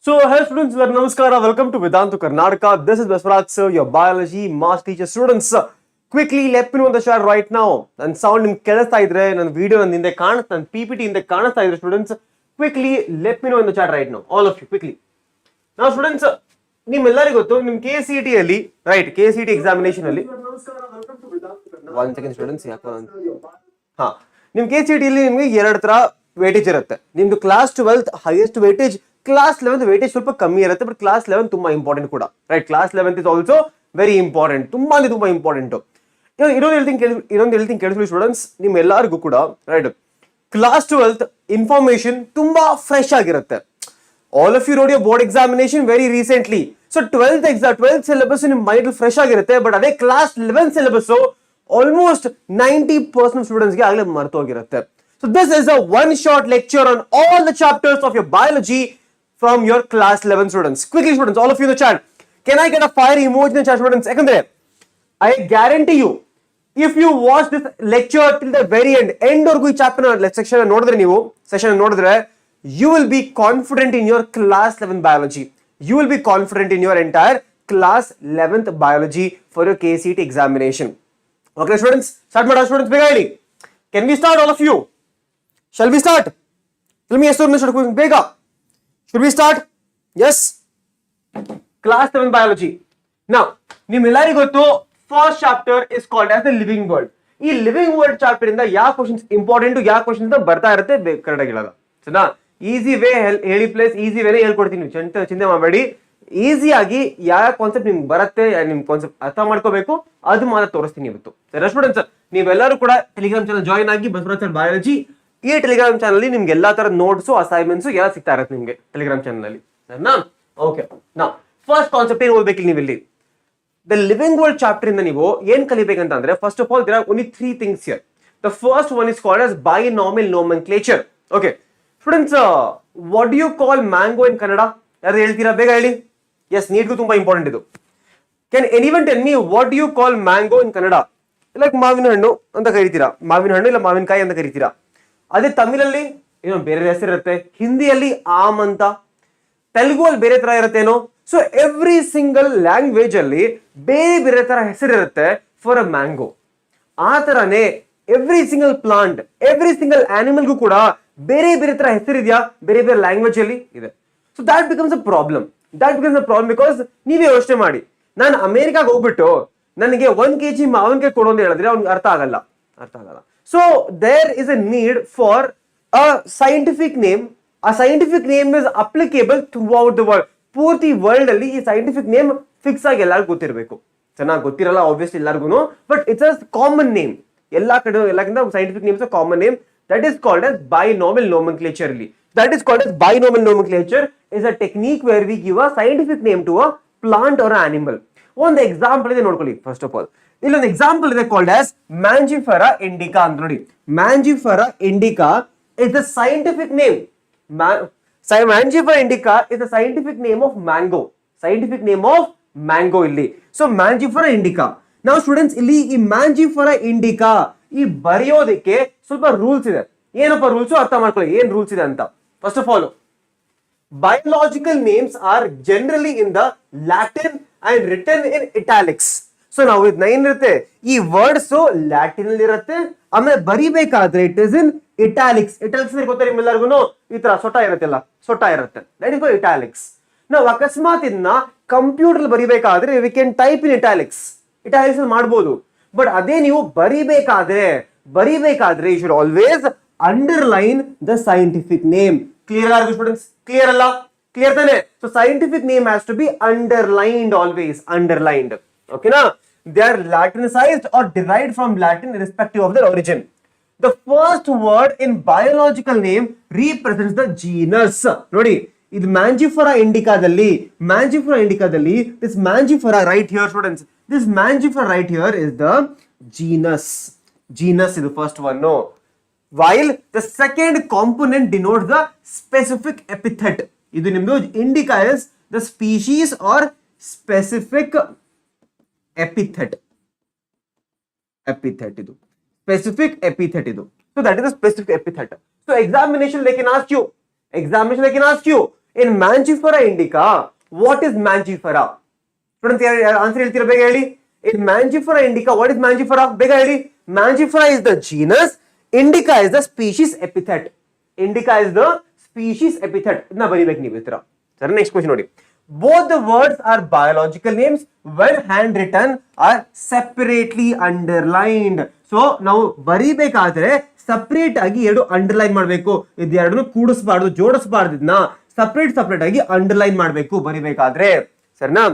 So, hello students, namaskara. Welcome to Vedantu, Karnataka. This is Respiratory, sir, your biology math teacher. Students, quickly let me know the chat right now. And sound in kelasta idre, and video and in the karna, and PPT in the karna idre, students. Quickly let me know in the chat right now. All of you, quickly. Now, students, ನಿಮ್ಮೆಲ್ಲರಿಗೂ ಗೊತ್ತು ನಿಮ್ಮ KCET ಅಲ್ಲಿ right KCET examination ಅಲ್ಲಿ one second students ಯಾಕೋ ನಿಮ್ಮ KCET ಅಲ್ಲಿ ನಿಮಗೆ ಎರಡು ತರ ವೇಟೇಜ್ ಇರುತ್ತೆ. ನಿಮ್ದು class 12 highest weightage, class 11 weightage ಸ್ವಲ್ಪ ಕಮ್ಮಿ ಇರುತ್ತೆ. ಬಟ್ ಕ್ಲಾಸ್ 11 ತುಂಬಾ ಇಂಪಾರ್ಟೆಂಟ್ ಕೂಡ. Right, class 11 is also very important, ತುಂಬಾ ಇಂಪಾರ್ಟೆಂಟ್. ಇನ್ನೊಂದು ಹೇಳ್ತೀನಿ ಕೇಳಿಸ್ಕೊಳ್ಳಿ ಸ್ಟೂಡೆಂಟ್ಸ್, ನಿಮ್ಮೆಲ್ಲರಿಗೂ ಕೂಡ ರೈಟ್ ಕ್ಲಾಸ್ 12 ಇನ್ಫಾರ್ಮೇಶನ್ ತುಂಬಾ ಫ್ರೆಶ್ ಆಗಿರುತ್ತೆ. All of you wrote your board examination very recently. So 12th syllabus in mind fresh ಆಗಿರುತ್ತೆ. ಬಟ್ ಅದೇ ಕ್ಲಾಸ್ 11 syllabus almost 90% students ಗೆ ಆಗಲೇ ಮರೆತು ಹೋಗಿರುತ್ತೆ. So this is a one short lecture on all the chapters of your biology from your class 11 students. Quickly students, all of you in the chat, can I get a fire emoji in the chat students? ಯಾಕಂದ್ರೆ I guarantee you, if you watch this lecture till the very end ವರ್ಗೂ ಈ chapter section ನೋಡಿದ್ರೆ, ನೀವು session ನೋಡಿದ್ರೆ, you will be confident in your class 11 biology. You will be confident in your entire class 11th biology for your KCET examination. Okay students, start mada students, bega ಹೇಳಿ. Can we start all of you? Shall we start? Tell me yes or no students, bega. Should we start? Yes. Class 11 biology. Now, ನಿಮ್ಮೆಲ್ಲರಿಗೂ ಗೊತ್ತು first chapter is called as the living world. ಈ living world chapter ಇಂದ ಯಾವ questions important, ಯಾವ questions ಬರ್ತಾ ಇರುತ್ತೆ correct ಹೇಳಲ್ಲ. ಸರಿನಾ? ಈಸಿ ವೇ ಹೇಳಿ ಪ್ಲೇಸ್ ಈಸಿ ವೇನೇ ಹೇಳ್ಕೊಡ್ತೀನಿ, ಚಿಂತೆ ಮಾಡಬೇಡಿ. ಈಸಿಯಾಗಿ ಯಾವ ಕಾನ್ಸೆಪ್ಟ್ ನಿಮ್ಗೆ ಬರುತ್ತೆ, ನಿಮ್ ಕಾನ್ಸೆಪ್ಟ್ ಅರ್ಥ ಮಾಡ್ಕೋಬೇಕು, ಅದು ಮಾತ್ರ ತೋರಿಸ್ತೀನಿ ಇವತ್ತು. ಸರಿ ಸ್ಟೂಡೆಂಟ್ಸ್, ನೀವೆಲ್ಲರೂ ಕೂಡ ಟೆಲಿಗ್ರಾಮ್ ಚಾನಲ್ ಜಾಯಿನ್ ಆಗಿ ಬಸವರಾಜ್ ಬಯಾಲಜಿ. ಈ ಟೆಲಿಗ್ರಾಮ್ ಚಾನಲ್ ಅಲ್ಲಿ ನಿಮ್ಗೆ ಎಲ್ಲಾ ತರ ನೋಟ್ಸ್, ಅಸೈನ್ಮೆಂಟ್ಸ್ ಎಲ್ಲ ಸಿಗ್ತಾ ಇರುತ್ತೆ ನಿಮ್ಗೆ ಟೆಲಿಗ್ರಾಮ್ ಚಾನಲ್ ಅಲ್ಲಿ. ಸರಿನಾ? ಓಕೆ, ನಾ ಫಸ್ಟ್ ಕಾನ್ಸೆಪ್ಟ್ ಏನ್ ಓದ್ಬೇಕಿಲ್ಲ ನೀವು ಇಲ್ಲಿ. ದ ಲಿವಿಂಗ್ ವರ್ಲ್ಡ್ ಚಾಪ್ಟರ್ ಇಂದ ನೀವು ಏನ್ ಕಲಿಬೇಕಂತ ಅಂದ್ರೆ, first of all there are only 3 things here. The first one is called as binomial nomenclature. Okay students, what do you call mango in Kannada? ಯಾರು ಹೇಳ್ತೀರಾ? ಬೇಗ ಹೇಳಿ. ಎಸ್, ನೀಟ್ಗೂ ತುಂಬಾ ಇಂಪಾರ್ಟೆಂಟ್ ಇದು. Can anyone tell me what do you call mango in Kannada? Like ಮಾವಿನ ಹಣ್ಣು ಅಂತ ಕರಿತೀರಾ, ಮಾವಿನ ಹಣ್ಣು ಇಲ್ಲ ಮಾವಿನಕಾಯಿ ಅಂತ ಕರಿತೀರಾ. ಅದೇ ತಮಿಳಲ್ಲಿ ಏನೋ ಬೇರೆ ಹೆಸರು ಇರುತ್ತೆ, ಹಿಂದಿಯಲ್ಲಿ ಆಮ್ ಅಂತ, ತೆಲುಗು ಅಲ್ಲಿ ಬೇರೆ ತರ ಇರುತ್ತೇನೋ. ಸೊ ಎವ್ರಿ ಸಿಂಗಲ್ ಲ್ಯಾಂಗ್ವೇಜ್ ಅಲ್ಲಿ ಬೇರೆ ಬೇರೆ ತರ ಹೆಸರು ಇರುತ್ತೆ ಫಾರ್ ಅ ಮ್ಯಾಂಗೋ. ಆ ತರನೇ every single plant, every single ಆನಿಮಲ್ಗೂ ಕೂಡ ಬೇರೆ ಬೇರೆ ತರ ಹೆಸರಿದೆಯಾ, ಬೇರೆ ಬೇರೆ ಲ್ಯಾಂಗ್ವೇಜ್ ಅಲ್ಲಿ ಇದೆ. So that becomes a problem. Because ನೀವೇ ಯೋಚನೆ ಮಾಡಿ, ನಾನು ಅಮೆರಿಕಾಗೆ ಹೋಗ್ಬಿಟ್ಟು ನನಗೆ 1 kg ಮಾವಿನಕಾಯಿ ಕೊಡು ಅಂತ ಹೇಳಿದ್ರೆ ಅವ್ನಿಗೆ ಅರ್ಥ ಆಗಲ್ಲ. So there is a need for a scientific name. ಆ scientific name is applicable throughout the world. ಪೂರ್ತಿ ವರ್ಲ್ಡ್ ಅಲ್ಲಿ ಈ ಸೈಂಟಿಫಿಕ್ ನೇಮ್ ಫಿಕ್ಸ್ ಆಗಿ ಎಲ್ಲರಿಗೂ ಗೊತ್ತಿರಬೇಕು. ಚೆನ್ನಾಗಿ ಗೊತ್ತಿರಲ್ಲ ಆಬ್ವಿಯಸ್ಲಿ ಎಲ್ಲರಿಗೂ, but it's a common name. ಎಲ್ಲಾ ಕಡೆ ಎಲ್ಲಕ್ಕಿಂತ scientific names a common name. That is called as binomial nomenclature. That is called as binomial nomenclature is a technique where we give a scientific name to a plant or an animal. One example is nodಕೊಳ್ಳಿ. First of all, illೊಂದು example is called as Mangifera indica ಅಂತ ನೋಡಿ. Mangifera indica is the scientific name. Mangifera indica is the scientific name of mango. Scientific name of mango ಇಲ್ಲಿ. So Mangifera indica. Now students, ಇಲ್ಲಿ ಈ Mangifera indica ಈ ಬರೆಯೋದಕ್ಕೆ ಸ್ವಲ್ಪ rules ಇದೆ. ಏನಪ್ಪ ರೂಲ್ಸ್ ಅರ್ಥ ಮಾಡ್ಕೊಳ್ಳಿ, ಏನ್ ರೂಲ್ಸ್ ಇದೆ ಅಂತ. First of all, biological names are generally in the Latin and written in italics. So ನಾವು ಇದನ್ನ ಏನಿರುತ್ತೆ, ಈ ವರ್ಡ್ಸ್ ಲ್ಯಾಟಿನ್ ಅಲ್ಲಿ ಇರುತ್ತೆ, ಆಮೇಲೆ ಬರಿಬೇಕಾದ್ರೆ it is in italics. Italics ಗೊತ್ತಾ ನಿಮ್ಮೆಲ್ಲರಿಗೂ, ಈ ತರ ಸೊಟ್ಟ ಇರುತ್ತೆ, ದಟ್ ಇಸ್ ಇಟಾಲಿಕ್ಸ್. ನಾವು ಅಕಸ್ಮಾತ್ ಇದನ್ನ ಕಂಪ್ಯೂಟರ್ ಬರಿಬೇಕಾದ್ರೆ we can type in italics ಮಾಡ್ಬೋದು. ಬಟ್ ಅದೇ ನೀವು ಬರಿಬೇಕಾದ್ರೆ you should always underline the scientific name. Clear ಆಗಿ ಸ್ಟೂಡೆಂಟ್ಸ್? ಕ್ಲಿಯರ್ ಅಲ್ಲ? ಕ್ಲಿಯರ್ ತಾನೆ? So scientific name has to be underlined, always underlined. ಓಕೆನಾ? They are Latinised or derived from Latin respective of their origin. The first word in biological name represents the genus. ನೋಡಿ, ಇದು Mangifera ಇಂಡಿಕಾದಲ್ಲಿ this Mangifera right here students, this Mangifera right here is the genus is the first one, no, while the second component denotes the specific epithet. Idu nimdu indica is the species or specific epithet idu specific epithet idu. So that is the specific epithet. So examination they can ask you in Mangifera indica, what is Mangifera? Students answer ಹೇಳ್ತೀರಾ ಬೇಗ ಹೇಳಿ. In Mangifera indica, what is Mangifera? ಬೇಗ ಹೇಳಿ. Mangifera is the genus, indica is the species epithet. Indica is the species epithet. ಇದನ್ನ ಬರೀಬೇಕು ನೀವು ಈ ತರ. ಸರಿ, ನೆಕ್ಸ್ಟ್ ಕ್ವೆಶ್ಚನ್ ನೋಡಿ. Both the words are biological names when handwritten are separately underlined. So ನಾವು ಬರೀಬೇಕಾದ್ರೆ ಸಪರೇಟ್ ಆಗಿ ಎರಡು ಅಂಡರ್ಲೈನ್ ಮಾಡಬೇಕು. ಇದೆರಡನ್ನು ಕೂಡಿಸಬಾರ್ದು, ಜೋಡಿಸಬಾರ್ದು. ಇದನ್ನ ಸಪರೇಟ್ ಆಗಿ ಅಂಡರ್ಲೈನ್ ಮಾಡಬೇಕು ಬರೀಬೇಕಾದ್ರೆ, ಸರಿನಾ?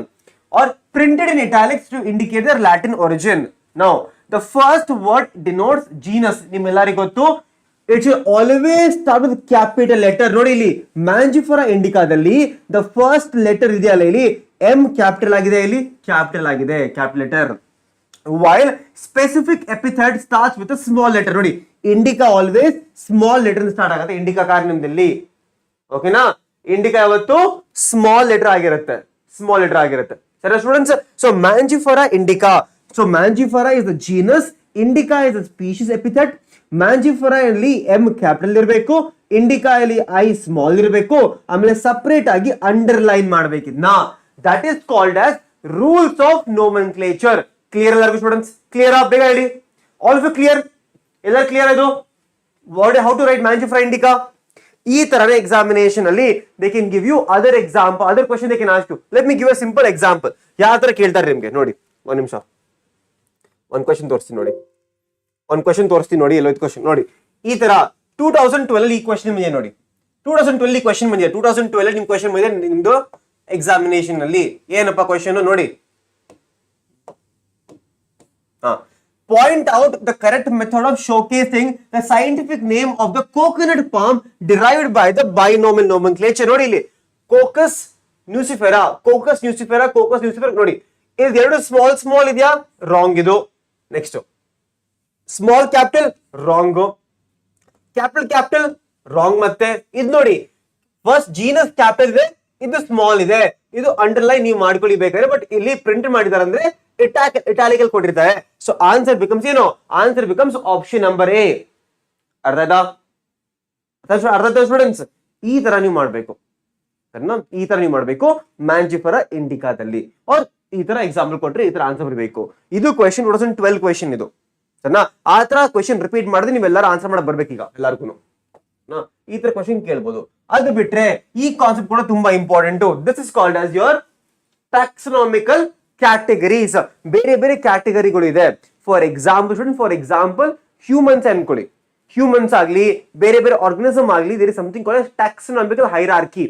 Or printed in italics to indicate their Latin origin. Now the first word denotes genus. ನಿಮ್ಮೆಲ್ಲರಿಗೂ ಗೊತ್ತು, it should always start with capital letter. ನೋಡಿ ಇಲ್ಲಿ ಮ್ಯಾಂಜಿಫೆರಾ ಇಂಡಿಕಾದಲ್ಲಿ ದ ಫಸ್ಟ್ ಲೆಟರ್ ಇದೆಯಲ್ಲ, ಇಲ್ಲಿ ಎಂ ಕ್ಯಾಪಿಟಲ್ ಆಗಿದೆ, ಇಲ್ಲಿ ಕ್ಯಾಪಿಟಲ್ ಆಗಿದೆ, capital letter. while specific epithet starts with a small letter. ನೋಡಿ indica always small letter start ಆಗುತ್ತೆ ಇಂಡಿಕಾ ಕಾರ್ಯದಲ್ಲಿ. ಓಕೆನಾ? ಇಂಡಿಕಾ ಯಾವತ್ತು ಸ್ಮಾಲ್ ಲೆಟರ್ ಆಗಿರುತ್ತೆ, ಸ್ಮಾಲ್ ಲೆಟರ್ ಆಗಿರುತ್ತೆ. ಸರಿ students, so Mangifera indica. So Mangifera is the genus, indica is the species epithet. Mangifera ಅಲ್ಲಿ M capital ಇರಬೇಕು, ಇಂಡಿಕಾ ಅಲ್ಲಿ ಐ ಸ್ಮಾಲ್ ಇರಬೇಕು, ಆಮೇಲೆ ಸಪರೇಟ್ ಆಗಿ ಅಂಡರ್ಲೈನ್ ಮಾಡಬೇಕಿದ್ನ. That is called as rules of nomenclature. Clear ಎಲ್ಲರಿಗೂ ಸ್ಟೂಡೆಂಟ್ಸ್? ಕ್ಲಿಯರ್? ಬೇಗ ಹೇಳಿ. All of you clear? ಎಲ್ಲರೂ ಕ್ಲಿಯರ್ ಇದು? Word how to write Mangifera indica. ಈ ತರನೇ ಎಕ್ಸಾಮಿನೇಷನ್ ಅಲ್ಲಿ they can give you other example, other question they can ask you. Let me give a simple example. ಯಾವ ತರ ಕೇಳ್ತಾರೆ ನಿಮ್ಗೆ ನೋಡಿ. ಒಂದ್ ನಿಮಿಷ, ಒಂದ್ ಕ್ವೆಶ್ಚನ್ ತೋರಿಸ್ತೀನಿ ನೋಡಿ, ಎಲ್ಲೋಯ್ತು ಕ್ವೆಶ್ಚನ್ ನೋಡಿ. ಈ ತರ 2012 ಈ ಕ್ವೆಶ್ಚನ್ ಬಂದಿದೆ ನೋಡಿ. 2012 ಕ್ವೆಶ್ಚನ್ ಬಂದಿದೆ. 2012 ನಿಮ್ ಕ್ವೆಶ್ಚನ್ ಬಂದಿದೆ ನಿಮ್ದು ಎಕ್ಸಾಮಿನೇಷನ್ ಅಲ್ಲಿ. ಏನಪ್ಪ ಕ್ವೆಶ್ಚನ್ ನೋಡಿ. Point out the correct method of showcasing the scientific name of the coconut palm derived by the binomial nomenclature. ನೋಡಿ ಇಲ್ಲಿ ಕೋಕಸ್ ನ್ಯೂಸಿಫೆರಾ ನೋಡಿ, ಇದು ಎರಡು ಸ್ಮಾಲ್ ಇದೆಯಾ? ರಾಂಗ್. ಇದು next small capital wrong, capital wrong. ಮತ್ತೆ ಇದು ನೋಡಿ, ಫಸ್ಟ್ ಜೀನಸ್ ಕ್ಯಾಪಿಟಲ್ ಇದೆ, ಇದು ಸ್ಮಾಲ್ ಇದೆ, ಇದು ಅಂಡರ್ಲೈನ್ ನೀವು ಮಾಡ್ಕೊಳ್ಳಿ ಬೇಕಾದ್ರೆ. ಬಟ್ ಇಲ್ಲಿ ಪ್ರಿಂಟ್ ಮಾಡಿದಾರೆ ಅಂದ್ರೆ ಇಟಾಲಿಕಲ್ ಕೊಟ್ಟಿರ್ತಾರೆ. ಸೊ ಆನ್ಸರ್ ಬಿಕಮ್ಸ್ ಏನು? Answer becomes option number A. ಅರ್ಥ ಸ್ಟೂಡೆಂಟ್ಸ್? ಈ ತರ ನೀವು ಮಾಡ್ಬೇಕು, ಈ ತರ ನೀವು ಮಾಡ್ಬೇಕು ಮ್ಯಾಂಜಿಫೆರಾ ಇಂಡಿಕಾದಲ್ಲಿ. ಆರ್ ಈ ತರ ಎಕ್ಸಾಂಪಲ್ ಕೊಟ್ರೆ ಈ ತರ ಆನ್ಸರ್ ಬರಬೇಕು. ಇದು ಕ್ವೆಶ್ಚನ್ 2012 ಕ್ವೆಶ್ಚನ್ ಇದು, ಸರಿನಾ? ಆ ತರ ಕ್ವೆಶ್ಚನ್ ರಿಪೀಟ್ ಮಾಡಿದ್ರೆ ನೀವೆಲ್ಲರೂ ಆನ್ಸರ್ ಮಾಡಕ್ ಬರ್ಬೇಕೀಗ ಎಲ್ಲರಿಗೂ. ಈ ತರ ಕ್ವೆಶ್ಚನ್ ಕೇಳ್ಬೋದು. ಅದು ಬಿಟ್ರೆ ಈ ಕಾನ್ಸೆಪ್ಟ್ ಕೂಡ ತುಂಬಾ important. This is called as your taxonomical categories. ಬೇರೆ ಬೇರೆ ಕ್ಯಾಟಗರಿಗಳು ಇದೆ. ಫಾರ್ ಎಕ್ಸಾಂಪಲ್ ಹ್ಯೂಮನ್ಸ್ ಅನ್ಕೊಳ್ಳಿ. ಹ್ಯೂಮನ್ಸ್ ಆಗ್ಲಿ, ಬೇರೆ ಬೇರೆ ಆರ್ಗನಿಸಮ್ ಆಗ್ಲಿ, there is something called taxonomical hierarchy.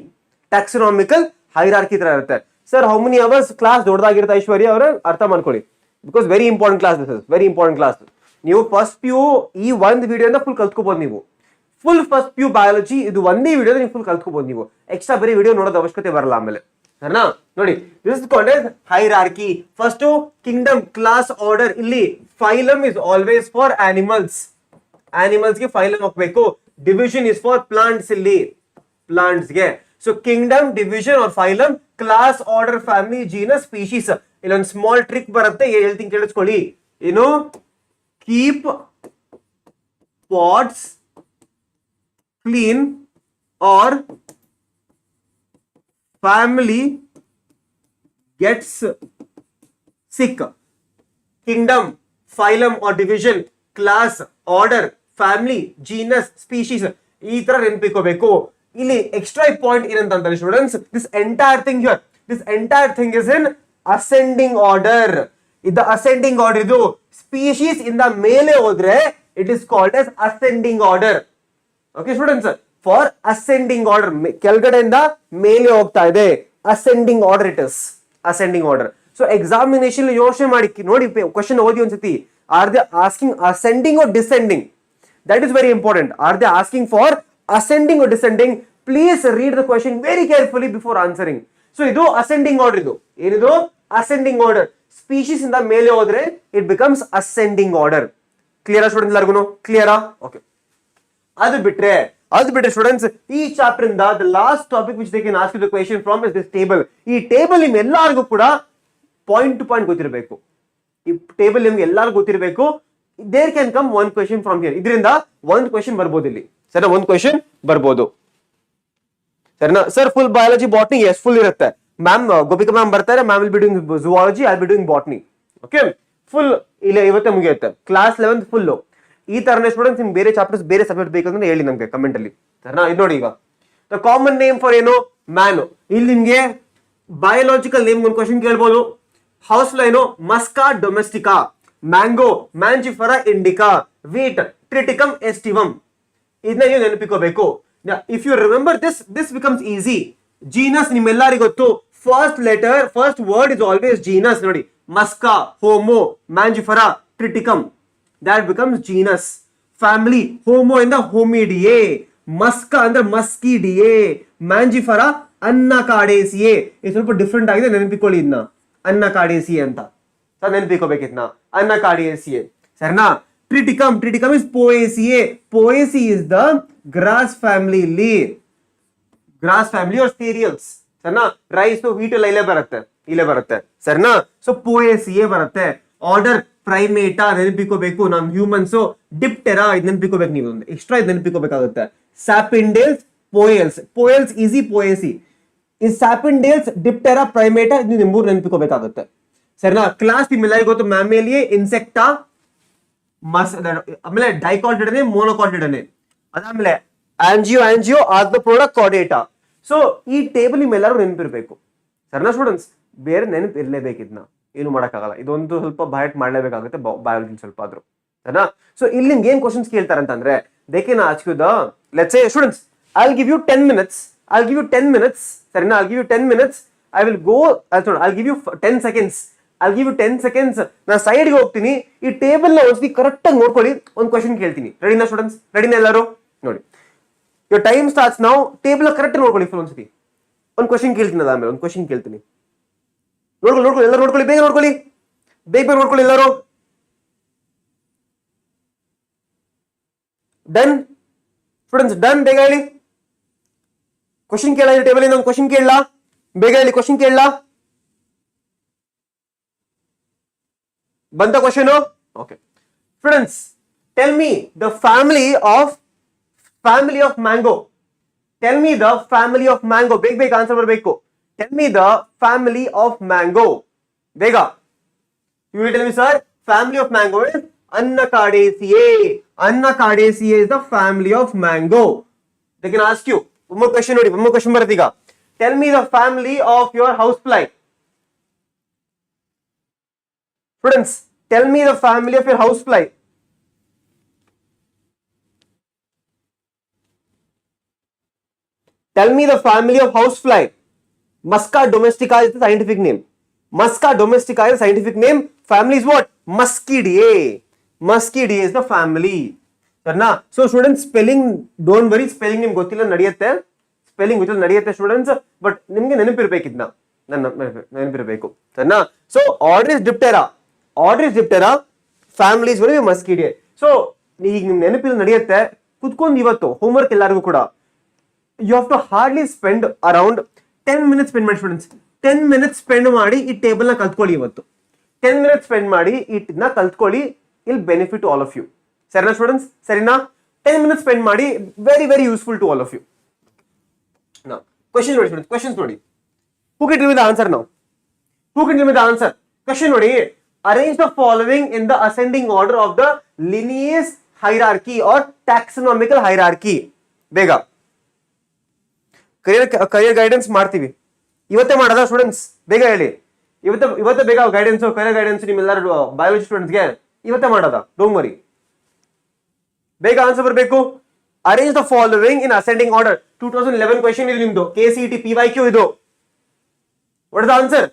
ತರ ಇರುತ್ತೆ. Sir how many hours class ದೊಡ್ಡದಾಗಿರುತ್ತೆ ಐಶ್ವರ್ಯ ಅವರ ಅರ್ಥ ಮಾಡ್ಕೊಳ್ಳಿ. Because very important class, this is very important class. ನೀವು ಫಸ್ಟ್ PU ಈ ಒಂದು ವಿಡಿಯೋನ ಫುಲ್ ಕಲ್ತ್ಕೋಬಹುದು. ನೀವು ಫುಲ್ ಫಸ್ಟ್ PU ಬಯಾಲಜಿ ಇದು ಒಂದೇ ವಿಡಿಯೋ ನೀವು ಫುಲ್ ಕಲ್ತ್ಕೋಬಹುದು. ನೀವು ಎಕ್ಸ್ಟ್ರಾ ಬೇರೆ ವಿಡಿಯೋ ನೋಡೋದು ಅವಶ್ಯಕತೆ ಬರಲ್ಲ ಆಮೇಲೆ, ಸರಿನಾ? ನೋಡಿ this is called as hierarchy. First kingdom, class, order. ಇಲ್ಲಿ phylum is always for animals. Animals ಗೆ ಫೈಲಮ್ ಹಾಕಬೇಕು. Division is for plants. ಇಲ್ಲಿ ಪ್ಲಾಂಟ್ಸ್ ಗೆ. So kingdom, division or phylum, class, order, family, genus, species. ಇಲ್ಲೊಂದು small trick ಬರುತ್ತೆ, ಹೇಳ್ತೀನಿ ಕೇಳಿಸ್ಕೊಳ್ಳಿ. ಏನು? Keep pots clean or family gets sick. Kingdom, phylum or division, class, order, family, genus, species. ಈ ತರ ನೆನಪಿಕೋಬೇಕು. ಇಲ್ಲಿ ಎಕ್ಸ್ಟ್ರಾ ಪಾಯಿಂಟ್ ಏನಂತಂದ್ರೆ students, this entire thing is in ascending order. ಇದು ಅಸೆಂಡಿಂಗ್ ಆರ್ಡರ್. ಇದು ಸ್ಪೀಶೀಸ್ ಇಂದ ಮೇಲೆ ಹೋದ್ರೆ it is called as ascending order. Okay students? For ascending order, ಕೆಳಗಡೆಯಿಂದ ಮೇಲೆ ಹೋಗ್ತಾ ಇದೆ, ascending order. It is ascending order. So examination ಯೋಚನೆ ಮಾಡಿ ನೋಡಿ, ಕ್ವೆಶ್ಚನ್ ಓದಿ ಒಂದ್ಸತಿ. Are they asking ascending or descending? That is very important. Are they asking for ascending or descending? Please read the question very carefully before answering. So ಇದು ascending order. ಇದು ಏನಿದು? ascending order. Species ಇಂದ ಮೇಲೆ ಹೋದ್ರೆ it becomes ascending order. ಕ್ಲಿಯರಾ students ಎಲ್ಲರಿಗೂ? ಕ್ಲಿಯರಾ? Okay. ಅದು ಬಿಟ್ರೆ ಸ್ಟೂಡೆಂಟ್ಸ್ ಈ ಚಾಪ್ಟರ್ ಇಂದ the last topic which they can ask you the question from is this table. ಈ ಟೇಬಲ್ ನಿಮ್ ಎಲ್ಲರಿಗೂ ಕೂಡ ಪಾಯಿಂಟ್ ಟು ಪಾಯಿಂಟ್ ಗೊತ್ತಿರಬೇಕು. ಈ ಟೇಬಲ್ ನಿಮ್ಗೆ ಎಲ್ಲರಿಗೂ ಗೊತ್ತಿರಬೇಕು. There can come one question from here. ಇದರಿಂದ ಒಂದು ಕ್ವೆಶ್ಚನ್ ಬರ್ಬೋದು ಇಲ್ಲಿ, ಸರಿ? ಒಂದು ಕ್ವೆಶ್ಚನ್ ಬರ್ಬೋದು. ಸರಿನಾ sir? Full biology botany, yes full ಇರುತ್ತೆ ಮ್ಯಾಮ್. ಗೋಪಿಕಾ ಮ್ಯಾಮ್ ಬರ್ತಾರೆ, ma'am will be doing zoology, I be doing botany. Okay, full ಇಲ್ಲ ಇವತ್ತೇ ಮುಗಿಯುತ್ತೆ ಕ್ಲಾಸ್ 11 ಫುಲ್. ಈ ತರನೇ ಸ್ಟೂಡೆಂಟ್ಸ್ ನಿಮ್ಗೆ ಬೇರೆ ಚಾಪ್ಟರ್ಸ್ ಬೇರೆ ಸಬ್ಜೆಕ್ಟ್ ಬೇಕಂದ್ರೆ ಹೇಳಿ ನಮ್ಗೆ ಕಮೆಂಟ್ ಅಲ್ಲಿ, ಸರಿನಾ? ಇದು ನೋಡಿ, ಈಗ ದ ಕಾಮನ್ ನೇಮ್ ಫಾರ್ ಏನು? ಮ್ಯಾನು. ಇಲ್ಲಿ ನಿಮ್ಗೆ ಬಯೋಲಾಜಿಕಲ್ ನೇಮ್ ಒಂದು ಕ್ವಶನ್ ಕೇಳ್ಬೋದು. House fly Musca domestica, mango Mangifera indica, wheat Triticum aestivum. ಇದನ್ನ ನೀವು ನೆನಪಿಕೋಬೇಕು. If you remember this becomes easy. Genus ನಿಮ್ಮೆಲ್ಲರಿಗೂ ಗೊತ್ತು, first letter first word is always genus. ನೋಡಿ, Musca, Homo, Mangifera, Triticum, that becomes genus. Family, homo ಇಂದ ಹೋಮಿಡಿಯೇ, ಮಸ್ಕಾ ಅಂದ್ರೆ ಮಸ್ಕಿಡಿಯೇ, ಮ್ಯಾಂಜಿಫರಾ ಅನ್ನಕಾಡೇಸಿಯೇ. ಇದು ಸ್ವಲ್ಪ ಡಿಫ್ರೆಂಟ್ ಆಗಿದೆ, ನೆನಪಿಕೊಳ್ಳಿ ಇದನ್ನ, ಅನ್ನಕಾಡೇಸಿಯೇ ಅಂತ ನೆನಪಿಕೋಬೇಕು ಇದನ್ನ, ಅನ್ನಕಾಡೇಸಿಯೇ, ಸರಿನಾ? Triticum is Poaceae. Poaceae is the grass family, ಇಲ್ಲಿ ಗ್ರಾಸ್ ಫ್ಯಾಮಿಲಿ ಆರ್ ಸೀರಿಯಲ್ಸ್, ಸರಿನಾ? ರೈಸ್ ವೀಟ್ ಎಲ್ಲ ಇಲ್ಲೇ ಬರುತ್ತೆ, ಸರಿನಾ? ಸೊ ಪೋಯೇಸಿಯೇ ಬರುತ್ತೆ. ಆರ್ಡರ್ ಪ್ರೈಮೇಟಾ ನೆನಪಿಕೋಬೇಕು. ನಾವು ಹ್ಯೂಮನ್ಸ್ ಡಿಪ್ಟೆರಾ ಇದು ನೆನಪಿಕೋಬೇಕು. ನೀವು ಒಂದು ಎಕ್ಸ್ಟ್ರಾ ಇದು ನೆನಪಿಕೋಬೇಕಾಗುತ್ತೆ. ಸ್ಯಾಪಿಂಡೇಲ್ಸ್, ಪೋಯೆಲ್ಸ್ ಈಸಿ, ಪೋಯೇಸಿ ಇಸ್ ಸ್ಯಾಪಿಂಡೇಲ್ಸ್, ಡಿಪ್ಟೆರಾ, ಪ್ರೈಮೇಟಾ, ನೀವು ಮೂರು ನೆನಪಿಕೋಬೇಕಾಗುತ್ತೆ, ಸರಿನಾ? ಕ್ಲಾಸ್ ನಿಮ್ಮೆಲ್ಲರಿಗೂ ಗೊತ್ತು, ಮ್ಯಾಮೇಲಿಯೇ, ಇನ್ಸೆಕ್ಟಾ, ಆಮೇಲೆ ಡೈಕಾಟಿಡನೆ, ಮೋನೋಕಾಟಿಡನೆ, ಅದಾದ್ಮೇಲೆ ಆಂಜಿಯೋ ಆರ್ಥ್ರೋಪೋಡಾ, ಕಾರ್ಡೇಟಾ. ಸೊ ಈ ಟೇಬಲ್ ನಿಮ್ಮೆಲ್ಲರೂ ನೆನಪಿರ್ಬೇಕು, ಸರಿನಾ ಸ್ಟೂಡೆಂಟ್ಸ್? ಬೇರೆ ನೆನಪು ಇರಲೇಬೇಕು, ಇದನ್ನ ಏನು ಮಾಡೋಕ್ಕಾಗಲ್ಲ. ಇದೊಂದು ಸ್ವಲ್ಪ ಬಯಟ್ ಮಾಡಲೇಬೇಕಾಗುತ್ತೆ ಬಯಾಲಜಿ ಸ್ವಲ್ಪ ಆದ್ರೂ, ಸರಿನಾ? ಸೊ ಇಲ್ಲಿ ನಿಮ್ಗೆ ಏನ್ ಕ್ವಶನ್ಸ್ ಕೇಳ್ತಾರೆ ಅಂತಂದ್ರೆ, they can ask you the, let's say students, I will give you 10 minutes, ಸರಿನಾ? I'll give you 10 minutes, I will go, I'll give you 10 seconds, ನಾನು ಸೈಡ್ಗೆ ಹೋಗ್ತೀನಿ, ಈ ಟೇಬಲ್ ನ ಒಂದ್ಸತಿ ಕರೆಕ್ಟ್ ಆಗಿ ನೋಡ್ಕೊಳ್ಳಿ, ಒಂದು ಕ್ವಶನ್ ಕೇಳ್ತೀನಿ. ರೆಡಿನಾ ಸ್ಟೂಡೆಂಟ್ಸ್? ರೆಡಿನಾ ಎಲ್ಲರೂ? ನೋಡಿ, your time starts now. Table correct ನೋಡ್ಕೊಳ್ಳಿ, ಫುಲ್ ಒಂದ್ಸತಿ ಒಂದು ಕ್ವಶನ್ ಕೇಳ್ತೀನಿ, ಅದಾದ್ಮೇಲೆ ಒಂದು ಕ್ವಶನ್ ಕೇಳ್ತೀನಿ. ನೋಡ್ಕೊಳ್ಳಿ ಎಲ್ಲರೂ, ನೋಡ್ಕೊಳ್ಳಿ, ಬೇಗ ನೋಡ್ಕೊಳ್ಳಿ ಎಲ್ಲರೂ. Done students? ಡನ್? ಬೇಗ ಹೇಳಿ. ಕ್ವಶನ್ ಕೇಳ, ಟೇಬಲ್ ಇಂದ ಒಂದು ಕ್ವಶನ್ ಕೇಳಲ್ಲ, ಬೇಗ ಹೇಳಿ. ಕ್ವಶನ್ ಕೇಳಲ್ಲ? ಬಂತ question? Okay students, tell me the family of mango. Tell me the family of mango. ಬೇಗ ಆನ್ಸರ್ ಬರಬೇಕು. Tell me the family of mango. Bega. You will tell me, sir, family of mango is Annakadeaceae. Annakadeaceae is the family of mango. They can ask you. One more question baratiga. Tell me the family of your housefly. Students, tell me the family of your housefly. Tell me the family of housefly. Musca domestica is the scientific name. Family is what? Muscidae. Muscidae is the family. Sarna? So students, spelling, don't worry, spelling ನಿಮ್ಗೆ ಗೊತ್ತಿಲ್ಲ ನಡೆಯುತ್ತೆ. Students, but ನಿಮ್ಗೆ ನೆನಪಿರ್ಬೇಕು, ಇದನ್ನ ನೆನಪಿರ್ಬೇಕು, ಸರಿನಾ? So order is Diptera, family is very Muscidae. So ಈಗ ನಿಮ್ ನೆನಪಿಲ್ಲ ನಡೆಯುತ್ತೆ. ಕುತ್ಕೊಂಡು ಇವತ್ತು ಹೋಮ್ವರ್ಕ್ ಎಲ್ಲರಿಗೂ ಕೂಡ, you have to hardly spend around 10 minutes spend ಮಾಡಿ ಸ್ಟೂಡೆಂಟ್ಸ್. 10 minutes ಸ್ಪೆಂಡ್ ಮಾಡಿ ಈ ಟೇಬಲ್ ನ ಕಲ್ತ್ಕೊಳ್ಳಿ ಇವತ್ತು. 10 minutes ಸ್ಪೆಂಡ್ ಮಾಡಿ ಇದನ್ನ ಕಲ್ತ್ಕೊಳ್ಳಿ. I'll benefit to all of you, ಸರಿನಾ ಸ್ಟೂಡೆಂಟ್ಸ್? ಸರಿನಾ? 10 minutes ಸ್ಪೆಂಡ್ ಮಾಡಿ, very very useful to all of you. Question ನೋಡಿ ಸ್ಟೂಡೆಂಟ್ಸ್, ಕ್ವಶನ್ಸ್ ನೋಡಿ. Who can give me the answer now? Question ನೋಡಿ. Arrange the following in the ascending order of the Linnaeus hierarchy or taxonomical hierarchy. ಬೇಗ career guidance ಮಾಡ್ತೀವಿ, ಇವತ್ತೇ ಮಾಡೋದ students? ಬೇಗ ಹೇಳಿ. ಇವತ್ತೇ ಬೇಗ ಗೈಡೆನ್ಸ್, ಕರಿಯರ್ ಗೈಡೆನ್ಸ್ ನಿಮ್ಮೆಲ್ಲರೂ ಬಯಾಲಜಿ ಸ್ಟೂಡೆಂಟ್ಸ್ಗೆ ಇವತ್ತೇ ಮಾಡೋದ? ಡೋಂಟ್ ವರಿ, ಬೇಗ ಆನ್ಸರ್ ಬರಬೇಕು. Arrange the following in ascending order. 2011 question ಇದು ನಿಮ್ದು, KCET PYQ ಇದು. What is the answer?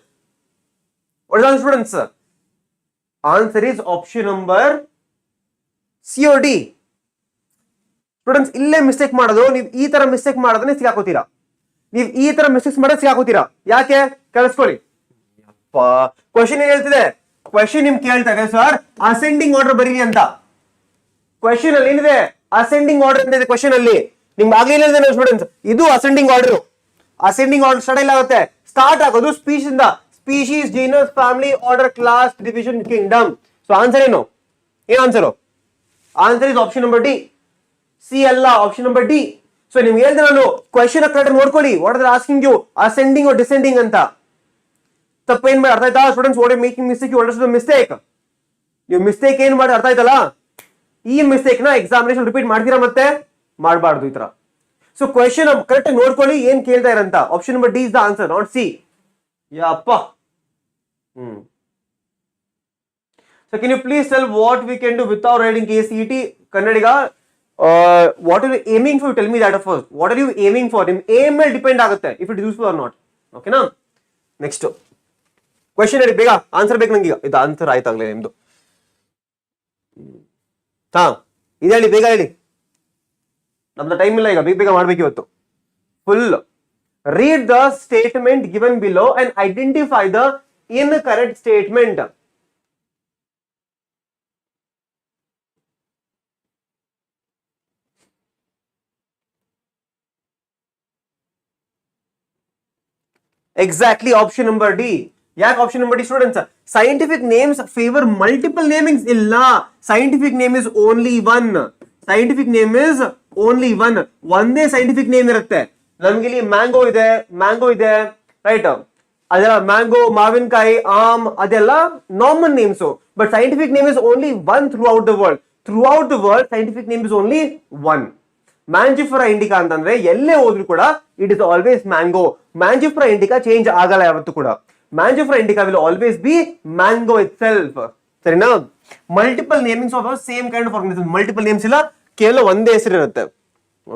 Students? Answer is option number C or D. Students, ಇಲ್ಲೇ ಮಿಸ್ಟೇಕ್ ಮಾಡೋದು. ನೀವು ಈ ತರ ಮಿಸ್ಟೇಕ್ ಮಾಡೋದನ್ನೇ ಸಿಗಾಕೋತೀರಾ. ಯಾಕೆ ಕೇಳಿಸ್ಕೊಳ್ಳಿ. ಕ್ವಶನ್ ಏನ್ ಹೇಳ್ತಿದೆ? ಕ್ವಶನ್ ನಿಮ್ಗೆ ಕೇಳ್ತಾ ಇದೆ, ಸರ್ ಅಸೆಂಡಿಂಗ್ ಆರ್ಡರ್ ಬರೀರಿ ಅಂತ. ಕ್ವಶನ್ ಅಲ್ಲಿ ಏನಿದೆ? ಅಸೆಂಡಿಂಗ್ ಆರ್ಡರ್ ಅಂತ ಇದೆ ಕ್ವಶನ್ ಅಲ್ಲಿ. ನಿಮ್ಗೆ ಆಗ್ಲಿಲ್ಲ ಸ್ಟೂಡೆಂಟ್ಸ್, ಇದು ಅಸೆಂಡಿಂಗ್ ಆರ್ಡರ್. ಸ್ಟಾರ್ಟ್ ಆಗುತ್ತೆ. ಸ್ಟಾರ್ಟ್ ಆಗೋದು ಸ್ಪೀಶೀಸ್ ಇಂದ. Species, genus, family, order, class, division, kingdom. So answer ಏನು? Answer is option number D. C ಅಲ್ಲ, ಆಪ್ಷನ್ ನಂಬರ್ ಡಿ. ಸೊ ನಿಮ್ಗೆ ಹೇಳಿದ್ರೆ ನಾನು ಕ್ವೆಶನ್ ಕರೆಕ್ಟ್ ನೋಡ್ಕೊಳ್ಳಿ, what are asking you, ascending or descending ಅಂತ. ತಪ್ಪೇನ್ ಮಾಡಿ ಅರ್ಥ ಆಯ್ತಾ students? What are making mistake, you understand the mistake. ನೀವು ಮಿಸ್ಟೇಕ್ ಏನ್ ಮಾಡಿ ಅರ್ಥ ಆಯ್ತಲ್ಲ, ಈ ಮಿಸ್ಟೇಕ್ ನ ಎಕ್ಸಾಮಿನೇಷನ್ ರಿಪೀಟ್ ಮಾಡ್ತೀರಾ ಮತ್ತೆ ಮಾಡಬಾರ್ದು ಈ ತರ. ಸೊ ಕ್ವೆಶನ್ ಕರೆಕ್ಟ್ ಆಗಿ ನೋಡ್ಕೊಳ್ಳಿ ಏನ್ ಕೇಳ್ತಾ ಇರಂತ. Option number D is the answer, not C. ಯಪ್ಪ. So can you please tell what we can do without writing KCET Kannadiga? What are you aiming for? Tell me that first. What are you aiming for? Nim aim ಮೇಲೆ depend ಆಗುತ್ತೆ if it is useful or not. ಓಕೆನಾ? Next question ಹೇಳಿ ಬೇಗ, answer ಬೇಕು ನಂಗೆ. ಇದು answer ಆಯ್ತಾಗ್ಲೇ ನಿಮ್ದು. ಹಾ ಇದು ಹೇಳಿ ಬೇಗ ಹೇಳಿ, ನಮ್ದು ಟೈಮ್ ಇಲ್ಲ ಈಗ, ಬೇಗ ಬೇಗ ಮಾಡ್ಬೇಕು ಇವತ್ತು. Full read the statement given below and identify the incorrect statement. Exactly, option number D. ಯಾಕೆ option number D students? Scientific names favour multiple namings ಇಲ್ಲ. Scientific name is only one. Scientific name is only one. ಒಂದೇ scientific name ಇರುತ್ತೆ. ನಮ್ಗೆ ಇಲ್ಲಿ mango ಇದೆ right, ಅದೆಲ್ಲ mango, ಮಾವಿನಕಾಯಿ, ಆಮ್ ಅದೆಲ್ಲ normal names. But scientific name is only one throughout the world. Throughout the world scientific name is only one. Mangifera indica ಅಂತಂದ್ರೆ ಎಲ್ಲೇ ಹೋದ್ರು ಕೂಡ it is always mango. Mangifera indica change ಆಗಲ್ಲ ಯಾವತ್ತೂ ಕೂಡ. Mangifera indica will always be mango itself. ಸರಿನಾ? Multiple namings of same kind of organism. Multiple names ಇಲ್ಲ, ಕೇವಲ ಒಂದೇ ಹೆಸರು ಇರುತ್ತೆ.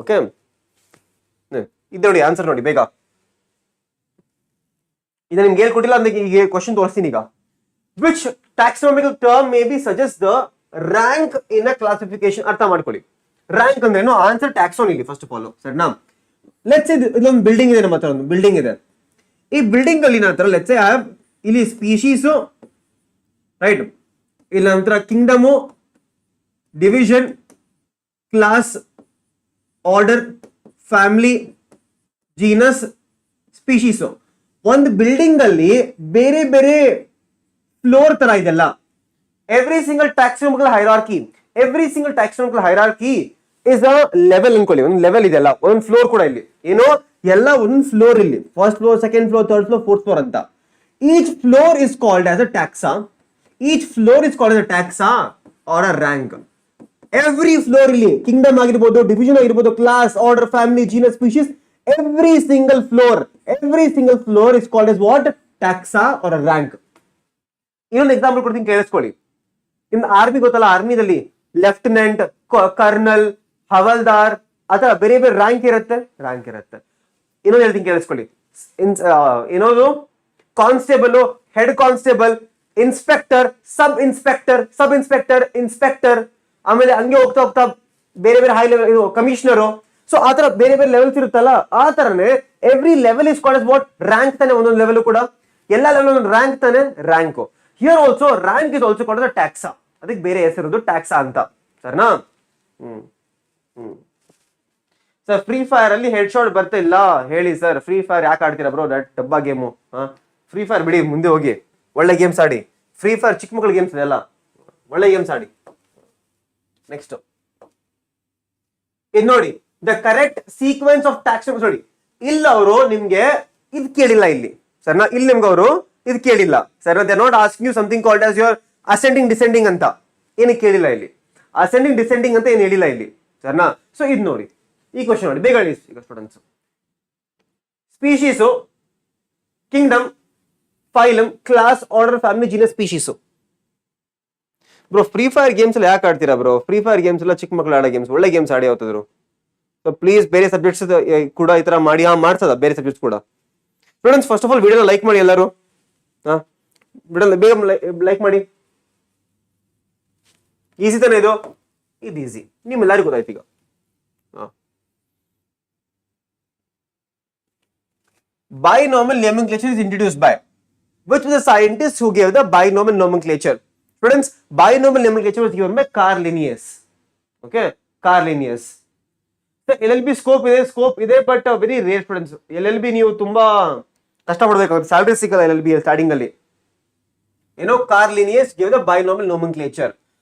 ಓಕೆ, ಇದು ನೋಡಿ ಆನ್ಸರ್ ನೋಡಿ ಬೇಗ. ಇದು ನಿಮ್ಗೆ ಹೇಳ್ಕೊಟ್ಟಿಲ್ಲ ಅಂದ್ರೆ ಈಗ ಕ್ವಶನ್ ತೋರಿಸ್ತೀನಿ ಈಗ. Which taxonomical term may be suggest the rank in a classification. ಅರ್ಥ ಮಾಡ್ಕೊಳ್ಳಿ, ರ್ಯಾಂಕ್ ಅಂದ್ರೆ ಏನು, ಆನ್ಸರ್ ಟ್ಯಾಕ್ಸಾನ್ ಇಲ್ಲಿ ಫಸ್ಟ್ ಆಫ್ ಆಲ್. ಸರಿನಾ? ಲೆಟ್ಸ್ ಸೇ ಇಲ್ಲೊಂದು ಬಿಲ್ಡಿಂಗ್ ಇದೆ, ನಮ್ಮ ಹತ್ರ ಒಂದು ಬಿಲ್ಡಿಂಗ್ ಇದೆ. ಈ ಬಿಲ್ಡಿಂಗ್ ಅಲ್ಲಿ ನಂತರ ಲೆಟ್ಸ್ ಸೇ ಇಲ್ಲಿ ಸ್ಪೀಶೀಸು ರೈಟ್, ಇಲ್ಲಿ ನಂತರ kingdom, division, class, order, family, genus, species. ಒಂದು ಬಿಲ್ಡಿಂಗ್ ಅಲ್ಲಿ ಬೇರೆ ಬೇರೆ ಫ್ಲೋರ್ ತರ ಇದೆಲ್ಲ. Every single taxonomical hierarchy is a level ಅನ್ಕೊಳ್ಳಿ. ಒಂದು ಲೆವೆಲ್ ಇದೆಲ್ಲ, ಒಂದು ಫ್ಲೋರ್ ಕೂಡ ಇಲ್ಲಿ ಏನೋ ಎಲ್ಲ ಒಂದು ಫ್ಲೋರ್ ಇಲ್ಲಿ, first floor, second floor, third floor, fourth floor ಅಂತ. Each floor is called as a taxa or a rank. Every floor ಇಲ್ಲಿ ಕಿಂಗ್ಡಮ್ ಆಗಿರ್ಬೋದು, ಡಿವಿಷನ್ ಆಗಿರ್ಬೋದು, class, order, family, genus, species, every single floor is called as what? Taxa or a rank. ಇನ್ನೊಂದು example ಕೊಡ್ತೀನಿ ಕೇಳಿಸ್ಕೊಳ್ಳಿ. ಇನ್ army ಗೊತ್ತಲ್ಲ, ಆರ್ಮಿದಲ್ಲಿ lieutenant, kernel, Havaldar ಅಥವಾ ಬೇರೆ ಬೇರೆ ರ್ಯಾಂಕ್ ಇರುತ್ತೆ. ಇನ್ನೊಂದು ಹೇಳ್ತೀನಿ ಕೇಳಿಸ್ಕೊಳ್ಳಿ. ಏನೋದು constable, head constable, inspector, sub inspector, ಆಮೇಲೆ ಹಂಗೆ ಹೋಗ್ತಾ ಹೋಗ್ತಾ ಬೇರೆ ಬೇರೆ ಹೈ ಲೆವೆಲ್ ಕಮಿಷನರು. ಸೊ ಆ ತರ ಬೇರೆ ಬೇರೆ ಲೆವೆಲ್ಸ್ ಇರುತ್ತಲ್ಲ, ಆ ತರನೇ every level is called what? Rank ತಾನೆ. ಒಂದೊಂದು ಲೆವೆಲ್ ಕೂಡ ಎಲ್ಲ ಲೆವೆಲ್ ಒಂದು ರ್ಯಾಂಕ್ ತಾನೆ, rank. Here also rank is also called taxa. ಅದಕ್ಕೆ ಬೇರೆ ಹೆಸರು ಟ್ಯಾಕ್ಸಾ ಅಂತ. ಸರಿನಾ? ಸರ್ ಫ್ರೀ ಫೈರ್ ಅಲ್ಲಿ ಹೆಡ್ ಶಾಟ್ ಬರ್ತಾ ಇಲ್ಲ ಹೇಳಿ ಸರ್. ಫ್ರೀ ಫೈರ್ ಯಾಕೆ ಆಡ್ತೀರಾ ಬ್ರೋ? ಡಬ್ಬಾ ಗೇಮು. ಫ್ರೀ ಫೈರ್ ಬಿಡಿ, ಮುಂದೆ ಹೋಗಿ ಒಳ್ಳೆ ಗೇಮ್ಸ್ ಆಡಿ. ಫ್ರೀ ಫೈರ್ ಚಿಕ್ಕ ಮಕ್ಕಳ ಗೇಮ್ಸ್ ಇದೆಲ್ಲ, ಒಳ್ಳೆ ಗೇಮ್ಸ್ ಆಡಿ. ನೆಕ್ಸ್ಟ್ ಇದು ನೋಡಿ, the correct sequence of taxonomy. ನೋಡಿ ಇಲ್ಲಿ ಅವರು ನಿಮ್ಗೆ ಇದು ಕೇಳಿಲ್ಲ ಇಲ್ಲಿ, ಸರಿನಾ? ಇಲ್ಲಿ ನಿಮ್ಗೆ ಅವರು ಇದು ಕೇಳಿಲ್ಲ, ಸರಿನಾ? They not asking you something called as your ascending descending ಅಂತ. ಏನಕ್ಕೆ ಕೇಳಿಲ್ಲ ಇಲ್ಲಿ? ಅಸೆಂಡಿಂಗ್ ಡಿಸೆಂಡಿಂಗ್ ಅಂತ ಏನು ಹೇಳಿಲ್ಲ ಇಲ್ಲಿ, ಸರಿನಾ? ಸೊ ಇದು ನೋಡಿ, ಈ ಕ್ವಶನ್ ನೋಡಿ ಬೇಗ ಹೇಳಿ ಈಗ students. Species, Kingdom, phylum, class, order, family, genus, species. Bro free fire games ಎಲ್ಲ ಯಾಕೆ ಆಡ್ತೀರಾ ಬ್ರೋ? ಫ್ರೀ ಫೈರ್ ಗೇಮ್ಸ್ ಎಲ್ಲ ಚಿಕ್ಕ ಮಕ್ಕಳು ಆಡೋ ಗೇಮ್ಸ್, ಒಳ್ಳೆ ಗೇಮ್ಸ್ ಆಡಿ ಯಾವತ್ತಾದ್ರು. ಸೊ ಪ್ಲೀಸ್ ಬೇರೆ ಸಬ್ಜೆಕ್ಟ್ಸ್ ಕೂಡ ಈ ತರ ಮಾಡಿ. ಮಾಡ್ಸದ ಬೇರೆ ಸಬ್ಜೆಕ್ಟ್ಸ್ ಕೂಡ. ಸ್ಟೂಡೆಂಟ್ಸ್ ಫಸ್ಟ್ ಆಫ್ ಆಲ್ ವಿಡಿಯೋನ ಲೈಕ್ ಮಾಡಿ ಎಲ್ಲರೂ. ವಿಡಿಯೋ ಬೇಗ ಲೈಕ್ ಮಾಡಿ. ಈಸಿ ತಾನೆ ಇದು ಈಸಿ, ನಿಮ್ಮೆಲ್ಲರಿಗೂ ಗೊತ್ತಾಯ್ತು ಈಗ. Binomial nomenclature is introduced by which was the scientist who gave the binomial nomenclature? Students, binomial nomenclature was given by Carl Linnaeus. Okay, Carl Linnaeus. LLB scope ಇದೆ but very rare students. LLB ನೀವು ತುಂಬಾ ಕಷ್ಟಪಡಬೇಕಾಗುತ್ತೆ, salary ಸಿಗಲ್ಲ LLB starting ಅಲ್ಲಿ. ಏನೋ Carl Linnaeus gave the binomial nomenclature.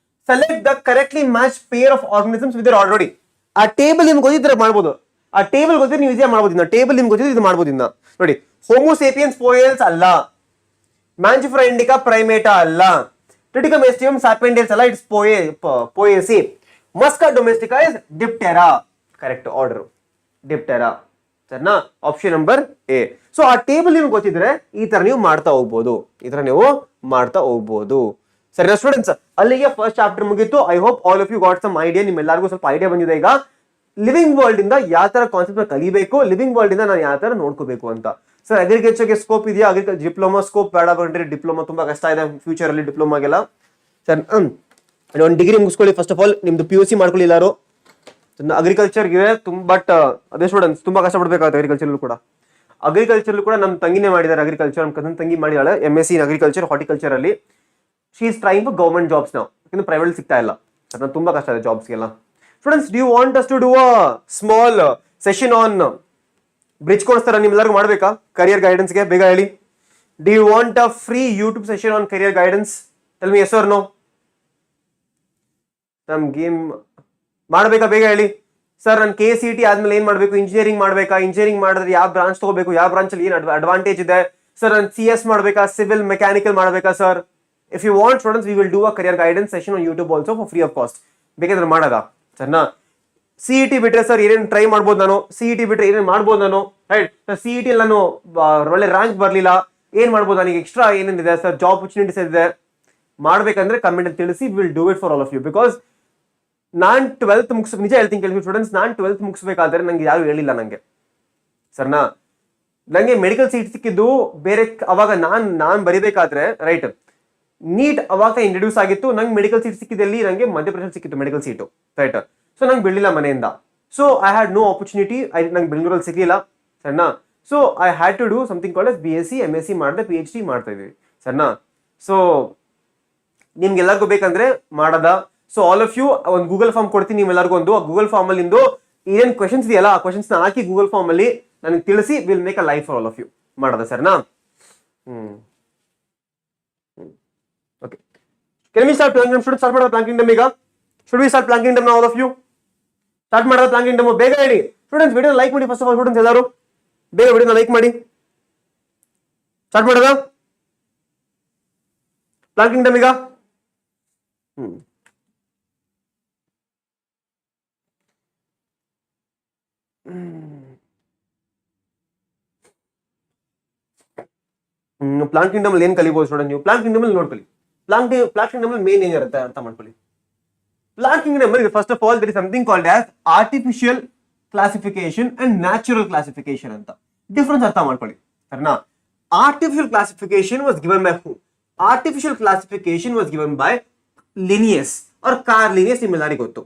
Select the correctly matched pair of organisms with their order. ಆ table ನಿಮ್ಗೆ ಗೊತ್ತಿದ್ರೆ ಮಾಡ್ಬೋದು. ಆ ಟೇಬಲ್ ಗೊತ್ತಿದ್ರೆ ನೀವು ಈಸಿಯಾಗಿ ಮಾಡ್ಬೋದು. ಟೇಬಲ್ ನಿಮ್ಗೆ ಗೊತ್ತಿದ್ರೆ ಇದು ಮಾಡ್ಬೋದು. ನೋಡಿ, ಹೋಮೋಸೇಪಿಯನ್ಸ್ ಫೋಯಲ್ಸ್ ಅಲ್ಲ, ಮ್ಯಾಂಜಿಫೆರಾ ಇಂಡಿಕಾ ಪ್ರೈಮೇಟಾ ಅಲ್ಲ, ಟ್ರಿಟಿಕಮ್ ಎಸ್ಟಿಯಮ್ ಸಾಪೆಂಡಿಯಲ್ಸ್ ಅಲ್ಲ, it's Poales. Musca domestica is Diptera. Correct order Diptera. ಸರಿನಾ? Option number A. ಸೊ ಆ ಟೇಬಲ್ ನಿಮ್ಗೆ ಗೊತ್ತಿದ್ರೆ ಈ ತರ ನೀವು ಮಾಡ್ತಾ ಹೋಗ್ಬೋದು. ಸರಿನಾ ಸ್ಟೂಡೆಂಟ್ಸ್? ಅಲ್ಲಿಗೆ ಫಸ್ಟ್ ಚಾಪ್ಟರ್ ಮುಗೀತು. I hope all of you got some idea. ನಿಮ್ಮೆಲ್ಲರಿಗೂ ಸ್ವಲ್ಪ ಐಡಿಯಾ ಬಂದಿದೆ. ಈಗ ಲಿವಿಂಗ್ ವರ್ಲ್ಡ್ ಇಂದ ಯಾವ ತರ ಕಾನ್ಸೆಪ್ಟ್ ಕಲಿಬೇಕು, ಲಿವಿಂಗ್ ವರ್ಲ್ಡ್ ಇಂದ ನಾನು ಯಾವ ತರ ನೋಡ್ಕೋಬೇಕು ಅಂತ. ಸರ್ ಅಗ್ರಿಕಲ್ಚರ್ಗೆ ಸ್ಕೋಪ್ ಇದೆಯಾ? ಡಿಪ್ಲೊಮಾ ಸ್ಕೋಪ್ ಬೇಡ ಬಂದ್ರೆ ಡಿಪ್ಲೊಮಾ ತುಂಬಾ ಕಷ್ಟ ಇದೆ ಫ್ಯೂಚರ್ ಅಲ್ಲಿ ಡಿಪ್ಲೊಮಾಗೆಲ್ಲ. ಸರ್ ಒಂದು ಡಿಗ್ರಿ ಮುಗಿಸ್ಕೊಳ್ಳಿ. ಫಸ್ಟ್ ಆಫ್ ಆಲ್ ನಿಮ್ದು PUC ಮಾಡ್ಕೊಳ್ಳಿ ಎಲ್ಲಾರು. ಅಗ್ರಿಕಲ್ಚರ್ ಇದೆ ಬಟ್ ಅದೇ ಸ್ಟೂಡೆಂಟ್ಸ್ ತುಂಬಾ ಕಷ್ಟ ಪಡ್ಬೇಕಾಗುತ್ತೆ ಅಗ್ರಿಕಲ್ಚರ್ ಕೂಡ ನಮ್ಮ ತಂಗಿನೇ ಮಾಡಿದ್ದಾರೆ ಅಗ್ರಿಕಲ್ಚರ್. ನಮ್ಮ ಕಸನ್ ತಂಗಿ ಮಾಡಿದಾಳೆ MSc ಇನ್ ಅಗ್ರಿಕಲ್ಚರ್ ಹಾರ್ಟಿಕಲ್ಚರ್ ಅಲ್ಲಿ. She is trying for government jobs ನಾವು, ಯಾಕಂದ್ರೆ ಪ್ರೈವೇಟ್ ಸಿಗ್ತಾ ಇಲ್ಲ. ಅದನ್ನ ತುಂಬಾ ಕಷ್ಟ ಇದೆ ಜಾಬ್ಸ್ಗೆಲ್ಲ. Students, do you want us to do a small session on bridge course ತರ ನಿಮ್ಮೆಲ್ಲರಿಗೂ ಮಾಡ್ಬೇಕಾ ಕರಿಯರ್ ಗೈಡೆನ್ಸ್ಗೆ? ಬೇಗ ಹೇಳಿ. Do you want a free YouTube session on career guidance? Tell me yes or no. ನಮ್ ಗೇಮ್ ಮಾಡ್ಬೇಕಾ? ಬೇಗ ಹೇಳಿ. ಸರ್ ನಾನು KCET ಆದ್ಮೇಲೆ ಏನ್ ಮಾಡ್ಬೇಕು? ಇಂಜಿನಿಯರಿಂಗ್ ಮಾಡ್ಬೇಕಾ? ಇಂಜಿನಿಯರಿಂಗ್ ಮಾಡಿದ್ರೆ ಯಾವ ಬ್ರಾಂಚ್ ತಗೋಬೇಕು? ಯಾವ ಬ್ರಾಂಚ್ ಅಲ್ಲಿ ಏನ್ ಅಡ್ವಾಂಟೇಜ್ ಇದೆ? ಸರ್ ನಾನು CS ಮಾಡ್ಬೇಕಾ? ಸಿವಿಲ್ ಮೆಕ್ಯಾನಿಕಲ್ ಮಾಡ್ಬೇಕಾ? Sir if you want students, we will do a career guidance session on YouTube also for free of cost. ಬೇಕಾದ್ರೆ ಮಾಡೋದಾ? ಸರ್ನಾ? CET ಬಿಟ್ರೆ ಸರ್ ಏನೇನು ಟ್ರೈ ಮಾಡ್ಬೋದು ನಾನು? CET ಬಿಟ್ರೆ ಏನೇನು ಮಾಡ್ಬೋದು ನಾನು? ರೈಟ್, CET ಅಲ್ಲಿ ನಾನು ಒಳ್ಳೆ ರ್ಯಾಂಕ್ ಬರ್ಲಿಲ್ಲ, ಏನ್ ಮಾಡ್ಬೋದು ನನಗೆ? ಎಕ್ಸ್ಟ್ರಾ ಏನೇನಿದೆ ಸರ್? ಜಾಬ್ ಆಪರ್ಚುನಿಟೀಸ್ ಇದೆ ಮಾಡ್ಬೇಕಂದ್ರೆ ಕಮೆಂಟ್ ಅಲ್ಲಿ ತಿಳಿಸಿ. Will do it for all of you. Because ನಾನ್ 12th ನಿಜ ಹೇಳ್ತೀನಿ ಕೇಳಿ ಸ್ಟೂಡೆಂಟ್ಸ್, ನಾನ್ 12th ಮುಗಿಸ್ಬೇಕಾದ್ರೆ ನಂಗೆ ಯಾರು ಹೇಳಿಲ್ಲ ನಂಗೆ. ಸರ್ನಾ? ನಂಗೆ ಮೆಡಿಕಲ್ ಸೀಟ್ ಸಿಕ್ಕಿದ್ದು ಬೇರೆ. ಅವಾಗ ನಾನ್ ಬರಿಬೇಕಾದ್ರೆ ರೈಟ್ ನೀಟ್ ಅವಾಗ ಇಂಟ್ರೊಡ್ಯೂಸ್ ಆಗಿತ್ತು. ನಂಗೆ ಮೆಡಿಕಲ್ ಸೀಟ್ ಸಿಕ್ಕಿದಲ್ಲಿ ನಂಗೆ ಮಧ್ಯಪ್ರದೇಶ ಸಿಕ್ಕಿತ್ತು ಮೆಡಿಕಲ್ ಸೀಟು. ರೈಟ್, ಸೊ ನಂಗೆ ಬಿಡಲಿಲ್ಲ ಮನೆಯಿಂದ. So I had no opportunity. ನಂಗೆ ಬೆಂಗಳೂರಲ್ಲಿ ಸಿಗ್ಲಿಲ್ಲ. ಸರಿನಾ? So I had to do something called BSc MSc ಮಾಡಿದೆ, PhD ಮಾಡ್ತಾ ಇದೀವಿ. ಸರಿನಾ? ಸೊ ನಿಮ್ಗೆಲ್ಲರಿಗೂ ಬೇಕಂದ್ರೆ ಮಾಡದ. ಸೊ ಆಲ್ ಆಫ್ ಯು ಒಂದು ಗೂಗಲ್ ಫಾರ್ಮ್ ಕೊಡ್ತೀನಿ ನಿಮ್ಮೆಲ್ಲರಿಗೂ. ಒಂದು ಗೂಗಲ್ ಫಾರ್ಮ್ ಅಲ್ಲಿ ನಿಂದು ಏನ್ ಕ್ವೆಶನ್ಸ್ ಇದೆಯಲ್ಲ ಆ ಕ್ವೆಶನ್ಸ್ ನ ಹಾಕಿ ಗೂಗಲ್ ಫಾರ್ಮ್ ಅಲ್ಲಿ ನನಗೆ ತಿಳಿಸಿ. Will make a life for all of you. ಮಾಡದ ಸರ್ನಾ? Okay, can we start plant kingdom? Student start ಮಾಡೋದು ಪ್ಲಾಂಕಿಂಗ್ ಡಮ್ ಈಗ? ಶುಡ್ ವಿ ಸ್ಟಾರ್ಟ್ ಪ್ಲಾಂಕಿಂಗ್ ಡಮ್ ಆಲ್ ಆಫ್ ಯು? ಸ್ಟಾರ್ಟ್ ಮಾಡೋದು ಪ್ಲಾಂಕಿಂಗ್ ಡಮ್. ಬೇಗ ಹೇಳಿ ಸ್ಟೂಡೆಂಟ್ಸ್. ವಿಡಿಯೋ ಲೈಕ್ ಮಾಡಿ ಫಸ್ಟ್ ಆಫ್ ಆಲ್ ಸ್ಟೂಡೆಂಟ್ಸ್ ಎಲ್ಲರೂ ಬೇಗ ವಿಡಿಯೋನ ಲೈಕ್ ಮಾಡಿ. ಸ್ಟಾರ್ಟ್ ಮಾಡೋದ ಪ್ಲಾಂಕಿಂಗ್ ಡಮ್ ಈಗ? ಪ್ಲಾಂಟ್ ಕಿಂಗ್ಡಮ್ ಅಲ್ಲಿ ಏನ್ ಕಲಿಬಹುದು ಸ್ಟೂಡೆಂಟ್? ನೀವು ಪ್ಲಾಂಟ್ ಕಿಂಗ್ಡಮ್ ಅಲ್ಲಿ ನೋಡ್ಕೊಳ್ಳಿ. ಪ್ಲಾಂಟ್ ಕಿಂಗ್ಡಮ್ ಅಲ್ಲಿ ಮೇನ್ ಏನಿರುತ್ತೆ ಅರ್ಥ ಮಾಡ್ಕೊಳ್ಳಿ. ಪ್ಲಾಂಟ್ ಕಿಂಗ್ಡಮ್ ಅಲ್ಲಿ first of all there is something called as artificial classification and natural classification ಅಂತ. ಡಿಫರೆನ್ಸ್ ಅರ್ಥ ಮಾಡ್ಕೊಳ್ಳಿ. ಸರಿನಾ? Artificial classification was given by who? Artificial classification was given by Linnaeus or Carl Linnaeus. ನಿಮ್ಮೆಲ್ಲರಿಗೂ ಗೊತ್ತು.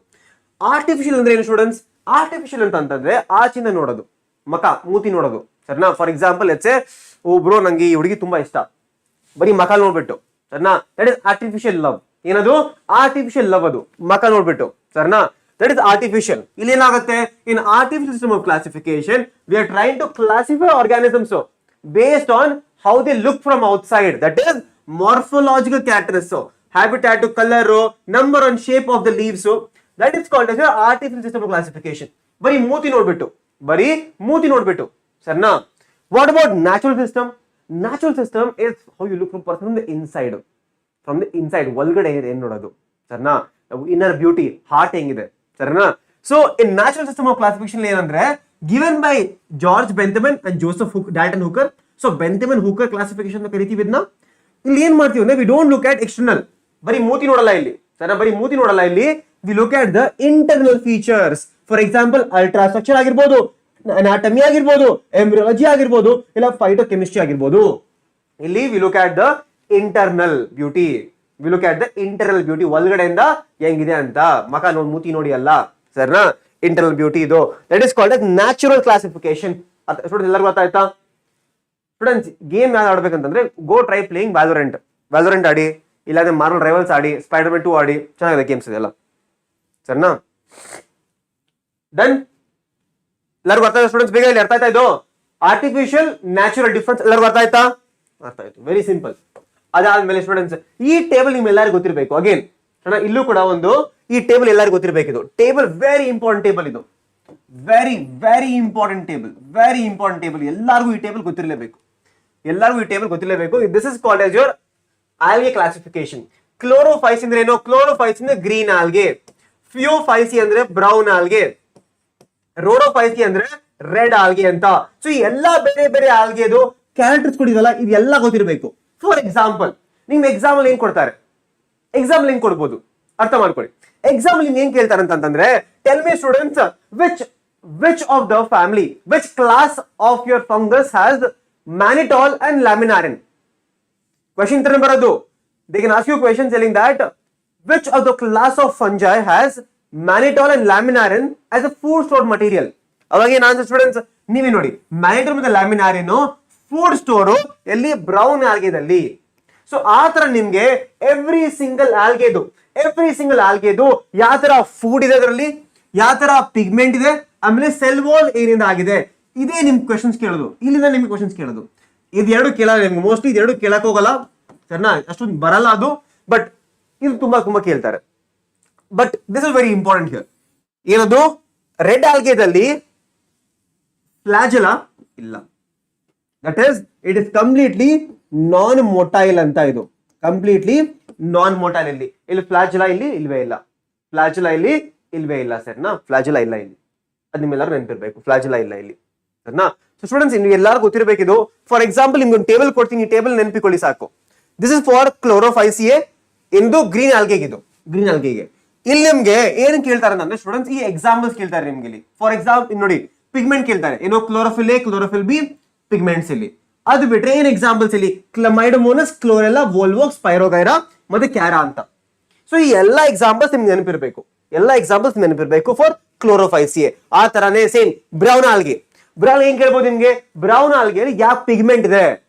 ಆರ್ಟಿಫಿಷಿಯಲ್ ಅಂದ್ರೆ ಏನು students? Artificial ಅಂತಂದ್ರೆ ಆಚಿಂದ ನೋಡೋದು, ಮೂತಿ ನೋಡೋದು. ಸರಿನಾ? ಫಾರ್ ಎಕ್ಸಾಂಪಲ್ ಎಚ್ಚೆ ಒಬ್ರು ನಂಗೆ ಈ ಹುಡುಗಿ ತುಂಬಾ ಇಷ್ಟ, ಬರೀ ಮಕ ನೋಡ್ಬಿಟ್ಟು. ಸರಿನಾ? That is artificial love. ಏನದು? Artificial love. ಅದು ಮಕ ನೋಡ್ಬಿಟ್ಟು. ಸರಿನಾ? That is artificial. ಇಲ್ಲಿ ಏನಾಗುತ್ತೆ? In artificial system of classification we are trying to classify organisms based on how they look from outside. That is morphological characteristics, habitat, color, number and shape of the leaves. That is called as artificial system of classification. ಬರೀ ಮೂತಿ ನೋಡ್ಬಿಟ್ಟು. ಸರಿನಾ? What about natural system? Natural system is how you look from person from the inside. From the inside, ಒಳಗಡೆ ಏನ್ ನೋಡೋದು. ಸರಿನಾ? Inner beauty, heart ಹೆಂಗಿದೆ. ಸರಿನಾ? So in natural system of classification ಏನಂದ್ರೆ given by George Bentham and Joseph Dalton Hooker. So Bentham Hooker classification ಕರಿತೀವಿ ಇದನ್ನ. ಇಲ್ಲಿ ಏನ್ ಮಾಡ್ತೀವಿ ಅಂದ್ರೆ we don't look at external. ಬರೀ ಮೂತಿ ನೋಡಲ್ಲ ಇಲ್ಲಿ. ಸರಿನಾ? ಬರೀ ಮೂತಿ ನೋಡಲ್ಲ ಇಲ್ಲಿ. We look at the internal features. For example ultrastructure ಆಗಿರ್ಬೋದು, ಅನಾಟಮಿ ಆಗಿರ್ಬೋದು, ಎಂಬ್ರಿಯಾಲಜಿ ಆಗಿರ್ಬೋದು, ಇಲ್ಲ ಫೈಟೋಕೆಮಿಸ್ಟ್ರಿ ಆಗಿರ್ಬೋದು. ಇಲ್ಲಿ we look at the internal beauty. ಒಳಗಡೆಯಿಂದ ಹೆಂಗಿದೆ ಅಂತ. ಮಕ ನೋಡಿ ಮೂತಿ ನೋಡಿ ಅಲ್ಲ. ಸರಿನಾ? ಇಂಟರ್ನಲ್ ಬ್ಯೂಟಿ ಇದು. That is called as natural classification. Students ಎಲ್ಲರಿಗೂ ಗೊತ್ತಾಯ್ತಾ? ಸ್ಟೂಡೆಂಟ್ಸ್ ಗೇಮ್ ಯಾವ್ದು ಆಡ್ಬೇಕಂತಂದ್ರೆ ಗೋ ಟ್ರೈ ಪ್ಲೇಯಿಂಗ್ ವ್ಯಾಲೋರೆಂಟ್ ಆಡಿ, ಇಲ್ಲಾಂದ್ರೆ ಮಾರ್ವಲ್ ರೈವಲ್ಸ್ ಆಡಿ, ಸ್ಪೈಡರ್ಮನ್ 2 ಆಡಿ. ಚೆನ್ನಾಗಿದೆ ಗೇಮ್ಸ್ ಇದೆಲ್ಲ. ಸರಿನಾ? ಡನ್? ಎಲ್ಲರಿಗೂ ಅರ್ಥ ಆಯ್ತಾ ಸ್ಟೂಡೆಂಟ್ಸ್? ಬೇಗ ಇಲ್ಲಿ ಅರ್ಥ ಆಯ್ತಾ ಇದು? ಆರ್ಟಿಫಿಷಿಯಲ್ ನ್ಯಾಚುರಲ್ ಡಿಫರೆನ್ಸ್ ಎಲ್ಲರಿಗೂ ಅರ್ಥ ಆಯ್ತಾ? ಅರ್ಥ ಆಯ್ತು. Very simple. ಅದಾದ್ಮೇಲೆ ಸ್ಟೂಡೆಂಟ್ಸ್ ಈ ಟೇಬಲ್ ನಿಮ್ ಎಲ್ಲರಿಗೂ ಗೊತ್ತಿರಬೇಕು. ಅಗೇನ್ ಇಲ್ಲೂ ಕೂಡ ಒಂದು ಈ ಟೇಬಲ್ ಎಲ್ಲರಿಗೂ ಗೊತ್ತಿರಬೇಕು. ಇದು ಟೇಬಲ್ ವೆರಿ ಇಂಪಾರ್ಟೆಂಟ್ ಟೇಬಲ್ ಇದು. Very very important table, very important table. ಎಲ್ಲರಿಗೂ ಈ ಟೇಬಲ್ ಗೊತ್ತಿರಲೇಬೇಕು, ಎಲ್ಲರಿಗೂ ಈ ಟೇಬಲ್ ಗೊತ್ತಿರಲೇಬೇಕು. This is called as your algae classification. Chlorophyceae ಅಂದ್ರೆ ಏನು? ಕ್ಲೋರೋಫೈಸಿ ಅಂದ್ರೆ ಗ್ರೀನ್ ಆಲ್ಗೆ, ಫಿಯೋಫೈಸಿ ಅಂದ್ರೆ ಬ್ರೌನ್ ಆಲ್ಗೆ, ರೋಡೋಫೈಸಿ ಅಂದ್ರೆ ರೆಡ್ ಆಲ್ಗೆ ಅಂತ. ಸೊ ಈ ಎಲ್ಲಾ ಬೇರೆ ಬೇರೆ ಆಲ್ಗೆದು ಕ್ಯಾರೆಕ್ಟರ್ಸ್ ಕೊಡಿದಲ್ಲ, ಇದೆಲ್ಲ ಗೊತ್ತಿರಬೇಕು. ಫಾರ್ ಎಕ್ಸಾಂಪಲ್, ನಿಮ್ಗೆ ಎಕ್ಸಾಂಪಲ್ ಏನ್ ಕೊಡ್ತಾರೆ? ಎಕ್ಸಾಂಪಲ್ ಏನ್ ಕೊಡ್ಬೋದು ಅರ್ಥ ಮಾಡ್ಕೊಳ್ಳಿ. ಎಕ್ಸಾಂಪಲ್ ನಿಮ್ಗೆ ಏನ್ ಕೇಳ್ತಾರೆ ಅಂತಂದ್ರೆ, tell me students which of the family, which class of your fungus has mannitol and laminarin. Question ತರ ಬರೋದು. They can ask you questions telling that which of the class of fungi has mannitol and laminarin as a food stored material. ಅವಾಗ ಏನ್ answer students? ನೀವೇ ನೋಡಿ, ಮ್ಯಾನಿಟಲ್ ಮತ್ತೆ ಲ್ಯಾಮಿನಾರಿನ್ food store ಎಲ್ಲಿ? Brown ಆಲ್ಗೆದಲ್ಲಿ. So ಆ ತರ ನಿಮ್ಗೆ ಎವ್ರಿ ಸಿಂಗಲ್ ಆಲ್ಗೆದು ಯಾವ ತರ ಫುಡ್ ಇದೆ, ಅದರಲ್ಲಿ ಯಾವ ತರ ಪಿಗ್ಮೆಂಟ್ ಇದೆ, ಆಮೇಲೆ ಸೆಲ್ ವಾಲ್ ಏನಿಂದ ಆಗಿದೆ, ಇದೇ ನಿಮ್ಗೆ ಕ್ವೆಶನ್ಸ್ ಕೇಳೋದು. ಇಲ್ಲಿಂದ ನಿಮ್ಗೆ ಕ್ವೆಶನ್ಸ್ ಕೇಳೋದು. ಇದೆರಡು ಕೇಳಲ್ಲ ನಿಮ್ಗೆ, ಮೋಸ್ಟ್ಲಿ ಇದೆರಡು ಕೇಳಕ್ ಹೋಗಲ್ಲ, ಸರಿನಾ? ಅಷ್ಟೊಂದು ಬರಲ್ಲ ಅದು, ಬಟ್ ಇದು ತುಂಬಾ ತುಂಬಾ ಕೇಳ್ತಾರೆ. But this is very important here. ಏನದು? ರೆಡ್ ಆಲ್ಗೆದಲ್ಲಿ ಫ್ಲಾಜೆಲಾ ಇಲ್ಲ. That is it is completely non motile ಅಂತ. ಇದು ಕಂಪ್ಲೀಟ್ಲಿ ನಾನ್ ಮೊಟೈಲ್. ಇಲ್ಲಿ ಫ್ಲಾಜೆಲಾ ಇಲ್ಲಿ ಇಲ್ವೇ ಇಲ್ಲ, ಫ್ಲಾಜೆಲಾ ಇಲ್ಲಿ ಇಲ್ವೇ ಇಲ್ಲ, ಸರಿನಾ? ಫ್ಲಾಜೆಲಾ ಇಲ್ಲ ಇಲ್ಲಿ, ಅದು ನಿಮ್ಮೆಲ್ಲರೂ ನೆನಪಿರ್ಬೇಕು, ಫ್ಲಾಜೆಲಾ ಇಲ್ಲ ಇಲ್ಲಿ, ಸರಿನಾ? ಸೊ ಸ್ಟೂಡೆಂಟ್ಸ್, ನಿಮ್ಗೆ ಎಲ್ಲರೂ ಗೊತ್ತಿರಬೇಕಿದು. ಫಾರ್ ಎಕ್ಸಾಂಪಲ್, ನಿಮ್ಗೆ ಒಂದು ಟೇಬಲ್ ಕೊಡ್ತೀನಿ, ಈ ಟೇಬಲ್ ನೆನಪಿಕೊಳ್ಳಿ ಸಾಕು. ದಿಸ್ ಇಸ್ ಫಾರ್ ಕ್ಲೋರೋಫೈಸಿಯೆ, ಇಂದು ಗ್ರೀನ್ ಆಲ್ಗೆಗೆ, ಇದು ಗ್ರೀನ್ ಆಲ್ಗೆಗೆ. ಇಲ್ಲಿ ನಿಮ್ಗೆ ಏನ್ ಕೇಳ್ತಾರೆ ಅಂದ್ರೆ ಸ್ಟೂಡೆಂಟ್ಸ್, ಈ ಎಕ್ಸಾಂಪಲ್ಸ್ ಕೇಳ್ತಾರೆ ನಿಮ್ಗೆ ಇಲ್ಲಿ. ಫಾರ್ ಎಕ್ಸಾಂಪಲ್ ನೋಡಿ, ಪಿಗ್ಮೆಂಟ್ ಕೇಳ್ತಾರೆ, ಏನೋ chlorophyll A, chlorophyll B, pigments ಇಲ್ಲಿ. ಅದು ಬಿಟ್ರೆ ಏನ್ ಎಕ್ಸಾಂಪಲ್ಸ್ ಇಲ್ಲಿ? ಕ್ಲಮೈಡೋಮೋನಸ್, ಕ್ಲೋರೆಲ್ಲಾ, ವೋಲ್ವೋಕ್ಸ್, ಸ್ಪೈರೋಗೈರಾ ಮತ್ತೆ ಕ್ಯಾರಾ ಅಂತ. ಸೊ ಈ ಎಲ್ಲಾ ಎಕ್ಸಾಂಪಲ್ಸ್ ನಿಮ್ಗೆ ನೆನಪಿರ್ಬೇಕು, ಎಲ್ಲಾ ಎಕ್ಸಾಂಪಲ್ಸ್ ನೆನಪಿರ್ಬೇಕು ಫಾರ್ ಕ್ಲೋರೋಫೈಸಿಯೆ. ಆ ತರಾನೇ ಸೇಮ್ ಬ್ರೌನ್ ಆಲ್ಗೆ. ಬ್ರೌನ್ ಏನ್ ಕೇಳ್ಬೋದು ನಿಮ್ಗೆ? ಬ್ರೌನ್ ಆಲ್ಗೆ ಯಾಕೆ ಪಿಗ್ಮೆಂಟ್ ಇದೆ,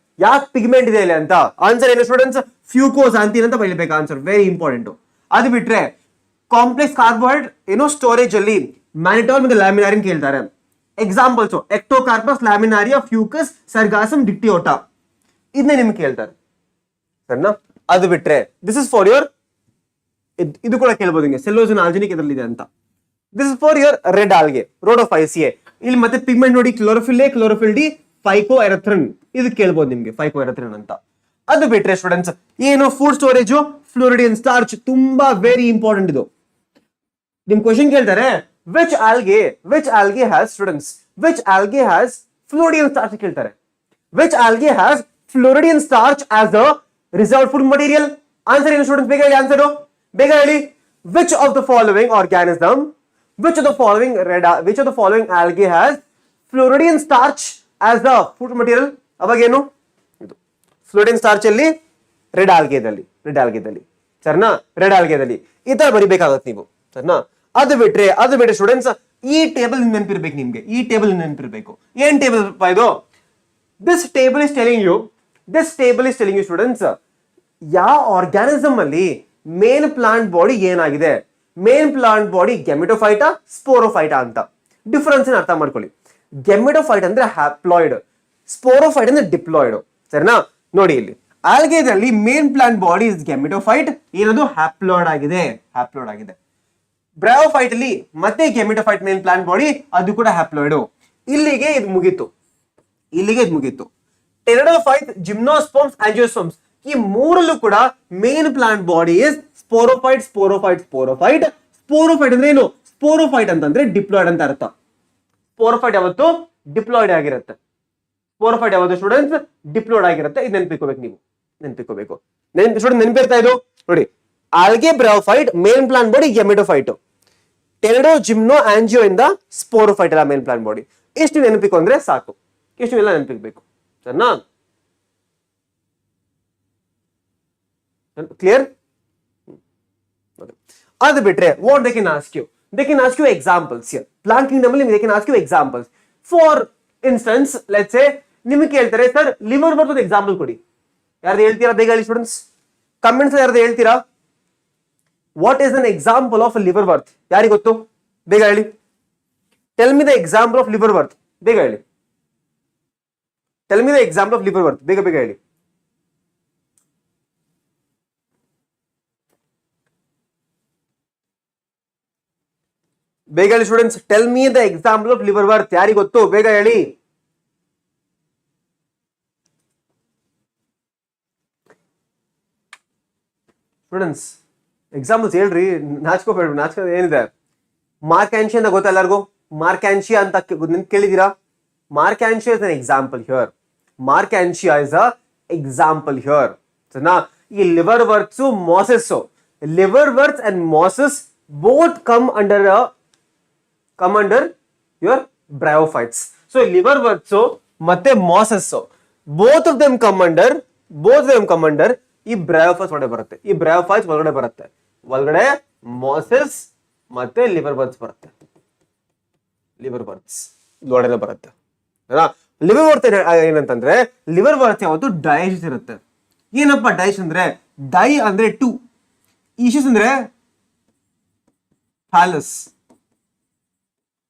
ಯಾಕೆ ಪಿಗ್ಮೆಂಟ್ ಇದೆ ಇಲ್ಲಿ ಅಂತ. ಆನ್ಸರ್ ಏನು ಸ್ಟೂಡೆಂಟ್ಸ್? ಫ್ಯೂಕೋಸ್ ಅಂತೀರ ಅಂತ ಬರೀಬೇಕು ಆನ್ಸರ್, ವೆರಿ ಇಂಪಾರ್ಟೆಂಟ್. ಅದು ಬಿಟ್ರೆ ಕಾಂಪ್ಲೆಕ್ಸ್ ಕಾರ್ಬೋಹೈಡ್ರೇಟ್ ಏನೋ ಸ್ಟೋರೇಜ್ ಅಲ್ಲಿ ಮ್ಯಾನಿಟಾಲ್ ಮತ್ತೆ ಲ್ಯಾಮಿನಾರಿನ್ ಕೇಳ್ತಾರೆ. ಎಕ್ಸಾಂಪಲ್ಸ್ ಎಕ್ಟೋಕಾರ್ಪಸ್, ಲ್ಯಾಮಿನಾರಿಯಾ, ಫ್ಯೂಕಸ್, ಸರ್ಗಾಸಮ್, ಡಿಕ್ಟಿಯೋಟಾ, ಇದನ್ನೇ ನಿಮ್ಗೆ ಕೇಳ್ತಾರೆ, ಸರಿನಾ? ಅದು ಬಿಟ್ರೆ ದಿಸ್ ಇಸ್ ಫಾರ್ ಯುವರ್, ಇದು ಕೂಡ ಕೇಳ್ಬೋದು ನಿಮಗೆ, ಸೆಲ್ಲೋಸ್ ಆಲ್ಜಿನಿಕ್ ಇದರಲ್ಲಿದೆ ಅಂತ. This is for your red algae, ರೋಡೋಫೈಸಿಯೆ. ಇಲ್ಲಿ ಮತ್ತೆ ಪಿಗ್ಮೆಂಟ್ ನೋಡಿ, ಕ್ಲೋರೋಫಿಲ್ ಎ, ಕ್ಲೋರೋಫಿಲ್ ಡಿ, ಫೈಕೋ ಎರಥ್ರಿನ್, ಇದು ಕೇಳ್ಬೋದು ನಿಮ್ಗೆ, ಫೈಕೋ ಎರಥ್ರಿನ್ ಅಂತ. ಅದು ಬಿಟ್ರೆ ಸ್ಟೂಡೆಂಟ್ಸ್ ಏನು? ಫುಡ್ ಸ್ಟೋರೇಜ್, ಫ್ಲೋರಿಡಿಯನ್ ಸ್ಟಾರ್ಚ್, ತುಂಬಾ ವೆರಿ ಇಂಪಾರ್ಟೆಂಟ್ ಇದು. ನಿಮ್ ಕ್ವೆಶ್ಚನ್ ಕೇಳ್ತಾರೆ, which algae has students, which algae has floridean starch ಕೇಳ್ತಾರೆ. Which algae has floridean starch as the reserve food material? Answer ಏನು ಸ್ಟೂಡೆಂಟ್ಸ್? ಬೇಗ ಹೇಳಿ ಆನ್ಸರ್, ಬೇಗ ಹೇಳಿ. Which of the following organism, which of the following algae has Floridian starch as the food material? ಅವಾಗ ಏನು? ಇದು ಫ್ಲೋರಿಡಿಯನ್ starch ಅಲ್ಲಿ red ಆಲ್ಗೆದಲ್ಲಿ, ಸರಿನಾ? ರೆಡ್ ಆಲ್ಗೆದಲ್ಲಿ ಈ ತರ ಬರಿಬೇಕಾಗತ್ತೆ ನೀವು, ಸರಿನಾ? ಅದು ಬಿಟ್ರೆ ಸ್ಟೂಡೆಂಟ್ಸ್, ಈ ಟೇಬಲ್ ನೆನಪಿರ್ಬೇಕು ನಿಮ್ಗೆ, ಈ ಟೇಬಲ್ ನೆನಪಿರ್ಬೇಕು. ಏನ್ ಟೇಬಲ್ ಇದು? This table is telling you students, ಯಾವ ಆರ್ಗ್ಯಾನಿಸಮ್ ಅಲ್ಲಿ ಮೇನ್ ಪ್ಲಾಂಟ್ ಬಾಡಿ ಏನಾಗಿದೆ. Main plant body gametophyta, sporophyta ಅಂತ. ಡಿಫರೆನ್ಸ್ ಅರ್ಥ ಮಾಡ್ಕೊಳ್ಳಿ. ಗೆಮಿಟೋಫೈಟ್ ಅಂದ್ರೆ ಹ್ಯಾಪ್ಲಾಯ್ಡ್, ಸ್ಪೋರೋಫೈಟ್ ಅಂದ್ರೆ ಡಿಪ್ಲಾಯ್ಡ್, ಸರಿನಾ? ನೋಡಿ ಇಲ್ಲಿ ಆಲ್ಗೆದಲ್ಲಿ ಮೇನ್ ಪ್ಲಾಂಟ್ ಬಾಡಿ ಇಸ್ ಗೆಮಿಟೋಫೈಟ್, ಏನದು ಹ್ಯಾಪ್ಲಾಯ್ಡ್ ಆಗಿದೆ. ಬ್ರಯೋಫೈಟ್ ಅಲ್ಲಿ ಮತ್ತೆ ಗೆಮಿಟೋಫೈಟ್ ಮೇನ್ ಪ್ಲಾಂಟ್ ಬಾಡಿ, ಅದು ಕೂಡ ಹ್ಯಾಪ್ಲಾಯ್ಡ್. ಇಲ್ಲಿಗೆ ಇದು ಮುಗೀತು. ಟೆರಿಡೋಫೈಟ್, ಜಿಮ್ನೋಸ್ಪರ್ಮ್ಸ್, ಆಂಜಿಯೋಸ್ಪರ್ಮ್ಸ್, ಈ ಮೂರಲ್ಲೂ ಕೂಡ main plant body is sporophyte. Sporophyte ಅಂದ್ರೆ ಏನು? ಸ್ಪೋರೋಫೈಟ್ ಅಂತಂದ್ರೆ ಡಿಪ್ಲಾಯ್ಡ್ ಅಂತ ಅರ್ಥ. ಸ್ಪೋರೋಫೈಟ್ ಯಾವತ್ತು ಡಿಪ್ಲಾಯ್ಡ್ ಆಗಿರುತ್ತೆ. ಸ್ಪೋರೋಫೈಟ್ ಯಾವತ್ತು ಸ್ಟೂಡೆಂಟ್ಸ್ ಡಿಪ್ಲಾಯ್ಡ್ ಆಗಿರುತ್ತೆ. ಇದು ನೆನಪಿಕೋಬೇಕು ನೀವು, ಸ್ಟೂಡೆಂಟ್ ನೆನಪಿರ್ತಾ ಇದು ನೋಡಿ. Algae, bryophyte, main plant body gametophyte, pterido, gymno, angio ಇಂದ ಸ್ಪೋರೋಫೈಟ್ ಅಲ್ಲ ಮೇನ್ ಪ್ಲಾಂಟ್ ಬಾಡಿ. ಎಷ್ಟು ನೆನಪಿಕೊ ಅಂದ್ರೆ ಸಾಕು, ಎಷ್ಟು ಎಲ್ಲ ನೆನಪಿರ್ಬೇಕು, ಸರಿನಾ? ಕ್ಲಿಯರ್? ಅದು ಬಿಟ್ರೆ what they can ask you? They can ask you examples here. Plant kingdom ಅಲ್ಲಿ they can ask you examples. For instance let's say ನಿಮಗೆ ಕೇಳ್ತಾರೆ, ಸರ್ ಲಿವರ್ ಬರ್ತದ ಎಕ್ಸಾಂಪಲ್ ಕೊಡಿ. ಯಾರ್ದು ಹೇಳ್ತೀರಾ? ಬೇಗ ಹೇಳಿ ಸ್ಟೂಡೆಂಟ್ಸ್, ಕಮೆಂಟ್ಸ್ ಯಾರ್ದು ಹೇಳ್ತೀರಾ? What is an example of liverwort? ಯಾರಿಗೆ ಗೊತ್ತು? ಬೇಗ ಹೇಳಿ. Tell me the example of liverwort. ಬೇಗ ಹೇಳಿ. Tell me the example of liverwort. ಬೇಗ ಹೇಳಿ. ಬೇಗ ಹೇಳಿ students. Tell me the example of liverwort. ಯಾರಿಗೆ ಗೊತ್ತು ಬೇಗ ಹೇಳಿ. ಸ್ಟೂಡೆಂಟ್ಸ್ ಎಕ್ಸಾಂಪಲ್ಸ್ ಹೇಳ್ರಿ, ನಾಚ್ಕೋಬೇಡ್ರಿ. ನಾಚ್ಕೋ ಏನಿದೆ? ಮಾರ್ಕ್ಯಾನ್ಶಿ ಅಂತ ಗೊತ್ತಾ ಎಲ್ಲರಿಗೂ? ಮಾರ್ಕ್ಯಾನ್ಶಿಯಾ ಅಂತ ಕೇಳಿದೀರಾ? Marchantia is an example here. Marchantia is a example here. ಸರಿನಾ? ಈ liverworts mosses, liverworts and mosses both come under your bryophytes. So liverworts ಮತ್ತೆ mosses both of them come under ಈ bryophytes ಒಳಗಡೆ ಬರುತ್ತೆ. ಈ bryophytes ಒಳಗಡೆ ಬರುತ್ತೆ. ಒಳಗಡೆ ಮಾಸಸ್ ಮತ್ತೆ ಲಿವರ್ ವರ್ತ್ಸ್ ಬರುತ್ತೆ. ಲಿವರ್ ವರ್ತ್ಸ್ ಒಳಗಡೆ ಬರುತ್ತೆ. ಲಿವರ್ ವರ್ತ್ ಏನಂತಂದ್ರೆ, ಲಿವರ್ ವರ್ತ್ ಯಾವತ್ತು ಡೈಜೆಸ್ಟ್ ಇರುತ್ತೆ. ಏನಪ್ಪ ಡೈಜೆಸ್ಟ್ ಅಂದ್ರೆ? ಡೈ ಅಂದ್ರೆ ಟು, ಈಶಸ್ ಅಂದ್ರೆ thallus.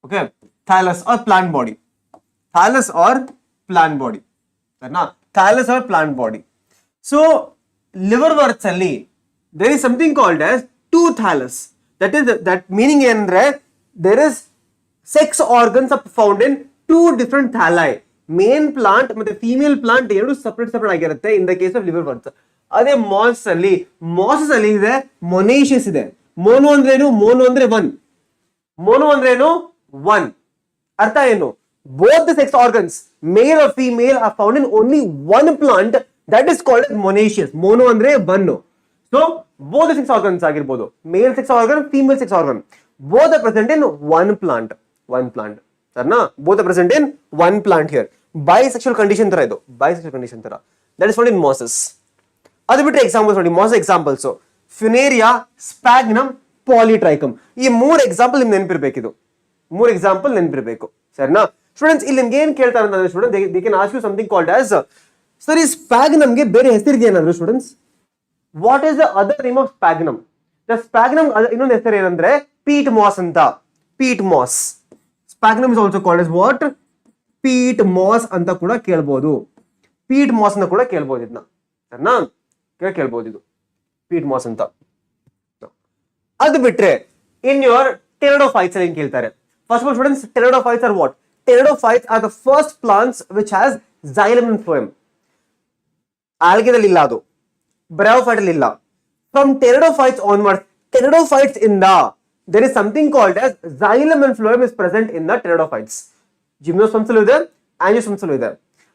Okay, thallus or plant body. Thallus or plant body. ಸರಿನಾ? Thallus or plant body. So liverworts ಅಲ್ಲಿ there is something called as two thallus. That meaning ಏನಂದ್ರೆ, there is sex organs are found in two different thalli. Male plant ಮತ್ತೆ female plant ಎರಡು separate ಆಗಿರುತ್ತೆ in the case of liverworts. ಅದೇ mosses ಅಲ್ಲಿ ಇದೆ ಮೊನೇಷಿಯಸ್ ಇದೆ. Mono ಅಂದ್ರೇನು? Mono ಅಂದ್ರೆ ಒನ್. ಮೋನೋ ಅಂದ್ರೇನು? ಒನ್. ಅರ್ಥ ಏನು? Both the sex organs male or female are found in only one plant. That is called as monoecious. Mono ಅಂದ್ರೆ one. So both the sex organs ಆಗಿರಬಹುದು, male sex organ, female sex organ, both are present in one plant. ಸರಿನಾ? both are present in one plant here. Bisexual condition ತರ ಇದು, bisexual condition ತರ. That is found in mosses. ಅದು ಬಿಟ್ಟರೆ examples ನೋಡಿ, mass examples ಫ್ಯುನೇರಿಯಾ, sphagnum, ಪಾಲಿಟ್ರೈಕಮ್. ಈ ಮೂರು example ನಿಮ್ಗೆ ನೆನಪಿರ್ಬೇಕಿದು. ಮೂರು ಎಕ್ಸಾಂಪಲ್ ನೆನಪಿರ್ಬೇಕು. ಸರಿನಾ ಸ್ಟೂಡೆಂಟ್ಸ್? ಇಲ್ಲಿ ನಿಮ್ಗೆ ಏನ್ ಕೇಳ್ತಾರೆ ಅಂತಂದ್ರೆ student, they can ask you something called as, sir ಈ ಸ್ಪ್ಯಾಗ್ನಮ್ಗೆ ಬೇರೆ ಹೆಸರಿಗೆ ಏನಾದ್ರು students? What is the other name of sphagnum? The sphagnum ಇನ್ನೊಂದು ಹೆಸರು ಏನಂದ್ರೆ ಪೀಟ್ ಮಾಸ್ ಅಂತ. Peat moss. Sphagnum is also called as what? Peat moss ಅಂತ ಕೂಡ ಕೇಳ್ಬೋದು. ಪೀಟ್ ಮಾಸ್ ಅಂತ ಕೂಡ ಕೇಳ್ಬೋದು. ಇದನ್ನ ಸರಿನಾ ಕೇಳ್ಬೋದು. ಇದು ಪೀಟ್ ಮಾಸ್ ಅಂತ. ಅದು ಬಿಟ್ರೆ ಇನ್ ಯುವರ್ ಟೆರಡೋಫೈಟ್ಸ್ ಅಲ್ಲಿ ಏನ್ ಕೇಳ್ತಾರೆ? First of all students, pteridophytes are what? Pteridophytes are the first plants which has xylem and phloem. Algae ಇಲ್ಲ, ಅದು bryophyte ಇಲ್ಲ. From pteridophytes onwards, pteridophytes in the there is something called as xylem and phloem is present in the pteridophytes. Gymnosperms ಇದೆ, angiosperms ಇದೆ.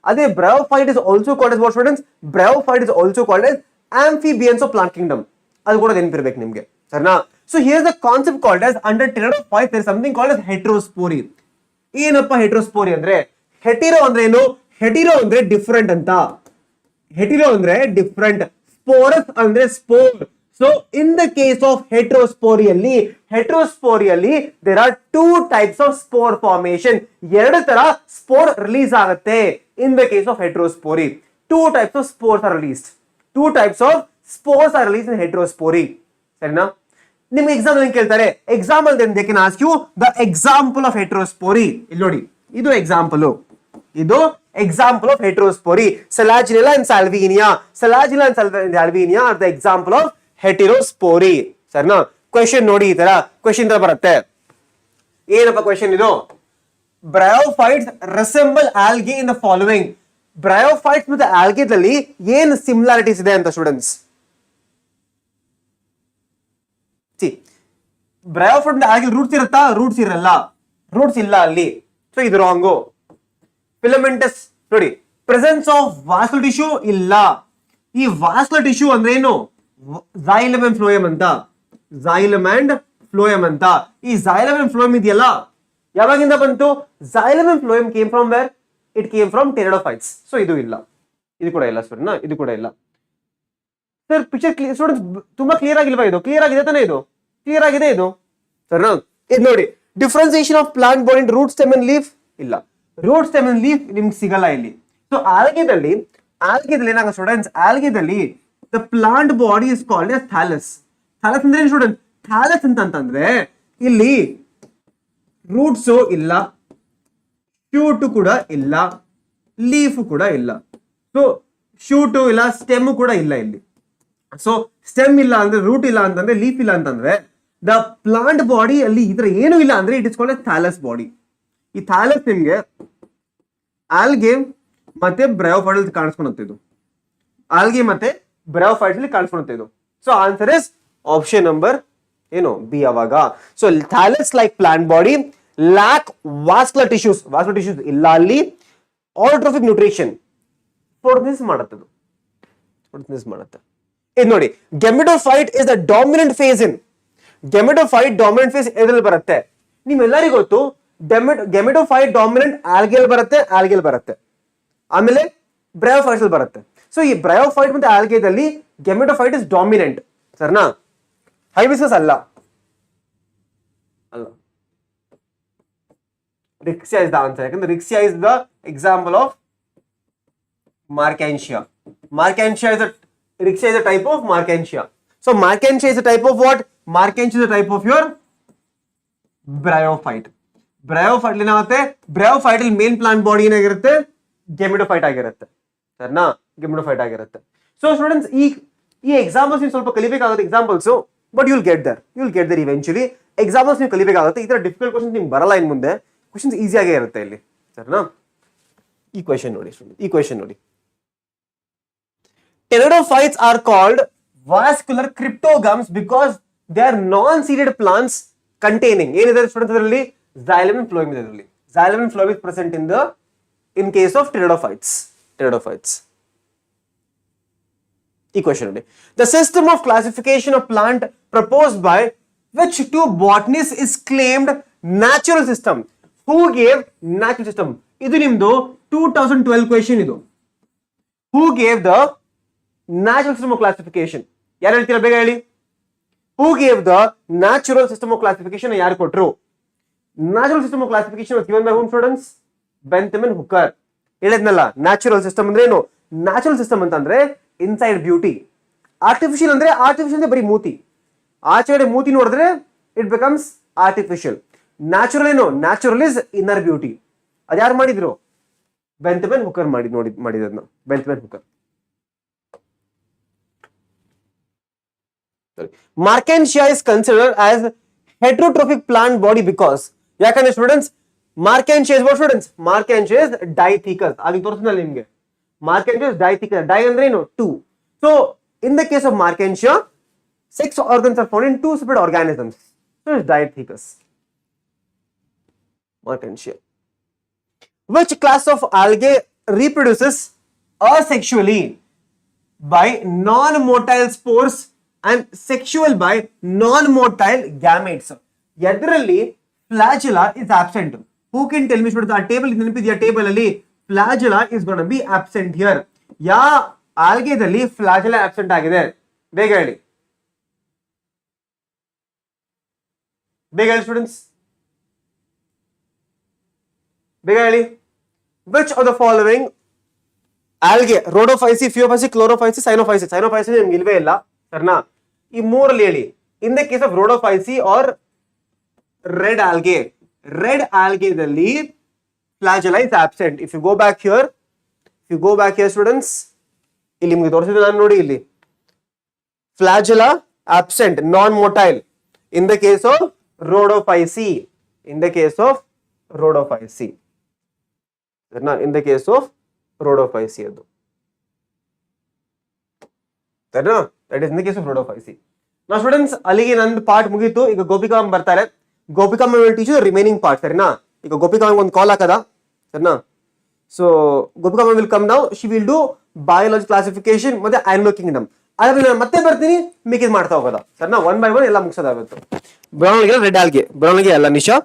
ಅದೇ bryophyte is also called as what students? Bryophyte is also called as amphibians of plant kingdom. ಅದು ಕೂಡ ನೆನಪಿರಬೇಕು ನಿಮಗೆ. ಸರಿನಾ? So here is the concept called as under pteridophytes there is something called as heterospory. ಏನಪ್ಪ ಹೆಟರೋಸ್ಪೋರಿ ಅಂದ್ರೆ? ಹೆಟಿರೋ ಅಂದ್ರೆ ಏನು? ಹೆಟಿರೋ ಅಂದ್ರೆ different ಅಂತ. ಹೆಟಿರೋ ಅಂದ್ರೆ ಡಿಫರೆಂಟ್, ಸ್ಪೋರಸ್ ಅಂದ್ರೆ spore. So in the case of ಹೆಟರೋಸ್ಪೋರಿಯಲ್ಲಿ there are two types of spore formation. ಎರಡು ತರ ಸ್ಪೋರ್ ರಿಲೀಸ್ ಆಗುತ್ತೆ in the case of heterospory. Two types of spores are released. In heterospory. ಸರಿನಾ? ನಿಮ್ಗೆ example ಏನ್ ಕೇಳ್ತಾರೆ? Example they can ask you the example of heterospory. ಇಲ್ಲಿ ನೋಡಿ, ಇದು example of heterospory. Selaginella and Salvinia. Selaginella and Salvinia are the example of heterospory. ಸರಿನಾ? Question ನೋಡಿ, ಈ ತರ ಕ್ವೆಶ್ಚನ್ ತರ ಬರುತ್ತೆ. ಏನಪ್ಪ ಕ್ವೆಶ್ಚನ್ ಇದು? Bryophytes resemble algae in the following. Bryophytes ಮತ್ತೆ ಆಲ್ಗೆದಲ್ಲಿ ಏನ್ ಸಿಮಿಲಾರಿಟೀಸ್ ಇದೆ ಅಂತ ಸ್ಟೂಡೆಂಟ್ಸ್? ಬ್ರಯೋಫೈಟ್ ಆಲ್ಗೆ ರೂಟ್ಸ್ ಇರುತ್ತಾ? ರೂಟ್ಸ್ ಇರಲ್ಲ, ರೂಟ್ಸ್ ಇಲ್ಲ ಅಲ್ಲಿ. ಸೊ ಇದು ರಾಂಗು. ಫಿಲಮೆಂಟಸ್ ನೋಡಿ, ಪ್ರೆಸೆನ್ಸ್ ಆಫ್ ವಾಸ್ಕುಲರ್ ಟಿಶ್ಯೂ ಇಲ್ಲ. ಈ ವಾಸ್ಕುಲರ್ ಟಿಶ್ಯೂ ಅಂದ್ರೆ ಏನು? xylem and phloem ಅಂತ. ಈ xylem and phloem ಇದೆಯಲ್ಲ, ಯಾವಾಗಿಂದ ಬಂತು? xylem and phloem came from where? It came from pteridophytes. So ಇದು ಇಲ್ಲ, ಇದು ಕೂಡ ಇಲ್ಲ ಸ್ಟೂಡೆಂಟ್. ಇದು ಕೂಡ ಇಲ್ಲ ಸರ್. ಪಿಕ್ಚರ್ ಸ್ಟೂಡೆಂಟ್ಸ್ ತುಂಬಾ ಕ್ಲಿಯರ್ ಆಗಿಲ್ವಾ? ಇದು ಕ್ಲಿಯರ್ ಆಗಿದೆ ತಾನೇ? ಇದು ಕ್ಲಿಯರ್ ಆಗಿದೆ ಇದು. ಸರಿನಾ? ಇದು ನೋಡಿ, differentiation of plant body in root, stem and leaf ಇಲ್ಲ. ರೂಟ್, ಸ್ಟೆಮ್ ಅಂಡ್ ಲೀಫ್ ನಿಮ್ಗೆ ಸಿಗಲ್ಲ ಇಲ್ಲಿ. ಸೊ ಆಲ್ಗೆದಲ್ಲಿ ಏನಾಗ ಸ್ಟೂಡೆಂಟ್ಸ್? ಆಲ್ಗೆದಲ್ಲಿ the plant body is called as thallus. Thallus ಅಂದ್ರೆ ಏನು ಸ್ಟೂಡೆಂಟ್? ಥಾಲಸ್ ಅಂತಂದ್ರೆ ಇಲ್ಲಿ ರೂಟ್ಸ್ ಇಲ್ಲ, ಶೂಟ್ ಕೂಡ ಇಲ್ಲ, ಲೀಫ್ ಕೂಡ ಇಲ್ಲ. ಸೊ ಶೂಟ್ ಇಲ್ಲ, ಸ್ಟೆಮ್ ಕೂಡ ಇಲ್ಲ ಇಲ್ಲಿ. ಸೊ ಸ್ಟೆಮ್ ಇಲ್ಲ ಅಂದ್ರೆ, ರೂಟ್ ಇಲ್ಲ ಅಂತಂದ್ರೆ, ಲೀಫ್ ಇಲ್ಲ ಅಂತಂದ್ರೆ ದ ಪ್ಲಾಂಟ್ ಬಾಡಿ ಅಲ್ಲಿ ಈ ತರ ಏನು ಇಲ್ಲ ಅಂದ್ರೆ it is called thallus body. ಈ ಥ್ಯಾಲಸ್ ನಿಮ್ಗೆ ಆಲ್ಗೆ ಮತ್ತೆ ಬ್ರಯೋಫೈಟ್ ಕಾಣಿಸ್ಕೊಳುತ್ತೆ. ಇದು ಆಲ್ಗೆ ಮತ್ತೆ ಬ್ರಯೋಫೈಟ್ ಅಲ್ಲಿ ಕಾಣಿಸ್ಕೊಳುತ್ತೆ ಇದು. So answer is option number ಏನು ಬಿ ಅವಾಗ. So thallus like plant body lack vascular tissues ಇಲ್ಲ ಅಲ್ಲಿ. ಆಟೋಟ್ರೋಫಿಕ್ ನ್ಯೂಟ್ರಿಷನ್ ಫೋಟೋಸಿಂಥೆಸಿಸ್ ಮಾಡುತ್ತೆ. ಇದು ನೋಡಿ, gametophyte is the dominant phase in. Gametophyte dominant phase ಎದ್ರಲ್ಲಿ ಬರುತ್ತೆ ನಿಮ್ಮೆಲ್ಲರಿಗೂ ಗೊತ್ತು. ಗೆಮೆಟೋಫೈಟ್ ಡಾಮಿನೆಂಟ್ ಆಲ್ಗೆಲ್ ಬರುತ್ತೆ, ಆಮೇಲೆ ಬ್ರಯೋಫೈಟ್ಸ್ ಅಲ್ಲಿ ಬರುತ್ತೆ. ಸೊ ಈ ಬ್ರಯೋಫೈಟ್ ಮತ್ತೆ ಆಲ್ಗೆದಲ್ಲಿ ಗೆಮೆಟೋಫೈಟ್ ಇಸ್ ಡಾಮಿನೆಂಟ್, ಸರ್ನಾ? ಹೈಬಿಸ್ಕಸ್ ಅಲ್ಲ. Riccia is the answer. ಯಾಕಂದ್ರೆ Riccia is the example of Markantia. Markantia is a type of Markantia. So Markantia is a type of what? Markantia is a type of your bryophyte. Bryophyte ಏನಾಗುತ್ತೆ? Bryophyte ಅಲ್ಲಿ main plant body ಏನಾಗಿರುತ್ತೆ? Gametophyte ಆಗಿರುತ್ತೆ, ಸರಿನಾ? Gametophyte ಆಗಿರುತ್ತೆ. So students, ಈ examples ನೀವು ಸ್ವಲ್ಪ ಕಲಿಬೇಕಾಗುತ್ತೆ. Examples but you'll get there eventually. Examples ನೀವು ಕಲಿಬೇಕಾಗುತ್ತೆ. ಈ ತರ ಡಿಫಿಕಲ್ಟ್ ಕ್ವಶನ್ಸ್ ನಿಮ್ಗೆ ಬರಲ್ಲ. ಇನ್ ಮುಂದೆ ಕ್ವಶನ್ಸ್ ಈಸಿಯಾಗೇ ಇರುತ್ತೆ ಇಲ್ಲಿ, ಸರಿನಾ? ಈ ಕ್ವಶನ್ ನೋಡಿ. Pteridophytes are called vascular cryptogams because they are non-seeded plants containing ಏನಿದೆ ಸ್ಟೂಡೆಂಟ್ಸ್ ಅದರಲ್ಲಿ? xylem and phloem ಇದೆ. ಅದರಲ್ಲಿ xylem and phloem is present in case of pteridophytes. ಈ ಕ್ವೆಶ್ಚನ್ ನೋಡಿ, the system of classification of plant proposed by which two botanists is claimed natural system. Who gave natural system? ಇದು ನಿಮ್ದು 2012 question. ಇದು who gave the natural system of classification? ಯಾರು ಹೇಳ್ತೀರಾ? ಬೇಗ ಹೇಳಿ. Who gave the natural system of classification? ಯಾರು ಕೊಟ್ರು? Natural system of classification was given by whom, students? Benjamin Hooker. ಹೇಳಿದ್ನಲ್ಲ, ನ್ಯಾಚುರಲ್ ಸಿಸ್ಟಮ್ ಅಂದ್ರೆ ಏನು? ನ್ಯಾಚುರಲ್ ಸಿಸ್ಟಮ್ ಅಂತಂದ್ರೆ ಇನ್ಸೈಡ್ ಬ್ಯೂಟಿ. ಆರ್ಟಿಫಿಷಿಯಲ್ ಅಂದ್ರೆ ಬರೀ ಮೂತಿ, ಆಚೆಗಡೆ ಮೂತಿ ನೋಡಿದ್ರೆ ಇಟ್ ಬಿಕಮ್ಸ್ ಆರ್ಟಿಫಿಷಿಯಲ್. ನ್ಯಾಚುರಲ್ ಏನು? Natural is inner beauty. ಅದ್ಯಾರು ಮಾಡಿದ್ರು? ಬೆಂಜಮಿನ್ ಹುಕರ್ ಮಾಡಿದ್ನ. Benjamin Hooker. Markantia is considered as heterotrophic plant body because ಯಾಕಂದ್ರೆ students Markantia is what, students? Markantia is dithecous. ಆಗಿ ತೋರಿಸಿದ್ನಲ್ಲ ನಿಮ್ಗೆ. Markantia is dithecous. Di ಅಂದ್ರೆ ಏನು? 2. So in the case of Markantia, 6 organs are found in 2 separate organisms. So it's dithecous. Markantia. Which class of algae reproduces asexually by non-motile spores and sexual by non-motile gametes? ಎದರಲ್ಲಿ flagella is absent? Who can tell me? ಆ table ನೆನಪಿದೆಯಾ? Table ಅಲ್ಲಿ flagella is going to be absent here. ಯಾವ ಆಲ್ಗೆದಲ್ಲಿ flagella absent ಆಗಿದೆ? ಬೇಗ ಹೇಳಿ students, ಬೇಗ ಹೇಳಿ. Which of the following algae? Rhodophyceae, Phaeophyceae, Chlorophyceae, Cyanophyceae. Cyanophyceae ನಿಮ್ಗೆ ಇಲ್ವೇ ಇಲ್ಲ, ಸರ್ನಾ? ಈ ಮೂರಲ್ಲಿ ಹೇಳಿ. In the case of Rhodophyceae or red algae ದಲ್ಲಿ flagella is absent. If you go back here students, ಇಲ್ಲಿ ನಿಮಗೆ ತೋರಿಸಿದ್ರೆ ನಾನು ನೋಡಿ, ಇಲ್ಲಿ flagella absent, non motile in the case of Rhodophyceae. In the case of Rhodophyceae ಅದು, ಸರಿನಾ? that is in the case of Rhodophyceae. Now students, ಅಲ್ಲಿಗೆ ನಂದು ಪಾರ್ಟ್ ಮುಗೀತು. ಈಗ ಗೋಪಿಕಾ ಬರ್ತಾರೆ. Gopika will teach you the remaining part, ಸರಿನಾ? ಈಗ ಗೋಪಿಕಾ ಒಂದು ಕಾಲ್ ಹಾಕದ, ಸರಿನಾ? So Gopika will come now. She will do biology classification ಮತ್ತೆ animal kingdom. ಅದ್ರಲ್ಲಿ ನಾನು ಮತ್ತೆ ಬರ್ತೀನಿ, ಮಿಕ್ಕಿದ್ ಮಾಡ್ತಾ ಹೋಗೋದ, ಸರಿನಾ? 1 by 1 ಎಲ್ಲ ಮುಗಿಸೋದಾಗುತ್ತೆ. Brown algae red algae, brown algae ಅಲ್ಲ Nisha,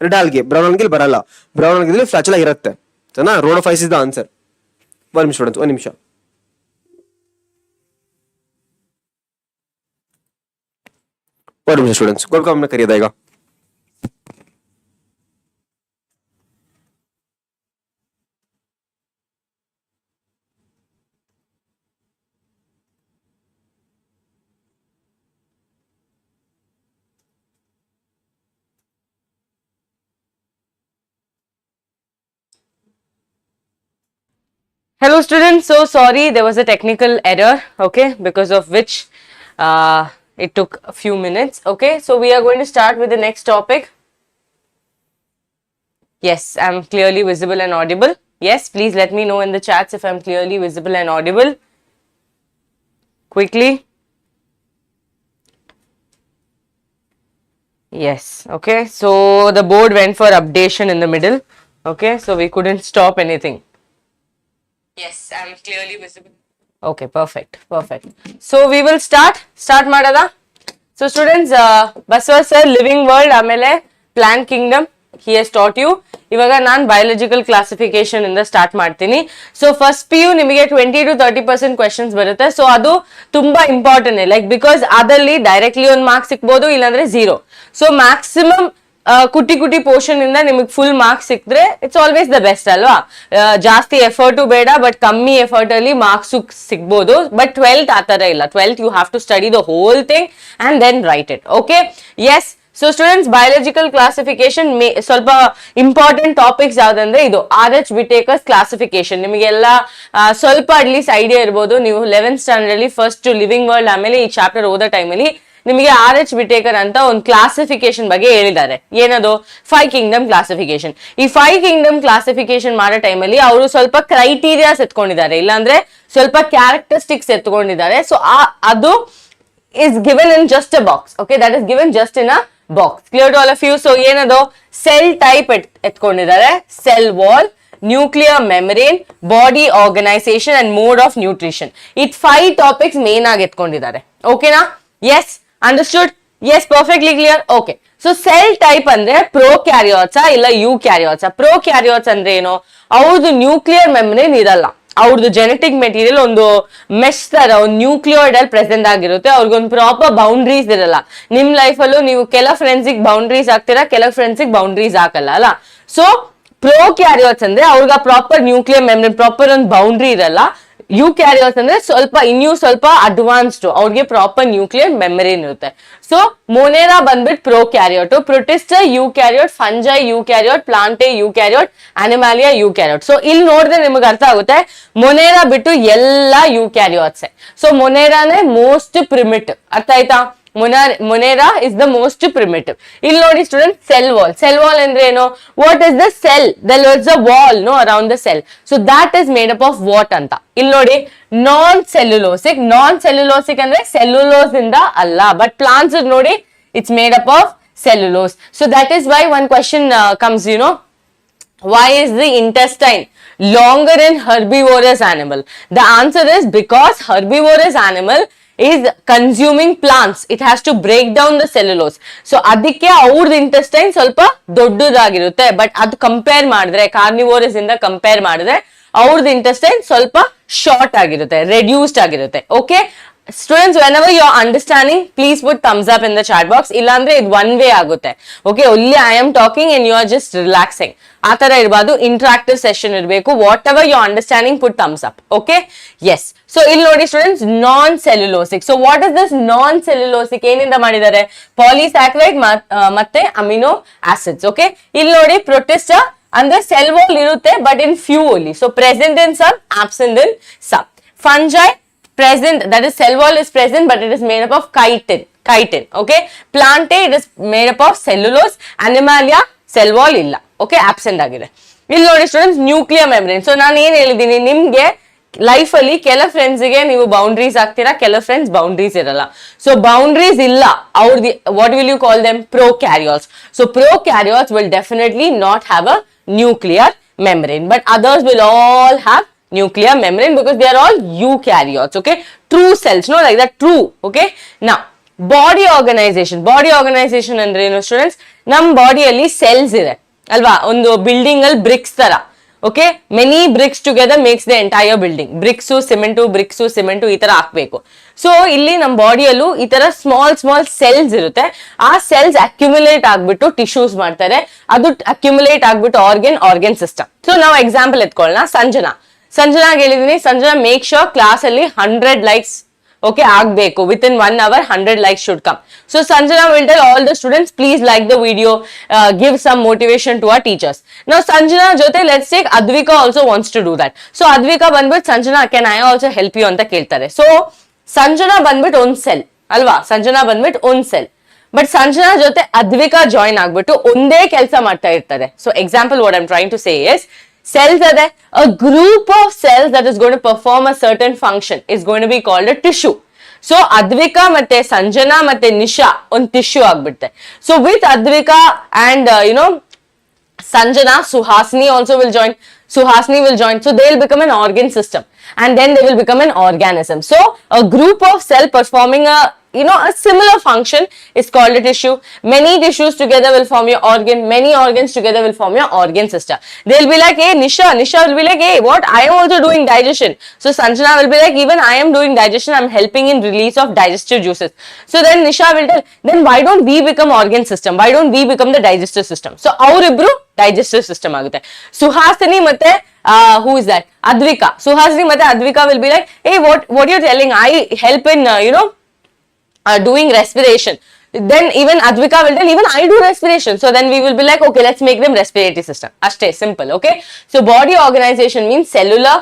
red algae. Brown algae ಬರಲ್ಲ. ಬ್ರೌನ್ ಆಲ್ಗೆ ಫ್ಲಾಚೆಲ್ಲ ಇರುತ್ತೆ, ಸರಿನಾ? Rhodophyceae is the answer. 1 ನಿಮಿಷ ಸ್ಟೂಡೆಂಟ್ಸ್, 1 ನಿಮಿಷ. ಸ್ಟೂಡೆಂಟ್ಸ್ ಗೋಪಿಕಾ ಕರೆಯೋದ ಈಗ. Hello students, so sorry there was a technical error, okay, because of which It took a few minutes. Okay, so we are going to start with the next topic. Yes, I'm clearly visible and audible. Yes, please let me know in the chats if I'm clearly visible and audible. Quickly. Yes, okay, so the board went for updation in the middle. Okay, so we couldn't stop anything. Yes, I'm clearly visible. Okay, perfect. So we will start madada. So students, Baswa sir, living world, amele plant kingdom, he has taught you. Ivaga nan biological classification in the start martini. So first PU nimige 20 to 30% questions barutte. So adu tumba important, like because adalli directly on marks sikbodu illandre 0. So maximum ಕುಟಿ portion ಇಂದ ನಿಮಗೆ full marks ಸಿಕ್ಕಿದ್ರೆ it's always the best ಅಲ್ವಾ. ಜಾಸ್ತಿ effort ಬೇಡ, but ಕಮ್ಮಿ effort ಅಲ್ಲಿ marks ಸಿಗ್ಬೋದು. But 12th ಆ ತರ ಇಲ್ಲ. 12th you have to study the whole thing and then write it. Okay, yes. So students, biological classification ಸ್ವಲ್ಪ ಇಂಪಾರ್ಟೆಂಟ್ ಟಾಪಿಕ್ಸ್ ಯಾವ್ದಂದ್ರೆ ಇದು RH ವಿಟೇಕರ್ಸ್ ಕ್ಲಾಸಿಫಿಕೇಶನ್. ನಿಮಗೆಲ್ಲ ಸ್ವಲ್ಪ ಅಟ್ಲೀಸ್ಟ್ ಐಡಿಯಾ ಇರ್ಬೋದು. ನೀವು 11th ಸ್ಟ್ಯಾಂಡರ್ಡ್ ಅಲ್ಲಿ ಫಸ್ಟ್ ಲಿವಿಂಗ್ ವರ್ಲ್ಡ್ ಆಮೇಲೆ ಈ ಚಾಪ್ಟರ್ ಓದೋ ಟೈಮಲ್ಲಿ ನಿಮಗೆ RH ವಿಟೇಕರ್ ಅಂತ ಒಂದು ಕ್ಲಾಸಿಫಿಕೇಶನ್ ಬಗ್ಗೆ ಹೇಳಿದ್ದಾರೆ. ಏನದು? 5 ಕಿಂಗ್ಡಮ್ ಕ್ಲಾಸಿಫಿಕೇಶನ್. ಈ 5 ಕಿಂಗ್ಡಮ್ ಕ್ಲಾಸಿಫಿಕೇಶನ್ ಮಾಡೋ ಟೈಮಲ್ಲಿ ಅವರು ಸ್ವಲ್ಪ ಕ್ರೈಟೀರಿಯಾಸ್ ಎತ್ಕೊಂಡಿದ್ದಾರೆ, ಇಲ್ಲಾಂದ್ರೆ ಸ್ವಲ್ಪ ಕ್ಯಾರೆಕ್ಟರಿಸ್ಟಿಕ್ಸ್ ಎತ್ಕೊಂಡಿದ್ದಾರೆ. ಸೊ ಅದು is given in just a box. Okay, that is given just in a box. Clear to all of you? So ಏನದು? ಸೆಲ್ ಟೈಪ್ ಎತ್ಕೊಂಡಿದ್ದಾರೆ, cell wall, nuclear membrane, body organisation and mode of nutrition. It 5 topics main ಆಗಿ ಎತ್ಕೊಂಡಿದ್ದಾರೆ. ಓಕೆನಾ? Yes, understood? Yes, perfectly clear. Okay, so cell type ಅಂದ್ರೆ ಪ್ರೋಕ್ಯಾರಿಯೋಟ್ಸಾ ಇಲ್ಲ ಯೂಕ್ಯಾರಿಯೋಟ್ಸಾ? ಪ್ರೋಕ್ಯಾರಿಯೋಟ್ಸ್ ಅಂದ್ರೆ ಏನು? ಅವ್ರದ್ದು ನ್ಯೂಕ್ಲಿಯರ್ ಮೆಮರೇನ್ ಇರಲ್ಲ, ಅವ್ರದ್ದು ಜೆನೆಟಿಕ್ ಮೆಟೀರಿಯಲ್ ಒಂದು ಮೆಶ್ ತರ ಒಂದು ನ್ಯೂಕ್ಲಿಯೋಯ್ಡ್ ಅಲ್ಲಿ ಪ್ರೆಸೆಂಟ್ ಆಗಿರುತ್ತೆ. ಅವ್ರಿಗೊಂದು ಪ್ರಾಪರ್ ಬೌಂಡ್ರೀಸ್ ಇರಲ್ಲ. ನಿಮ್ ಲೈಫ್ ಅಲ್ಲೂ ನೀವು ಕೆಲವು ಫ್ರೆಂಡ್ಸಿಗೆ ಬೌಂಡ್ರೀಸ್ ಹಾಕ್ತೀರಾ, ಕೆಲವು ಫ್ರೆಂಡ್ಸಿಗೆ ಬೌಂಡ್ರೀಸ್ ಹಾಕಲ್ಲ ಅಲ್ಲ. ಸೊ ಪ್ರೋಕ್ಯಾರಿಯೋಟ್ಸ್ ಅಂದ್ರೆ ಅವ್ರಿಗೆ ಪ್ರಾಪರ್ ನ್ಯೂಕ್ಲಿಯರ್ ಮೆಮರೇನ್, ಪ್ರಾಪರ್ ಒಂದು ಬೌಂಡ್ರಿ ಇರಲ್ಲ. ಯೂಕ್ಯಾರಿಯೋಟ್ಸ್ ಅಂದ್ರೆ ಇನ್ನೂ ಸ್ವಲ್ಪ ಅಡ್ವಾನ್ಸ್ಡ್, ಅವ್ರಿಗೆ ಪ್ರಾಪರ್ ನ್ಯೂಕ್ಲಿಯರ್ ಮೆಮರೇನ್ ಇರುತ್ತೆ. ಸೊ ಮೊನೇರಾ ಬಂದ್ಬಿಟ್ಟು prokaryote, Protista eukaryote, fungi eukaryote, Plantae eukaryote, Animalia eukaryote. So ಇಲ್ಲಿ ನೋಡಿದ್ರೆ ನಿಮಗೆ ಅರ್ಥ ಆಗುತ್ತೆ, ಮೊನೇರಾ ಬಿಟ್ಟು ಎಲ್ಲ ಯೂಕ್ಯಾರಿಯೋಟ್ಸ್. ಸೊ ಮೊನೇರಾನೇ ಮೋಸ್ಟ್ ಪ್ರಿಮಿಟಿವ್. ಅರ್ಥ ಆಯ್ತಾ? Monera is the most primitive. ಇಲ್ಲಿ ನೋಡಿ student, cell wall. Cell wall ಅಂದ್ರೆ ಏನು? What is the cell? There was a wall no around the cell. So that is made up of what ಅಂತ. ಇಲ್ಲಿ ನೋಡಿ, ನಾನ್ ಸೆಲ್ಯುಲೋಸಿಕ್. ನಾನ್ ಸೆಲ್ಯುಲೋಸಿಕ್ ಅಂದ್ರೆ ಸೆಲ್ಯುಲೋಸ್ ಇಂದ ಅಲ್ಲ, ಬಟ್ ಪ್ಲಾಂಟ್ಸ್ ನೋಡಿ it's made up of cellulose. So that is why one question comes, you know, why is the intestine longer in herbivorous animal? The answer is because herbivorous animal is consuming plants. It has to break down the cellulose. So ಅದಕ್ಕೆ ಅವ್ರದ್ದು intestine ಸ್ವಲ್ಪ ದೊಡ್ಡದಾಗಿರುತ್ತೆ. But ಅದು compare ಮಾಡಿದ್ರೆ, carnivorous ಇಂದ compare ಮಾಡಿದ್ರೆ ಅವ್ರದ್ದು intestine ಸ್ವಲ್ಪ short ಆಗಿರುತ್ತೆ, ರೆಡ್ಯೂಸ್ಡ್ ಆಗಿರುತ್ತೆ. Okay students, whenever you are understanding, please put thumbs up in the chat box. ಇಲ್ಲಾಂದ್ರೆ ಇದು ಒನ್ ವೇ ಆಗುತ್ತೆ. Okay, only I am talking and you are just relaxing. ಆ ತರ ಇರಬಾರ್ದು, ಇಂಟರಾಕ್ಟಿವ್ ಸೆಷನ್ ಇರಬೇಕು. Whatever you understanding, put thumbs up. Okay, yes. So ಇಲ್ಲಿ ನೋಡಿ students, non cellulosic. So what is this non cellulosic? ಏನಿಂದ ಮಾಡಿದ್ದಾರೆ? Polysaccharide ಮತ್ತೆ amino acids. Okay, ಇಲ್ಲಿ ನೋಡಿ, ಪ್ರೊಟಿಸ್ಟಾ ಅಂದ್ರೆ ಸೆಲ್ ವಾಲ್ ಇರುತ್ತೆ but in few only. So present in some, absent in some. Fungi present, that is cell wall is present but it is made up of chitin. Okay, plante it is made up of cellulose. Animalia cell wall illa. Okay, absent agide. ಇಲ್ಲಿ ನೋಡಿ students, nuclear membrane. So ನಾನು ಏನ್ ಹೇಳಿದೀನಿ, ನಿಮ್ಗೆ life ಅಲ್ಲಿ ಕೆಲವು friends ಗೆ ನೀವು ಬೌಂಡ್ರೀಸ್ ಆಗ್ತೀರಾ, ಕೆಲವು ಫ್ರೆಂಡ್ಸ್ ಬೌಂಡ್ರೀಸ್ ಇರಲ್ಲ. ಸೊ ಬೌಂಡ್ರೀಸ್ ಇಲ್ಲ ಅವ್ರದ್ದು, what will you call them? Prokaryotes. So prokaryotes will definitely not have a nuclear membrane, but others will all have nuclear membrane because they are all eukaryotes. Okay, true cells, no, like that, true. Okay, now body organization. Body organization ಅಂದ್ರೆ ಏನು students? ನಮ್ ಬಾಡಿಯಲ್ಲಿ cells ಇದೆ ಅಲ್ವಾ, ಒಂದು building ಅಲ್ಲಿ bricks ತರ. Okay, many bricks together makes the entire building. Bricks cement ಈ ತರ ಹಾಕ್ಬೇಕು. ಸೊ ಇಲ್ಲಿ ನಮ್ಮ ಬಾಡಿಯಲ್ಲೂ ಈ ತರ ಸ್ಮಾಲ್ ಸೆಲ್ಸ್ ಇರುತ್ತೆ. ಆ ಸೆಲ್ಸ್ ಅಕ್ಯುಮುಲೇಟ್ ಆಗ್ಬಿಟ್ಟು ಟಿಶ್ಯೂಸ್ ಮಾಡ್ತಾರೆ, ಅದು ಅಕ್ಯುಮುಲೇಟ್ ಆಗ್ಬಿಟ್ಟು ಆರ್ಗನ್ ಸಿಸ್ಟಮ್. ಸೊ ನಾವು ಎಕ್ಸಾಂಪಲ್ ಎತ್ಕೊಳ್ಳೋಣ. ಸಂಜನಾಗ್ ಹೇಳಿದೀನಿ, ಸಂಜನಾ ಮೇಕ್ ಶೋರ್ ಕ್ಲಾಸ್ ಅಲ್ಲಿ 100 likes okay ಆಗ್ಬೇಕು. within 1 hour 100 likes should come. So Sanjana will tell all the students, please like the video, give some motivation to our teachers. Now Sanjana jote let's take Advika also wants to do that. So Advika ಬಂದ್ಬಿಟ್ಟು, Sanjana can I also help you ಅಂತ ಕೇಳ್ತಾರೆ. So Sanjana ಬಂದ್ಬಿಟ್ಟು ಒಂದು cell ಅಲ್ವಾ? ಸಂಜನಾ ಬಂದ್ಬಿಟ್ಟು ಒಂದ್ cell. But Sanjana ಜೊತೆ Advika join ಆಗ್ಬಿಟ್ಟು ಒಂದೇ ಕೆಲಸ ಮಾಡ್ತಾ ಇರ್ತಾರೆ. So example what I am trying to say is, cells are there, a group of cells that is going to perform a certain function is going to be called a tissue. So Advika ಮತ್ತೆ ಸಂಜನಾ ಮತ್ತೆ ನಿಶಾ ಒಂದು tissue ಆಗ್ಬಿಡುತ್ತೆ. So with Advika and Sanjana, Suhasini also will join. Suhasini will join. So they will become an organ system, and then they will become an organism. So a group of cell performing a similar function is called a tissue. Many tissues together will form your organ. Many organs together will form your organ system. They'll be like, hey, Nisha will be like, hey, what? I am also doing digestion. So Sanjana will be like, even I am doing digestion. I'm helping in release of digestive juices. So then Nisha will tell, then why don't we become organ system? Why don't we become the digestive system? So our ibru digestive system ಆಗುತ್ತೆ. Suhasini ಮತ್ತೆ who is that? Advika. Suhasini ಮತ್ತೆ Advika will be like, hey, what you're telling? I help in doing respiration. Then even Advika will tell, even I do respiration. So then we will be like, okay, let's make them respiratory system. Ashte, simple, okay? So body organization means cellular,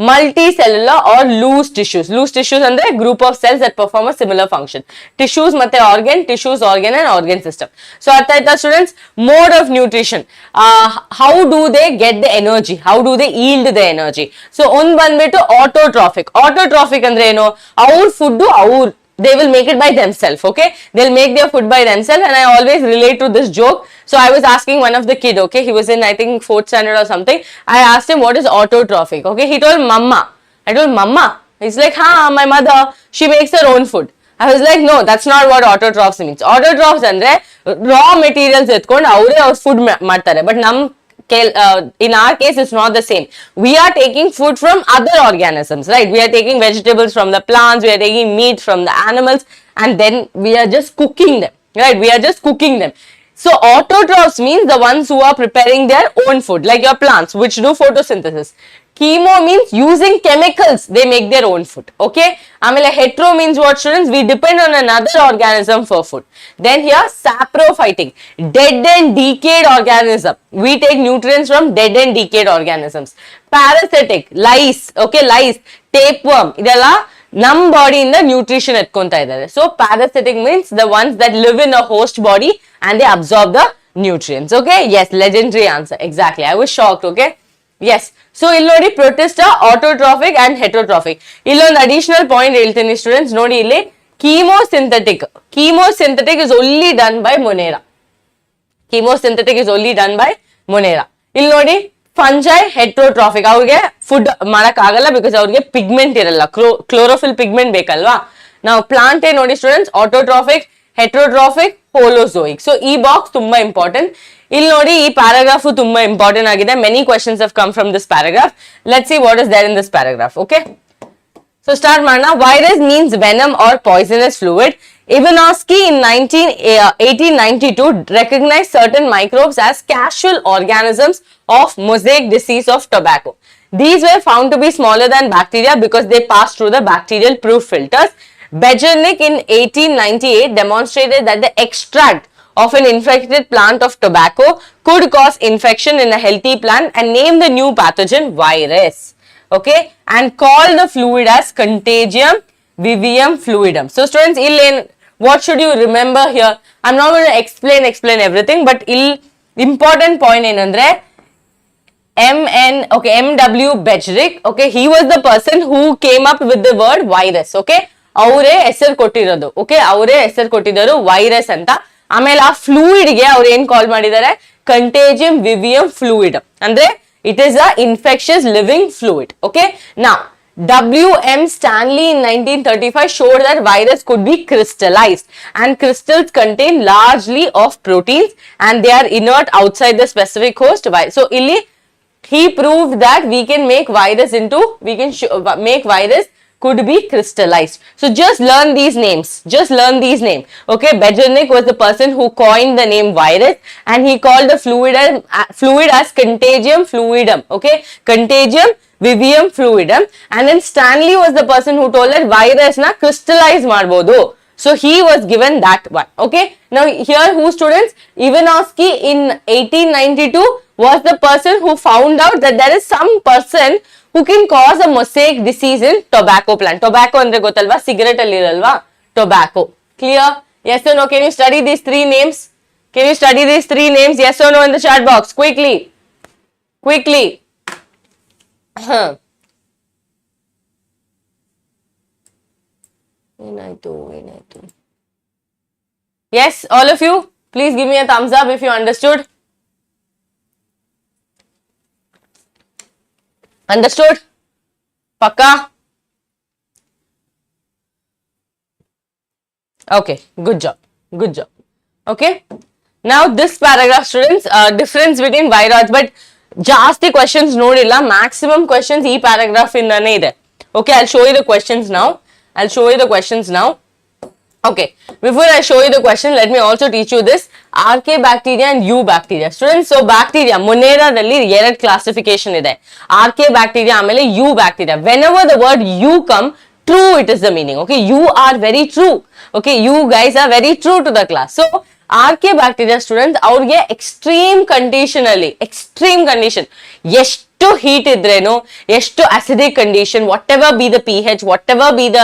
multicellular or loose tissues. Loose tissues are a group of cells that perform a similar function. Tissues matte organ, tissues, organ and organ system. So artha students, mode of nutrition. How do they get the energy? How do they yield the energy? So on banbitu autotrophic. Autotrophic andre eno, our food they will make it by themselves, okay? They'll make their food by themselves, and I always relate to this joke. So I was asking one of the kid, okay? He was in, I think, 4th standard or something. I asked him, what is autotrophic? Okay, he told mama. I told mama. He's like, my mother, she makes her own food. I was like, no, that's not what autotrophs means. Autotrophs andre raw materials etkondu avare our food ಮಾಡ್ತಾರೆ. But in our case, it's not the same. We are taking food from other organisms, right? We are taking vegetables from the plants, we are taking meat from the animals, and then we are just cooking them, right? We are just cooking them. So autotrophs means the ones who are preparing their own food, like your plants, which do photosynthesis. Chemo means using chemicals, they make their own food, okay? Amele hetero means what, students? We depend on another organism for food. Then here, saprophytic, dead and decayed organism. We take nutrients from dead and decayed organisms. Parasitic, lice, okay, lice, tapeworm, idella num body in the nutrition etkonta idare. So parasitic means the ones that live in a host body and they absorb the nutrients, okay? Yes, legendary answer, exactly. I was shocked, okay? Yes. So ಇಲ್ಲಿ ನೋಡಿ protista, autotrophic and heterotrophic. ಇಲ್ಲೊಂದು additional point ಹೇಳ್ತೀನಿ students, ನೋಡಿ ಇಲ್ಲಿ chemosynthetic is only done by Monera. Chemosynthetic is only done by Monera. ಇಲ್ಲಿ ನೋಡಿ fungi heterotrophic, ಅವ್ರಿಗೆ food ಮಾಡಕ್ ಆಗಲ್ಲ because ಅವ್ರಿಗೆ ಪಿಗ್ಮೆಂಟ್ ಇರಲ್ಲ, ಕ್ಲೋರೋಫಿಲ್ ಪಿಗ್ಮೆಂಟ್ ಬೇಕಲ್ವಾ. ನಾವು ಪ್ಲಾಂಟ್ ನೋಡಿ students, autotrophic, heterotrophic, holozoic. So ಈ ಬಾಕ್ಸ್ ತುಂಬಾ ಇಂಪಾರ್ಟೆಂಟ್. ಇಲ್ಲಿ ನೋಡಿ ಈ ಪ್ಯಾರಾಗ್ರಾಫ್ ತುಂಬಾ ಇಂಪಾರ್ಟೆಂಟ್ ಆಗಿದೆ. Many questions have come from this paragraph. Let's see what is there in this paragraph. Okay, so start ಮಾಡೋಣ. Virus means venom or poisonous fluid. Ivanovsky in 1892 recognized certain microbes as casual organisms of mosaic disease of tobacco. These were found to be smaller than bacteria because they passed through the bacterial proof filters. Bejernik in 1898 demonstrated that the extract of an infected plant of tobacco could cause infection in a healthy plant and named the new pathogen virus, okay, and called the fluid as Contagium vivium fluidum. So students, what should you remember here? I'm not going to explain everything, but important point enandre M.W. Bejernik, okay, he was the person who came up with the word virus, okay. ಅವರೇ ಹೆಸರು ಕೊಟ್ಟಿರೋದು, okay, ಅವರೇ ಹೆಸರು ಕೊಟ್ಟಿದ್ದಾರೆ virus ಅಂತ. ಆಮೇಲೆ ಆ fluid ಗೆ ಅವ್ರು ಏನ್ ಕಾಲ್ ಮಾಡಿದ್ದಾರೆ? ಕಂಟೇಜಿಯಂ ವಿವಿಯಂ ಫ್ಲೂಯಿಡ್. ಅಂದ್ರೆ it is a infectious living fluid, okay. Now W.M. Stanley in 1935 showed that virus could be crystallized, and crystals contain largely of proteins and they are inert outside the specific host. So illi he proved that we can make virus make virus could be crystallized. So just learn these names. Okay, Bejernik was the person who coined the name virus, and he called the fluid as Contagium fluidum. Okay, Contagium vivium fluidum. And then Stanley was the person who told that virus na crystallize marbodu. So he was given that one. Okay, now here who, students? Ivanovsky in 1892 was the person who found out that there is some person who can cause a mosaic disease in tobacco plant. Tobacco andre gotalva, cigarette alli iralva. tobacco. Clear? Yes or no? Can you study these three names? Can you study these three names? Yes or no in the chat box? Quickly. Quickly. Yes, all of you, please give me a thumbs up if you understood. Understood? Pakka? Okay, good job. Good job. Okay. Now this paragraph, students, difference between viroids, but ಜಾಸ್ತಿ questions ನೋಡಿಲ್ಲ, maximum questions ಈ paragraph ಇಂದಾನೆ ಇದೆ. Okay, I'll show you the questions now. Okay, before I show you the question, let me also teach you this RK bacteria and U bacteria. Students, so bacteria, Monera dalli ಎರಡು classification ಇದೆ. RK bacteria ಆಮೇಲೆ U bacteria. Whenever the word U come, true it is the meaning. Okay, you are very true. Okay, you guys are very true to the class. So RK bacteria students, ಅವ್ರಿಗೆ extreme condition ಅಲ್ಲಿ, extreme condition, ಎಷ್ಟು heat ಇದ್ರೇನು, ಎಷ್ಟು acidic condition, whatever be the pH, whatever be the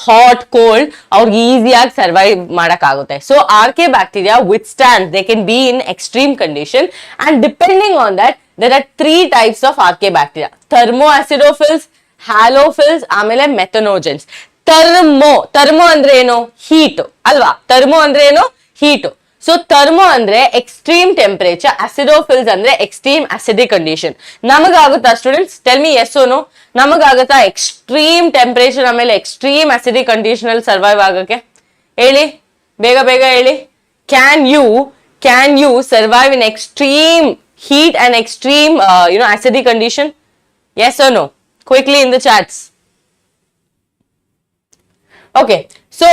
hot, cold, ಅವ್ರಿಗೆ ಈಸಿಯಾಗಿ survive ಮಾಡಕ್ಕಾಗುತ್ತೆ. So RK bacteria withstand, they can be in extreme condition, and depending on that, there are three types of RK bacteria: thermoacidophils, halophils, ಆಮೇಲೆ ಮೆಥನೋಜೆನ್ಸ್. Thermo ಅಂದ್ರೆ ಏನು? Heat ಅಲ್ವಾ? Thermo ಅಂದ್ರೆ ಏನು? Heat. So thermo ಅಂದ್ರೆ extreme temperature, acidophiles ಅಂದ್ರೆ extreme acidic condition. ನಮಗಾಗುತ್ತಾ students? Tell me yes or no. ನಮಗಾಗುತ್ತಾ ಎಕ್ಸ್ಟ್ರೀಮ್ ಟೆಂಪರೇಚರ್ ಆಮೇಲೆ ಎಕ್ಸ್ಟ್ರೀಮ್ ಅಸಿಡಿಕ್ ಕಂಡೀಷನ್ ಅಲ್ಲಿ ಸರ್ವೈವ್ ಆಗಕ್ಕೆ? ಹೇಳಿ, ಬೇಗ ಬೇಗ ಹೇಳಿ. Can you survive in extreme heat and extreme acidic condition? Yes or no? Quickly in the chats. Okay, so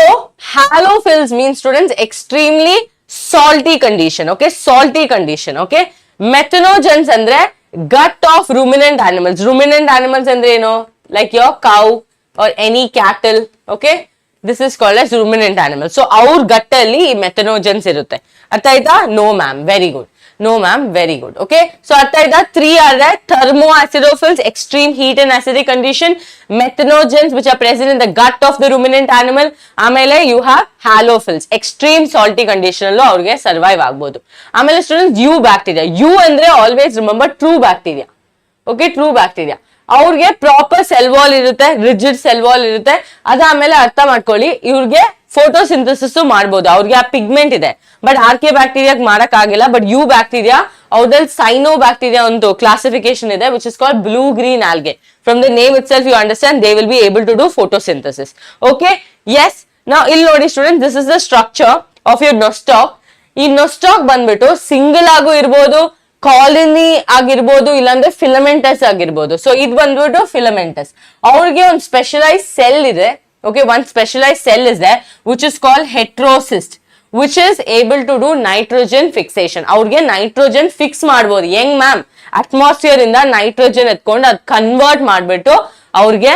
halophils means students extremely salty condition. Okay, salty condition. Okay, methanogens andre gut of ruminant animals. Ruminant animals andre like your cow or any cattle. Okay, this is called as ruminant animals. So our gut alli methanogens irutte. Artha aita? No ma'am, very good. No ma'am, very good. Okay, so artha aita? Three are there: thermoacidophils, extreme heat and acidic condition; methanogens, which are present in the gut of the ruminant animal; amele you have halophils, extreme salty condition allo avrige survive agbodu. Amele students, U bacteria. U andre always remember true bacteria. Okay, true bacteria. ಅವ್ರಿಗೆ proper cell wall ಇರುತ್ತೆ, rigid cell wall ಇರುತ್ತೆ. ಅದಾದ್ಮೇಲೆ ಅರ್ಥ ಮಾಡ್ಕೊಳ್ಳಿ, ಇವ್ರಿಗೆ photosynthesis ಮಾಡ್ಬೋದು, ಅವ್ರಿಗೆ ಆ ಪಿಗ್ಮೆಂಟ್ ಇದೆ. ಬಟ್ RK ಬ್ಯಾಕ್ಟೀರಿಯಾಗ್ ಮಾಡಕ್ ಆಗಿಲ್ಲ. ಬಟ್ ಯು ಬ್ಯಾಕ್ಟೀರಿಯಾ, ಅವ್ರಲ್ಲಿ ಸೈನೋ ಬ್ಯಾಕ್ಟೀರಿಯಾ ಒಂದು ಕ್ಲಾಸಿಫಿಕೇಶನ್ ಇದೆ, which is called blue green algae. From the name itself you understand they will be able to do photosynthesis. Okay, yes. ನಾವು ಇಲ್ಲಿ ನೋಡಿ student, this is the structure of your nostoc. ಈ nostoc ಬಂದ್ಬಿಟ್ಟು single ಆಗು ಇರ್ಬೋದು, colony ಆಗಿರ್ಬೋದು, ಇಲ್ಲಾಂದ್ರೆ ಫಿಲಮೆಂಟಸ್ ಆಗಿರ್ಬೋದು. ಸೊ ಇದು ಬಂದ್ಬಿಟ್ಟು ಫಿಲಮೆಂಟಸ್. ಅವ್ರಿಗೆ ಒಂದು ಸ್ಪೆಷಲೈಸ್ ಸೆಲ್ ಇದೆ. Okay, one specialized cell is there which is called heterocyst, which is able to do nitrogen fixation. ಅವ್ರಿಗೆ ನೈಟ್ರೋಜನ್ ಫಿಕ್ಸ್ ಮಾಡ್ಬೋದು. ಹೆಂಗ್ ಮ್ಯಾಮ್? ಅಟ್ಮಾಸ್ಫಿಯರ್ ಇಂದ ನೈಟ್ರೋಜನ್ ಎತ್ಕೊಂಡು ಅದ್ ಕನ್ವರ್ಟ್ ಮಾಡ್ಬಿಟ್ಟು ಅವ್ರಿಗೆ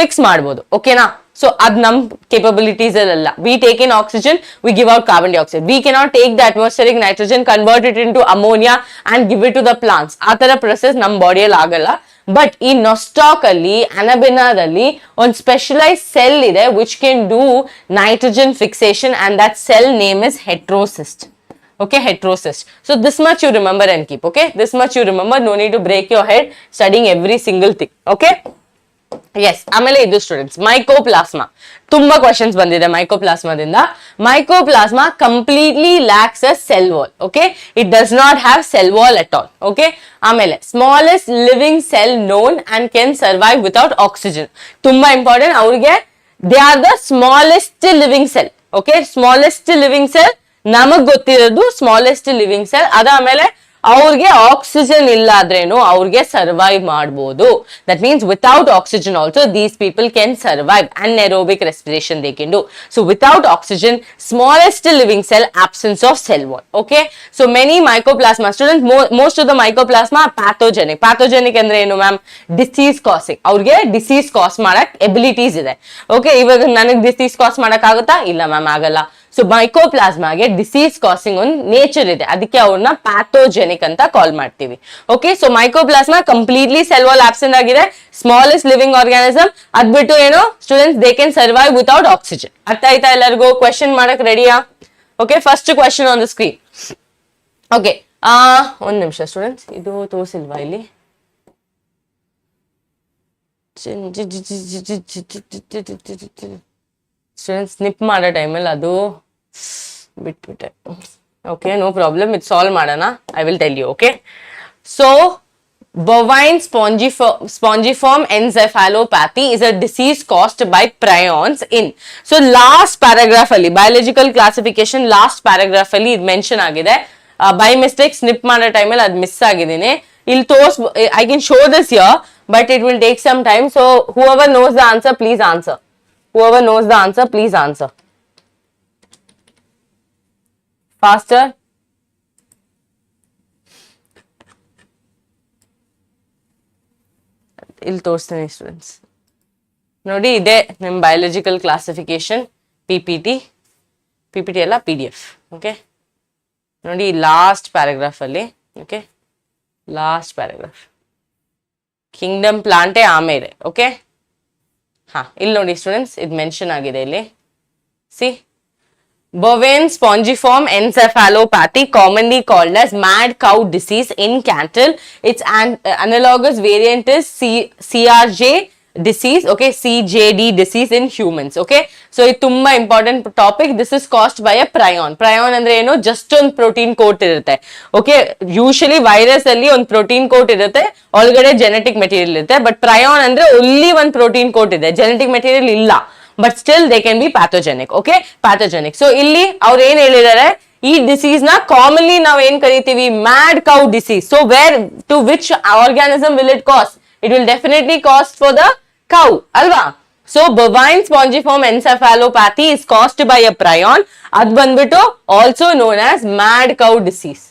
ಫಿಕ್ಸ್ ಮಾಡ್ಬೋದು. ಓಕೆನಾ? ಸೊ ಅದ್ ನಮ್ ಕೇಪಬಿಲಿಟೀಸ್ ಅಲ್ಲ. We take in oxygen, we give out carbon dioxide. We cannot take the atmospheric nitrogen, convert it into ammonia and give it to the plants. ಆ ತರ ಪ್ರೊಸೆಸ್ ನಮ್ ಬಾಡಿಯಲ್ಲಿ ಆಗಲ್ಲ. ಬಟ್ ಈ ನೊಸ್ಟಾಕ್ ಅಲ್ಲಿ, ಅನಬೆನಾದಲ್ಲಿ ಒಂದು ಸ್ಪೆಷಲೈಸ್ ಸೆಲ್ ಇದೆ which can do nitrogen fixation, and that cell name is heterocyst. Okay, heterocyst. So this much you remember and keep. Okay, this much you remember. No need to break your head studying every single thing. Okay. Yes, ಆಮೇಲೆ ಇದು students mycoplasma. ತುಂಬಾ questions ಬಂದಿದೆ ಮೈಕೋಪ್ಲಾಸ್ಮಾದಿಂದ. Mycoplasma completely lacks a cell wall. Okay, it does not have cell wall at all. Okay, ಆಮೇಲೆ smallest living cell known and can survive without oxygen. ತುಂಬಾ important. ಅವ್ರಿಗೆ they are the smallest living cell. Okay, smallest living cell ನಮಗ್ ಗೊತ್ತಿರೋದು smallest living cell. ಅದಾದ್ಮೇಲೆ ಅವ್ರಿಗೆ oxygen ಇಲ್ಲ ಆದ್ರೇನು ಅವ್ರಿಗೆ ಸರ್ವೈವ್ ಮಾಡಬಹುದು. That means without oxygen also these people can survive. Anaerobic respiration they can do. So without oxygen, smallest living cell, absence of cell wall. Okay, so many mycoplasma student, most of the mycoplasma pathogenic. Pathogenic ಅಂದ್ರೆ ಏನು ma'am? Disease causing. ಅವ್ರಿಗೆ disease cause ಮಾಡಕ್ abilities ಇದೆ. Okay, ಇವಾಗ ನನಗ್ disease cause ಮಾಡಕ್ ಆಗುತ್ತಾ? ಇಲ್ಲ ಮ್ಯಾಮ್, ಆಗಲ್ಲ. ಸೊ ಮೈಕೋಪ್ಲಾಸ್ಮಾಗೆ ಡಿಸೀಸ್ ಕಾಸಿಂಗ್ ಒಂದು ನೇಚರ್ ಇದೆ, ಅದಕ್ಕೆ ಅವ್ರನ್ನ ಪ್ಯಾಥೋಜೆನಿಕ್ ಅಂತ ಕಾಲ್ ಮಾಡ್ತೀವಿ. Okay, so mycoplasma completely cell wall absent ಆಗಿದೆ, ಸ್ಮಾಲೆಸ್ಟ್ ಲಿವಿಂಗ್ ಆರ್ಗಾನಿಸಮ್. ಅದ್ಬಿಟ್ಟು ಏನು students, they can survive without oxygen. ಅರ್ಥ ಆಯ್ತಾ ಎಲ್ಲರಿಗೂ? ಕ್ವೆಶನ್ ಮಾಡಕ್ ರೆಡಿಯಾ? Okay, first question on the screen. Okay, ಒಂದ್ ನಿಮಿಷ ಸ್ಟೂಡೆಂಟ್ಸ್, ಇದು ತೋರಿಸಿಲ್ವಾ ಇಲ್ಲಿ? ಸ್ಟೂಡೆಂಟ್ಸ್ ಸ್ನಿಪ್ ಮಾಡೋ ಟೈಮಲ್ಲಿ ಅದು ಬಿಟ್ಬಿಟ್ಟೆ. ಓಕೆ, ನೋ ಪ್ರಾಬ್ಲಮ್, ಇದು ಸಾಲ್ವ್ ಮಾಡೋಣ. I will tell you. Okay, so bovine spongiform encephalopathy is a disease caused by prions in. So last paragraph ಅಲ್ಲಿ biological classification last paragraph ಅಲ್ಲಿ ಇದು ಮೆನ್ಷನ್ ಆಗಿದೆ. ಬೈ ಮಿಸ್ಟೇಕ್ ಸ್ನಿಪ್ ಮಾಡೋ ಟೈಮಲ್ಲಿ ಅದು ಮಿಸ್ ಆಗಿದ್ದೀನಿ. ಇಲ್ಲಿ I can show this here, but it will take some time. So whoever knows the answer, please answer. Whoever knows the answer, please answer. Faster. ಇಲ್ಲಿ ತೋರಿಸ್ತೀನಿ ಸ್ಟೂಡೆಂಟ್ಸ್ ನೋಡಿ, ಇದೆ ನಿಮ್ಮ ಬಯಾಲಜಿಕಲ್ ಕ್ಲಾಸಿಫಿಕೇಶನ್ PPT ಅಲ್ಲ PDF. ಓಕೆ ನೋಡಿ, last paragraph ಅಲ್ಲಿ. Okay, last paragraph Kingdom ಪ್ಲಾಂಟೇ ಆಮೇಲೆ. Okay, ಹಾ ಇಲ್ಲಿ ನೋಡಿ ಸ್ಟೂಡೆಂಟ್ಸ್, ಇದು ಮೆನ್ಷನ್ ಆಗಿದೆ ಇಲ್ಲಿ. C, bovine spongiform encephalopathy, commonly called as mad cow disease in cattle. Its analogous variant is CRJ disease. Okay, CJD disease in humans. Okay, so it tumba important topic. This is caused by a prion. Prion andre eno just on protein coat irutte. Okay, usually virus alli on protein coat irutte, olgade genetic material irutte, but prion andre only one protein coat ide, genetic material illa, but still they can be pathogenic. Okay, pathogenic. So illi avaru ಏನು ಹೇಳಿದ್ದಾರೆ, ಈ disease ನ commonly ನಾವು ಏನ್ ಕರಿತೀವಿ, mad cow disease. So where to which organism will it cost? It will definitely cost for the cow ಅಲ್ವಾ? So bovine spongiform encephalopathy is caused by a prion. ಅದ್ ಬಂದ್ಬಿಟ್ಟು also known as mad cow disease.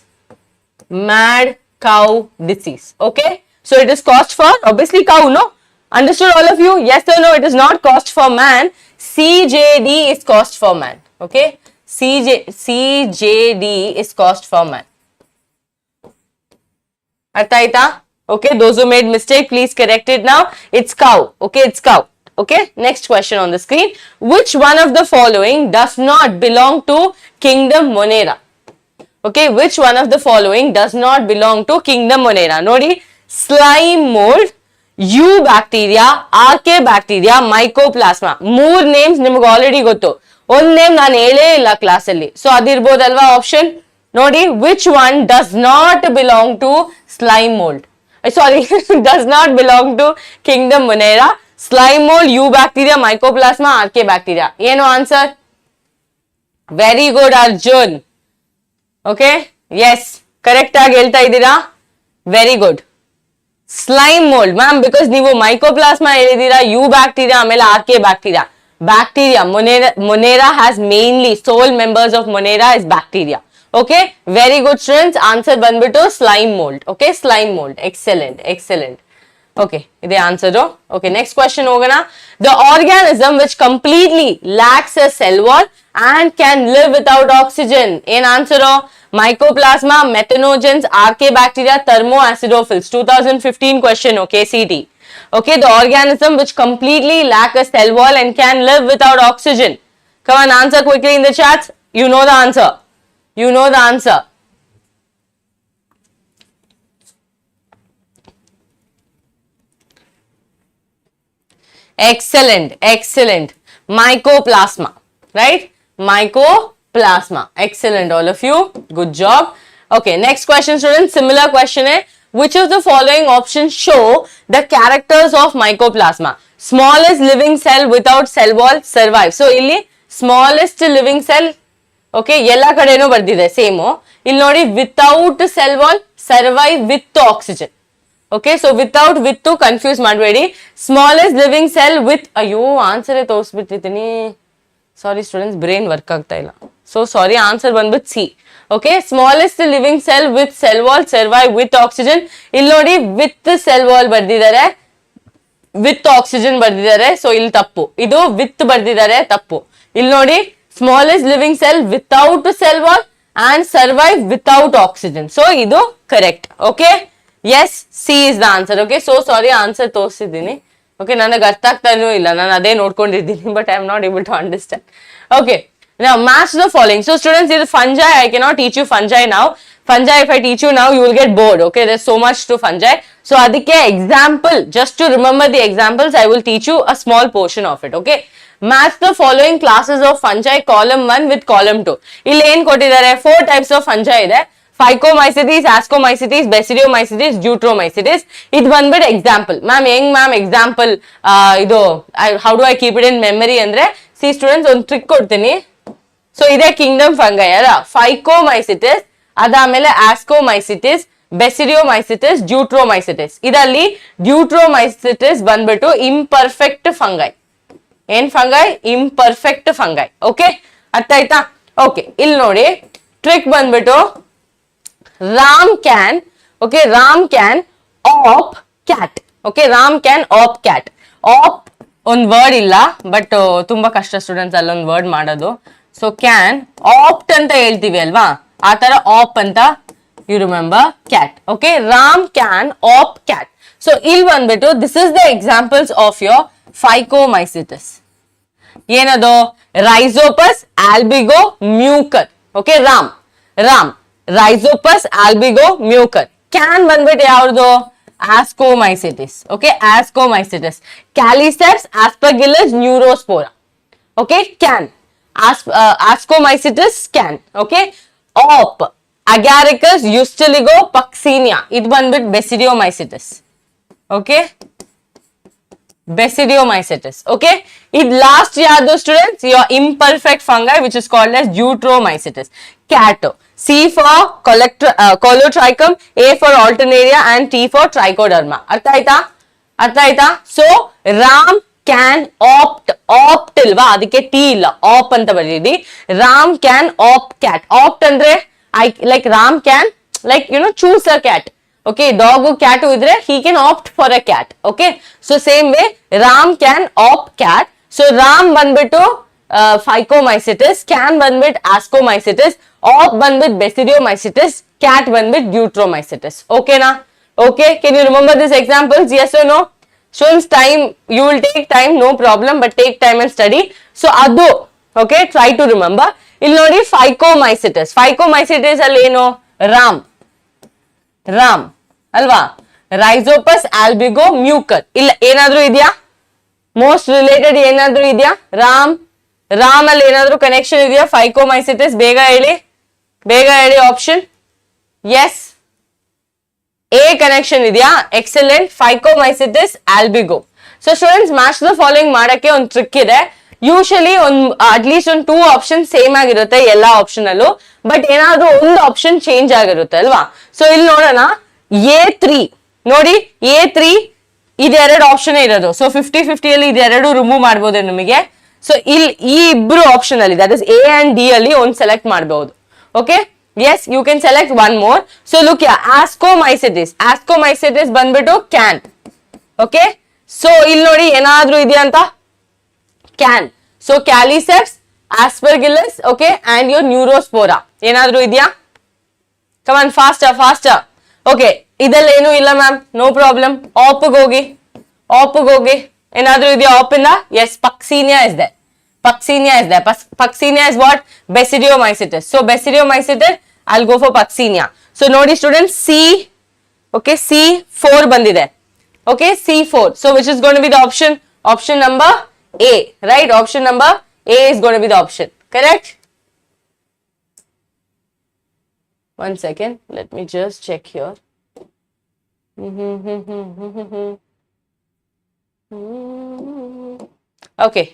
Mad cow disease. Okay, so it is cost for obviously cow, no? Understood all of you? Yes or no? It is not cost for man. CJD is cost for man. Okay, CJD is cost for man. Artha aita? Okay, those who made mistake, please correct it now. It's cow. Okay, it's cow. Okay, next question on the screen. Which one of the following does not belong to kingdom Monera? Okay, which one of the following does not belong to kingdom Monera? Nodi, slime mold, eubacteria, archaebacteria, mycoplasma. 3 names ನಿಮ್ಗೆ already ಗೊತ್ತು, ಒಂದ್ name ನಾನು ಹೇಳೇ ಇಲ್ಲ class ಅಲ್ಲಿ. So ಅದಿರ್ಬೋದಲ್ವಾ option? ನೋಡಿ, which one does not belong to slime mould, sorry does not belong to kingdom monera? Slime mould, eubacteria, mycoplasma, archaebacteria. ಏನು answer? Very good Arjun. Okay, yes, correct ಆಗಿ ಹೇಳ್ತಾ ಇದ್ದೀರಾ, very good. Slime mould ma'am, because ನೀವು mycoplasma ಹೇಳಿದೀರಾ, eubacteria, ಆಮೇಲೆ RK bacteria. Bacteria, monera has mainly sole members of monera is bacteria. Okay, very good students. Answer ಬಂದ್ಬಿಟ್ಟು slime mould. Okay, slime mould. Excellent, excellent. Okay, ಇದೇ answer. Okay, next question ಹೋಗೋಣ. The organism which completely lacks a cell wall and can live without oxygen. ಏನ್ answer? Mycoplasma, methanogens, archaebacteria, thermoacidophiles. 2015 question, KCET. Okay, the organism which completely lack a cell wall and can live without oxygen. Come on, answer quickly in the chats. You know the answer. You know the answer. Excellent, excellent. Mycoplasma, right? Mycoplasma. Excellent, all of you. Good job. Okay, next question, students. Similar question hai. Which of the following options show the characters of mycoplasma? Smallest living cell without cell wall survive. So, illi smallest living cell. Okay, yella kadeno bardide same. Illi nodi without cell wall survive with oxygen. Okay, so without with to confuse madbedi. Smallest living cell with, ayo answer e ತೋರಿಸ್ಬಿಟ್ಟಿದ್ದೀನಿ. Sorry students, brain work ಆಗ್ತಾ ಇಲ್ಲ. So sorry, answer ಬಂದ್ಬಿಟ್ಟು C. Okay, smallest living cell with cell wall survive with oxygen. ಇಲ್ಲಿ ನೋಡಿ with cell wall ಬರ್ದಿದ್ದಾರೆ, with oxygen ಬರ್ದಿದ್ದಾರೆ. So ಇಲ್ಲಿ ತಪ್ಪು, ಇದು ವಿತ್ ಬರ್ದಿದ್ದಾರೆ, ತಪ್ಪು. ಇಲ್ಲಿ ನೋಡಿ smallest living cell without a cell wall and survive without oxygen. So idu correct. Okay, yes, C is the answer. Okay, so sorry, answer ತೋರಿಸಿದ್ದೀನಿ. Okay, ನನಗೆ ಅರ್ಥ ಆಗ್ತಾನೂ ಇಲ್ಲ, ನಾನು ಅದೇ ನೋಡ್ಕೊಂಡಿದ್ದೀನಿ, but I am not able to understand. Okay, now match the following. So students, this is fungi. I cannot teach you fungi now. Fungi, if I teach you now, you will get bored. Okay, there's so much to fungi. So ಅದಕ್ಕೆ example, just to remember the examples, I will teach you a small portion of it. Okay, match the following classes of fungi, column 1 with column 2. ಇಲ್ಲಿ ಏನ್ ಕೊಟ್ಟಿದ್ದಾರೆ, 4 types of fungi ಇದೆ. Phycomycetes, Ascomycetes, Basidiomycetes, Deuteromycetes. ಇದು ಬಂದ್ಬಿಟ್ಟು example. Ma'am ಹೆಂಗ್ ma'am example ಇದು how do I keep it in memory ಅಂದ್ರೆ, see students ಒಂದು ಟ್ರಿಕ್ ಕೊಡ್ತೀನಿ. ಸೊ ಇದೇ ಕಿಂಗ್ಡಮ್ ಫಂಗೈ ಅಲ್ಲ, ಫೈಕೋಮೈಸಿಟಿಸ್, ಅದಾದ್ಮೇಲೆ ಆಸ್ಕೋಮೈಸಿಟಿಸ್, ಬೆಸಿಡಿಯೋಮೈಸಿಟಿಸ್, ಡ್ಯೂಟ್ರೋಮೈಸಿಟಿಸ್. ಇದರಲ್ಲಿ ಡ್ಯೂಟ್ರೋಮೈಸಿಟಿಸ್ ಬಂದ್ಬಿಟ್ಟು ಇಂಪರ್ಫೆಕ್ಟ್ ಫಂಗೈ. ಏನ್ ಫಂಗೈ? Imperfect fungi. ಓಕೆ, ಅರ್ಥ ಆಯ್ತಾ? ಓಕೆ, ಇಲ್ಲಿ ನೋಡಿ ಟ್ರಿಕ್ ಬಂದ್ಬಿಟ್ಟು Ram can, okay, Ram can app cat. Okay, Ram can app cat. Up ಒಂದ್ ವರ್ಡ್ ಇಲ್ಲ, ಬಟ್ ತುಂಬಾ ಕಷ್ಟ ಸ್ಟೂಡೆಂಟ್ಸ್ ಅಲ್ಲೊಂದು ವರ್ಡ್ ಮಾಡೋದು. ಸೊ ಕ್ಯಾನ್ ಆಪ್ಟ್ ಅಂತ ಹೇಳ್ತೀವಿ ಅಲ್ವಾ, ಆ ತರ ಆಪ್ ಅಂತ you remember cat. Okay, Ram can app cat. So ಇಲ್ಲಿ ಬಂದ್ಬಿಟ್ಟು this is the examples of your phycomycetes. ಏನದು? Rhizopus, albugo, mucor. Okay, Ram rhizopus, albugo, mucor. Can ಬಂದ್ಬಿಟ್ಟು ಯಾವ್ದು? Ascomycetes. Okay, ascomycetes. Claviceps, aspergillus, neurospora. Okay, can. Ascomycetes can. Okay, opt agaricus, ustilago, puccinia. ಇದು ಬಂದ್ಬಿಟ್ಟು basidiomycetes. Okay, basidiomycetes. Okay, ಇದು last ಯಾವುದು students? your imperfect fungi which is called as Deuteromycetes. Cat. C for colotrichum, A for alternaria and T for trichoderma. ಅರ್ಥ ಆಯ್ತಾ? So Ram can apt ಇಲ್ವಾ, ಅದಕ್ಕೆ T ಇಲ್ಲ, opt ಅಂತ ಬರೀರಿ. Ram can app cat. Opt ಅಂದ್ರೆ like Ram can like choose a cat. Okay, dog cat idre he can opt for a cat. Okay, so same way Ram can opt cat. So Ram banbittu Phycomycetes, can banbit Ascomycetes, opt banbit Basidiomycetes, cat banbit Deuteromycetes. Okay na? Okay, can you remember these examples? Yes or no? Students, time, you will take time, no problem, but take time and study. So adu, okay, try to remember. Illi nodi Phycomycetes alli eno Ram ಅಲ್ವಾ, ರೈಸೋಪಸ್, albugo, Mucor. ಇಲ್ಲ ಏನಾದ್ರೂ ಇದೆಯಾ? Most related ಏನಾದ್ರೂ ಇದೆಯಾ? ರಾಮ್ ಅಲ್ಲಿ ಏನಾದ್ರೂ connection ಇದೆಯಾ? Phycomycetes ಬೇಗ ಹೇಳಿ ಆಪ್ಷನ್. ಎಸ್, ಎ ಕನೆಕ್ಷನ್ ಇದೆಯಾ? Excellent. Phycomycetes, albugo. So students, match the following ಮಾಡಕ್ಕೆ ಒಂದು ಟ್ರಿಕ್ ಇದೆ. ಯೂಶಲಿ ಅಟ್ಲೀಸ್ಟ್ ಒಂದು 2 ಆಪ್ಷನ್ ಸೇಮ್ ಆಗಿರುತ್ತೆ ಎಲ್ಲಾ ಆಪ್ಷನ್ ಅಲ್ಲೂ, ಬಟ್ ಏನಾದ್ರೂ ಒಂದು ಆಪ್ಷನ್ ಚೇಂಜ್ ಆಗಿರುತ್ತೆ ಅಲ್ವಾ. ಸೊ ಇಲ್ಲಿ ನೋಡೋಣ, A3 ನೋಡಿ, A3 ಇದೆರಡು ಆಪ್ಷನ್ ಇರೋದು. ಸೊ 50-50 ಅಲ್ಲಿ ಇದೆರಡು ರಿಮೂವ್ ಮಾಡ್ಬೋದು ನಿಮಗೆ. ಸೊ ಇಲ್ಲಿ ಈ ಇಬ್ರು ಆಪ್ಷನ್ ಅಲ್ಲಿ, that is A and D ಅಲ್ಲಿ ಒಂದು ಸೆಲೆಕ್ಟ್ ಮಾಡಬಹುದು. Okay, yes, you can select one more. So look yeah, ascomycetes ಬಂದ್ಬಿಟ್ಟು ಕ್ಯಾನ್. ಓಕೆ, ಸೊ ಇಲ್ಲಿ ನೋಡಿ ಏನಾದ್ರೂ ಇದೆಯಾ ಅಂತ, can. So claviceps, aspergillus, okay, and your neurospora ಏನಾದ್ರೂ ಇದೆಯಾ? Come on, faster. ಓಕೆ, ಇದೆಲ್ಲ ಏನು ಇಲ್ಲ ಮ್ಯಾಮ್, ನೋ ಪ್ರಾಬ್ಲಮ್. ಆಪ್ಗೆ ಹೋಗಿ ಏನಾದ್ರೂ ಇದೆಯಾ ಆಪ್ ಇಂದ? Yes, puccinia is there. Puccinia is what? Basidiomycetes. So Basidiomycetes, I'll go for Puccinia. So ನೋಡಿ ಸ್ಟೂಡೆಂಟ್ಸ್, okay, C4 ಬಂದಿದೆ. Okay, C4. So which is going to be the option? Option number A, right? Option number A is going to be the option. Correct? One second. Let me just check here. Okay.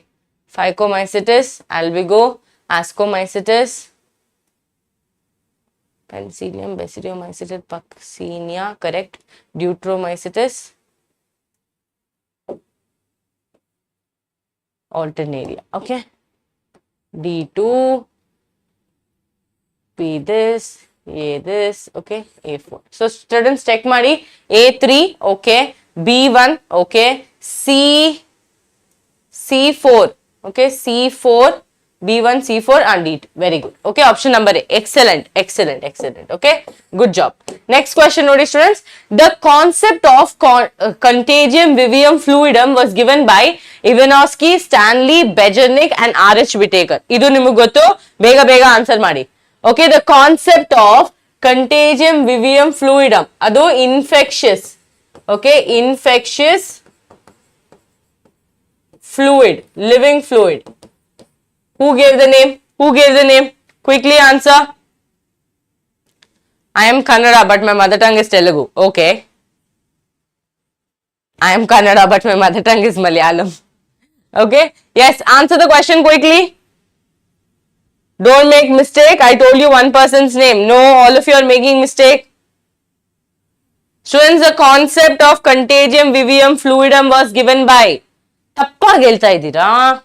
Phycomycetes, albigo, ascomycetes, penicillium, basidiomycetes, puccinia, correct. Deuteromycetes, alternaria. Okay, D2, P this, A this, okay, A4. So students check ಮಾಡಿ, A3, okay, B1, okay, C4, okay, C4, B1, C4 and D2. Very good. Okay, option number A. Excellent, excellent, excellent. Okay, good job. Next question, notice students. The concept of contagium vivium fluidum was given by Ivanovsky, Stanley, Bejernik and R.H. Whittaker. Idu nimuge gottu, bega answer ಮಾಡಿ. Okay, the concept of contagium vivium fluidum, adu infectious. Okay, infectious fluid, living fluid. Who gave the name? Who gave the name? Quickly answer. I am Kannada, but my mother tongue is Telugu. Okay. I am Kannada, but my mother tongue is Malayalam. Okay. Yes, answer the question quickly. Don't make mistake. I told you one person's name. No, all of you are making mistake. Students, the concept of contagium vivium fluidum was given by. Tappa gelta idira.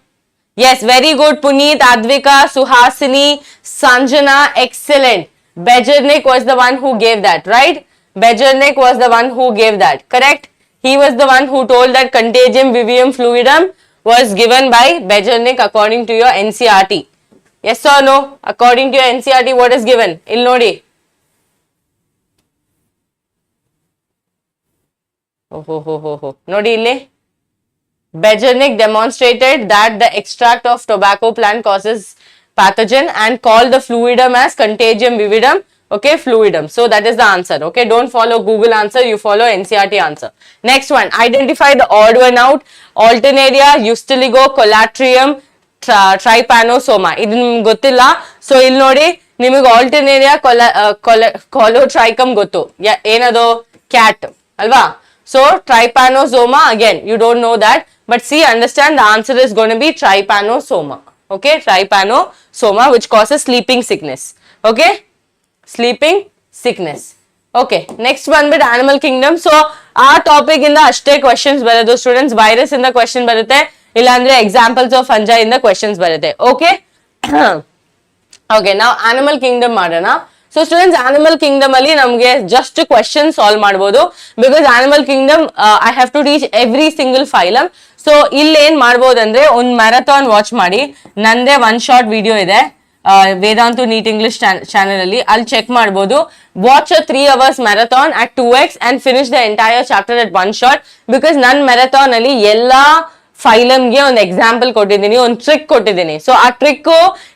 Yes, very good. Puneet, Advika, Suhasini, Sanjana, excellent. Bejernik was the one who gave that, right? Bejernik was the one who gave that, correct? He was the one who told that contagium vivium fluidum was given by Bejernik according to your NCRT. Yes or no? According to your NCRT, what is given? Il nodi. Nodi ille. Bejernik demonstrated that the extract of tobacco plant causes pathogen and called the fluidum as contagium vividum. Okay, fluidum. So that is the answer. Okay, don't follow Google answer, you follow NCRT answer. Next one, identify the odd one out. Alternaria, Ustiligo, Colatrium, Trypanosoma. Idu nimage gottilla. So ಇಲ್ಲಿ ನೋಡಿ ನಿಮಗೆ Alternaria, Colotrichum ಗೊತ್ತು. ಏನದು? Cat. ಅಲ್ವಾ? So trypanosoma, again you don't know that, but see, understand the answer is going to be trypanosoma. Okay, trypanosoma, which causes sleeping sickness. Okay, sleeping sickness. Okay, next one bit animal kingdom. So our topic in the ashte questions baradu students, virus in the question barutte, illandre examples of fungi in the questions barutte. Okay. Okay, now animal kingdom madana. So students, animal kingdom ali namge just question solve ಮಾಡಬಹುದು, because animal kingdom I have to teach every single phylum. So ಇಲ್ಲಿ ಏನು ಮಾಡಬಹುದು ಅಂದ್ರೆ ಒಂದು marathon watch ಮಾಡಿ, ನಂದೇ one short video ಇದೆ Vedantu neat English channel ಅಲ್ಲಿ, ಅಲ್ಲಿ ಚೆಕ್ ಮಾಡಬಹುದು. Watch a 3 hours marathon at 2x and finish the entire chapter at one shot, because ನನ್ನ ಮ್ಯಾರಥಾನ್ ಅಲ್ಲಿ ಎಲ್ಲಾ ಫೈಲಮ್ ಗೆ ಒಂದು ಎಕ್ಸಾಂಪಲ್ ಕೊಟ್ಟಿದ್ದೀನಿ, ಒಂದು ಟ್ರಿಕ್ ಕೊಟ್ಟಿದ್ದೀನಿ. ಸೊ ಆ trick,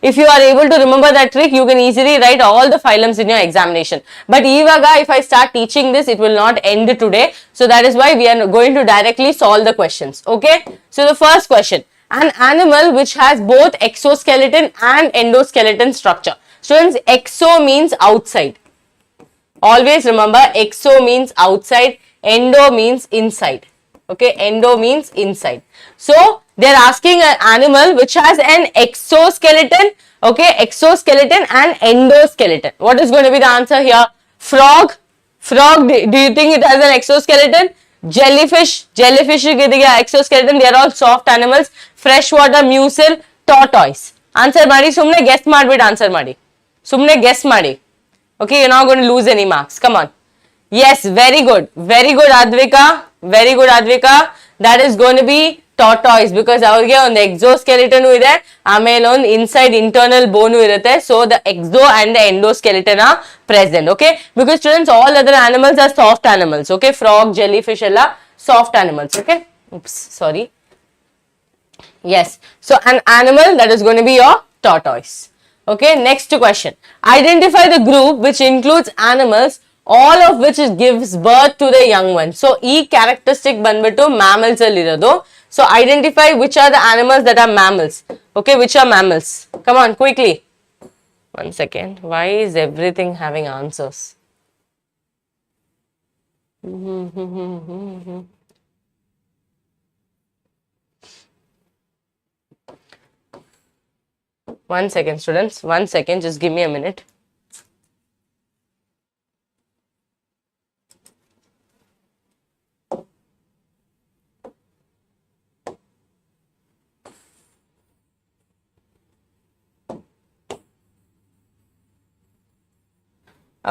if you are able to remember that trick, you can easily write all the phylums in your examination. But ಇವಾಗ if I start teaching this, it will not end today. So that is why we are going to directly solve the questions. Okay, so the first question, an animal which has both exoskeleton and endoskeleton structure. Students, exo means outside. Always remember, exo means outside, endo means inside. Okay, endo means inside. So they are asking an animal which has an exoskeleton. Okay, exoskeleton and endoskeleton. What is going to be the answer here? Frog. Do you think it has an exoskeleton? Jellyfish exoskeleton. They are all soft animals. Freshwater mussel, tortoise. Answer ಮಾಡಿ, ಸುಮ್ಮನೆ guess ಮಾಡ್ಬಿಟ್ಟು answer ಮಾಡಿ, ಸುಮ್ಮನೆ guess ಮಾಡಿ. Okay, you're not going to lose any marks. Come on. Yes, very good Advika, very good Advika. That is going to be tortoise, because ಅವ್ರಿಗೆ ಒಂದು exoskeleton ಇದೆ, ಆಮೇಲೆ ಒಂದು ಇನ್ಸೈಡ್ ಇಂಟರ್ನಲ್ ಬೋನು ಇರುತ್ತೆ. So the exo and the endoskeleton are present. Okay, because students all other animals are soft animals. Okay, frog, jellyfish ಎಲ್ಲ soft animals. Okay, sorry. Yes, so an animal, that is going to be your tortoise. Okay, next question. Identify the group which includes animals all of which gives birth to the young one. So e characteristic banbitu mammals alli irodu. So identify which are the animals that are mammals. Okay, which are mammals? Come on, quickly. One second. Why is everything having answers? One second, students. One second. Just give me a minute.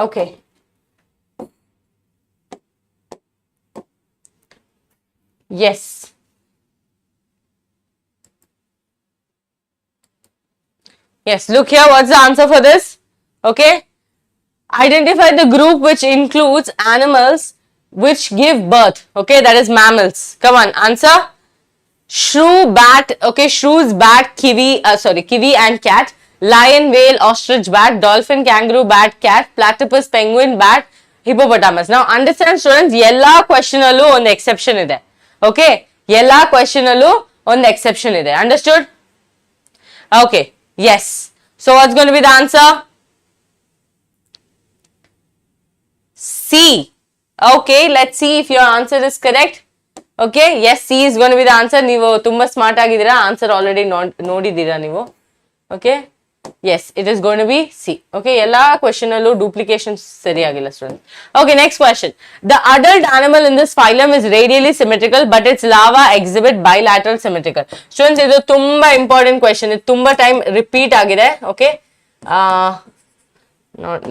Okay. Yes. Yes, look here, what's the answer for this? Okay, identify the group which includes animals which give birth. Okay, that is mammals. Come on, answer. Shrew, bat, okay, shrews, bat, kiwi and cat, lion, whale, ostrich, bat, dolphin, kangaroo, bat, cat, platypus, penguin, bat, hippopotamus. Now understand students, yella question allu on the exception ide. Okay, yella question allu on the exception ide. Understood? Okay, yes. So what's going to be the answer? C. Okay, let's see if your answer is correct. Okay, yes, C is going to be the answer. ನೀವು ತುಂಬಾ smart ಆಗಿದ್ದೀರಾ, answer already ನೋಡಿದ್ದೀರಾ ನೀವು. Okay, yes, it is going to be C. Okay, ಎಲ್ಲ question ಅಲ್ಲೂ duplication ಸರಿಯಾಗಿಲ್ಲ student. Okay, next question. The adult animal in this phylum is radially symmetrical but its larva exhibit bilateral symmetrical. Students, ಇದು ತುಂಬಾ important question, ಇದು ತುಂಬಾ time repeat ಆಗಿದೆ. Okay,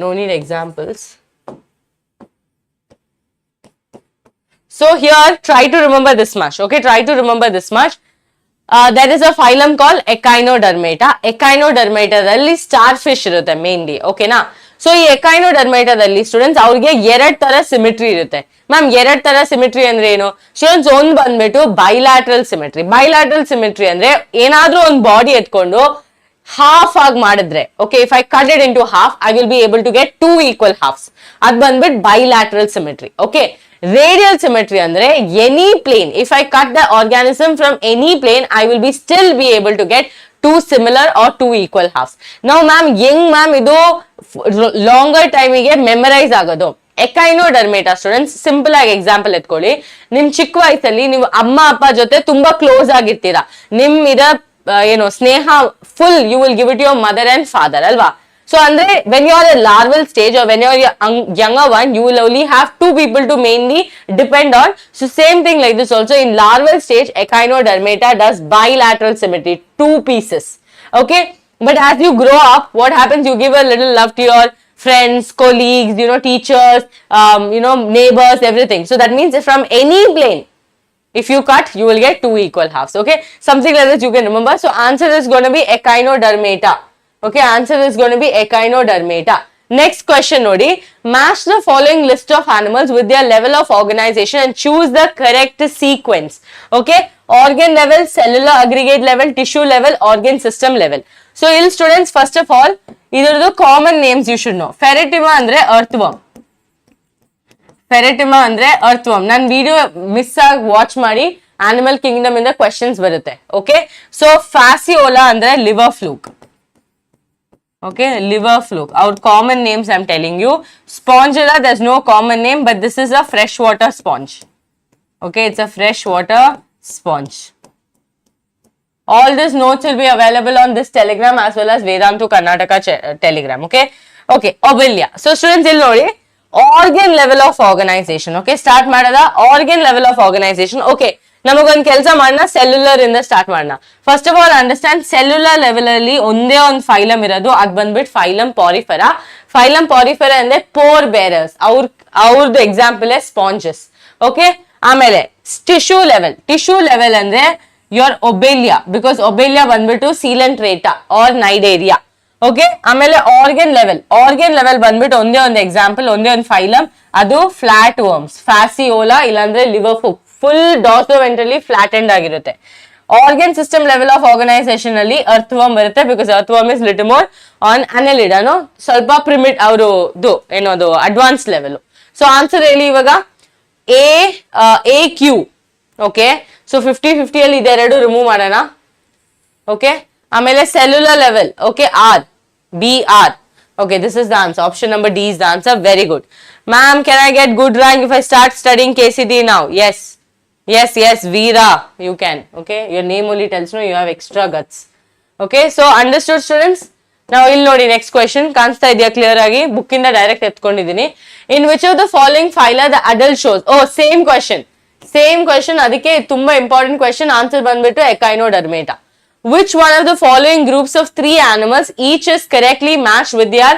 no need examples. So here, try to remember this much. Okay, try to remember this much. There is a phylum called Echinodermata. Echinodermata dalli starfish irutte mainly. Okay na? So ee Echinodermata dalli students avrige ಎರಡ್ ತರ symmetry ಇರುತ್ತೆ. Ma'am ಎರಡ್ ತರ symmetry ಅಂದ್ರೆ ಏನು? Students ಒಂದು ಬಂದ್ಬಿಟ್ಟು bilateral symmetry. Bilateral symmetry ಅಂದ್ರೆ ಏನಾದ್ರೂ ಒಂದು ಬಾಡಿ ಎತ್ಕೊಂಡು ಹಾಫ್ ಆಗಿ ಮಾಡಿದ್ರೆ, okay, if I cut it into half, I will be able to get two equal halves. ಅದ್ ಬಂದ್ಬಿಟ್ಟು bilateral symmetry. Okay, radial symmetry andre any plane, if I cut the organism from any plane, I will be still be able to get two similar or two equal halves. Now ma'am, ma'am idu longer time ಗೆ memorize ಆಗೋದು. Echinodermata students, simple ಆಗಿ example ಎತ್ಕೊಳ್ಳಿ. ನಿಮ್ ಚಿಕ್ಕ ವಯಸ್ಸಲ್ಲಿ ನೀವು ಅಮ್ಮ ಅಪ್ಪ ಜೊತೆ ತುಂಬಾ ಕ್ಲೋಸ್ ಆಗಿರ್ತೀರಾ, ನಿಮ್ ಸ್ನೇಹ full you will give it to your mother and father alva. So andre when you are a larval stage or when you are a younger one, you will only have two people to mainly depend on. So same thing like this also in larval stage, Echinodermata does bilateral symmetry, two pieces. Okay, but as you grow up, what happens? You give a little love to your friends, colleagues, teachers, neighbors, everything. So that means from any plane, if you cut, you will get two equal halves. Okay, something like this you can remember. So answer is going to be Echinodermata. Okay, answer is going to be Echinodermata. Next question nodi, match the following list of animals with their level of organization and choose the correct sequence. Okay, organ level, cellular aggregate level, tissue level, organ system level. So ill students, first of all, either the common names you should know. Ferretima andre earthworm. Ferretima andre earthworm. Nan video miss watch ಮಾಡಿ animal kingdom ಇಂದ questions ಬರುತ್ತೆ. Okay, so fasciola andre liver fluke. Okay, liver fluke. Our common names I'm telling you. Spongilla, there's no common name, but this is a freshwater sponge. Okay, it's a freshwater sponge. All these notes will be available on this telegram as well as Vedantu Karnataka telegram. Okay, okay, obelia. So students, ಇಲ್ಲಿ ನೋಡಿ organ level of organization. Okay, start ಮಾಡದ organ level of organization. Okay, ನಮಗೊಂದು ಕೆಲಸ ಮಾಡೋಣ, cellular ಇಂದ start ಮಾಡೋಣ. First of all understand, cellular level ಅಲ್ಲಿ ಒಂದೇ ಒಂದು ಫೈಲಮ್ ಇರೋದು, ಅದ್ ಬಂದ್ಬಿಟ್ಟು ಫೈಲಮ್ ಪಾರಿಫೆರಾ. ಫೈಲಮ್ ಪಾರಿಫೆರಾ ಅಂದ್ರೆ ಪೋರ್ ಬೇರರ್ಸ್, ಅವ್ರದ್ದು ಎಕ್ಸಾಂಪಲ್ ಸ್ಪಾಂಜಸ್. ಓಕೆ, ಆಮೇಲೆ ಟಿಶ್ಯೂ ಲೆವೆಲ್ ಅಂದ್ರೆ ಯೋರ್ ಒಬೇಲಿಯಾ, ಬಿಕಾಸ್ ಒಬೇಲಿಯಾ ಬಂದ್ಬಿಟ್ಟು ಸೀಲೆಂಟ್ರೇಟಾ ಆರ್ ನೈಡೇರಿಯಾ. ಓಕೆ, ಆಮೇಲೆ ಆರ್ಗನ್ ಲೆವೆಲ್ ಬಂದ್ಬಿಟ್ಟು ಒಂದೇ ಒಂದು ಎಕ್ಸಾಂಪಲ್, ಒಂದೇ ಒಂದು ಫೈಲಮ್, ಅದು ಫ್ಲಾಟ್ ವರ್ಮ್ಸ್, ಫ್ಯಾಸಿಯೋಲಾ ಇಲ್ಲಾಂದ್ರೆ liver fluke, full dorsoventrally flattened ಆಗಿರುತ್ತೆ. Organ system level of organisation ಅಲ್ಲಿ ಅರ್ಥವರ್ಮ್ ಬರುತ್ತೆ, because earthworm is little more on annelida, ಸ್ವಲ್ಪ ಪ್ರಿಮಿಟ್ ಅವರು ಏನೋದು ಅಡ್ವಾನ್ಸ್ ಲೆವೆಲ್. ಸೊ ಆನ್ಸರ್ ಹೇಳಿ ಇವಾಗ ಎ ಕ್ಯೂ. ಓಕೆ, ಸೊ 50-50 ಅಲ್ಲಿ ಇದೆರಡು ರಿಮೂವ್ ಮಾಡೋಣ. ಓಕೆ, ಆಮೇಲೆ cellular level, okay, R B R. Okay, this is the answer. Option number D is the answer. Very good. Ma'am, can I get good rank if I start studying KCET now? Yes. Yes, Veera, you can. Okay, your name only tells you have extra guts. Okay, so understood students? Now ಇಲ್ಲಿ ನೋಡಿ next question. ಕಾಣಿಸ್ತಾ ಇದೆಯಾ clear ಆಗಿ? Book ಇಂದ direct ಎತ್ಕೊಂಡಿದ್ದೀನಿ. In which of the following phyla the adult shows? Oh, same question. ಅದಕ್ಕೆ ತುಂಬಾ important question. Answer ಬಂದ್ಬಿಟ್ಟು Echinodermata. Which one of the following groups of 3 animals each is correctly matched with their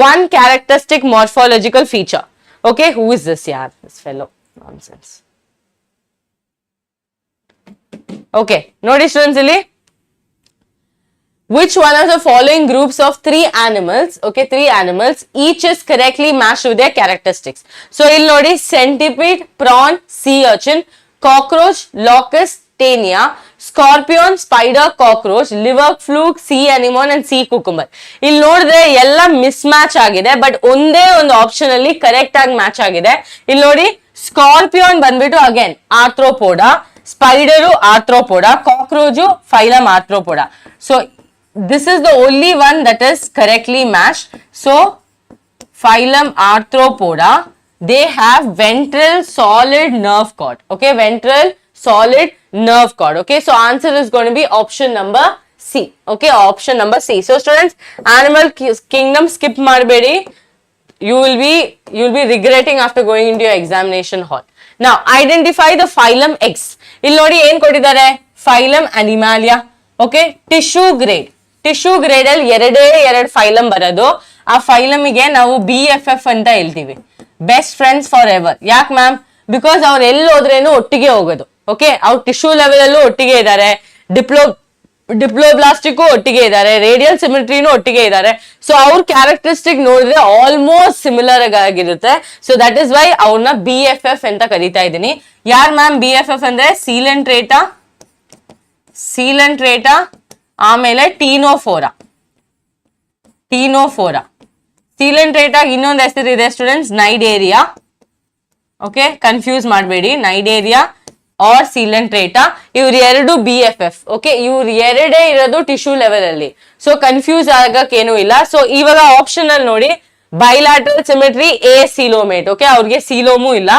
one characteristic morphological feature? Okay, who is this yaar? This fellow. Nonsense. Okay, ನೋಡಿ students, ಇಲ್ಲಿ which one of the following groups of three animals, okay, three animals, each is correctly matched with their characteristics? So, ಇಲ್ಲಿ ನೋಡಿ centipede, prawn, sea urchin, cockroach, locust, tania, scorpion, spider, cockroach, liver fluke, sea anemone and sea cucumber. ಇಲ್ಲಿ ನೋಡಿದ್ರೆ ಎಲ್ಲ miss match ಆಗಿದೆ, but ಒಂದೇ ಒಂದು option ಅಲ್ಲಿ correct ಆಗಿ ಮ್ಯಾಚ್ ಆಗಿದೆ. ಇಲ್ಲಿ ನೋಡಿ ಸ್ಕಾರ್ಪಿಯೋನ್ ಬಂದ್ಬಿಟ್ಟು again arthropoda, spider arthropoda, cockroach phylum arthropoda. So this is the only one that is correctly matched. So phylum Arthropoda, they have ventral solid nerve cord. Okay, ventral solid nerve cord. Okay, so answer is going to be option number C. Okay, option number C. So students, animal kingdom skip marbedi. You will be regretting after going into your examination hall. Now identify the phylum X. ಇಲ್ಲಿ ನೋಡಿ ಏನ್ ಕೊಟ್ಟಿದ್ದಾರೆ, phylum Animalia. Okay, tissue grade. Tissue grade ಅಲ್ಲಿ ಎರಡು phylum ಬರೋದು. ಆ ಫೈಲಮ್ಗೆ ನಾವು BFF ಅಂತ ಹೇಳ್ತೀವಿ, ಬೆಸ್ಟ್ ಫ್ರೆಂಡ್ಸ್ ಫಾರ್ ಎವರ್. ಯಾಕೆ ಮ್ಯಾಮ್? ಬಿಕಾಸ್ ಅವ್ರು ಎಲ್ಲಿ ಹೋದ್ರೇನು ಒಟ್ಟಿಗೆ ಹೋಗೋದು. ಓಕೆ, ಅವ್ರು ಟಿಶ್ಯೂ ಲೆವೆಲ್ ಅಲ್ಲೂ ಒಟ್ಟಿಗೆ ಇದ್ದಾರೆ, ಡಿಪ್ಲೋಬ್ಲಾಸ್ಟಿಕ್ ಒಟ್ಟಿಗೆ ಇದ್ದಾರೆ, ರೇಡಿಯಲ್ ಸಿಮಿಟ್ರಿನೂ ಒಟ್ಟಿಗೆ ಇದ್ದಾರೆ. ಸೊ ಅವ್ರ ಕ್ಯಾರೆಕ್ಟರಿಸ್ಟಿಕ್ ನೋಡಿದ್ರೆ ಆಲ್ಮೋಸ್ಟ್ ಸಿಮಿಲರ್ ಆಗಿರುತ್ತೆ. ಸೊ ದಟ್ ಇಸ್ ವೈ ಅವ್ರನ್ನ BFF ಅಂತ ಕರೀತಾ ಇದ್ದೀನಿ. ಯಾರ್ ಮ್ಯಾಮ್ BFF ಅಂದ್ರೆ? ಸೀಲೆಂಟ್ರೇಟಾ, ಆಮೇಲೆ ಟೀನೋಫೋರಾ. ಸೀಲೆಂಟ್ರೇಟಾ ಇನ್ನೊಂದು ಹೆಸರು ಇದೆ ಸ್ಟೂಡೆಂಟ್ಸ್, ನೈಡೇರಿಯಾ. ಓಕೆ, ಕನ್ಫ್ಯೂಸ್ ಮಾಡಬೇಡಿ, ನೈಡೇರಿಯಾ ಆರ್ ಸೀಲೆಂಟ್ರೇಟಾ. ಇವ್ರು ಎರಡು BFF. ಓಕೆ, ಇವ್ರು ಎರಡೇ ಇರೋದು ಟಿಶ್ಯೂ ಲೆವೆಲ್ ಅಲ್ಲಿ. ಸೊ ಕನ್ಫ್ಯೂಸ್ ಆಗಕ್ಕೇನು ಇಲ್ಲ. ಸೊ ಇವಾಗ ಆಪ್ಷನ್ ಅಲ್ಲಿ ನೋಡಿ, bilateral symmetry, acoelomate. Okay, ಅವ್ರಿಗೆ ಸೀಲೋಮು ಇಲ್ಲ.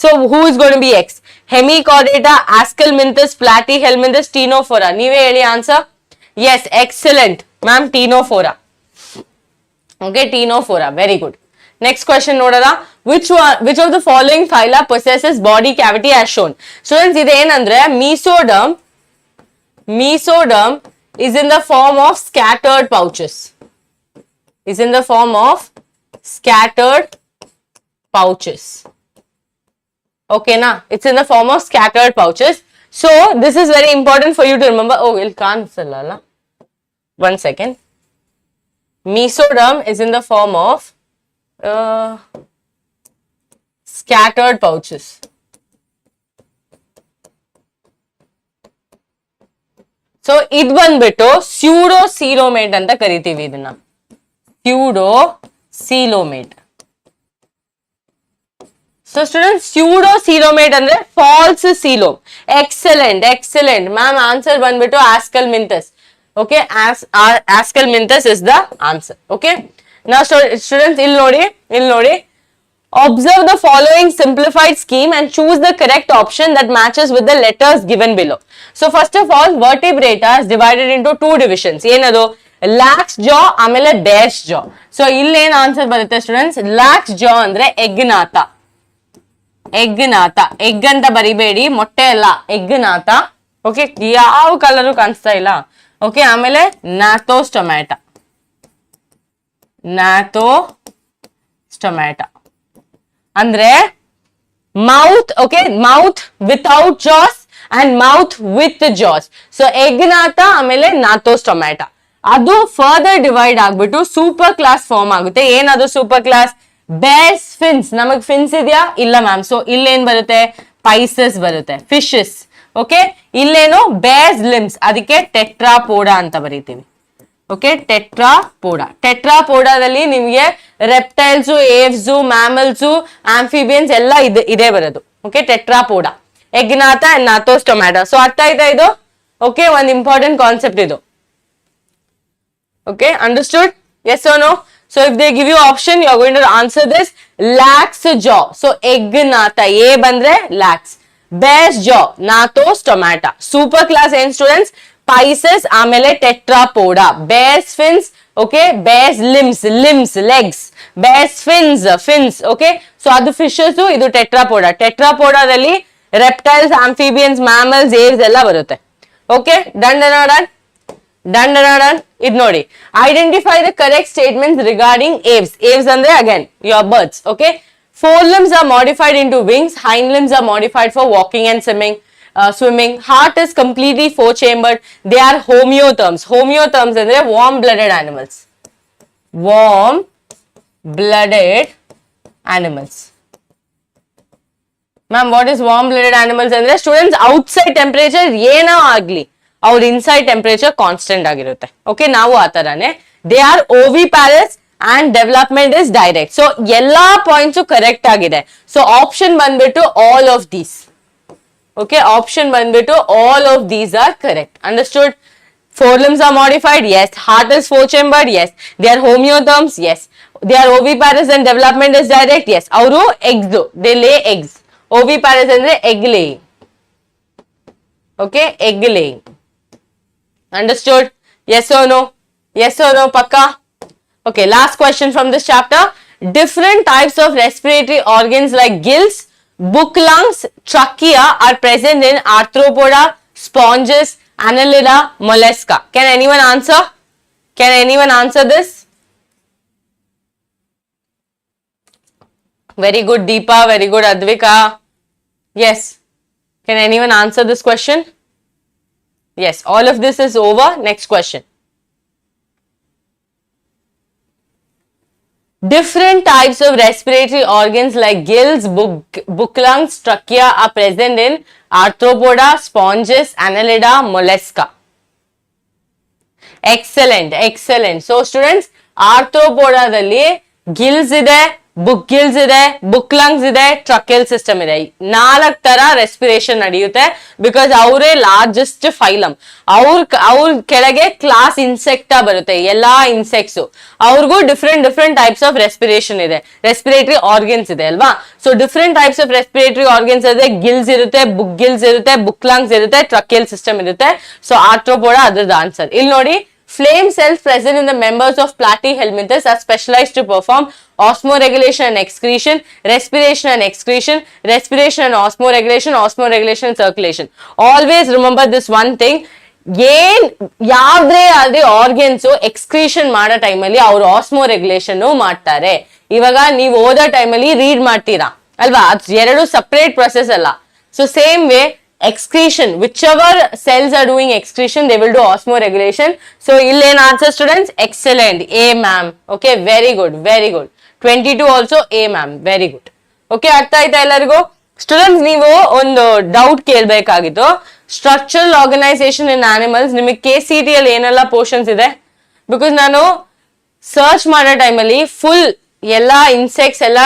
So who is going be X? Hemichordata, aschelminthes, platyhelminthes, ctenophora. ನೀವೇ ಹೇಳಿ answer. Yes, excellent, ma'am. Tenophora. Okay, Tenophora. Very good. Next question ನೋಡೋಣ. Which of the following phyla possesses body cavity as shown? Students, ಇದೇನಂದ್ರೆ mesoderm is in the form of scattered pouches. Okay, na? It's in the form of scattered pouches. So this is very important for you to remember. Oh, we'll cancel. One second. Mesoderm is in the form of scattered pouches. So ಇದು ಬಂದ್ಬಿಟ್ಟು pseudocoelomate ಅಂತ ಕರಿತೀವಿ ಇದನ್ನ. pseudocoelomate. So students, pseudocoelomate ಅಂದ್ರೆ false coelom. Excellent. Ma'am, answer ಬಂದ್ಬಿಟ್ಟು Ascalminthus. Okay, Ascalminthus is the answer. Okay. Now students, ಇಲ್ಲಿ ನೋಡಿ. Observe the following simplified scheme and choose the correct option that matches with the letters given below. So first of all, vertebrata is divided into two divisions. ಏನದು? lax jaw ಆಮೇಲೆ bear's jaw. So ಇಲ್ಲಿ ಏನ್ answer ಬರುತ್ತೆ students? lax jaw ಅಂದ್ರೆ ಎಗ್ನಾಥ. Egg ಅಂತ ಬರಿಬೇಡಿ, ಮೊಟ್ಟೆ ಅಲ್ಲ, ಎಗ್ನಾಥ. Okay, ಯಾವ ಕಲರು ಕಾಣಿಸ್ತಾ ಇಲ್ಲ. ಓಕೆ, ಆಮೇಲೆ ನ್ಯಾಥೋಸ್ಟೊಮ್ಯಾಟಾ ಅಂದ್ರೆ ಮೌತ್. ಓಕೆ, ಮೌತ್ ವಿತೌಟ್ ಜಾಸ್ ಅಂಡ್ ಮೌತ್ ವಿತ್ ಜಾಸ್. ಸೊ ಎಗ್ನಾಥ ಆಮೇಲೆ ನ್ಯಾಥೋಸ್ಟೊಮ್ಯಾಟಾ. ಅದು ಫರ್ದರ್ ಡಿವೈಡ್ ಆಗ್ಬಿಟ್ಟು ಸೂಪರ್ ಕ್ಲಾಸ್ ಫಾರ್ಮ್ ಆಗುತ್ತೆ. ಏನದು ಸೂಪರ್ ಕ್ಲಾಸ್? ಬೇರ್ಸ್ ಫಿನ್ಸ್. ನಮಗ್ ಫಿನ್ಸ್ ಇದೆಯಾ? ಇಲ್ಲ ಮ್ಯಾಮ್. ಸೊ ಇಲ್ಲೇನ್ ಬರುತ್ತೆ? ಪೈಸಸ್ ಬರುತ್ತೆ, ಫಿಶಸ್. ಓಕೆ, ಇಲ್ಲೇನು? ಬೇರ್ಸ್ ಲಿಮ್ಸ್, ಅದಕ್ಕೆ ಟೆಟ್ರಾಪೋಡಾ ಅಂತ ಬರೀತೀವಿ. ಓಕೆ, ಟೆಟ್ರಾಪೋಡಾದಲ್ಲಿ ನಿಮ್ಗೆ ರೆಪ್ಟೈಲ್ಸ್, ಏವ್ಸ್, ಮ್ಯಾಮಲ್ಸ್, ಆಂಫಿಬಿಯನ್ಸ್ ಎಲ್ಲ ಇದೇ ಬರೋದು. Okay, tetrapoda, agnatha and gnathostomata. So ಅರ್ಥ ಆಯ್ತಾ ಇದು? ಓಕೆ, ಒಂದು ಇಂಪಾರ್ಟೆಂಟ್ ಕಾನ್ಸೆಪ್ಟ್ ಇದು. Okay, understood? Yes or no? So if they give you option, you are going to answer this. Lax jaw. So egnatha. A bandre lax. Bear's jaw. Gnatostomata. Super class N students. Pisces amele tetrapoda. Bear's fins. Okay. Bear's limbs. Legs. Bear's fins. Okay. So adu fishes idu tetrapoda. Tetrapoda dalli reptiles, amphibians, mammals, aves ella barutte. Okay. Done. ಇದು ನೋಡಿ, identify the correct statements regarding aves. Aves ಅಂದ್ರೆ again your birds. Okay, forelimbs are modified into wings, hind limbs are modified for walking and swimming, swimming. Heart is completely four-chambered. They are homeotherms. Homeotherms andre warm-blooded animals. Warm-blooded animals. Ma'am, what is warm-blooded animals andre? Students, outside temperature ಏನೋ ಆಗ್ಲಿ ಅವ್ರ inside temperature constant ಆಗಿರುತ್ತೆ. Okay, ನಾವು ಆ ತರಾನೇ. They are oviparous and development is direct. So ಎಲ್ಲಾ points correct ಆಗಿದೆ. So option ಬಂದ್ಬಿಟ್ಟು all of these. Okay, option ಬಂದ್ಬಿಟ್ಟು all of these are correct. Understood? Four limbs are modified? Yes. Heart is four-chambered? Yes. They are homeotherms? Yes. They are oviparous and development is direct? Yes. ಅವರು eggs, they lay eggs. Oviparous ಅಂದ್ರೆ egg laying. Okay, egg laying. Understood? Yes or no? Yes or no, pakka? Okay, last question from this chapter. Different types of respiratory organs like gills, book lungs, trachea are present in arthropoda, sponges, annelida, mollusca. Can anyone answer? Can anyone answer this? Very good, Deepa. Very good, Advika. Yes. Can anyone answer this question? Yes, all of this is over. Next question. Different types of respiratory organs like gills, book lungs, trachea are present in arthropoda, sponges, annelida, mollusca. Excellent, excellent. So students, arthropoda dalli gills ide, book gills ಇದೆ, book lungs ಇದೆ, tracheal system ಇದೆ. 4 ತರ respiration ನಡೆಯುತ್ತೆ because ಅವರೇ largest phylum. ಅವ್ರ ಕೆಳಗೆ class ಇನ್ಸೆಕ್ಟಾ ಬರುತ್ತೆ, ಎಲ್ಲಾ ಇನ್ಸೆಕ್ಟ್ಸ್. ಅವ್ರಿಗೂ ಡಿಫ್ರೆಂಟ್ ಟೈಪ್ಸ್ ಆಫ್ ರೆಸ್ಪಿರೇಷನ್ ಇದೆ, ರೆಸ್ಪಿರೇಟರಿ ಆರ್ಗನ್ಸ್ ಇದೆ ಅಲ್ವಾ. So different types of respiratory organs ಇದೆ. ಗಿಲ್ಸ್ ಇರುತ್ತೆ, ಬುಕ್ ಗಿಲ್ಸ್ ಇರುತ್ತೆ, ಬುಕ್ ಲಂಗ್ಸ್ ಇರುತ್ತೆ, ಟ್ರಕೆಲ್ ಸಿಸ್ಟಮ್ ಇರುತ್ತೆ. ಸೊ ಆರ್ಥ್ರೋಪೋಡಾ ಅದ್ರದ್ದು ಆನ್ಸರ್. ಇಲ್ಲಿ ನೋಡಿ, flame cells present in the members of platyhelminthes are specialized to perform osmoregulation and excretion, respiration and excretion, respiration and osmoregulation and circulation. Always remember this one thing. ಯಾವ್ದೇ ಆದ್ರೆ organs excretion ಮಾಡೋ ಟೈಮಲ್ಲಿ ಅವ್ರು ಆಸ್ಮೋರೆಗ್ಯುಲೇಷನ್ ಮಾಡ್ತಾರೆ. ಇವಾಗ ನೀವು ಓದೋ ಟೈಮಲ್ಲಿ ರೀಡ್ ಮಾಡ್ತೀರಾ ಅಲ್ವಾ, ಅದು ಎರಡು ಸಪರೇಟ್ ಪ್ರೊಸೆಸ್ ಅಲ್ಲ. So same way excretion, whichever cells are doing excretion, they will do osmoregulation. So illen answer students, excellent, A ma'am. Okay, very good, very good. 22 also A ma'am, very good. Okay, artha aita ellarigu? Students, ನೀವು ಒಂದು doubt ಕೇಳಬೇಕಾಗಿತ್ತು. Structural organisation ಇನ್ animals ನಿಮಗೆ KCET ಅಲ್ಲಿ ಏನೆಲ್ಲ portions ಇದೆ? Because ನಾನು search ಮಾಡೋ ಟೈಮಲ್ಲಿ full ಎಲ್ಲಾ ಇನ್ಸೆಕ್ಟ್ಸ್ ಎಲ್ಲ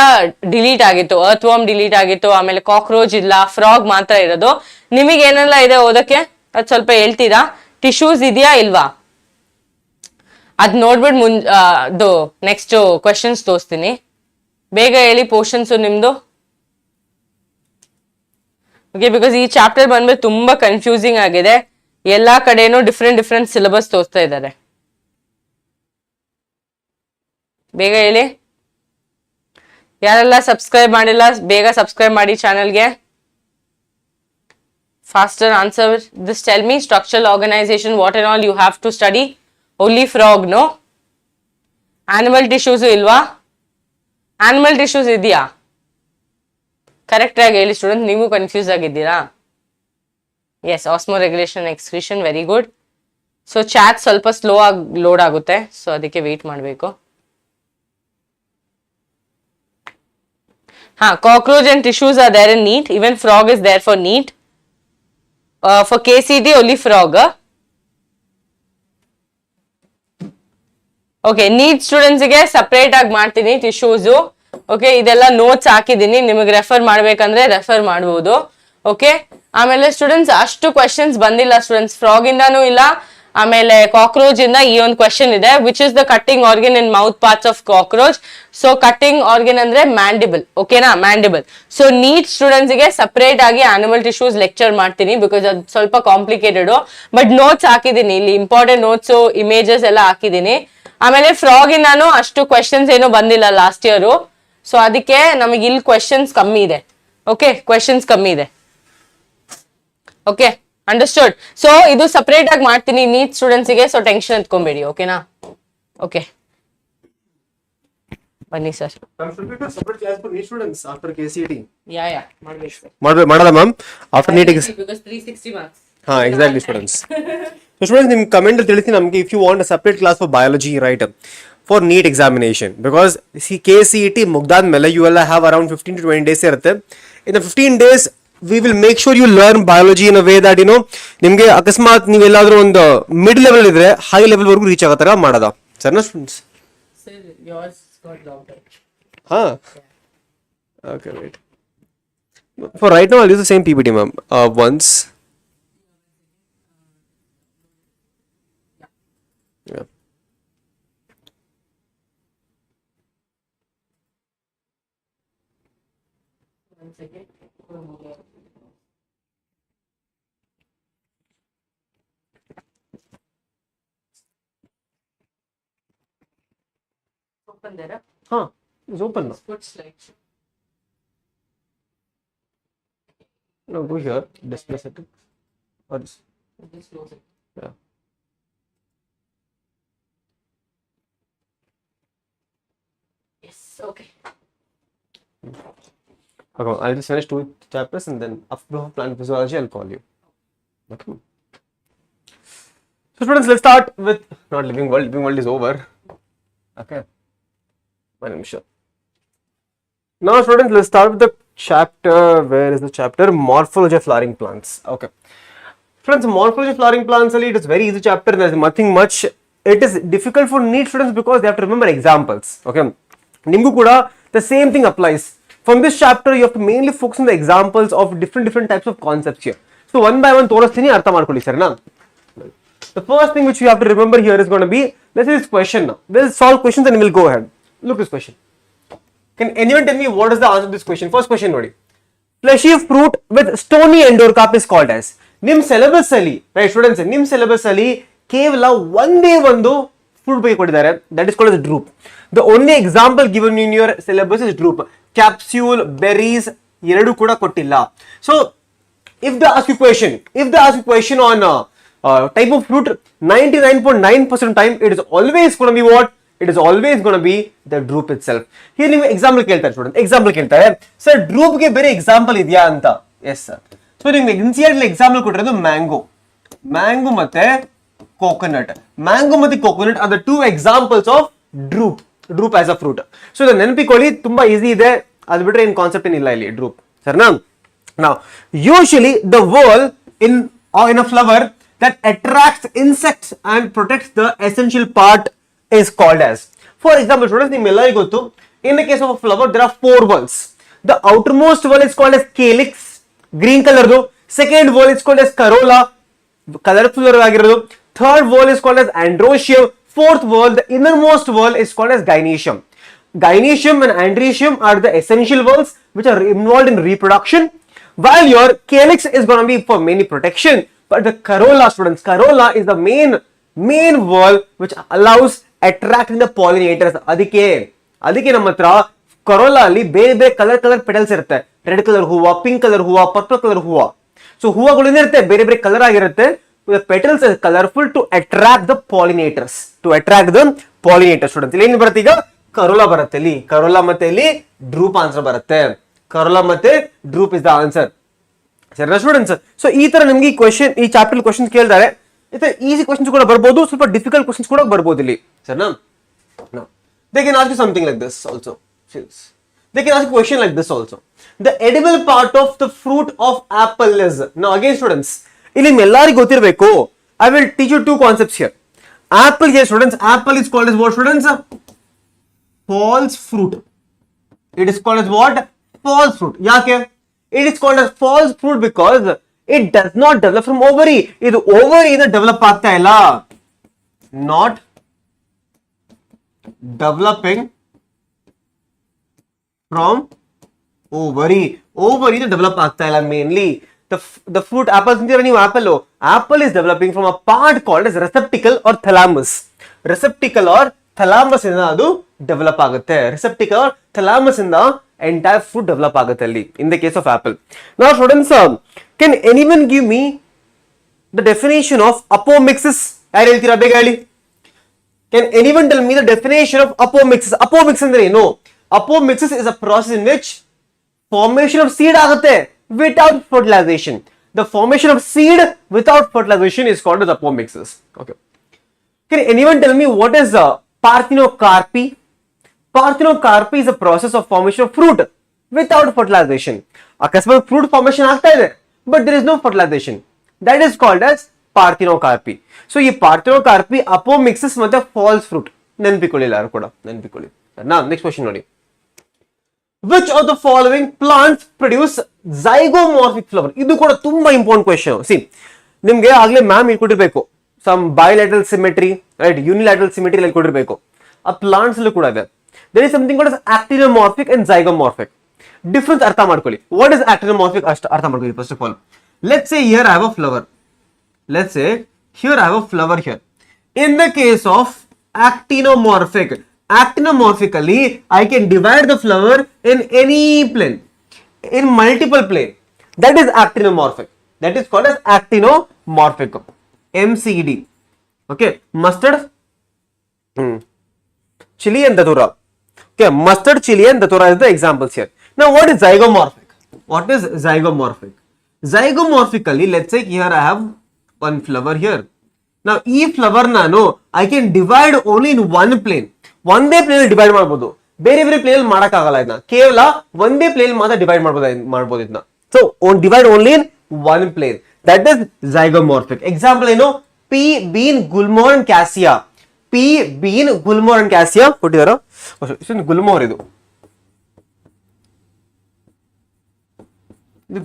ಡಿಲೀಟ್ ಆಗಿತ್ತು. ಅರ್ತ್ ವರ್ಮ್ ಡಿಲೀಟ್ ಆಗಿತ್ತು, ಆಮೇಲೆ ಕಾಕ್ರೋಚ್ ಇಲ್ಲ, ಫ್ರಾಗ್ ಮಾತ್ರ ಇರೋದು. ನಿಮಗೆ ಏನೆಲ್ಲ ಇದೆ ಓದಕ್ಕೆ ಅದ್ ಸ್ವಲ್ಪ ಹೇಳ್ತೀರಾ? ಟಿಶ್ಯೂಸ್ ಇದೆಯಾ ಇಲ್ವಾ? ಅದ್ ನೋಡ್ಬಿಟ್ಟು ನೆಕ್ಸ್ಟ್ ಕ್ವೆಶನ್ಸ್ ತೋರಿಸ್ತೀನಿ. ಬೇಗ ಹೇಳಿ ಪೋರ್ಷನ್ಸ್ ನಿಮ್ದು. ಓಕೆ, ಬಿಕಾಸ್ ಈ ಚಾಪ್ಟರ್ ಬಂದ್ಬಿಟ್ಟು ತುಂಬಾ ಕನ್ಫ್ಯೂಸಿಂಗ್ ಆಗಿದೆ. ಎಲ್ಲಾ ಕಡೆನೂ ಡಿಫ್ರೆಂಟ್ ಸಿಲೆಬಸ್ ತೋರಿಸ್ತಾ ಇದ್ದಾರೆ. ಬೇಗ ಹೇಳಿ. ಯಾರೆಲ್ಲ ಸಬ್ಸ್ಕ್ರೈಬ್ ಮಾಡಿಲ್ಲ ಬೇಗ ಸಬ್ಸ್ಕ್ರೈಬ್ ಮಾಡಿ ಚಾನೆಲ್ಗೆ. Faster answer this. Tell me structural organisation, what and all you have to study. Only frog no? Animal tissues ಇಲ್ವಾ? ಆನಿಮಲ್ ಟಿಶ್ಯೂಸ್ ಇದೆಯಾ? ಕರೆಕ್ಟ್ ಆಗಿ ಹೇಳಿ ಸ್ಟೂಡೆಂಟ್, ನೀವು ಕನ್ಫ್ಯೂಸ್ ಆಗಿದ್ದೀರಾ? Yes, osmoregulation, excretion, very good. So chat ಸ್ವಲ್ಪ slow ಆಗಿ load ಆಗುತ್ತೆ, so ಅದಕ್ಕೆ ವೇಟ್ ಮಾಡಬೇಕು. Cockroach and tissues are there in NEET. Even frog is there for NEET. For KCET only frog. Okay, NEET students ಗೆ separate ಆಗಿ ಮಾಡ್ತೀನಿ tissues. Okay, ಇದೆಲ್ಲ notes ಹಾಕಿದೀನಿ, ನಿಮಗೆ ರೆಫರ್ ಮಾಡ್ಬೇಕಂದ್ರೆ ರೆಫರ್ ಮಾಡಬಹುದು. ಓಕೆ, ಆಮೇಲೆ ಸ್ಟೂಡೆಂಟ್ಸ್ ಅಷ್ಟು ಕ್ವೆಶನ್ಸ್ ಬಂದಿಲ್ಲ ಸ್ಟೂಡೆಂಟ್ಸ್, ಫ್ರಾಗ್ ಇಂದಾನು ಇಲ್ಲ, ಆಮೇಲೆ ಕಾಕ್ರೋಚ್ ಇಂದ ಈ ಒಂದು ಕ್ವೆಶನ್ ಇದೆ, which is the cutting organ in mouth parts of cockroach. So cutting organ ಅಂದ್ರೆ ಮ್ಯಾಂಡಿಬಲ್. ಓಕೆನಾ, ಮ್ಯಾಂಡಿಬಲ್. ಸೊ ನೀಟ್ ಸ್ಟೂಡೆಂಟ್ಸ್ ಗೆ ಸಪರೇಟ್ ಆಗಿ ಆನಿಮಲ್ ಟಿಶ್ಯೂಸ್ ಲೆಕ್ಚರ್ ಮಾಡ್ತೀನಿ, ಬಿಕಾಸ್ ಅದು ಸ್ವಲ್ಪ ಕಾಂಪ್ಲಿಕೇಟೆಡ್. ಬಟ್ ನೋಟ್ಸ್ ಹಾಕಿದೀನಿ, ಇಲ್ಲಿ ಇಂಪಾರ್ಟೆಂಟ್ ನೋಟ್ಸ್, ಇಮೇಜಸ್ ಎಲ್ಲ ಹಾಕಿದೀನಿ. ಆಮೇಲೆ ಫ್ರಾಗ್ ಇಂದಾನು ಅಷ್ಟು ಕ್ವೆಶನ್ಸ್ ಏನು ಬಂದಿಲ್ಲ ಲಾಸ್ಟ್ ಇಯರ್, ಸೊ ಅದಕ್ಕೆ ನಮಗೆ ಇಲ್ಲಿ ಕ್ವೆಶನ್ಸ್ ಕಮ್ಮಿ ಇದೆ. ಓಕೆ, ಕ್ವೆಶನ್ಸ್ ಕಮ್ಮಿ ಇದೆ. Okay, understood. ಸೊ ಇದು ಸಪರೇಟ್ ಆಗಿ ಮಾಡ್ತೀನಿ ನೀಟ್ ಸ್ಟೂಡೆಂಟ್ಸ್ ಗೆ, ಸೊ ಟೆನ್ಷನ್ ಎತ್ಕೊಂಬೇಡಿ. ಓಕೆನಾ? ಓಕೆ, ಬನ್ನಿ sir. Ma'am, should we do a separate class for NEET students after KCET? Yeah ಮಾಡ್ಬೇಕು ಸರ್. ಮಾಡಲ್ಲ ma'am after NEET because 360 marks. ಹಾ ಎಕ್ಸಾಕ್ಟ್ಲಿ ಸ್ಟೂಡೆಂಟ್ಸ್. ಸೊ ಸ್ಟೂಡೆಂಟ್ಸ್ ನಿಮ್ ಕಮೆಂಟ್ ತಿಳಿಸಿ ನಮಗೆ if you want a separate class for biology right for NEET examination because KCET ಮುಗ್ದಾದ್ಮೇಲೆ you ಎಲ್ಲ have around 15 to 20 days ಇರುತ್ತೆ. ಇನ್ 15 days we will make sure you learn biology in a way that ನಿಮ್ಗೆ ಅಕಸ್ಮಾತ್ ನೀವೆಲ್ಲಾದ್ರೂ ಒಂದು mid level ಇದ್ರೆ high level ವರ್ಗೂ reach ಆಗೋ ತರ ಮಾಡೋದ ಸರ್ನಾ ಸ್ಟೂಡೆಂಟ್ಸ್. ಹಾ okay right. For right now I'll use the same PPT ma'am once. Yeah. One second. Open there. Huh, it's open now. Good slide. No, go here, display settings. Or this. Just close it. Yeah. Yes, okay. Okay, I'll just finish 2 chapters and then after plant physiology I'll call you. Okay. So students, let's start with not living world. Living world is over. Okay. One minute. Now students, let's start with the chapter. Where is the chapter? Morphology of flowering plants. Okay. Friends, morphology of flowering plants, it is very easy chapter. There is nothing much. It is difficult for NEET students because they have to remember examples. Okay. Nimgu kuda the same thing applies. From this chapter, you have to mainly focus on the examples of different types of concepts here. So one by one, torastini artha ಮಾಡ್ಕೊಳ್ಳಿ ಸರಿನಾ. The first thing which you have to remember here is going to be, let's say this question now. We'll solve questions and we'll go ahead. Look this question. Can anyone tell me what is the answer to this question? First question ನೋಡಿ. Fleshy fruit with stony endocarp is called as. ನಿಮ್ syllabus ಅಲ್ಲಿ right students, ನಿಮ್ syllabus ಅಲ್ಲಿ ಕೇವಲ ಒಂದೇ ಒಂದು fruit ಬಗ್ಗೆ ಕೊಟ್ಟಿದ್ದಾರೆ, that is called as droop. The only example given in your syllabus is drupe. Capsule, berries ಎರಡು ಕೂಡ ಕೊಟ್ಟಿಲ್ಲ. So if they ask you question on type of fruit, 99.9% time it is always going to be what? It is always going to be the drupe itself. Here ನೀವು example ಕೇಳ್ತಾರೆ student, example ಕೇಳ್ತಾರೆ sir droop ಗೆ ಬೇರೆ example ಇದೆಯಾ ಅಂತ. Yes sir. So ನಿಮ್ಗೆ NCR example ಕೊಟ್ಟಿರೋದು mango ಮತ್ತೆ ಕೋಕೋನಟ್. ಮ್ಯಾಂಗೋ ಮತ್ತೆ coconut are the 2 examples of droop as a fruit. So ಇದನ್ನ ನೆನಪಿಕೊಳ್ಳಿ, ತುಂಬಾ ಈಸಿ ಇದೆ, ಅದು ಬಿಟ್ರೆ ಏನ್ ಕಾನ್ಸೆಪ್ಟ್ ಏನಿಲ್ಲ ಇಲ್ಲಿ droop ಸರ್ನಾ. Now usually the whorl in a flower that attracts insects and protects the essential part is called as. For example students, ನಿಮ್ಮೆಲ್ಲರಿಗೂ ಗೊತ್ತು, in the case of a flower there are 4 whorls. The outermost whorl is called as calyx, green color. Second whorl is called as corolla, colorful ಆಗಿರೋದು. Third whorl is called as androecium. Fourth whorl, the innermost whorl, is called as gynoecium. Gynoecium and androecium are the essential whorls which are involved in reproduction, while your calyx is going to be for mainly protection. But the corolla students, corolla is the main whorl which allows attracting the pollinators. ಅದಕ್ಕೆ ನಮ್ಮ ಹತ್ರ Corolla ಅಲ್ಲಿ ಬೇರೆ ಬೇರೆ colour petals ಇರುತ್ತೆ. Red colour ಹೂವ, pink colour ಹೂವ, purple colour ಹೂವ. ಸೊ ಹೂವಗಳು ಏನಿರುತ್ತೆ ಬೇರೆ ಬೇರೆ ಕಲರ್ ಆಗಿರುತ್ತೆ. The petals are colorful to attract the pollinators. Students, ಇಲ್ಲಿ ಏನು ಬರುತ್ತೆ ಈಗ? ಕರೋಲಾ ಬರುತ್ತೆ ಇಲ್ಲಿ. ಕರೋಲಾ ಮತ್ತೆ ಇಲ್ಲಿ ಡ್ರೂಪ್ ಆನ್ಸರ್ ಬರುತ್ತೆ. ಕರೋಲಾ ಮತ್ತೆ ಡ್ರೂಪ್ ಇಸ್ ದ ಆನ್ಸರ್. ಸರಿನಾ ಸ್ಟೂಡೆಂಟ್ಸ್? ಸೊ ಈ ತರ ನಿಮ್ಗೆ ಈ ಕ್ವೆಶ್ಚನ್, ಈ ಚಾಪ್ಟರ್ ಕ್ವೆಶ್ಚನ್ಸ್ ಕೇಳಿದ್ದಾರೆ. ಈಸಿ ಕ್ವೆಶ್ಚನ್ಸ್ ಕೂಡ ಬರ್ಬೋದು, ಸ್ವಲ್ಪ ಡಿಫಿಕಲ್ಟ್ ಕ್ವೆಶ್ಚನ್ಸ್ ಕೂಡ ಬರ್ಬೋದು ಇಲ್ಲಿ. ಸರಿನಾ? No. They can ask you something like this also. They can ask a question like this also. The edible part of the fruit of apple is. Now again students, ಇಲ್ಲಿ ಎಲ್ಲರಿಗೂ ಗೊತ್ತಿರಬೇಕು. I will teach you 2 concepts here. Apple here students, apple is called as what students? False fruit. It is called as what? False fruit. ಯಾಕೆ? It is called as false fruit because it does not develop from ovary. ಇದು ovary ಇಂದ develop ಆಗ್ತಾ ಇಲ್ಲ. Not developing from ovary. ಇಂದ develop ಆಗ್ತಾ ಇಲ್ಲ mainly. The fruit apple ತಿಂತೀರಾ ನೀವು? apple is developing from a part called as receptacle or thalamus. Receptacle or thalamus ಇಂದ ಅದು ಡೆವಲಪ್ ಆಗುತ್ತೆ. Receptacle or thalamus ಇಂದ entire fruit ಡೆವಲಪ್ ಆಗುತ್ತೆ ಅಲ್ಲಿ, in the case of apple. Now students, can anyone give me the definition of apomixis? ಯಾರು ಹೇಳ್ತೀರಾ? ಬೇಗ ಹೇಳಿ. Can anyone tell me the definition of apomixis? Apomixis ಅಂದ್ರೆ ಏನು? Apomixis is a process in which formation of seed ಆಗುತ್ತೆ without fertilization. The formation of seed without fertilization is called as apomixis. Okay. Can anyone tell me what is parthenocarpy? Parthenocarpy is a process of formation of fruit without fertilization. Akasmat fruit formation ಆಗ್ತಾ ಇದೆ, but there is no fertilization. That is called as parthenocarpy. So ಈ parthenocarpy apomixis ಮತ್ತೆ false fruit ನೆನಪಿಕೊಳ್ಳಿ ಎಲ್ಲರೂ ಕೂಡ ನೆನಪಿಕೊಳ್ಳಿ. Now next question ನೋಡಿ. Which of the following plants produce zygomorphic flower? ಇದು ಕೂಡ ತುಂಬಾ ಇಂಪಾರ್ಟೆಂಟ್ ಕ್ವೆಶ್ಚನ್. ಸಿ ನಿಮ್ಗೆ ಆಗ್ಲೇ ಮ್ಯಾಮ್ ಇಟ್ಕೊಟ್ಟಿರ್ಬೇಕು some bilateral symmetry, right, unilateral symmetry ಅಲ್ಲಿ ಕೊಟ್ಟಿರ್ಬೇಕು. ಆ ಪ್ಲಾಂಟ್ಸ್ ಅಲ್ಲೂ ಕೂಡ ಇದೆ. There is something called as actinomorphic and zygomorphic. Difference ಅರ್ಥ ಮಾಡ್ಕೊಳ್ಳಿ. What is actinomorphic ಅರ್ಥ ಮಾಡ್ಕೊಳ್ಳಿ. First of all, let's say here I have a flower. Let's say here I have a flower here. In the case of actinomorphic, actinomorphically I can divide the flower in any plane, in multiple plane. That is actinomorphic. That is called as actinomorphic. MCD. Okay, mustard, chili and datura. Okay, mustard, chili and datura is the examples here. Now what is zygomorphic? What is zygomorphic? Zygomorphically, let's say here I have one flower here. Now ಈ flower ನಾನು I can divide only in one plane. ಒಂದೇ plane divide ಮಾಡಬಹುದು, ಬೇರೆ ಬೇರೆ plane ಮಾಡಕ್ ಆಗಲ್ಲ. ಇದನ್ನ ಕೇವಲ ಒಂದೇ ಪ್ಲೇನ್ ಮಾತ್ರ ಡಿವೈಡ್ ಮಾಡಬಹುದು ಇದನ್ನ. So divide only in one plane. That is zygomorphic. Example ಏನು? Pea bean gulmohar and cassia. Pea bean gulmohar and cassia ಕೊಟ್ಟಿದಾರ. ಗುಲ್ಮೋರ್ ಇದು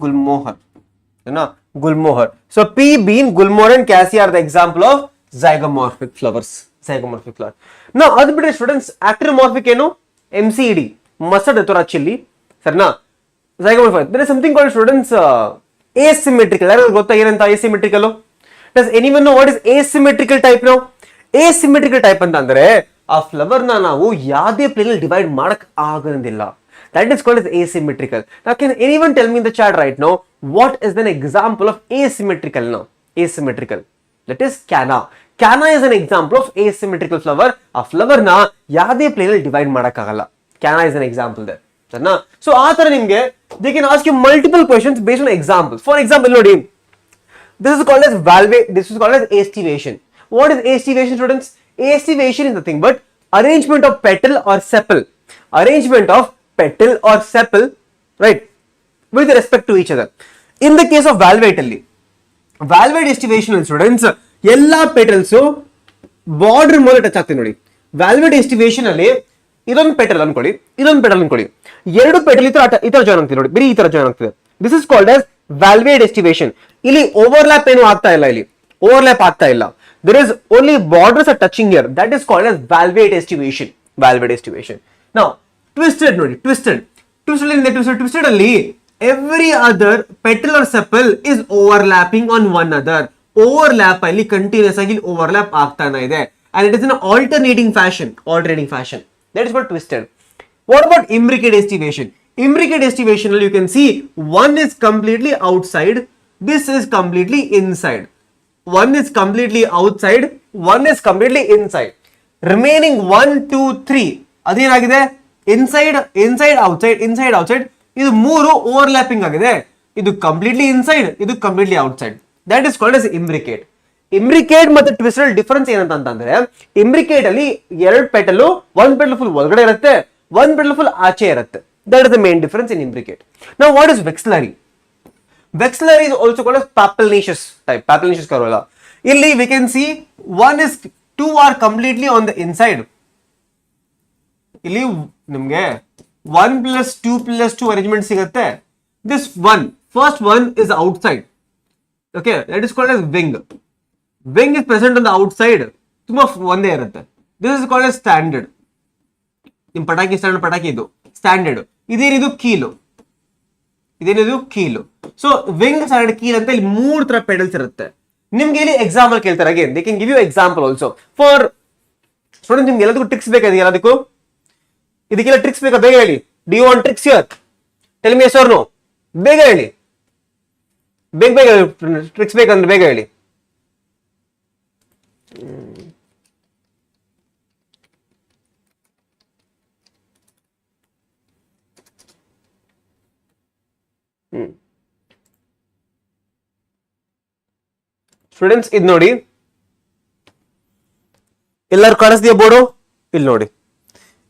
gulmohar, Gulmohar. So pea, bean, gulmohar and cassia are the example of zygomorphic flowers. Zygomorphic flower. Now other bit students, actinomorphic ಏನು? MCD, mustard datura chili. Sarna zygomorphic. There is something called students asymmetrical. ಯಾರು ಗೊತ್ತಾ ಏನಂತ asymmetrical? Does anyone know what is asymmetrical type now? Asymmetrical type ಅಂತ ಅಂದ್ರೆ ಆ flower ನಾವು ಯಾವುದೇ plane ಅಲ್ಲಿ ಡಿವೈಡ್ ಮಾಡಕ್ ಆಗೋದಿಲ್ಲ. That is called as asymmetrical. Now can anyone tell me in the chat right now what is an example of asymmetrical now? Asymmetrical. That is canna. Canna is an example of asymmetrical flower. A flower na yade plane alli divide madakagalla. Canna is an example there. Sarna? So aa tara nimge they can ask you multiple questions based on examples. For example, nodi, this is called as valve. This is called as aestivation. What is aestivation, students? Aestivation is nothing but arrangement of petal or sepal. Arrangement of petal or sepal, right, with respect to each other. In the case of valvate alli, valvate estivation students, ella petals border mole touch ಆಗ್ತದೆ ನೋಡಿ. valvate estivation ಅಲ್ಲಿ ಇದೊಂದು petal ಅನ್ಕೊಳ್ಳಿ, ಇದೊಂದು petal ಅನ್ಕೊಳ್ಳಿ, ಎರಡು petal ಈ ತರ ಜಾಯಿನ್ ಆಗ್ತಿದೆ ನೋಡಿ, ಬರೀ ಈ ತರ ಜಾಯಿನ್ ಆಗ್ತಿದೆ. This is called as valvate estivation. ಇಲ್ಲಿ ಓವರ್ಲ್ಯಾಪ್ ಏನು ಆಗ್ತಾ ಇಲ್ಲ, ಇಲ್ಲಿ ಓವರ್ಲ್ಯಾಪ್ ಆಗ್ತಾ ಇಲ್ಲ. there is only borders are touching here. that is called as valvate estivation. Valvate estivation. Now twisted ನೋಡಿ, twisted ಅಲ್ಲಿ every other petal or sepal is overlapping on one another. Overlap ಅಲ್ಲಿ continuous ಆಗಿ overlap ಆಗ್ತಾನೆ ಇದೆ, and it is in an alternating fashion. That is called twisted. What about imbricate estivation? Imbricate estivation you can see one is completely outside, this is completely inside. One is completely outside, one is completely inside. Remaining 1 2 3 ಅದೇನಾಗಿದೆ? inside outside, ಇದು ಮೂರು overlapping ಆಗಿದೆ. ಇದು completely inside, ಇದು completely outside. That is called as imbricate. Imbricate ಮತ್ತೆ twisted difference ಏನಂತಂದ್ರೆ, ಇಂಬ್ರಿಕೇಟ್ ಅಲ್ಲಿ ಎರಡು petal, ಒಂದ್ ಪೆಟಲ್ ಫುಲ್ ಒಳಗಡೆ ಇರುತ್ತೆ, ಒಂದ್ ಪೆಟಲ್ ಫುಲ್ ಆಚೆ ಇರುತ್ತೆ. That is the main difference in imbricate. Now what is vexillary? Vexillary is also called as papilinaceous type. Papilinaceous corolla. Illi we can see two are completely on the inside. Illi nimge 1 plus 2 plus 2 arrangement sigutte. This first one is outside. Okay, that is called as wing. Wing is present on the outside. Tumma onde irutte. This is called as standard. Nim pataki idu standard. Idenidu keelu. So wing side keel ಅಂತ ಇಲ್ಲಿ ಮೂರು ತರ pedals ಇರುತ್ತೆ. ನಿಮ್ಗೆ ಇಲ್ಲಿ example ಕೇಳ್ತಾರೆ, again they can give you example also for student. ನಿಮ್ಗೆ ಎಲ್ಲದಕ್ಕೂ ಟ್ರಿಕ್ಸ್ ಬೇಕಾದ್ರೆ ಎಲ್ಲದಕ್ಕೂ ಇದಕ್ಕೆಲ್ಲ ಟ್ರಿಕ್ಸ್ ಬೇಕಾ? ಬೇಗ ಹೇಳಿ. Do you want tricks here? Tell me yes or no. ಬೇಗ ಹೇಳಿ, ಬೇಗ ಟ್ರಿಕ್ಸ್ ಬೇಕಂದ್ರೆ ಬೇಗ ಹೇಳಿ. ಸ್ಟೂಡೆಂಟ್ಸ್ ಇದು ನೋಡಿ, ಎಲ್ಲರೂ ಕಾಣಿಸ್ತೀಯ ಬೋರ್ಡು? ಇಲ್ಲಿ ನೋಡಿ,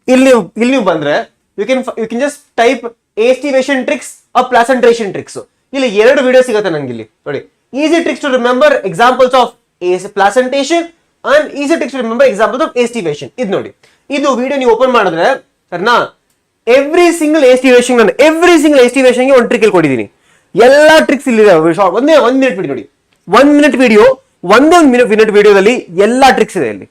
ಇಲ್ಲಿ ನೀವು ಬಂದ್ರೆ you can just type aestivation tricks of placentation tricks. ಇಲ್ಲಿ 2 ವಿಡಿಯೋ ಸಿಗುತ್ತೆ ನಂಗೆ ಇಲ್ಲಿ ನೋಡಿ. Easy tricks to remember examples of placentation and easy tricks to remember examples of aestivation. ಇದು ನೋಡಿ, ಇದು ವಿಡಿಯೋ ನೀವು ಓಪನ್ ಮಾಡಿದ್ರೆ ಸರಿನಾ, ಎವ್ರಿ ಸಿಂಗಲ್ ಎಸ್ಟಿವೇಷನ್ ಗೆ ಒಂದು ಟ್ರಿಕ್ ಕೊಟ್ಟಿದ್ದೀನಿ. ಎಲ್ಲಾ ಟ್ರಿಕ್ಸ್ ಇಲ್ಲಿ ಒಂದೇ 1 ಮಿನಿಟ್ ವಿಡಿಯೋ ನೋಡಿ, 1 ಮಿನಿಟ್ ವಿಡಿಯೋ, ಒಂದೊಂದು ಮಿನಿಟ್ ವಿಡಿಯೋದಲ್ಲಿ ಎಲ್ಲಾ ಟ್ರಿಕ್ಸ್ ಇದೆ ಇಲ್ಲಿ.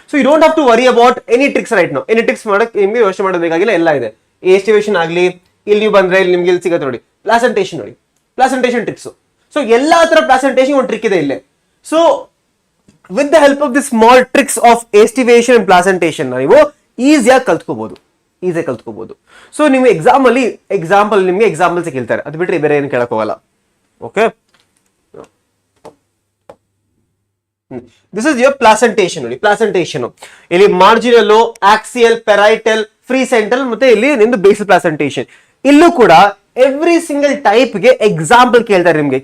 So you don't have to worry about any tricks right now. Any tricks ಮಾಡಕ್ಕೆ ನಿಮಗೆ ಯೋಚನೆ ಮಾಡಬೇಕಾಗಿಲ್ಲ, ಎಲ್ಲ ಇದೆ. ಎಸ್ಟಿವೇಷನ್ ಆಗಲಿ, ಇಲ್ಲಿ ನೀವು ಬಂದ್ರೆ ಇಲ್ಲಿ ನಿಮ್ಗೆ ಇಲ್ಲಿ ಸಿಗುತ್ತೆ ನೋಡಿ, ಪ್ಲಾಸೆಂಟೇಷನ್ ನೋಡಿ, ಪ್ಲಾಸೆಂಟೇಷನ್ ಟ್ರಿಕ್ಸ್. ಸೊ ಎಲ್ಲಾ ತರ ಪ್ಲಾಸೆಂಟೇಷನ್ ಒಂದು ಟ್ರಿಕ್ ಇದೆ ಇಲ್ಲೇ. So with the help of the small tricks of aestivation and placentation ನೀವು ಈಸಿಯಾಗಿ ಕಲ್ತ್ಕೋಬಹುದು. ಸೊ ನಿಮ್ಗೆ ನಿಮ್ಗೆ ಎಕ್ಸಾಂಪಲ್ಸ್ ಕೇಳ್ತಾರೆ, ಅದು ಬಿಟ್ಟರೆ ಬೇರೆ ಏನು ಕೇಳಕ್ ಹೋಗಲ್ಲ. Okay, this is your placentation ನೋಡಿ. ಪ್ಲಾಸೆಂಟೇಷನ್ ಇಲ್ಲಿ marginal, axial, parietal, free central, ಮತ್ತೆ ಇಲ್ಲಿ ನಿಮ್ದು ಬೇಸಿಕ್ ಪ್ಲಾಸೆಂಟೇಷನ್. ಇಲ್ಲೂ ಕೂಡ ಎವ್ರಿ ಸಿಂಗಲ್ ಟೈಪ್ ಗೆ ಎಕ್ಸಾಂಪಲ್ ಕೇಳ್ತಾರೆ ನಿಮ್ಗೆ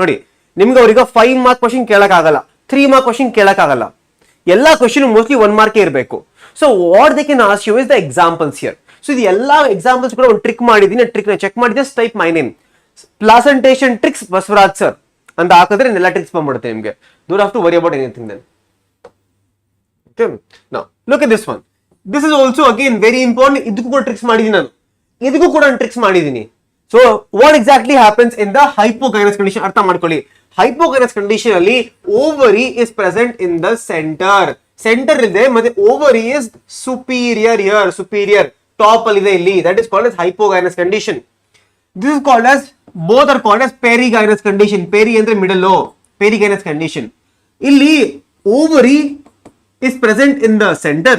ನೋಡಿ. ನಿಮ್ಗೆ ಅವ್ರಿಗೆ 5 ಮಾರ್ಕ್ ಕ್ವಶನ್ ಕೇಳಕ್ ಆಗಲ್ಲ, 3 ಮಾರ್ಕ್ ಕ್ವಶನ್ ಕೇಳಕ್ ಆಗಲ್ಲ. ಎಲ್ಲಾ ಕ್ವಶನ್ ಮೋಸ್ಟ್ಲಿ 1 ಮಾರ್ಕ್ ಇರಬೇಕು. So what they can ask you is the examples here. So ಇದು ಎಲ್ಲಾ ಎಕ್ಸಾಂಪಲ್ಸ್ ಕೂಡ ಒಂದು ಟ್ರಿಕ್ ಮಾಡಿದೀನಿ, ಟ್ರಿಕ್ ನ ಚೆಕ್ ಮಾಡಿ just type my name placentation tricks Basavaraj sir ಅಂತ ಹಾಕಿದ್ರೆ ಎಲ್ಲ ಟ್ರಿಕ್ಸ್ ಬಂದ್ಬಿಡುತ್ತೆ ನಿಮ್ಗೆ. Don't have to worry about anything then. Okay, now look at this one. This is also again very important. ಇದಕ್ಕೂ ಕೂಡ ಟ್ರಿಕ್ಸ್ ಮಾಡಿದೀನಿ ನಾನು, ಇದಕ್ಕೂ ಕೂಡ ಟ್ರಿಕ್ಸ್ ಮಾಡಿದೀನಿ. So what exactly happens in the hypogynous condition ಅರ್ಥ ಮಾಡ್ಕೊಳ್ಳಿ. ಹೈಪೋಕೈನಸ್ ಕಂಡೀಷನ್ ಅಲ್ಲಿ ovary is present in the centre ಇದೆ, ಮತ್ತೆ ಓವರಿ ಇಸ್ ಸುಪೀರಿಯರ್ ಟಾಪ್ ಅಲ್ಲಿ ಇದೆ ಇಲ್ಲಿ. That is called as hypogynous condition. This is called as, both are called as perigynous condition. Peri ಅಂದ್ರೆ middle, perigynous condition. ಇಲ್ಲಿ ovary is present in the center.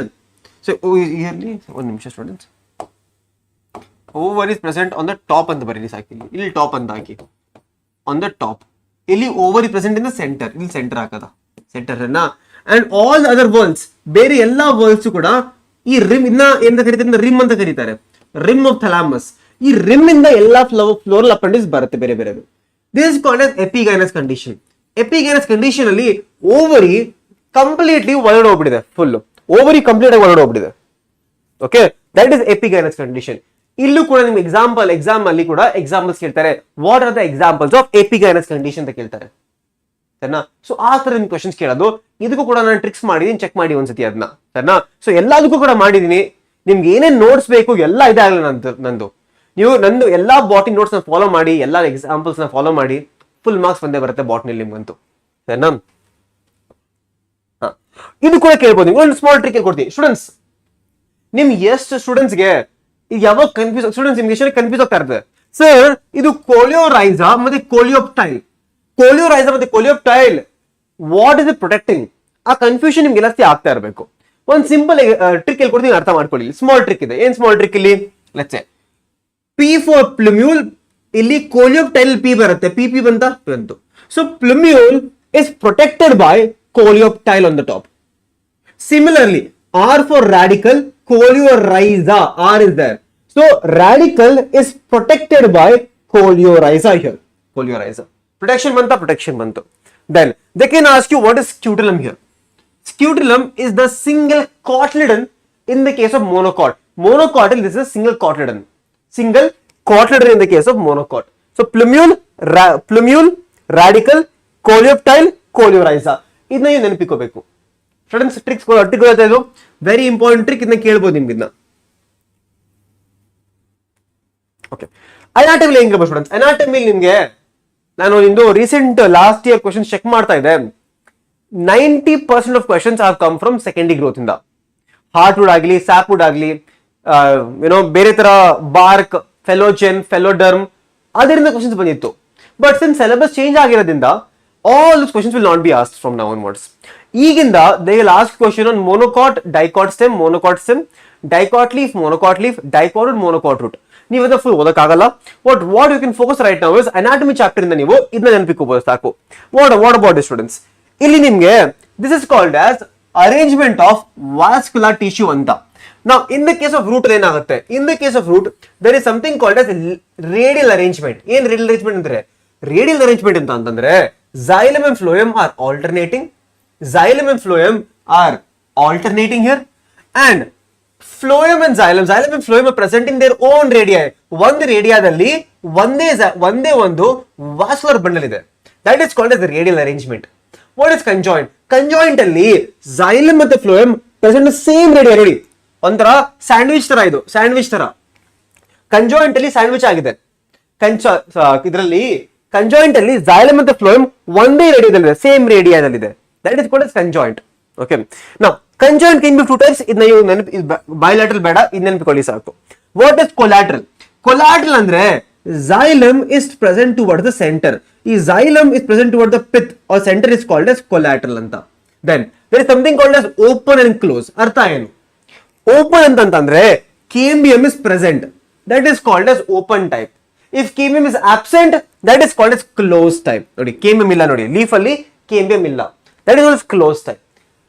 So here one ನಿಮಿಷ students, ovary is present on the top ಅಂತ ಬರೀರಿ ಸಾಕಿ. ಇಲ್ಲಿ top ಅಂತ ಹಾಕಿ, on the top. ಇಲ್ಲಿ ovary present in the center, ಇಲ್ಲಿ ಸೆಂಟರ್ ಹಾಕದ ಸೆಂಟರ್ ಅನ್ನ. ಅಂಡ್ ಆಲ್ ದ ಅದರ್ ವರ್ಲ್ಸ್, ಬೇರೆ ಎಲ್ಲಾ ವರ್ಲ್ಸ್ ಕೂಡ ಈ ರಿಮ್ ಇನ್ನ ಎಂತ ಕರೀತಾರೆ, ರಿಮ್ ಅಂತ ಕರೀತಾರೆ, ರಿಮ್ ಆಫ್ ಥಲಾಮಸ್. ಈ ರಿಮ್ ಇಂದ ಎಲ್ಲಾ ಫ್ಲೋರಲ್ ಅಪೆಂಡಿಕ್ಸ್ ಬರುತ್ತೆ ಬೇರೆ ಬೇರೆ. This is called as epigynous condition. Epigynous condition ಅಲ್ಲಿ ಓವರಿ ಕಂಪ್ಲೀಟ್ಲಿ ಒಳಗಡೆ ಹೋಗ್ಬಿಟ್ಟಿದೆ, ಫುಲ್ ಓವರಿ ಕಂಪ್ಲೀಟ್ ಆಗಿ ಒಳಗಡೆ ಹೋಗ್ಬಿಟ್ಟಿದೆ. Okay, that is epigynous condition. ಇಲ್ಲೂ ಕೂಡ ನಿಮ್ಗೆ ಎಕ್ಸಾಮ್ ಅಲ್ಲಿ ಕೂಡ ಎಕ್ಸಾಂಪಲ್ಸ್ ಕೇಳ್ತಾರೆ. What are the examples of epigynous condition ಅಂತ ಕೇಳ್ತಾರೆ, ಸರಿನಾ? ಸೊ ಆ ತರ ನಿಮ್ ಕ್ವಶನ್ಸ್ ಕೇಳೋದು. ಇದಕ್ಕೂ ಕೂಡ ನಾನು ಟ್ರಿಕ್ಸ್ ಮಾಡಿದೀನಿ, ಚೆಕ್ ಮಾಡಿ ಒಂದ್ಸತಿ ಅದನ್ನ, ಸರಿನಾ? ಸೊ ಎಲ್ಲದಕ್ಕೂ ಕೂಡ ಮಾಡಿದೀನಿ. ನಿಮ್ಗೆ ಏನೇನ್ ನೋಟ್ಸ್ ಬೇಕು ಎಲ್ಲ ಇದೆ ಆಗಲ್ಲ ನಂದು. ನೀವು ನಂದು ಎಲ್ಲಾ ಬಾಟ್ನಿ ನೋಟ್ಸ್ ನ ಫಾಲೋ ಮಾಡಿ, ಎಲ್ಲಾ ಎಕ್ಸಾಂಪಲ್ಸ್ ನ ಫಾಲೋ ಮಾಡಿ, ಫುಲ್ ಮಾರ್ಕ್ಸ್ ಬಂದೇ ಬರುತ್ತೆ ಬಾಟ್ನಿಲಿ ನಿಮ್ಗಂತೂ, ಸರಿನಾ? ಇದು ಕೂಡ ಕೇಳ್ಬೋದು. ಒಂದು ಸ್ಮಾಲ್ ಟ್ರಿಕ್ ಹೇಳ್ಕೊಡ್ತೀನಿ ಸ್ಟೂಡೆಂಟ್ಸ್. ನಿಮ್ಗೆ ಎಷ್ಟು ಸ್ಟೂಡೆಂಟ್ಸ್ಗೆ ಯಾವಾಗ ಸ್ಟೂಡೆಂಟ್ಸ್ ನಿಮ್ಗೆ ಎಷ್ಟು ಕನ್ಫ್ಯೂಸ್ ಆಗ್ತಾ ಇರ್ತದೆ, ಸರ್ ಇದು ಕೋಲಿಯೋರೈಸಾ ಮತ್ತೆ ಕೋಲಿಯೋಪ್ಟೈಲ್, ಮತ್ತೆ ಕೋಲಿಯೋಪ್ಟೈಲ್ ವಾಟ್ ಇಸ್ ಇಟ್ ಪ್ರೊಟೆಕ್ಟಿಂಗ್? ಆ ಕನ್ಫ್ಯೂಷನ್ ನಿಮ್ಗೆ ಜಾಸ್ತಿ ಆಗ್ತಾ ಇರಬೇಕು. ಒಂದು ಸಿಂಪಲ್ ಟ್ರಿಕ್ ಹೇಳ್ಕೊಡ್ತೀನಿ, ಅರ್ಥ ಮಾಡ್ಕೊಳ್ಳಿ. ಸ್ಮಾಲ್ ಟ್ರಿಕ್ ಇದೆ. ಏನ್ ಸ್ಮಾಲ್ ಟ್ರಿಕ್ ಇಲ್ಲಿ? Let's say P for plumule, ಇಲ್ಲಿ ಕೋಲಿಯೋಪ್ಟೈಲ್ ಪಿ ಬರುತ್ತೆ, ಪಿ ಬಂತು. So plumule is protected by coleoptile on the top. Similarly R for radicle, coleorhiza, R is there. So radicle is protected by coleorhiza here. Coleorhiza protection ಬಂತು. Then they can ask you what is scutellum here. Scutellum is the single cotyledon in the case of monocot. Monocotyl, this is single cotyledon. Single cotyledon in the case of monocot. So plumule, radical, coleoptile, coleorhiza. ಇದನ್ನ ನೀವು ನೆನಪಿಕೋಬೇಕು students. Tricks ಇದು very important trick. ಇದನ್ನ ಕೇಳ್ಬೋದು ನಿಮ್ಗೆ ಇದನ್ನ. Okay, ಅನಾಟಮಿಲಿ ಹೆಂಗಿರ್ಬೋದು students? Anatomically ನಿಮ್ಗೆ ನಾನು ಇಂದು recent last year questions check ಮಾಡ್ತಾ ಇದ್ದೆ. 90% of questions have come from secondary growth ಇಂದ. ಹಾರ್ಟ್ ವುಡ್ ಆಗಲಿ, ಸ್ಯಾಪ್ ವುಡ್ ಆಗಲಿ, ಬೇರೆ ತರ ಬಾರ್ಕ್, ಫೆಲೋಜೆನ್, ಫೆಲೋಡರ್ಮ್, ಅದರಿಂದ ಕ್ವಶನ್ಸ್ ಬಂದಿತ್ತು. ಬಟ್ ಸಿನ್ಸ್ ಸಿಲೆಬಸ್ ಚೇಂಜ್ ಆಗಿರೋದ್ರಿಂದ all this questions will not be asked from now onwards. ಈಗಿಂದ they will ask question on monocot, dicot stem, dicot leaf, monocot leaf, dicot root, monocot root. ನೀವು ಅದನ್ನ full ಓದಕ್ಕಾಗಲ್ಲ. What you can focus right now is anatomy chapter ಇಂದ ನೀವು ಇದನ್ನ ನೆನಪಿಕೋಬಹುದು ಸಾಕು. What about students? ಇಲ್ಲಿ ನಿಮ್ಗೆ this is called as arrangement of vascular tissue ಅಂತ. ನಾವು in the case of root ಏನಾಗುತ್ತೆ? In the case of root there is something called as radial arrangement. ಏನ್ ರೇಡಿಯಲ್ ಅರೇಂಜ್ಮೆಂಟ್ ಅಂದ್ರೆ? ರೇಡಿಯಲ್ ಅರೇಂಜ್ಮೆಂಟ್ ಅಂತಂದ್ರೆ Xylem and phloem are alternating. Xylem and phloem are alternating here, and phloem and phloem are presenting their own radii. ಒಂದು ರೇಡಿಯಾದಲ್ಲಿ ಒಂದೇ ಒಂದು ವಾಸ್ಕುಲರ್ bundle ಇದೆ. That is called as the radial arrangement. What is conjoint? Conjoint ಅಲ್ಲಿ xylem ಮತ್ತೆ phloem present same radii. ನೋಡಿ, ಒಂಥರ sandwich ತರ, ಇದು ಸ್ಯಾಂಡ್ವಿಚ್ ತರ. ಕಂಜಾಯಿಂಟ್ ಅಲ್ಲಿ ಸ್ಯಾಂಡ್ವಿಚ್ ಆಗಿದೆ. ಇದರಲ್ಲಿ ಕಂಜಾಯಿಂಟ್ ಅಲ್ಲಿ xylem ಮತ್ತೆ phloem ಒಂದೇ ರೇಡಿಯಾದಲ್ಲಿದೆ, same ರೇಡಿಯಾದಲ್ಲಿದೆ. That is called as conjoint. Okay. Now, conjoint can be two types. ಇದನ್ನ bilateral ಬೇಡ, ಇದು ನೆನಪಿಕೊಳ್ಳಿ ಸಾಕು. What is collateral? Collateral ಅಂದ್ರೆ xylem is present towards the center. ಈ xylem is present towards the pith or center is called as collateral ಅಂತ. Then there is something called as open and close. ಅರ್ಥ ಏನು? Open ಅಂತಂದ್ರೆ cambium is present. That is called as open type. If cambium is absent, that is called as closed type. ನೋಡಿ, cambium ಇಲ್ಲ ನೋಡಿ, leaf ಅಲ್ಲಿ cambium ಇಲ್ಲ. That is called as closed type.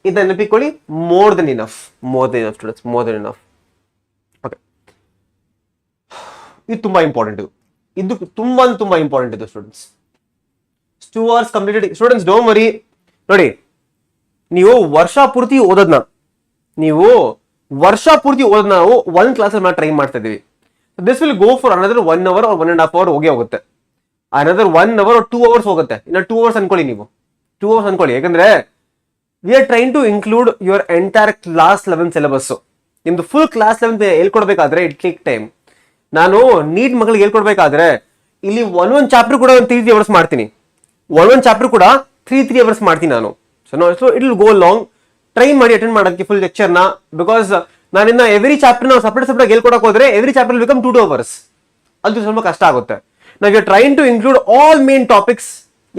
ಇದನ್ನ ನೆನಪಿಕೊಳ್ಳಿ, more than enough students, more than enough. Okay. ಇದು ತುಂಬಾ important, ಇದು ತುಂಬಾ ಇಂಪಾರ್ಟೆಂಟ್ ಇದು students. 2 hours completed. Students don't worry. ನೋಡಿ, ನೀವು ವರ್ಷ ಪೂರ್ತಿ ಓದೋದನ್ನ ನಾವು ಒಂದು ಕ್ಲಾಸಲ್ಲಿ ಟ್ರೈ ಮಾಡ್ತಾ ಇದೀವಿ. This will go for another 1 hour or 1.5 hour ಹೋಗುತ್ತೆ. ಅನದರ್ 1 hour or 2 hours ಹೋಗುತ್ತೆ. ಇನ್ನು 2 hours ಅನ್ಕೊಳ್ಳಿ, ನೀವು 2 hours ಅನ್ಕೊಳ್ಳಿ. ಯಾಕಂದ್ರೆ we are trying to include your entire class 11 syllabus. ನಿಮ್ದು ಫುಲ್ ಕ್ಲಾಸ್ 11 ಹೇಳ್ಕೊಡ್ಬೇಕಾದ್ರೆ ಇಟ್ ಟೇಕ್ ಟೈಮ್. ನಾನು ನೀಟ್ ಮಕ್ಕಳಿಗೆ ಹೇಳ್ಕೊಡ್ಬೇಕಾದ್ರೆ ಇಲ್ಲಿ ಒಂದೊಂದು ಚಾಪ್ಟರ್ ಕೂಡ 3 hours ಮಾಡ್ತೀನಿ. ಒಂದೊಂದು ಚಾಪ್ಟರ್ ಕೂಡ 3 hours ಮಾಡ್ತೀನಿ ನಾನು. So it will go long. Try ಮಾಡಿ ಅಟೆಂಡ್ ಮಾಡೋದಕ್ಕೆ ಫುಲ್ ಲೆಕ್ಚರ್ನ. ಬಿಕಾಸ್ ನಾನಿನ್ನ ಎವ್ರಿ ಚಾಪ್ಟರ್ ನಾವು ಸಪ್ರೇಟ್ ಹೇಳ್ಕೊಡಕ್ ಹೋದ್ರೆ ಎವ್ರಿ ಚಾಪ್ಟರ್ ಬಿಕಮ್ 2 hours. ಅದು ಸ್ವಲ್ಪ ಕಷ್ಟ ಆಗುತ್ತೆ. ನಾವು you are trying to include all main topics,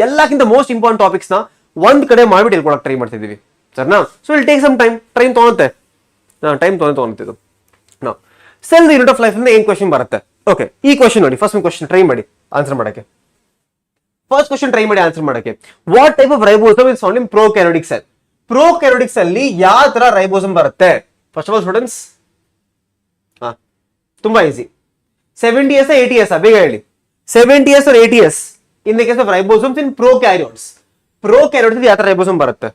ಎಲ್ಲಕ್ಕಿಂತ ಮೋಸ್ಟ್ ಇಂಪಾರ್ಟೆಂಟ್ ಟಾಪಿಕ್ಸ್ ನ ಒಂದ್ ಕಡೆ ಮಾಡ್ಬಿಟ್ಟು ಹೇಳ್ಕೊಡಕ್ ಟ್ರೈ ಮಾಡ್ತಿದೀವಿ ಸರ್ನಾ. So it'll take some time ತಗೊಳುತ್ತೆ ಇದು. Cell the unit of life ಅಂದ್ರೆ ಏನ್ ಕ್ವಶನ್ ಬರುತ್ತೆ. ಓಕೆ, ಈ ಕ್ವಶನ್ ನೋಡಿ, ಫಸ್ಟ್ ಕ್ವಶನ್ ಟ್ರೈ ಮಾಡಿ ಆನ್ಸರ್ ಮಾಡಕ್ಕೆ. ಫಸ್ಟ್ ಕ್ವಶನ್ ಟ್ರೈ ಮಾಡಿ ಆನ್ಸರ್ ಮಾಡಕ್ಕೆ. What type of ribosome is found in prokaryotic cell? Prokaryotic ಅಲ್ಲಿ ಯಾವ ತರ ರೈಬೋಸಮ್ ಬರುತ್ತೆ? ಫಸ್ಟ್ ಆಫ್ ಆಲ್ ಸ್ಟೂಡೆಂಟ್ಸ್, ತುಂಬಾ ಈಸಿ. 70s 80s ಬೇಗ ಹೇಳಿ. 70s or 80s in the case of ribosomes in prokaryotes. Prokaryotes ಯಾವ ತರ ರೈಬೋಸಮ್ ಬರುತ್ತೆ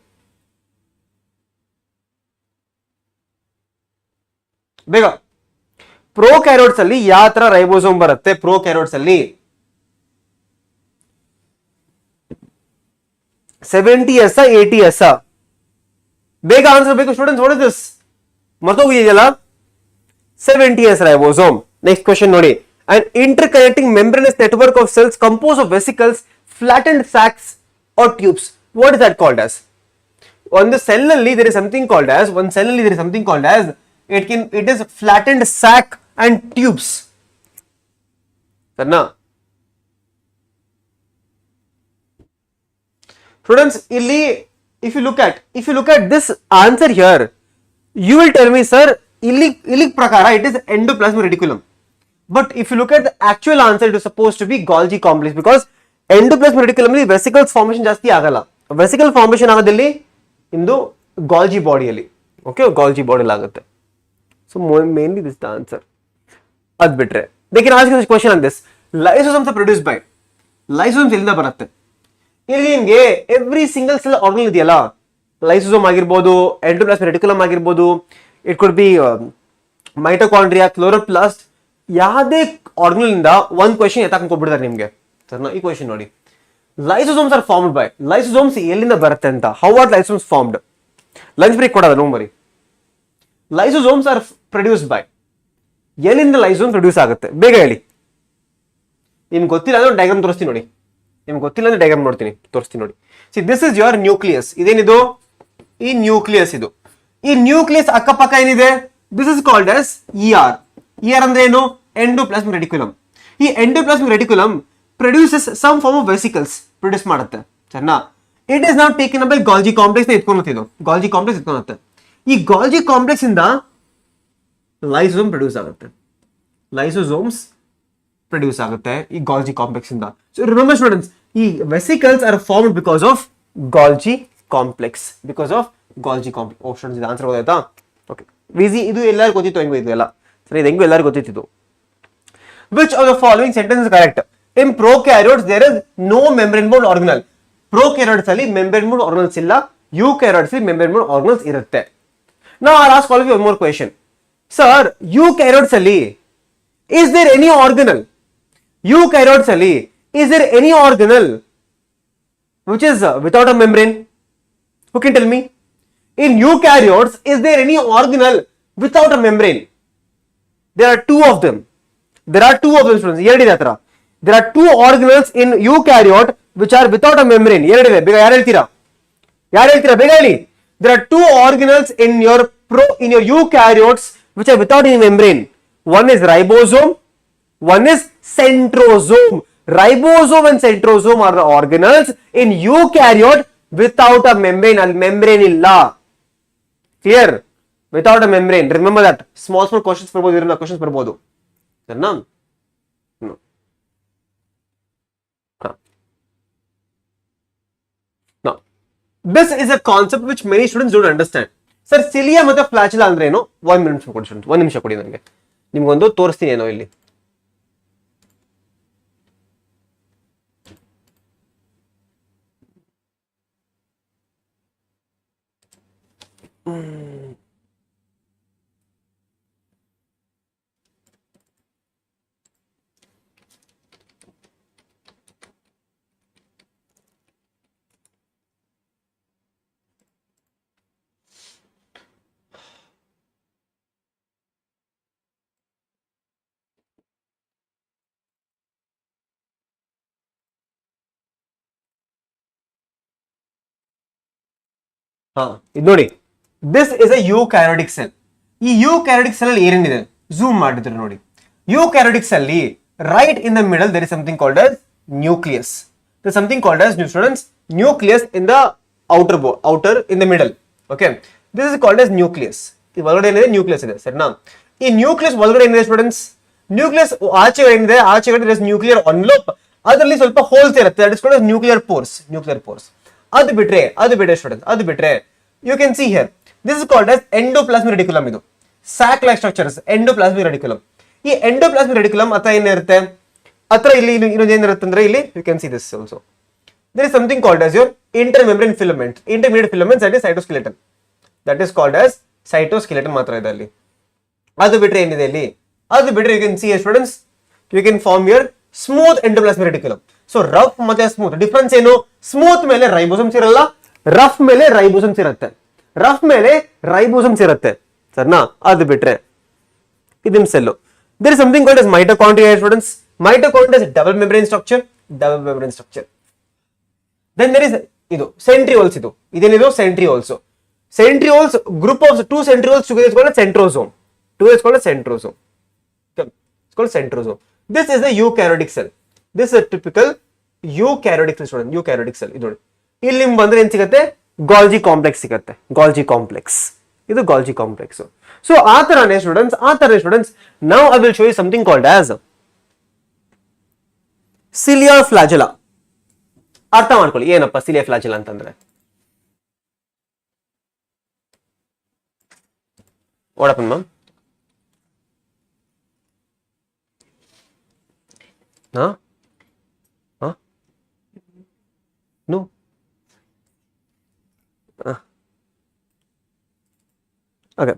ಬೇಗ? ಪ್ರೊಕ್ಯಾರಿಯೋಟ್ಸ್ ಅಲ್ಲಿ ಯಾವ ತರ ರೈಬೋಸೋಮ್ ಬರುತ್ತೆ? ಪ್ರೊಕ್ಯಾರಿಯೋಟ್ಸ್ ಅಲ್ಲಿ 70s 80s ಬೇಗ ಆನ್ಸರ್ ಬೇಕು ಸ್ಟೂಡೆಂಟ್ಸ್. What is this? ಮರ್ತೋಗಿದೆಯಲ್ಲ, 70s ರೈಬೋಸೋಮ್. ನೆಕ್ಸ್ಟ್ ಕ್ವೆಶ್ಚನ್ ನೋಡಿ. An interconnecting membranous network of cells composed of vesicles, flattened sacs or tubes. What is that called as? On the cell alli there is something called as it is flattened sac and tubes. Sarna students, illi if you look at this answer here, you will tell me sir illi prakara it is endoplasmic reticulum. But if you look at the actual answer, it is supposed to be Golgi complex, because endoplasmic reticulum ಅಲ್ಲಿ vesicles formation ಜಾಸ್ತಿ ಆಗಲ್ಲ. Vesicle formation ಆಗೋದಲ್ಲಿ ಇಂದು ಗಾಲ್ಜಿ ಬಾಡಿಯಲ್ಲಿ. Okay, Golgi ಬಾಡಿಯಲ್ಲಿ ಆಗುತ್ತೆ. So mainly this the answer. ಅದ್ ಬಿಟ್ರೆ they can ask this question on this. Lysosomes are produce by. Lysosomes ಎಲ್ಲಿಂದ ಬರುತ್ತೆ? ಇಲ್ಲಿ ನಿಮಗೆ ಎವ್ರಿ ಸಿಂಗಲ್ ಸೆಲ್ ಆರ್ಗನ್ ಇದೆಯಲ್ಲ, ಲೈಸೋಸೋಮ್ ಆಗಿರ್ಬೋದು, ಎಂಡೋಪ್ಲಾಸ್ಮಿಕ್ ರೆಟಿಕ್ಯುಲಮ್ ಆಗಿರ್ಬೋದು, it could be mitochondria, chloroplast, ಯಾವುದೇ ಆರ್ಗನ್ ಇಂದ ಒಂದು ಕ್ವೆಶ್ಚನ್ ಎತ್ತಾಕೊಂಡ್ಬಿಡ್ತಾರೆ ನಿಮ್ಗೆ. ಸರ್ ಈ ಕ್ವೆಶ್ಚನ್ ನೋಡಿ. Lysosomes are formed by. Lysosomes ಎಲ್ಲಿಂದ ಬರುತ್ತೆ ಅಂತ? How are lysosomes formed? Lunch break ಕೊಡೋದ ನೋಂಬರಿ. Lysosomes R produced by. ಎಲ್ಲಿಂದ ಲೈಸೋಮ್ ಪ್ರೊಡ್ಯೂಸ್ ಆಗುತ್ತೆ ಬೇಗ ಹೇಳಿ. ನಿಮ್ಗೆ ಗೊತ್ತಿಲ್ಲ ಅಂದ್ರೆ ಡಯಾಗ್ರಾಮ್ ತೋರಿಸ್ತೀನಿ ನೋಡಿ. ನಿಮ್ಗೆ ಗೊತ್ತಿಲ್ಲ ಅಂದ್ರೆ ಡಯಾಗ್ರಾಮ್ ತೋರಿಸ್ತೀನಿ ನೋಡಿ. See this is your nucleus. ಇದೇನಿದು? ಈ ನ್ಯೂಕ್ಲಿಯಸ್ ಇದು. ಈ ನ್ಯೂಕ್ಲಿಯಸ್ ಅಕ್ಕಪಕ್ಕ ಏನಿದೆ? This is called as ER. ER ಅಂದ್ರೆ ಏನು? Endoplasmic reticulum. ಈ endoplasmic reticulum produces some form of vesicles produce ಮಾಡುತ್ತೆ. ಸರಿನಾ? It is not taken by Golgi complex ಎತ್ಕೊಳುತ್ತೆ. ಇದು ಗಾಲ್ಜಿ ಕಾಂಪ್ಲೆಕ್ಸ್ ಎತ್ಕೊಳುತ್ತೆ. ಈ ಗಾಲ್ಜಿ ಕಾಂಪ್ಲೆಕ್ಸ್ ಇಂದ ಲೈಸೋಸೋಮ್ ಪ್ರೊಡ್ಯೂಸ್ ಆಗುತ್ತೆ. ಲೈಸೋಸೋಮ್ಸ್ ಪ್ರೊಡ್ಯೂಸ್ ಆಗುತ್ತೆ ಈ ಗಾಲ್ಜಿ ಕಾಂಪ್ಲೆಕ್ಸ್ ಇಂದ. ಸೊ ರಿಮೆಂಬರ್ ಸ್ಟೂಡೆಂಟ್ಸ್, ಈ vesicles R formed because of Golgi complex. Because of Golgi complex. Options ಇದು ಆನ್ಸರ್ ಗೊತ್ತಾಯ್ತಾ? ಓಕೆ, ವಿಸಿ ಇದು ಎಲ್ಲರಿಗೂ ಗೊತ್ತಿತ್ತು. ಹೆಂಗೋ ಇದು ಎಲ್ಲ ಸರಿ, ಇದು ಹೆಂಗೋ ಎಲ್ಲರಿಗೂ ಗೊತ್ತಿತ್ತು. Which of the following sentence is correct? In prokaryotes there is no membrane bound organelle. Prokaryotes ಅಲ್ಲಿ ಮೆಂಬ್ರೇನ್ ಮೂಡ್ ಆರ್ಗನಲ್ಸ್ ಇಲ್ಲ, ಯೂಕ್ಯಾರಿಯೋಟ್ಸ್ ಅಲ್ಲಿ ಮೆಂಬ್ರೇನ್ ಮೂಡ್ ಆರ್ಗನಲ್ಸ್ ಇರುತ್ತೆ. Now I'll ask all of you one more question. Sir, eukaryotes ali, is there any organelle? Eukaryotes ali, is there any organelle which is without a membrane? Who can tell me? In eukaryotes, is there any organelle without a membrane? There are two of them. There are two of them, students. There are two organelles in eukaryote which are without a membrane. There are two organelles in your eukaryotes which are without any membrane. One is ribosome, one is centrosome. Ribosome and centrosome are the organelles in eukaryote without a membrane. Al membrane illa. Clear? Without a membrane. Remember that. Small questions barbodu. No. Now, this is a concept which many students don't understand. Sir, cilia ಮತ್ತೆ ಫ್ಲಾಚುಲಾ ಅಂದ್ರೆ ಏನು? 1 minute ಕೊಡಿ student, 1 ನಿಮಿಷ ಕೊಡಿ ನನಗೆ, ನಿಮ್ಗೊಂದು ತೋರಿಸ್ತೀನಿ ಏನೋ ಇಲ್ಲಿ. ಇದು ನೋಡಿ, ದಿಸ್ ಇಸ್ ಅ ಯೂಕ್ಯಾರಿಯೋಟಿಕ್ ಸೆಲ್. ಈ ಯೂಕ್ಯಾರಿಯೋಟಿಕ್ ಸೆಲ್ ಅಲ್ಲಿ ಏನೇನಿದೆ ಝೂಮ್ ಮಾಡಿದ್ರೆ ನೋಡಿ. ಯೂಕ್ಯಾರಿಯೋಟಿಕ್ಸ್ ಅಲ್ಲಿ right in the middle there is something called as nucleus. There is something called as, new students, nucleus in the outer in the middle. Okay, this is called as nucleus. ಈ ಒಳಗಡೆ ಏನಿದೆ nucleus ಇದೆ, ಸರಿನಾ? ಈ nucleus ಒಳಗಡೆ ಏನಿದೆ students? Nucleus ಆಚೆಗಡೆ ಏನಿದೆ, ಆಚೆಗಡೆ nuclear envelope, ಅದರಲ್ಲಿ ಸ್ವಲ್ಪ ಹೋಲ್ಸ್ ಇರುತ್ತೆ, that is called as nuclear pores. ಅದು ಬಿಟ್ರೆ ಸ್ಟೂಡೆಂಟ್, ಅದು ಬಿಟ್ರೆ you can see here, this is called as endoplasmic reticulum. ಇದು sac like structures, endoplasmic reticulum. ಈ ಎಂಡೋಪ್ಲಾಸ್ಮಿಕ್ ರೆಟಿಕ್ಯುಲಮ್ ಹತ್ರ ಏನಿರುತ್ತೆ, ಹತ್ರ ಇಲ್ಲಿ ಇನ್ನೊಂದು ಏನಿರುತ್ತೆ ಅಂದ್ರೆ ಇಲ್ಲಿ you can see this also. There is something called as your intermembrane filament. Intermediate filaments, that is cytoskeleton. That is called as cytoskeleton ಮಾತ್ರ ಇದೆ ಅಲ್ಲಿ. ಅದು ಬಿಟ್ರೆ ಏನಿದೆ ಇಲ್ಲಿ, ಅದು ಬಿಟ್ರೆ you can see students, you can form your smooth endoplasmic reticulum. So rough ಮತ್ತೆ smooth ಡಿಫರೆನ್ಸ್ ಏನು? ಸ್ಮೂತ್ ಮೇಲೆ ರೈಬೋಸಮ್ಸ್ ಇರಲ್ಲ, ರಫ್ ಮೇಲೆ ರೈಬೋಸಮ್ಸ್ ಇರುತ್ತೆ. ಸರಿನಾ? ಅದು ಬಿಟ್ರೆ ಇದು cell. There is something called as mitochondria students. Mitochondria is double membrane structure. Then there is ಇದು ಸೆಂಟ್ರಿಯೋಲ್ಸ್. ಇದೇನಿದು centrioles. Centrioles, group of two centrioles together is called a centrosome. It's called centrosome. This is a eukaryotic cell. This is a typical eukaryotic cell student. Eukaryotic cell. ಇದು ಇಲ್ಲಿ ನಿಮ್ಗೆ ಬಂದ್ರೆ ಏನು ಸಿಗುತ್ತೆ? ಗಾಲ್ಜಿ complex ಸಿಗುತ್ತೆ. ಇದು ಗಾಲ್ಜಿ ಕಾಂಪ್ಲೆಕ್ಸ್. ಸೊ ಆ ತರನೇ students, now I will show you something called as cilia flagella. ಅರ್ಥ ಮಾಡ್ಕೊಳ್ಳಿ ಏನಪ್ಪ ಸಿಲಿಯಾ ಫ್ಲಾಜೆಲ್ಲಾ ಅಂತಂದ್ರೆ. ಓಡಪ್ಪನ್ ma'am, no okay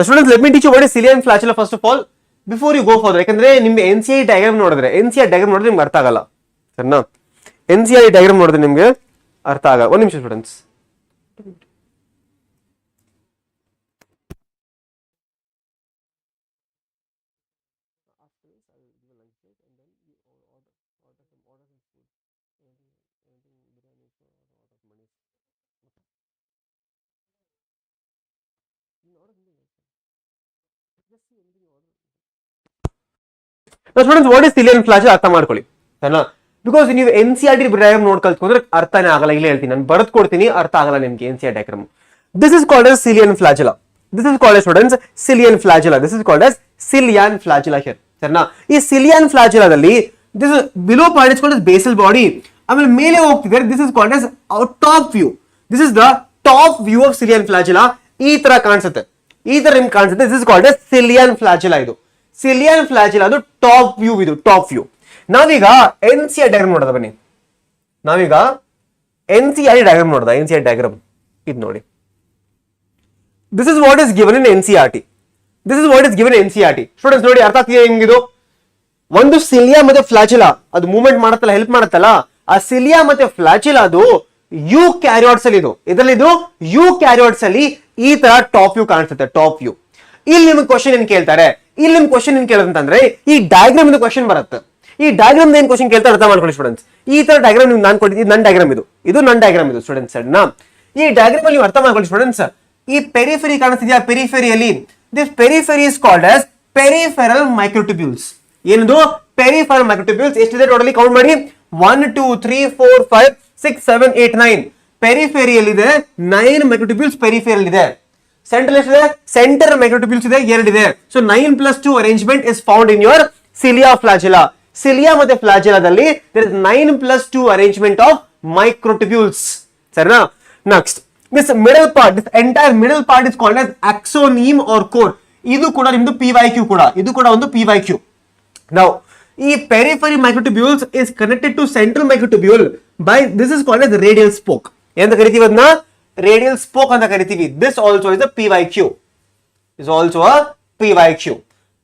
students, let me teach you what is cilia and flagella first of all before you go further. ಯಾಕಂದ್ರೆ ನಿಮ್ಗೆ NCERT diagram ನೋಡಿದ್ರೆ ನಿಮ್ಗೆ ಅರ್ಥ ಆಗಲ್ಲ, ಸರಿನಾ? NCERT ಡಯಾಗ್ರಾಮ್ ನೋಡಿದ್ರೆ ನಿಮ್ಗೆ ಅರ್ಥ ಆಗಲ್ಲ. ಒಂದು ನಿಮಿಷ students. Students, what is cilia and flagella ಅರ್ಥ ಮಾಡ್ಕೊಳ್ಳಿ, ಸರಿನಾ? ಬಿಕಾಸ್ ನೀವು NCERT ಡಯಾಗ್ರಾಮ್ ನೋಡಿ ಕಲ್ತ್ಕೊಂಡ್ರೆ ಅರ್ಥನೇ ಆಗಲ್ಲ. ಇಲ್ಲಿ ಹೇಳ್ತೀನಿ, ನಾನು ಬರೆದು ಕೊಡ್ತೀನಿ, ಅರ್ಥ ಆಗಲ್ಲ ನಿಮ್ಗೆ NCERT diagram. This is called as cilia and flagella. This is called as students cilia and flagella. This is called as cilia and flagella here. ಸರಿನಾ? ಈ cilia and flagella this is below part is called as basal body. ಆಮೇಲೆ ಮೇಲೆ ಹೋಗ್ತಿದ್ದಾರೆ, this is called as top view. This is the top view of cilia and flagella. ಈ ತರ ಕಾಣಿಸುತ್ತೆ, ನಿಮ್ಗೆ ಕಾಣಿಸುತ್ತೆ. This is called as cilia and flagella. ಇದು cilia and flagella ಅದು ಟಾಪ್ ವ್ಯೂ. ನಾವೀಗ NCERT ಡಯಾಗ್ರಾಮ್ ನೋಡೋದ ಬನ್ನಿ. ನಾವೀಗ NCERT ಡಯಾಗ್ರಾಮ್ ನೋಡ್ದ NCERT ಡಯಾಗ್ರಾಮ್ ಇದು ನೋಡಿ. This is what is given in NCERT. This is what is given NCERT. Students ನೋಡಿ ಅರ್ಥ ಆಗ್ತಿದೆ ಹೆಂಗಿದು? ಒಂದು ಸಿಲಿಯಾ ಮತ್ತೆ ಫ್ಲಾಚುಲಾ ಅದು ಮೂವ್ಮೆಂಟ್ ಮಾಡತ್ತಲ್ಲ, ಹೆಲ್ಪ್ ಮಾಡತ್ತಲ್ಲ, ಆ ಸಿಲಿಯಾ ಮತ್ತೆ ಫ್ಲಾಚುಲಾ ಅದು ಯು ಕ್ಯಾರಿಯಾಟ್ಸ್ ಅಲ್ಲಿ ಇದು ಇದರಲ್ಲಿ ಇದು ಯು ಕ್ಯಾರಿಯಾಟ್ಸ್ ಅಲ್ಲಿ ಈ ತರ ಟಾಪ್ ವ್ಯೂ ಕಾಣಿಸುತ್ತೆ, ಟಾಪ್ ವ್ಯೂ. ಇಲ್ಲಿ ನಿಮ್ಗೆ ಕ್ವಶನ್ ಏನ್ ಕೇಳ್ತಾರೆ, ಇಲ್ಲಿ ನಿಮ್ಗೆ ಕ್ವಶನ್ ಏನ್ ಕೇಳಂತಂದ್ರೆ ಈ ಡಯಾಗ್ರಾಮ್ ಇಂದ ಕ್ವಶನ್ ಬರುತ್ತೆ. ಈ ಡಯಾಗ್ರಾಮ್ ಏನ್ ಕ್ವಶನ್ ಕೇಳ್ತಾರೆ ಅರ್ಥ ಮಾಡ್ಕೊಳ್ಳಿ ಸ್ಟೂಡೆಂಟ್ಸ್. ಈ ತರ ಡಯಾಗ್ರಾಮ್ ನಿಮ್ಗೆ ನಾನು ಕೊಟ್ಟಿದ್ದು ನನ್ನ ಡಯಾಗ್ರಾಮ್ ಇದು ನನ್ನ ಡಯಾಗ್ರಾಮ್ ಇದು ಸ್ಟೂಡೆಂಟ್ಸ್. ಈ ಡಯಾಗ್ರಾಮ್ ಅಲ್ಲಿ ನೀವು ಅರ್ಥ ಮಾಡ್ಕೊಳ್ಳಿ ಸ್ಟೂಡೆಂಟ್ಸ್. ಈ ಪೆರಿಫೆರಿ ಕಾಣಿಸ್ತಿದ್ಯಾ, ಪೆರಿಫೆರಿಯಲ್ಲಿ this periphery is called as peripheral microtubules. ಏನದು ಪೆರಿಫೆರಲ್ ಮೈಕ್ರೋಟ್ಯೂಬ್ಯೂಲ್ಸ್? ಎಷ್ಟಿದೆ ಟೋಟಲಿ ಕೌಂಟ್ ಮಾಡಿ. 1 2 3 4 5 6 7 8 9 ಪೆರಿಫೆರಿಯಲ್ ಇದೆ. 9 ಮೈಕ್ರೋಟ್ಯೂಬ್ಯೂಲ್ಸ್ ಪೆರಿಫೆರಲ್ ಇದೆ. ಸೆಂಟ್ರಲ್ ಎಷ್ಟಿದೆ? ಸೆಂಟರ್ ಮೈಕ್ರೋಟ್ಯೂಬ್ಯೂಲ್ಸ್ ಇದೆ, 2 ಇದೆ. So 9 + 2 arrangement is found in your cilia flagella. Cilia ಮತ್ತೆ ಫ್ಲಾಜೆಲಾದಲ್ಲಿ there is 9 + 2 arrangement of microtubules. ಸರಿನಾ? Next this middle part, this entire middle part is called as axoneme or core. ಇದು ಕೂಡ ನಿಮ್ದು PYQ ಕೂಡ, ಇದು ಕೂಡ ಒಂದು PYQ. Now ಈ periphery microtubules is connected to central microtubule by this is called as radial spoke. ಏನಂತ ಕರಿತೀವಿ ಅದನ್ನ? ರೇಡಿಯಲ್ ಸ್ಪೋಕ್ ಅಂತ ಕರಿತೀವಿ. This also is a PYQ, is also a PYQ.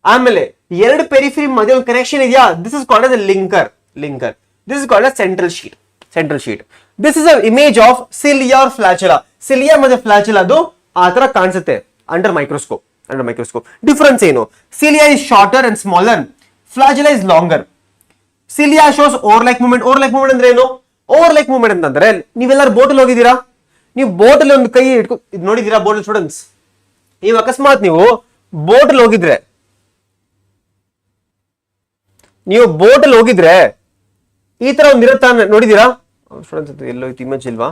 ಆಮೇಲೆ ಎರಡು ಪೆರಿಫೆರಿ ಮಧ್ಯೆ ಒಂದು ಕನೆಕ್ಷನ್ ಇದೆಯಾ, this is called as linker. This is called as central sheath. This is a image of cilia or flagella. Cilia ಮತ್ತೆ flagella ಅದು ಆ ತರ ಕಾಣಿಸುತ್ತೆ ಅಂಡರ್ ಮೈಕ್ರೋಸ್ಕೋಪ್. ಡಿಫರೆನ್ಸ್ ಏನು? Cilia is shorter and smaller, flagella is longer. Cilia shows over like movement. Over like movement ಅಂದ್ರೆ ಏನು? Over like movement ಅಂತಂದ್ರೆ ನೀವೆಲ್ಲರೂ ಬೋಟಲ್ ಹೋಗಿದ್ದೀರಾ, ನೀವು ಬೋಟಲ್ ಒಂದು ಕೈ ಇಟ್ಕೊ ನೋಡಿದೀರಾ ಬೋಟಲ್ ಸ್ಟೂಡೆಂಟ್ಸ್? ನೀವು ಅಕಸ್ಮಾತ್ ನೀವು ಬೋಟಲ್ ಹೋಗಿದ್ರೆ ಈ ತರ ಒಂದು ಇರುತ್ತಾ ನೋಡಿದೀರಾ ಸ್ಟೂಡೆಂಟ್ಸ್? ಎಲ್ಲೋ ಇಮೇಜ್ ಇಲ್ವಾ?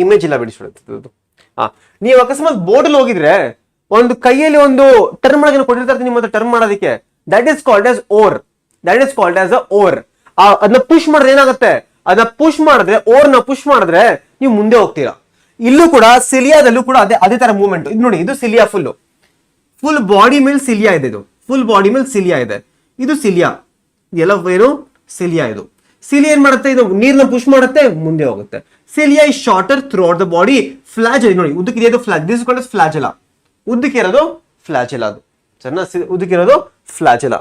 ಇಮೇಜ್ ಇಲ್ಲ ಬಿಡಿ ಸ್ಟೂಡೆಂಟ್ಸ್. ನೀವು ಅಕಸ್ಮಾತ್ ಬೋಟಲ್ ಹೋಗಿದ್ರೆ ಒಂದು ಕೈಯಲ್ಲಿ ಒಂದು ಟರ್ನ್ ಮಾಡಕ್ಕೆ ಕೊಟ್ಟಿರ್ತಾರೆ ನಿಮ್ಮ ಹತ್ರ, ಟರ್ನ್ ಮಾಡೋದಕ್ಕೆ. That is called as oar. Oar. ಅದನ್ನ ಪುಷ್ ಮಾಡಿದ್ರೆ ಏನಾಗುತ್ತೆ? ಅದನ್ನ ಪುಷ್ ಮಾಡಿದ್ರೆ, ಓರ್ನ ಪುಷ್ ಮಾಡಿದ್ರೆ ನೀವು ಮುಂದೆ ಹೋಗ್ತೀರಾ. ಇಲ್ಲೂ ಕೂಡ ಸಿಲಿಯಾದಲ್ಲೂ ಕೂಡ ಅದೇ ತರ ಮೂವ್ಮೆಂಟ್. ಇದು ನೋಡಿ, ಇದು ಸಿಲಿಯಾ ಫುಲ್ ಬಾಡಿ ಮೇಲೆ ಸಿಲಿಯಾ ಇದೆ. ಇದು ಫುಲ್ ಬಾಡಿ ಮೇಲೆ ಸಿಲಿಯಾ ಇದೆ. ಇದು ಸಿಲಿಯಾ, ಎಲ್ಲ ಏನು ಸಿಲಿಯಾ. ಇದು ಸಿಲಿಯಾ ಏನ್ ಮಾಡುತ್ತೆ? ಇದು ನೀರ್ನ ಪುಷ್ ಮಾಡುತ್ತೆ, ಮುಂದೆ ಹೋಗುತ್ತೆ. Cilia is shorter throughout the body. Flagella ನೋಡಿ ಉದ್ದಕ್ಕಿದೆ, ಇದು this is called as flagella. ಉದ್ದಕ್ಕಿರೋದು ಫ್ಲಾಜೆಲಾ. ಅದು ಸರಿನಾ? ಉದ್ದಕ್ಕಿರೋದು ಫ್ಲಾಜೆಲಾ.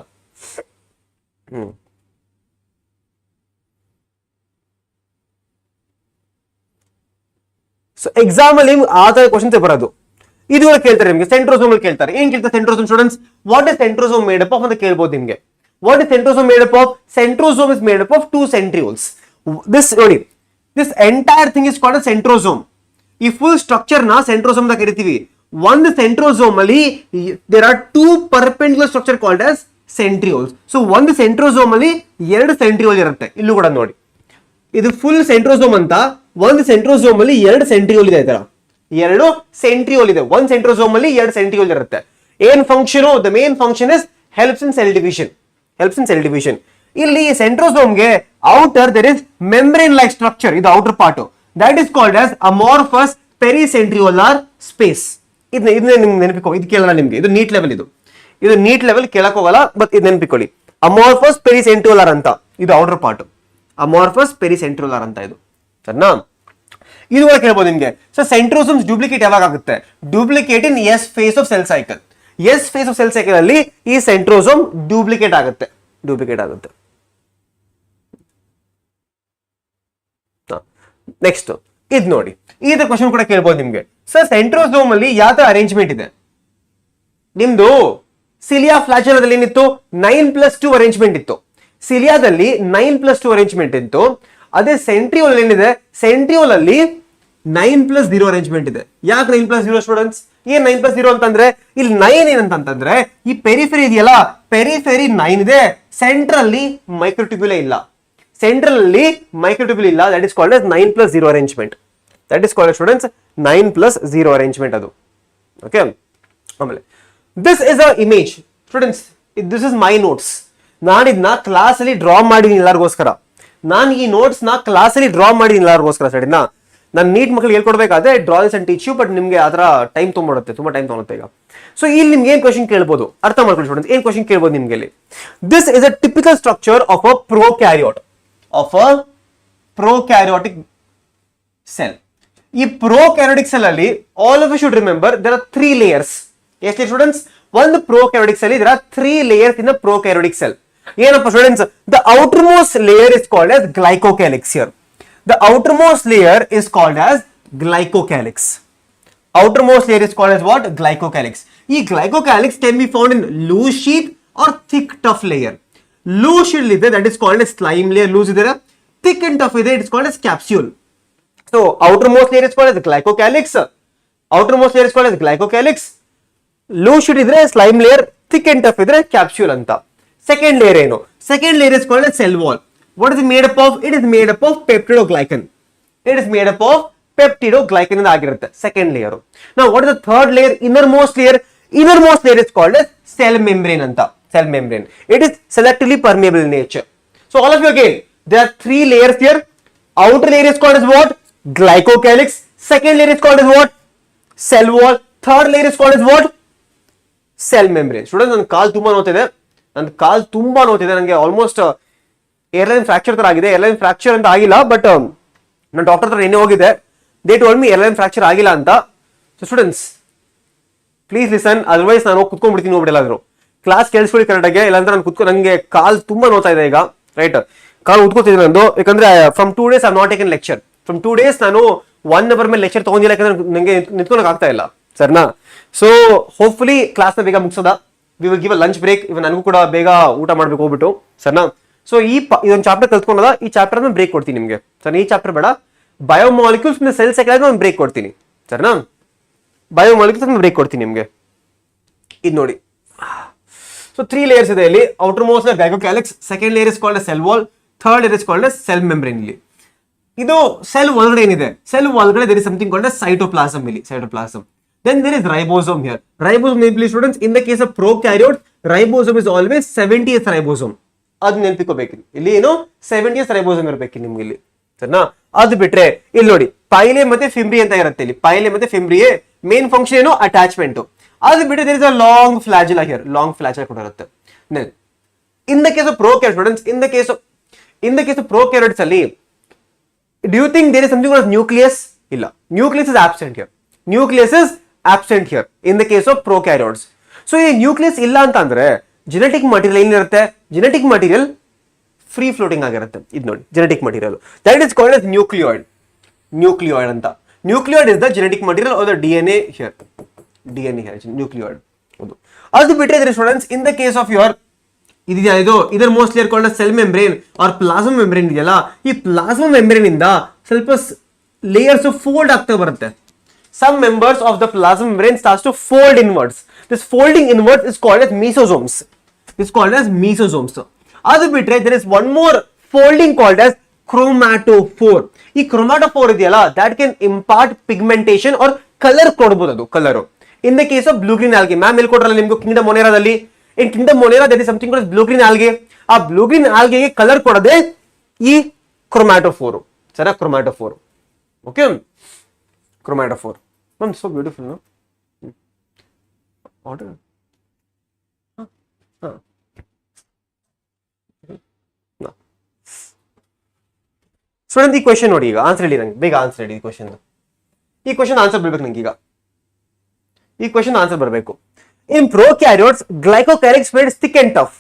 ಸೊ ಎಕ್ಸಾಮ್ ಅಲ್ಲಿ ಆ ತರ ಕ್ವಶನ್ಸ್ ಬರೋದು. ಇದು ಕೇಳ್ತಾರೆ ನಿಮ್ಗೆ. ಸೆಂಟ್ರೋಸೋಮ್ ಕೇಳ್ತಾರೆ. ಏನ್ ಕೇಳ್ತಾರೆ centrosome students? What is centrosome made up of ಅಂತ ಕೇಳ್ಬೋದು ನಿಮ್ಗೆ. What is centrosome made up of? Centrosome is made up of 2 centrioles. This ನೋಡಿ, this entire thing is called centrosome. ಈ ಫುಲ್ ಸ್ಟ್ರಕ್ಚರ್ ನ ಸೆಂಟ್ರೋಸೋಮ್ ಅಂತ ಕರಿತೀವಿ. ಒಂದು ಸೆಂಟ್ರೋಸೋಮ್ ಅಲ್ಲಿ there are 2 perpendicular structure called as centrioles. So ಒಂದು centrosome ಅಲ್ಲಿ 2 centriole ಇರುತ್ತೆ. ಇಲ್ಲೂ ಕೂಡ ನೋಡಿ, ಇದು ಫುಲ್ ಸೆಂಟ್ರೋಸೋಮ್ ಅಂತ. ಒಂದು ಸೆಂಟ್ರೋಸೋಮ್ ಅಲ್ಲಿ 2 ಸೆಂಟ್ರಿಯೋಲ್ ಇದೆ. ಈ ತರ 2 ಸೆಂಟ್ರಿಯೋಲ್ ಇದೆ. ಒಂದು ಸೆಂಟ್ರೋಸೋಮ್ ಅಲ್ಲಿ 2 ಸೆಂಟ್ರಿಯೋಲ್ ಇರುತ್ತೆ. ಏನ್ function? The main function is helps in cell division. ಇಲ್ಲಿ ಸೆಂಟ್ರೋಸೋಮ್ಗೆ outer there is membrane like structure. ಇದು outer part. That is called as amorphous pericentriolar space. ಇದನ್ನ ನಿಮ್ಗೆ ನೆನಪಿಕೋ. ಇದು ಕೇಳಲ್ಲ ನಿಮ್ಗೆ. ಇದು ನೀಟ್ ಲೆವೆಲ್. ಇದು ನೀಟ್ ಲೆವೆಲ್ ಕೇಳಕ್ ಹೋಗಲ್ಲ, ಬಟ್ ಇದು ನೆನಪಿಕೊಳ್ಳಿ. ಅಮಾರ್ಫಸ್ ಪೆರಿಸೆಂಟ್ರಿಯೋಲಾರ್ ಅಂತ ಇದು ಔಟರ್ ಪಾರ್ಟ್. ಅಮಾರ್ಫಸ್ ಪೆರಿಸೆಂಟ್ರಿಯೋಲಾರ್ ಅಂತ ಇದು. ಸರಿನಾ? ಇದು ಕೂಡ ಕೇಳ್ಬೋದು ನಿಮ್ಗೆ. ಸೊ ಸೆಂಟ್ರೋಸೋಮ್ಸ್ ಡೂಪ್ಲಿಕೇಟ್ ಯಾವಾಗ ಆಗುತ್ತೆ? Duplicate in S phase of cell cycle. S phase of cell cycle ಅಲ್ಲಿ ಈ ಸೆಂಟ್ರೋಸೋಮ್ ಡೂಪ್ಲಿಕೇಟ್ ಆಗುತ್ತೆ. ನೆಕ್ಸ್ಟ್ ಇದು ನೋಡಿ, ಈ ತರ ಕ್ವಶನ್ ಕೂಡ ಕೇಳ್ಬೋದು ನಿಮ್ಗೆ. ಸರ್ ಸೆಂಟ್ರೋಸೋಮ್ ಅಲ್ಲಿ ಯಾವ ತರ ಅರೇಂಜ್ಮೆಂಟ್ ಇದೆ? ನಿಮ್ದು ಸಿಲಿಯಾ ಫ್ಲಾಜೆಲಾದಲ್ಲಿ ಏನಿತ್ತು? 9 + 2 ಅರೇಂಜ್ಮೆಂಟ್ ಇತ್ತು. ಸಿಲಿಯಾದಲ್ಲಿ 9 + 2 ಅರೇಂಜ್ಮೆಂಟ್ ಇತ್ತು. ಅದೇ ಸೆಂಟ್ರಿಯೋಲ್ ಏನಿದೆ? ಸೆಂಟ್ರಿಯೋಲ್ ಅಲ್ಲಿ 9 + 0 ಅರೇಂಜ್ಮೆಂಟ್ ಇದೆ. ಯಾಕೆ 9 + 0 ಸ್ಟೂಡೆಂಟ್ಸ್? ಏನ್ 9 + 0 ಅಂತಂದ್ರೆ ಇಲ್ಲಿ 9 ಏನಂತಂದ್ರೆ ಈ ಪೆರಿಫೆರಿ ಇದೆಯಲ್ಲ, ಪೆರಿಫೆರಿ 9 ಇದೆ. ಸೆಂಟ್ರಲ್ಲಿ ಮೈಕ್ರೋಟ್ಯೂಬ್ಯುಲೇ ಇಲ್ಲ. That is called as 9 + 0 arrangement. That is called students 9 + 0 arrangement ಅದು. ಓಕೆ. ಆಮೇಲೆ this is a image students. This is my notes. ನಾನು ಇದನ್ನ ಕ್ಲಾಸ್ ಅಲ್ಲಿ ಡ್ರಾ ಮಾಡಿದೀನಿ ಎಲ್ಲರಿಗೋಸ್ಕರ. ನಾನು ಈ ನೋಟ್ಸ್ ನ ಕ್ಲಾಸ್ ಅಲ್ಲಿ ಡ್ರಾ ಮಾಡಿದೀನಿ ಎಲ್ಲರಿಗೋಸ್ಕರ. ಸರಿನಾ? ನಾನು ನೀಟ್ ಮಕ್ಕಳಿಗೆ ಹೇಳ್ಕೊಡ್ಬೇಕಾದ್ರೆ draw this and teach you, but ನಿಮ್ಗೆ ಅದರ ಟೈಮ್ ತೊಗೊಂಡುತ್ತೆ, ತುಂಬಾ ಟೈಮ್ ತೊಗೊಳುತ್ತೆ ಈಗ. ಸೊ ಇಲ್ಲಿ ನಿಮ್ಗೆ ಏನ್ ಕ್ವಶನ್ ಕೇಳ್ಬೋದು ಅರ್ಥ ಮಾಡ್ಕೊಳ್ಳಿ ಸ್ಟೂಡೆಂಟ್ಸ್. ಏನ್ ಕ್ವಶನ್ ಕೇಳ್ಬೋದು ನಿಮ್ಗೆ ಇಲ್ಲಿ? This is a typical structure of a prokaryote. prokaryotic cell. ಈ prokaryotic cell ಅಲ್ಲಿ all of you should remember there are 3 layers. Yes students, ಒಂದು prokaryotic cell there are 3 layers in the prokaryotic cell. ಏನಪ್ಪ students, the outermost layer is called as glycocalyx here. The outermost layer is called as glycocalyx. Outermost layer is called as what? Glycocalyx. ಈ glycocalyx can be found in loose sheath or thick tough layer. Loose sheath ಇದೆ, that is called as slime layer. Loose ಇದೆ, thick and tough ಇದೆ, it is called as capsule. So outermost layer is called as glycocalyx. Outermost layer is called as glycocalyx. Loose sheet ಇದ್ರೆ slime layer, thick and tough ಇದ್ರೆ capsule ಅಂತ. Second layer ಏನು? Second layer is called as cell wall. What is it made up of? It is made up of peptidoglycan. It is made up of peptidoglycan ಇಂದ ಆಗಿರುತ್ತೆ. Second layer. Now what is the third layer? Innermost layer. Innermost layer is called as cell membrane ಅಂತ. Cell membrane. It is selectively permeable in nature. So all of you again, there are 3 layers here. Outer layer is called as what? Glycocalyx. Second layer is called as what? Cell wall. Third layer is called as what? Cell membrane. Students, ನನ್ನ ಕಾಲ್ ತುಂಬಾ ನೋತಿದೆ. ನನಗೆ almost airline fracture ತರ ಆಗಿದೆ. Airline fracture ಅಂತ ಆಗಿಲ್ಲ, but ನಾನು doctor ಹತ್ರ ಏನೇ ಹೋಗಿದ್ದೆ, they told me hairline fracture ಆಗಿಲ್ಲ ಅಂತ. So students please listen, otherwise ನಾನು ಕುತ್ಕೊಂಡ್ಬಿಡ್ತೀನಿ ಹೋಗ್ಬಿಡಲ್ಲಾದ್ರು. ಕ್ಲಾಸ್ ಕೇಳಿಸ್ಕೊಳ್ಳಿ ಕರೆಕ್ಟಾಗಿ, ಇಲ್ಲಾಂದ್ರೆ ನಾನು ನನಗೆ ಕಾಲ್ ತುಂಬಾ ನೋತಾ ಇದೆ ಈಗ, ರೈಟ್? ಕಾಲ್ ಉತ್ಕೋತಿದ್ದೀನಿ ನಂದು, ಯಾಕಂದ್ರೆ from 2 days I have not taken lecture. From 2 days ನಾನು 1 hour ಮೇಲೆ ಲೆಕ್ಚರ್ ತಗೊಂಡಿಲ್ಲ, ಯಾಕಂದ್ರೆ ನನಗೆ ನಿಂತ್ಕೊಳಕ್ ಆಗ್ತಾ ಇಲ್ಲ, ಸರ್ನಾ? ಸೊ ಹೋಪ್ಫುಲಿ ಕ್ಲಾಸ್ ನ ಬೇಗ ಮುಗಿಸೋದ. We will give a lunch break. ಇವಾಗ ನನಗೂ ಕೂಡ ಬೇಗ ಊಟ ಮಾಡ್ಬೇಕು ಹೋಗ್ಬಿಟ್ಟು, ಸರ್ನಾ? ಸೊ ಇದೊಂದು ಚಾಪ್ಟರ್ ಕಲ್ತ್ಕೊಂಡದ, ಈ ಚಾಪ್ಟರ್ ನಾನು ಬ್ರೇಕ್ ಕೊಡ್ತೀನಿ ನಿಮಗೆ, ಸರ್. ಈ ಚಾಪ್ಟರ್ ಬೇಡ, ಬಯೋಮಾಲಿಕ್ಯೂಲ್ಸ್ ಸೆಲ್ ಸೈಕಲ್ ನಾನು ಬ್ರೇಕ್ ಕೊಡ್ತೀನಿ, ಸರ್ನಾ? ಬಯೋಮಾಲಿಕ್ಯೂಲ್ಸ್ ಬ್ರೇಕ್ ಕೊಡ್ತೀನಿ ನಿಮಗೆ. ಇದು ನೋಡಿ, ಸೊ 3 layers ಇದೆ ಇಲ್ಲಿ. Outer most glycocalyx, second layer is called as cell wall, third layer is called as cell membrane. ಇಲ್ಲಿ ಇದು ಸೆಲ್ ಒಳಗಡೆ ಏನಿದೆ, ಸೆಲ್ ಒಳಗಡೆ there is something called as cytoplasm. ಇಲ್ಲಿ cytoplasm. Then there is ribosome here. Ribosome, please students, in the case of prokaryotes, ribosome is always 70th ribosome. ಅದು ನೆನಪಿಕೋಬೇಕು. ಇಲ್ಲಿ ಏನು 70th ribosome ಇರಬೇಕು ನಿಮ್ಗೆ ಇಲ್ಲಿ, ಸರಿನಾ? ಅದು ಬಿಟ್ರೆ ಇಲ್ಲಿ ನೋಡಿ, ಪೈಲೆ ಮತ್ತೆ ಫಿಂಬ್ರಿ ಅಂತ ಇರುತ್ತೆ. ಇಲ್ಲಿ ಪೈಲೆ ಮತ್ತೆ ಫಿಂಬ್ರಿಯೇ ಮೇನ್ ಫಂಕ್ಷನ್ ಏನು, ಅಟ್ಯಾಚ್ಮೆಂಟ್. ಅದು ಬಿಟ್ಟರೆ there is a long flagella here. Long flagella ಕೂಡ ಇರುತ್ತೆ. In the case of prokaryotes, students, in the case of prokaryotes ಅಲ್ಲಿ, do you think there is something called nucleus? ಇಲ್ಲ, nucleus is absent here. Nucleus is absent here in the case of prokaryotes. So ಈ nucleus ಇಲ್ಲ ಅಂತ ಅಂದ್ರೆ genetic material ಏನಿರುತ್ತೆ, genetic material free floating ಆಗಿರುತ್ತೆ. ಇದು ನೋಡಿ, genetic material that is called as nucleoid. Nucleoid ಅಂತ. Nucleoid is the genetic material of the DNA here. DNA here, nucleoid. ಹೌದು. ಅದು ಬಿಟ್ಟರೆ ಇದ್ರೆ students, in the case of your ಇದೆಯಾ ಇದು, ಇದರ್ most layer called cell membrane or plasma membrane ಇದೆಯಲ್ಲ, ಈ ಪ್ಲಾಸ್ಮಾ ಮೆಂಬ್ರೇನ್ ಇಂದ ಸ್ವಲ್ಪ ಲೇಯರ್ಸ್ ಫೋಲ್ಡ್ ಆಗ್ತಾ ಬರುತ್ತೆ. Some members of the plasma membrane starts to fold inwards. This folding inwards is called as mesosomes. It's called as mesosomes. ಅದು ಬಿಟ್ರೆ there is one more folding called as chromatophore. ಈ chromatophore ಇದೆಯಲ್ಲ, that can impart pigmentation or color ಕೊಡಬಹುದು. ಅದು colour in the case of blue green algae. Ma'am ಎಲ್ಲಿ ಕೊಡ್ರಲ್ಲ ನಿಮ್ಗೆ Kingdom ಮೊನೇರಾದಲ್ಲಿ. in kingdom monera there is something called as blue green algae. ಆ blue green algae ಗೆ colour ಕೊಡದೆ ಈ chromatophore. ಸರಿ, chromatophore. Okay, chromatophore. Mom, so beautiful, no? Order. No. Student, ಈ question ನೋಡಿ, ಈಗ ಆನ್ಸರ್ ಹೇಳಿ ನಂಗೆ, ಬೇಗ ಆನ್ಸರ್ ಹೇಳಿ. ಈ ಕ್ವೆಶ್ಚನ್ ಆನ್ಸರ್ ಬರ್ಬೇಕು ನಂಗೆ. ಈಗ ಈ ಕ್ವೆಶ್ಚನ್ ಆನ್ಸರ್ ಬರಬೇಕು. In prokaryotes glycocalyx spread is thick and tough.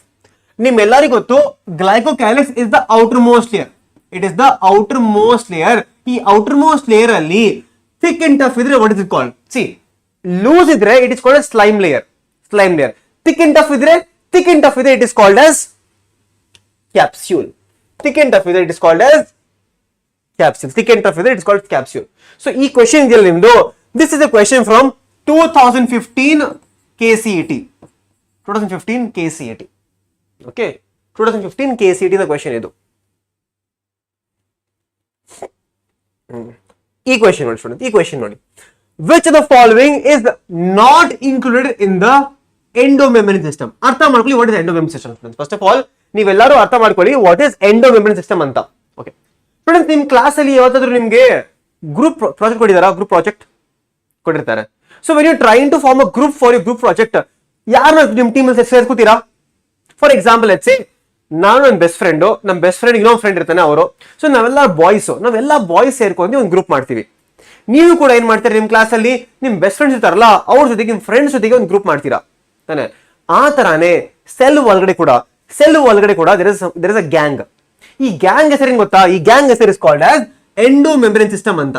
ನಿಮ್ಮೆಲ್ಲರಿಗೂ ಗೊತ್ತು, glycocalyx is the outer most layer. It is the outer most layer. ಈ ಔಟರ್ ಮೋಸ್ಟ್ ಲೇಯರ್ ಅಲ್ಲಿ thick and tough idre, what is it called? See, loose idre it is called as slime layer. Thick and tough idre it is called as capsule. Thick and tough idre it is called as capsule. Thick and tough idre it is called capsule. So ee question ideyalla nimdu, this is a question from 2015 KCET. 2015 KCET. Okay, 2015 KCET the question idu. ಈ question ನೋಡಿ student, ಈ question ನೋಡಿ, which of the following is not included in the endomembrane system. ಅರ್ಥ ಮಾಡ್ಕೊಳ್ಳಿ, what is endomembrane system students. First of all ನೀವೆಲ್ಲರೂ ಅರ್ಥ ಮಾಡ್ಕೊಳ್ಳಿ what is endomembrane system ಅಂತ. ಓಕೆ ಸ್ಟೂಡೆಂಟ್ಸ್, ನಿಮ್ ಕ್ಲಾಸ್ ಅಲ್ಲಿ ಯಾವತ್ತಾದ್ರೂ ನಿಮ್ಗೆ ಗ್ರೂಪ್ ಪ್ರಾಜೆಕ್ಟ್ ಕೊಟ್ಟಿದಾರಾ? ಗ್ರೂಪ್ ಪ್ರಾಜೆಕ್ಟ್ ಕೊಟ್ಟಿರ್ತಾರೆ. So when you train to form a group for you group project, ಯಾರನ್ನ ನಿಮ್ ಟೀಮ್ ಅಲ್ಲಿ ಸೇರ್ಕೋತೀರಾ? ಫಾರ್ ಎಕ್ಸಾಂಪಲ್ ಲೆಟ್ಸ್ ಸೇ ನಾನು ನನ್ನ ಬೆಸ್ಟ್ ಫ್ರೆಂಡು, ನಮ್ಮ ಬೆಸ್ಟ್ ಫ್ರೆಂಡ್ ಇನ್ನೊಂದು ಫ್ರೆಂಡ್ ಇರ್ತಾನೆ ಅವರು. ಸೊ ನಾವೆಲ್ಲ ಬಾಯ್ಸ್ ಸೇರ್ಕೊಂಡು ಒಂದು ಗ್ರೂಪ್ ಮಾಡ್ತೀವಿ. ನೀವು ಕೂಡ ಏನ್ ಮಾಡ್ತೀರಾ, ನಿಮ್ಮ ಕ್ಲಾಸಲ್ಲಿ ನಿಮ್ಮ ಬೆಸ್ಟ್ ಫ್ರೆಂಡ್ಸ್ ಇರ್ತಾರಲ್ಲ ಅವ್ರ ಜೊತೆಗೆ ನಿಮ್ಮ ಫ್ರೆಂಡ್ಸ್ ಜೊತೆಗೆ ಒಂದು ಗ್ರೂಪ್ ಮಾಡ್ತೀರಾ ತಾನೆ. ಆ ತರಾನೇ ಸೆಲ್ ಒಳಗಡೆ ಕೂಡ ದೇರ್ ಇಸ್ ಅ ಗ್ಯಾಂಗ್. ಈ ಗ್ಯಾಂಗ್ ಹೆಸರು ಗೊತ್ತಾ? ಈ ಗ್ಯಾಂಗ್ ಹೆಸರು is called as endo membrane system ಅಂತ.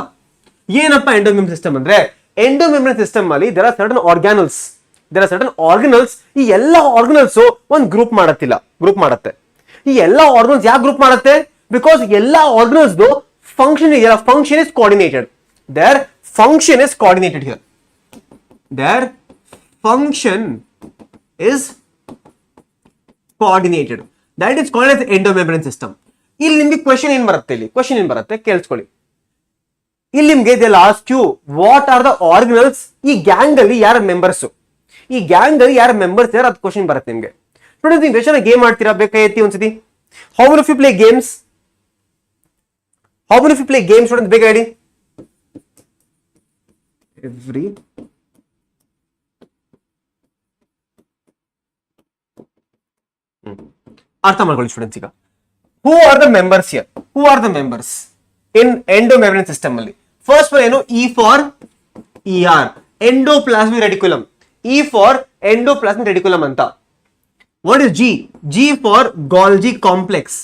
ಏನಪ್ಪ ಎಂಡೋ ಮೆಂಬ್ರೇನ್ ಸಿಸ್ಟಮ್ ಅಂದ್ರೆ, ಎಂಡೋ ಮೆಂಬ್ರೇನ್ ಸಿಸ್ಟಮ್ ಅಲ್ಲಿ ದೇರ್ ಆರ್ ಸರ್ಟನ್ ಆರ್ಗನಲ್ಸ್. ಈ ಎಲ್ಲ ಆರ್ಗನಲ್ಸ್ ಒಂದು ಗ್ರೂಪ್ ಮಾಡುತ್ತೆ. ಈ ಎಲ್ಲ ಆರ್ಗನಲ್ಸ್ ಯಾಕೆ ಗ್ರೂಪ್ ಮಾಡುತ್ತೆ? ಬಿಕಾಸ್ ಎಲ್ಲ organelles function is coordinated. Their function is coordinated here. Their function is coordinated. That is called as endomembrane system. ಇಲ್ಲಿ ನಿಮಗೆ ಕ್ವೆಶ್ಚನ್ ಏನ್ ಬರುತ್ತೆ ಕೇಳಿಸ್ಕೊಳ್ಳಿ. ಇಲ್ಲಿ ನಿಮ್ಗೆ they'll ask you what are the organelles. ಈ ಗ್ಯಾಂಗ್ ಅಲ್ಲಿ ಯಾರ ಮೆಂಬರ್ಸ್ ಅದು ಕ್ವೆಶ್ಚನ್ ಬರುತ್ತೆ ನಿಮ್ಗೆ. ಸ್ಟೂಡೆಂಟ್ಸ್, ನೀವು ಎಷ್ಟು ಗೇಮ್ ಆಡ್ತೀರಾ ಬೇಕಾಯ್ತಿ ಒಂದ್ಸತಿ? How many of you play games? Students ಬೇಗ ಹೇಳಿ. ಅರ್ಥ ಮಾಡ್ಕೊಳ್ಳಿ ಸ್ಟೂಡೆಂಟ್ಸ್. ಈಗ who are the members in endomembrane system ಅಲ್ಲಿ? ಫಸ್ಟ್ ಒನ್ ಏನು? E for ER, endoplasmic reticulum. E for endoplasmic reticulum ಅಂತ. What is G? G for Golgi complex.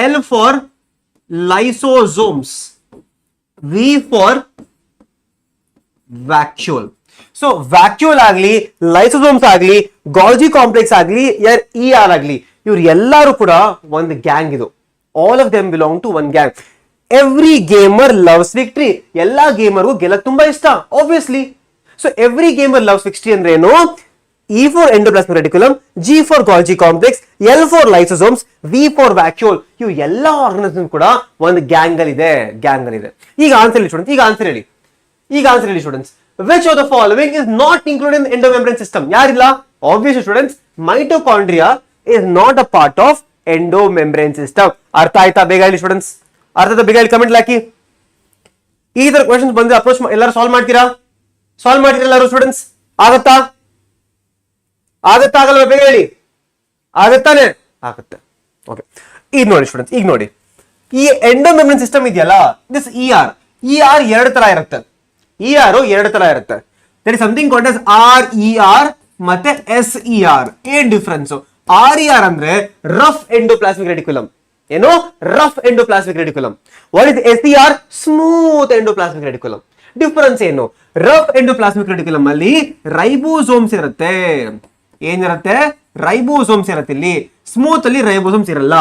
L for lysosomes. V for vacuole. So vacuole ಆಗ್ಲಿ, lysosomes ಆಗ್ಲಿ, Golgi complex ಆಗ್ಲಿ, ER ಆಗ್ಲಿ, ಇವ್ರು ಎಲ್ಲರೂ ಕೂಡ ಒಂದು ಗ್ಯಾಂಗ್. ಇದು all of them belong to one gang. Every gamer loves victory. ಎಲ್ಲಾ ಗೇಮರ್ಗೂ ಗೆಲ್ಲಕ್ ತುಂಬಾ ಇಷ್ಟ, obviously. So every gamer loves victory ಅಂದ್ರೆ ಏನು? E for endoplasmic reticulum, G for Golgi complex, L for lysosomes, V for vacuole. ಇವು ಎಲ್ಲಾ organisation ಕೂಡ ಒಂದು ಗ್ಯಾಂಗ್ ಅಲ್ಲಿ ಇದೆ. ಈಗ ಆನ್ಸರ್ ಹೇಳಿ students. Which of the following is not included in the endomembrane system? ಯಾರಿಲ್ಲ? Obviously students, mitochondria is not a part of endomembrane system. ಅರ್ಥ ಆಯ್ತಾ? ಬೇಗ ಹೇಳಿ ಸ್ಟೂಡೆಂಟ್ಸ್, ಕಮೆಂಟ್ ಹಾಕಿ. ಈ ತರ ಕ್ವೆಶ್ಚನ್ಸ್ ಬಂದ್ರೆ ಅಪ್ರೋಚ್ ಎಲ್ಲರೂ ಸಾಲ್ವ್ ಮಾಡ್ತೀರಾ ಎಲ್ಲರೂ ಸ್ಟೂಡೆಂಟ್ಸ್? ಆಗಲ್ವಾ? ಬೇಗ ಹೇಳಿ. ಆಗುತ್ತಾನೆ? ಆಗುತ್ತೆ. ಓಕೆ, ಈಗ ನೋಡಿ ಸ್ಟೂಡೆಂಟ್ಸ್, ಈ ಎಂಡೋಮೆಂಬ್ರೇನ್ ಸಿಸ್ಟಮ್ ಇದೆಯಲ್ಲ, ದಿಸ್ ER ಎರಡು ತರ ಇರುತ್ತೆ. there is something called as RER ಮತ್ತೆ SER. ಏನ್ ಡಿಫರೆನ್ಸ್? RER ಅಂದ್ರೆ ರಫ್ ಎಂಡೋಪ್ಲಾಸ್ಮಿಕ್ ರೆಟಿಕ್ಯುಲಮ್. ಏನು? Rough endoplasmic reticulum. What is SER? Smooth endoplasmic reticulum. Difference ಏನು? ರಫ್ ಎಂಡೋಪ್ಲಾಸ್ಮಿಕ್ ರೆಟಿಕ್ಯುಲಮ್ ಅಲ್ಲಿ ರೈಬೋಸೋಮ್ಸ್ ಇರುತ್ತೆ. ಏನಿರುತ್ತೆ? ರೈಬೋಸೋಮ್ಸ್ ಇರುತ್ತೆ. ಇಲ್ಲಿ ಸ್ಮೂತ್ ಅಲ್ಲಿ ರೈಬೋಸೋಮ್ಸ್ ಇರಲ್ಲ.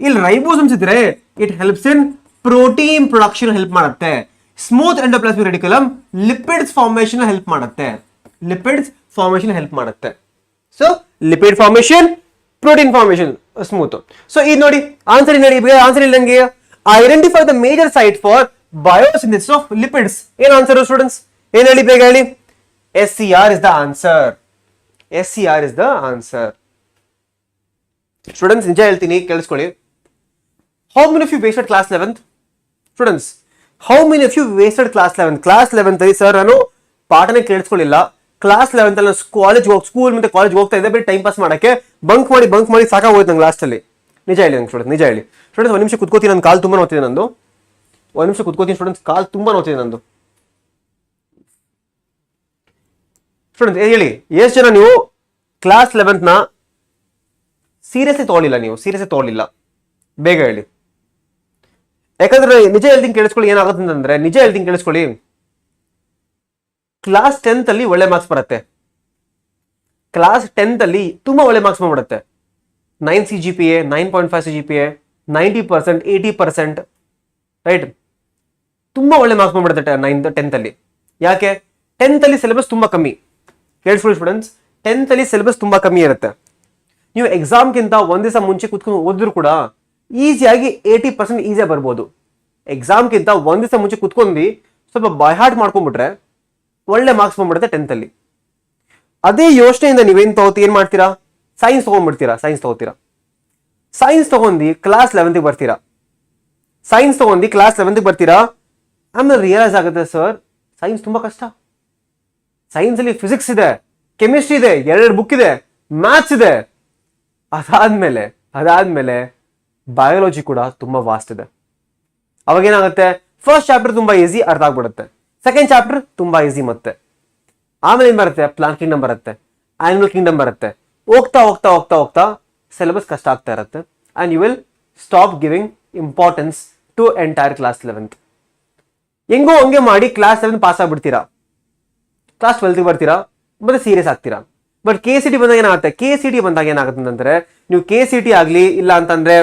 ಇಲ್ಲಿ ರೈಬೋಸೋಮ್ಸ್ ಇದ್ರೆ it helps in protein production help ಮಾಡುತ್ತೆ. Smooth endoplasmic reticulum lipids formation help ಮಾಡುತ್ತೆ. So lipid formation, protein formation, smooth. So ಇದು ನೋಡಿ ಆನ್ಸರ್ ಇಲ್ಲಂಗೆ identify the major site for biosynthesis of lipids. ಏನ್ ಆನ್ಸರ್ ಸ್ಟೂಡೆಂಟ್ಸ್? ಏನ್ ಹೇಳಿ, ಬೇಗ ಹೇಳಿ. SCR is the answer. Students, ನಿಜ ಹೇಳ್ತೀನಿ, ಕೇಳಿಸ್ಕೊಳ್ಳಿ. How many of you wasted class 11th? Students, how many of you wasted class 11th? Class 11th ಅಲ್ಲಿ sir ನಾನು ಪಾಠನೇ ಕೇಳಿಸ್ಕೊಳ್ಳಿಲ್ಲ. ಕ್ಲಾಸ್ 11th ಅಲ್ಲಿ ಸ್ಕೂಲ್ ಮತ್ತೆ ಕಾಲೇಜ್ ಹೋಗ್ತಾ ಇದ್ದೆ, ಬರೀ ಟೈಮ್ ಪಾಸ್ ಮಾಡಕ್ಕೆ ಬಂಕ್ ಮಾಡಿ ಸಾಕಾಗೋಯ್ತು ನಂಗೆ ಲಾಸ್ಟ್ ಅಲ್ಲಿ. ನಿಜ ಹೇಳಿ ಸ್ಟೂಡೆಂಟ್ಸ್. ಒಂದು ನಿಮಿಷ ಕುತ್ಕೋತೀನಿ, ನನ್ನ ಕಾಲು ತುಂಬಾ ನೋಡ್ತಿದೆ ನಂದು. ಸ್ಟೂಡೆಂಟ್ಸ್, ಕಾಲು ತುಂಬಾ ನೋಡ್ತಿದೆ ನಂದು. ಸ್ಟೂಡೆಂಟ್ಸ್ ಹೇಳಿ, ಎಷ್ಟು ಜನ ನೀವು ಕ್ಲಾಸ್ 11th ಸೀರಿಯಸ್ ತಗೊಳ್ಳಿಲ್ಲ? ಬೇಗ ಹೇಳಿ. ಯಾಕಂದ್ರೆ ನಿಜ ಹೇಳ್ತೀನಿ ಕೇಳಿಸ್ಕೊಳ್ಳಿ, ಏನಾಗುತ್ತೆ ಅಂತಂದ್ರೆ, ಕ್ಲಾಸ್ 10th ಅಲ್ಲಿ ಒಳ್ಳೆ ಮಾರ್ಕ್ಸ್ ಬರುತ್ತೆ. ಕ್ಲಾಸ್ 10th ಅಲ್ಲಿ ತುಂಬಾ ಒಳ್ಳೆ ಮಾರ್ಕ್ಸ್ ಬಂದ್ಬಿಡುತ್ತೆ. 9 CGPA, 9.5 CGPA, 90%, 80%, ರೈಟ್? ತುಂಬಾ ಒಳ್ಳೆ ಮಾರ್ಕ್ಸ್ ಬಂದ್ಬಿಡುತ್ತೆ 10th ಅಲ್ಲಿ. ಯಾಕೆ? 10th ಅಲ್ಲಿ ಸಿಲೆಬಸ್ ತುಂಬಾ ಕಮ್ಮಿ. ಕೇಳಿಸ್ಕೊಳ್ಳಿ ಸ್ಟೂಡೆಂಟ್ಸ್, 10th ಅಲ್ಲಿ ಸಿಲೆಬಸ್ ತುಂಬಾ ಕಮ್ಮಿ ಇರುತ್ತೆ. ನೀವು ಎಕ್ಸಾಮ್ಗಿಂತ ಒಂದ್ ದಿವಸ ಮುಂಚೆ ಕುತ್ಕೊಂಡು ಓದಿದ್ರು ಕೂಡ ಈಸಿಯಾಗಿ 80% ಈಸಿಯಾಗಿ ಬರ್ಬೋದು. ಎಕ್ಸಾಮ್ಗಿಂತ ಒಂದ್ ದಿವಸ ಮುಂಚೆ ಕುತ್ಕೊಂಡು ಸ್ವಲ್ಪ ಬೈ ಹಾರ್ಟ್ ಮಾಡ್ಕೊಂಡ್ಬಿಟ್ರೆ ಒಳ್ಳೆ ಮಾರ್ಕ್ಸ್ ಬಂದ್ಬಿಡುತ್ತೆ 10th ಅಲ್ಲಿ. ಅದೇ ಯೋಚನೆಯಿಂದ ನೀವೇನ್ ಮಾಡ್ತೀರಾ? ಸೈನ್ಸ್ ತಗೊಂಡ್ಬಿಡ್ತೀರಾ. ಸೈನ್ಸ್ ತಗೊಂಡು ಕ್ಲಾಸ್ 11th ಬರ್ತೀರಾ. ಆಮೇಲೆ ರಿಯಲೈಸ್ ಆಗುತ್ತೆ, ಸರ್ ಸೈನ್ಸ್ ತುಂಬಾ ಕಷ್ಟ. ಸೈನ್ಸ್ ಅಲ್ಲಿ ಫಿಸಿಕ್ಸ್ ಇದೆ, ಕೆಮಿಸ್ಟ್ರಿ ಇದೆ, 2 ಬುಕ್ ಇದೆ, ಮ್ಯಾಥ್ಸ್ ಇದೆ. ಅದಾದ್ಮೇಲೆ ಅದಾದ್ಮೇಲೆ ಬಯಾಲಜಿ ಕೂಡ ತುಂಬಾ ವಾಸ್ಟ್ ಇದೆ. ಅವಾಗ ಏನಾಗುತ್ತೆ, ಫಸ್ಟ್ ಚಾಪ್ಟರ್ ತುಂಬಾ ಈಸಿ, ಅರ್ಥ ಆಗ್ಬಿಡುತ್ತೆ. ಸೆಕೆಂಡ್ ಚಾಪ್ಟರ್ ತುಂಬಾ ಈಸಿ ಮತ್ತೆ. ಆಮೇಲೆ ಏನ್ ಬರುತ್ತೆ, ಪ್ಲಾಂಟ್ ಕಿಂಗ್ಡಮ್ ಬರುತ್ತೆ, ಆನಿಮಲ್ ಕಿಂಗ್ಡಮ್ ಬರುತ್ತೆ. ಹೋಗ್ತಾ ಹೋಗ್ತಾ ಹೋಗ್ತಾ ಹೋಗ್ತಾ ಸಿಲೆಬಸ್ ಕಷ್ಟ ಆಗ್ತಾ ಇರುತ್ತೆ. And you will stop giving importance to entire class 11th. ಹೆಂಗೋ ಹಂಗೆ ಮಾಡಿ ಕ್ಲಾಸ್ 11 ಪಾಸ್ ಆಗ್ಬಿಡ್ತೀರಾ, ಕ್ಲಾಸ್ 12ಗೆ ಬರ್ತೀರಾ, ಮತ್ತೆ ಸೀರಿಯಸ್ ಆಗ್ತೀರಾ. ಬಟ್ KCET ಬಂದಾಗ ಏನಾಗುತ್ತೆ, KCET ಬಂದಾಗ ಏನಾಗುತ್ತೆ ಅಂತಂದ್ರೆ, ನೀವು KCET ಆಗ್ಲಿ ಇಲ್ಲ ಅಂತಂದ್ರೆ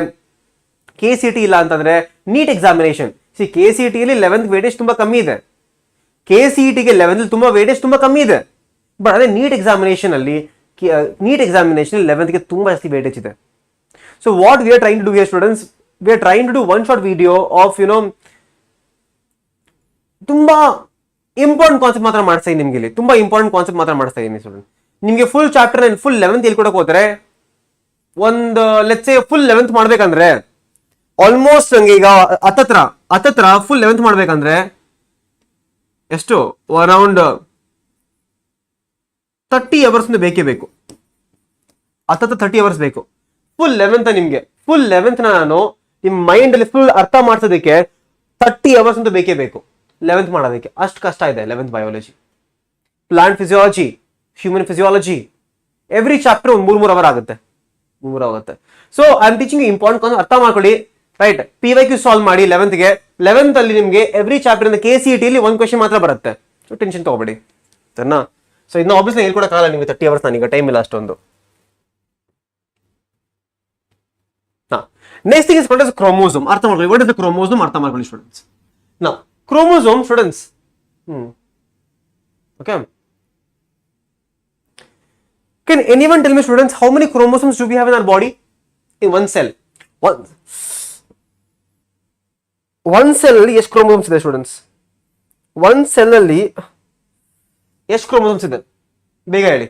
KCET ಇಲ್ಲ ಅಂತಂದ್ರೆ ನೀಟ್ ಎಕ್ಸಾಮಿನೇಷನ್. KCET ಯಲ್ಲಿ 11th ವೇಟೇಜ್ ತುಂಬಾ ಕಮ್ಮಿ ಇದೆ, KCET ಗೆ 11th ತುಂಬಾ ವೇಟೇಜ್ ತುಂಬಾ ಕಮ್ಮಿ ಇದೆ. ಬಟ್ ಅದೇ ನೀಟ್ ಎಕ್ಸಾಮಿನೇಷನ್ ಅಲ್ಲಿ 11th ಗೆ ತುಂಬಾ ಜಾಸ್ತಿ ವೇಟೇಜ್ ಇದೆ. So what we are trying to do here students, we are trying to do one short video ಆಫ್ ತುಂಬಾ ಇಂಪಾರ್ಟೆಂಟ್ ಕಾನ್ಸೆಪ್ಟ್ ಮಾತ್ರ ಮಾಡಿಸ್ತಾ ಇದ್ದೀನಿ ನಿಮ್ಗೆ. ಇಲ್ಲಿ ತುಂಬಾ ಇಂಪಾರ್ಟೆಂಟ್ ಕಾನ್ಸೆಪ್ಟ್ ಮಾತ್ರ ಮಾಡಿಸ್ತಾ ಇದ್ದೀನಿ ಸ್ಟೂಡೆಂಟ್. ನಿಮಗೆ ಫುಲ್ ಚಾಪ್ಟರ್ ಫುಲ್ 11th ಹೇಳ್ಕೊಡಕ್ ಹೋದ್ರೆ ಒಂದು ಲೆಟ್ಸ್ ಸೇ ಫುಲ್ 11th ಮಾಡ್ಬೇಕಂದ್ರೆ ಆಲ್ಮೋಸ್ಟ್ ನಂಗೆ ಈಗ ಹತ್ತತ್ರ ಫುಲ್ 11th ಮಾಡ್ಬೇಕಂದ್ರೆ ಎಷ್ಟು, ಅರೌಂಡ್ 30 hours ಬೇಕೇ ಬೇಕು. 30 hours ಬೇಕು ಫುಲ್ 11th. ನಿಮ್ಗೆ ಫುಲ್ 11th ನಾನು ನಿಮ್ ಮೈಂಡ್ ಅಲ್ಲಿ ಫುಲ್ ಅರ್ಥ ಮಾಡ್ಸೋದಕ್ಕೆ 30 hours ಅಂತೂ ಬೇಕೇ ಬೇಕು 11th ಮಾಡೋದಕ್ಕೆ. ಅಷ್ಟು ಕಷ್ಟ ಇದೆ 11th biology. Plant physiology, human physiology, every chapter ಒಂದು 3 hour ಆಗುತ್ತೆ, 3 hour ಆಗುತ್ತೆ. So I am teaching important concept ಅರ್ಥ ಮಾಡ್ಕೊಳ್ಳಿ. ರೈಟ್, PYQ ಸಾಲ್ವ್ ಮಾಡಿ 11th ಅಲ್ಲಿ ನಿಮಗೆ ಎವ್ರಿ ಚಾಪ್ಟರ್ ಇಂದ KCET ಅಲ್ಲಿ ಒಂದು ಕ್ವೆಶ್ಚನ್ ಮಾತ್ರ ಬರುತ್ತೆ. ಸೊ ಟೆನ್ಷನ್ ತಗೋಬೇಡಿ, ಸರಿನಾ? ಸೊ ಇದನ್ನ ಆಬ್ವಿಯಸ್ಲಿ ಹೇಳ್ಕೊಡಕ್ಕಾಗಲ್ಲ ನಿಮಗೆ 30 hours, ನನಗೆ ಟೈಮ್ ಇಲ್ಲ ಅಷ್ಟೊಂದು. Next thing is called as chromosome. ಅರ್ಥ ಮಾಡ್ಕೊಳ್ಳಿ, ವಾಟ್ ಇಸ್ ದ ಕ್ರೋಮೋಸೋಮ್ ಅರ್ಥ ಮಾಡ್ಕೊಳ್ಳಿ ಸ್ಟೂಡೆಂಟ್ಸ್. ನಾ chromosome students, okay, can anyone tell me students how many chromosomes do we have in our body in one cell? One cell ಅಲ್ಲಿ ಎಷ್ಟು chromosomes ಇದೆ students? one cell ಅಲ್ಲಿ ಎಷ್ಟು chromosomes ಇದೆ ಬೇಗ ಹೇಳಿ.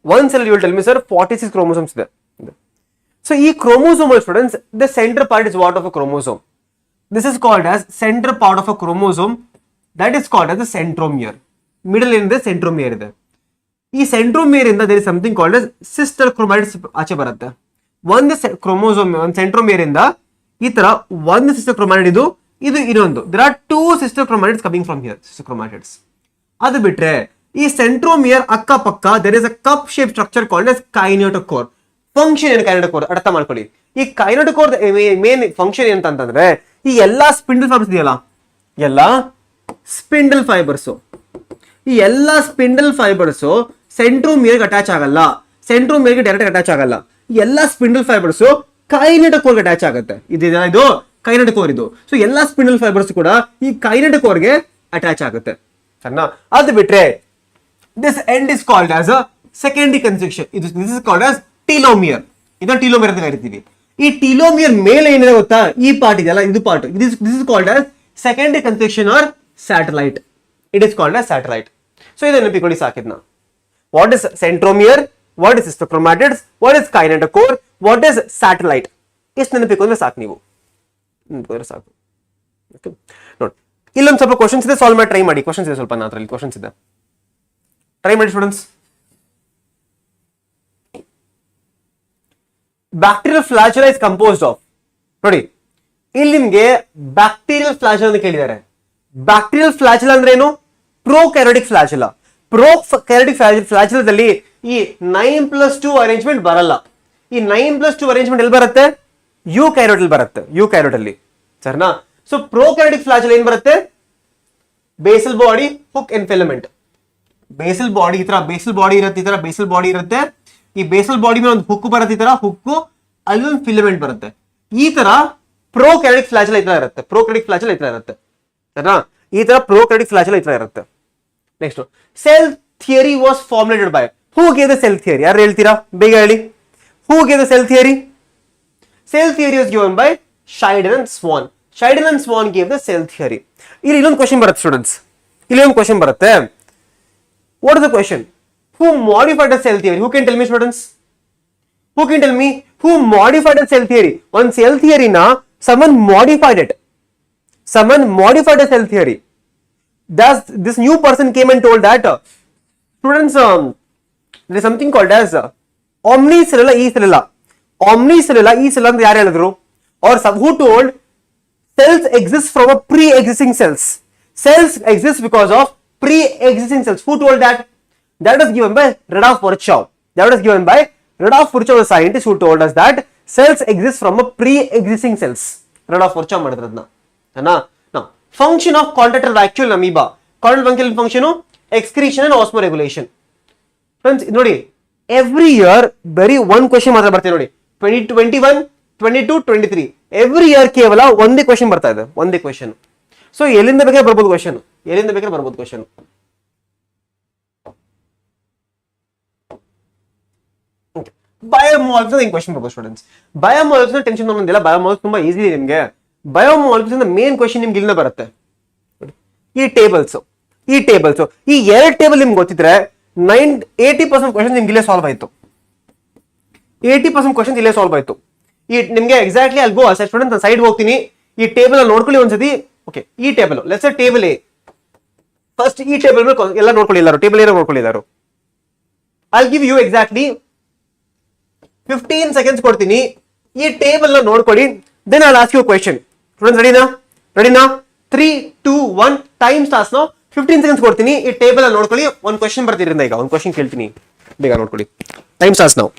one cell you will tell me sir 46 chromosomes ಇದೆ. So ಈ chromosome students, the center part is what of a chromosome? This is called as center part of a chromosome, that is called as the centromere. Middle ಏನಿದೆ centromere ಇದೆ. ಈ centromere ಇಂದ there is something called as sister chromatids ಆಚೆ ಬರುತ್ತೆ. ಒಂದು chromosome, ಒಂದು centromere ಇಂದ ಈ ತರ ಒಂದು ಸಿಸ್ಟರ್ ಕ್ರೋಮ್ಯಾಟಿಡ್, ಇದು ಇನ್ನೊಂದು. There are 2 sister chromatids coming from here, sister chromatids. ಅದು ಬಿಟ್ರೆ ಈ ಸೆಂಟ್ರೋಮಿಯರ್ ಅಕ್ಕಪಕ್ಕ there is a cup shape structure called as kinetochore. Function ಏನು ಕೈನೆಟೋಕೋರ್ ಅರ್ಥ ಮಾಡ್ಕೊಳ್ಳಿ. ಈ ಕೈನೆಟೋಕೋರ್ ಮೇನ್ ಫಂಕ್ಷನ್ ಏನಂತಂದ್ರೆ, ಈ ಎಲ್ಲಾ ಸ್ಪಿಂಡಲ್ ಫೈಬರ್ಸ್ ಇದೆಯಲ್ಲ, ಎಲ್ಲಾ ಸ್ಪಿಂಡಲ್ ಫೈಬರ್ಸ್, ಈ ಎಲ್ಲಾ ಸ್ಪಿಂಡಲ್ ಫೈಬರ್ಸ್ ಸೆಂಟ್ರೋಮಿಯರ್ಗೆ ಅಟ್ಯಾಚ್ ಆಗಲ್ಲ, ಸೆಂಟ್ರೋಮಿಯರ್ಗೆ ಡೈರೆಕ್ಟ್ ಅಟ್ಯಾಚ್ ಆಗಲ್ಲ. ಎಲ್ಲಾ ಸ್ಪಿಂಡಲ್ ಫೈಬರ್ಸ್ ಕೈನೆಟೋಕೋರ್ಗೆ ಅಟ್ಯಾಚ್ ಆಗುತ್ತೆ. ಇದು ಕೈನೆಟೋಕೋರ್ ಇದು. ಸೊ ಎಲ್ಲಾ ಸ್ಪಿಂಡಲ್ ಫೈಬರ್ಸ್ ಕೂಡ ಈ ಕೈನೆಟೋಕೋರ್ಗೆ ಅಟ್ಯಾಚ್ ಆಗುತ್ತೆ, ಸರಿನಾ? ಅದು ಬಿಟ್ರೆ this end is called as a secondary construction. This is called as telomere. ಇದನ್ನ ಟೀಲೋಮಿಯರ್ ಅಂತ ಕರಿತೀವಿ. ಈ ಟೀಲೋಮಿಯರ್ ಮೇಲೆ ಏನಿದೆ ಗೊತ್ತಾ, ಈ ಪಾರ್ಟ್ ಇದೆಯಲ್ಲ, ಇದು part, this is called as secondary construction or satellite. It is called as satellite. So ಇದನ್ನ ನೆನಪಿಕೊಳ್ಳಿ ಸಾಕಿದ್ನ. What is centromere? What is sister chromatids? What is kinetochore? What is satellite? ಇಷ್ಟು ನೆನಪಿಕೊಂಡ್ರೆ ಸಾಕು, ನೀವು ನೆನಪಿಕೊಂಡ್ರೆ ಸಾಕು. ನೋಡಿ, ಇಲ್ಲೊಂದು ಸ್ವಲ್ಪ ಕ್ವಶನ್ಸ್ ಇದೆ, ಸಾಲ್ವ್ ಮಾಡಿ ಟ್ರೈ ಮಾಡಿ. ಕ್ವಶನ್ಸ್ ಇದೆ ಸ್ವಲ್ಪ, ಅದರಲ್ಲಿ ಕ್ವಶನ್ಸ್ ಇದೆ, ಟ್ರೈ ಮಾಡಿ students. Bacterial flagella is composed of, ನೋಡಿ ಇಲ್ಲಿ ನಿಮ್ಗೆ ಬ್ಯಾಕ್ಟೀರಿಯಲ್ ಫ್ಲಾಜೆಲ್ಲಾ ಅಂತ ಕೇಳಿದ್ದಾರೆ. ಬ್ಯಾಕ್ಟೀರಿಯಲ್ ಫ್ಲಾಜೆಲ್ಲಾ ಅಂದ್ರೆ ಏನು? Prokaryotic flagella. ಪ್ರೋಕ್ಯಾರಿಯೋಟಿಕ್ ಫ್ಲಾಜೆಲ್ಲಾದಲ್ಲಿ ಈ 9+2 ಅರೇಂಜ್ಮೆಂಟ್ ಬರಲ್ಲ. ಈ 9+2 ಅರೇಂಜ್ಮೆಂಟ್ ಎಲ್ಲಿ ಬರುತ್ತೆ? ಯೂಕ್ಯಾರಿಯೋಟ್ ಅಲ್ಲಿ ಬರುತ್ತೆ, ಯೂಕ್ಯಾರಿಯೋಟ್ ಅಲ್ಲಿ, ಸರಿನಾ? ಸೊ ಪ್ರೋಕ್ಯಾರಿಯೋಟಿಕ್ ಫ್ಲಾಜೆಲ್ಲಾ ಏನ್ ಬರುತ್ತೆ? Basal body, hook and filament. Basal body, ಈ ತರ ಬೇಸಲ್ ಬಾಡಿ ಇರುತ್ತೆ, ಈ ತರ ಬೇಸಲ್ ಬಾಡಿ ಇರುತ್ತೆ. ಈ ಬೇಸಲ್ ಬಾಡಿ ಮೇಲೆ ಒಂದು ಹುಕ್ ಬರುತ್ತೆ, ಈ ತರ ಹುಕ್ಕು, ಅಲ್ಲಿ ಒಂದು ಫಿಲಮೆಂಟ್ ಬರುತ್ತೆ. ಈ ತರ ಪ್ರೋಕ್ಯಾರಿಯೋಟಿಕ್ ಫ್ಲಾಜೆಲ್ಲಾ ಈ ತರ ಇರುತ್ತೆ, ಪ್ರೋಕ್ಯಾರಿಯೋಟಿಕ್ ಫ್ಲಾಜೆಲ್ಲಾ ಈ ತರ ಇರುತ್ತೆ, ಸರಿನಾ? ಈ ತರ ಪ್ರೋಕ್ಯಾರಿಯೋಟಿಕ್ ಫ್ಲಾಜೆಲ್ಲಾ ಈ ತರ ಇರುತ್ತೆ. Next, cell theory was formulated by, who gave the cell theory? ಯಾರು ಹೇಳ್ತೀರಾ ಬೇಗ ಹೇಳಿ. Who gave the cell theory? Cell theory was given by Scheiden and Swan. Scheiden and Swan gave the cell theory. ಇಲ್ಲಿ ಇನ್ನೊಂದು question ಬರುತ್ತೆ students, ಇಲ್ಲಿ ಒಂದು question ಬರುತ್ತೆ. What is the question? Who modified the cell theory? Who can tell me students? Who can tell me who modified the cell theory? One cell theory na someone modified it. Someone modified the cell theory. Thus this new person came and told that students there is something called as omnicellular, e-cellular. omnicellular ಈ cell ಅಂತ ಯಾರು ಹೇಳಿದ್ರು? Or who told cells exist from a pre-existing cells? Cells exist because of pre-existing cells. Who told that? That was given by Rudolf Virchow. That was given by Rudolf Virchow, a scientist who told us that cells exist from a pre-existing cells. Rudolf Virchow ಮಾಡಿದ್ರು ಅದನ್ನ. Now, function of contractile vacuole amoeba. Contractile vacuole function excretion and osmoregulation. Friends, ನೋಡಿ every year very one question ಮಾತ್ರ ಬರ್ತದೆ ನೋಡಿ. 2021, 22, 23 every year ಕೇವಲ ಒಂದೇ question ಬರ್ತಾ ಇದೆ, ಒಂದೇ ಕ್ವೆಶ್ಚನ್. ಸೊ ಎಲ್ಲಿಂದ ಬೇಕಾದ್ರೆ ಬರ್ಬೋದು ಕ್ವೆಶ್ಚನ್, ಎಲ್ಲಿಂದ ಬೇಕಾದ್ರೆ ಬರ್ಬೋದು ಕ್ವೆಶ್ಚನ್. ಬಯೋಮಾಲಿಕ್ಯೂಲ್ಸ್ ಹಿಂಗ್ ಕ್ವೆಶ್ಚನ್ ಬರ್ಬೋದು ಸ್ಟೂಡೆಂಟ್ಸ್. ಬಯೋಮಾಲಿಕ್ಯೂಲ್ಸ್ ಟೆನ್ಷನ್ ತಗೊಂಡಿಲ್ಲ, ಬಯೋಮಾಲಿಕ್ಯೂಲ್ಸ್ ತುಂಬಾ ಈಸಿ ನಿಮಗೆ. ಬಯೋಮಾಲಿಕ್ಯೂಲ್ಸ್ ಮೇನ್ ಕ್ವೆಶ್ಚನ್ ನಿಮ್ಗೆ ಇಲ್ಲಿಂದ ಬರುತ್ತೆ. ಈ ಟೇಬಲ್ಸ್ ಈ ಎರಡು ಟೇಬಲ್ ನಿಮ್ಗೆ ಗೊತ್ತಿದ್ರೆ 80% ಕ್ವೆಶ್ಚನ್ ನಿಮ್ಗೆ ಇಲ್ಲೇ ಸಾಲ್ವ್ ಆಯ್ತು. 80% ಕ್ವೆಶ್ಚನ್ ಇಲ್ಲೇ ಸಾಲ್ವ್ ಆಯ್ತು. ಈ ನಿಮ್ಗೆ ಎಕ್ಸಾಕ್ಟ್ಲಿ ಅಲ್ಲಿ ಗೋ ಅಸೆಟ್ ಸ್ಟೂಡೆಂಟ್, ನಾನು ಸೈಡ್ ಹೋಗ್ತೀನಿ. ಈ ಟೇಬಲ್ ನೋಡ್ಕೊಳ್ಳಿ ಒಂದ್ಸತಿ. ಓಕೆ, ಈ table let's table A. First ಈ ಟೇಬಲ್ ಎಲ್ಲ ನೋಡ್ಕೊಳ್ಳಿ, ಎಲ್ಲರೂ ಟೇಬಲ್ ಏನೋ ನೋಡ್ಕೊಳ್ಳಿ ಎಲ್ಲರೂ. I give you exactly 15 seconds ಕೊಡ್ತೀನಿ. ಈ ಟೇಬಲ್ ನ ನೋಡ್ಕೊಳ್ಳಿ. Then I ask you question. Students ರೆಡಿನಾ? 3, 2, 1 ಟೈಮ್ ಸ್ಟಾರ್ಟ್ಸ್. ನಾವು 15 seconds ಕೊಡ್ತೀನಿ. ಈ ಟೇಬಲ್ ನೋಡ್ಕೊಳ್ಳಿ. ಒಂದು ಕ್ವೆಶ್ಚನ್ ಬರ್ತಿರಿಂದ ಈಗ ಒಂದು ಕ್ವೆಶ್ಚನ್ ಕೇಳ್ತೀನಿ, ಬೇಗ ನೋಡ್ಕೊಳ್ಳಿ. ಟೈಮ್ ಸ್ಟಾರ್ಟ್ಸ್ ನಾವು.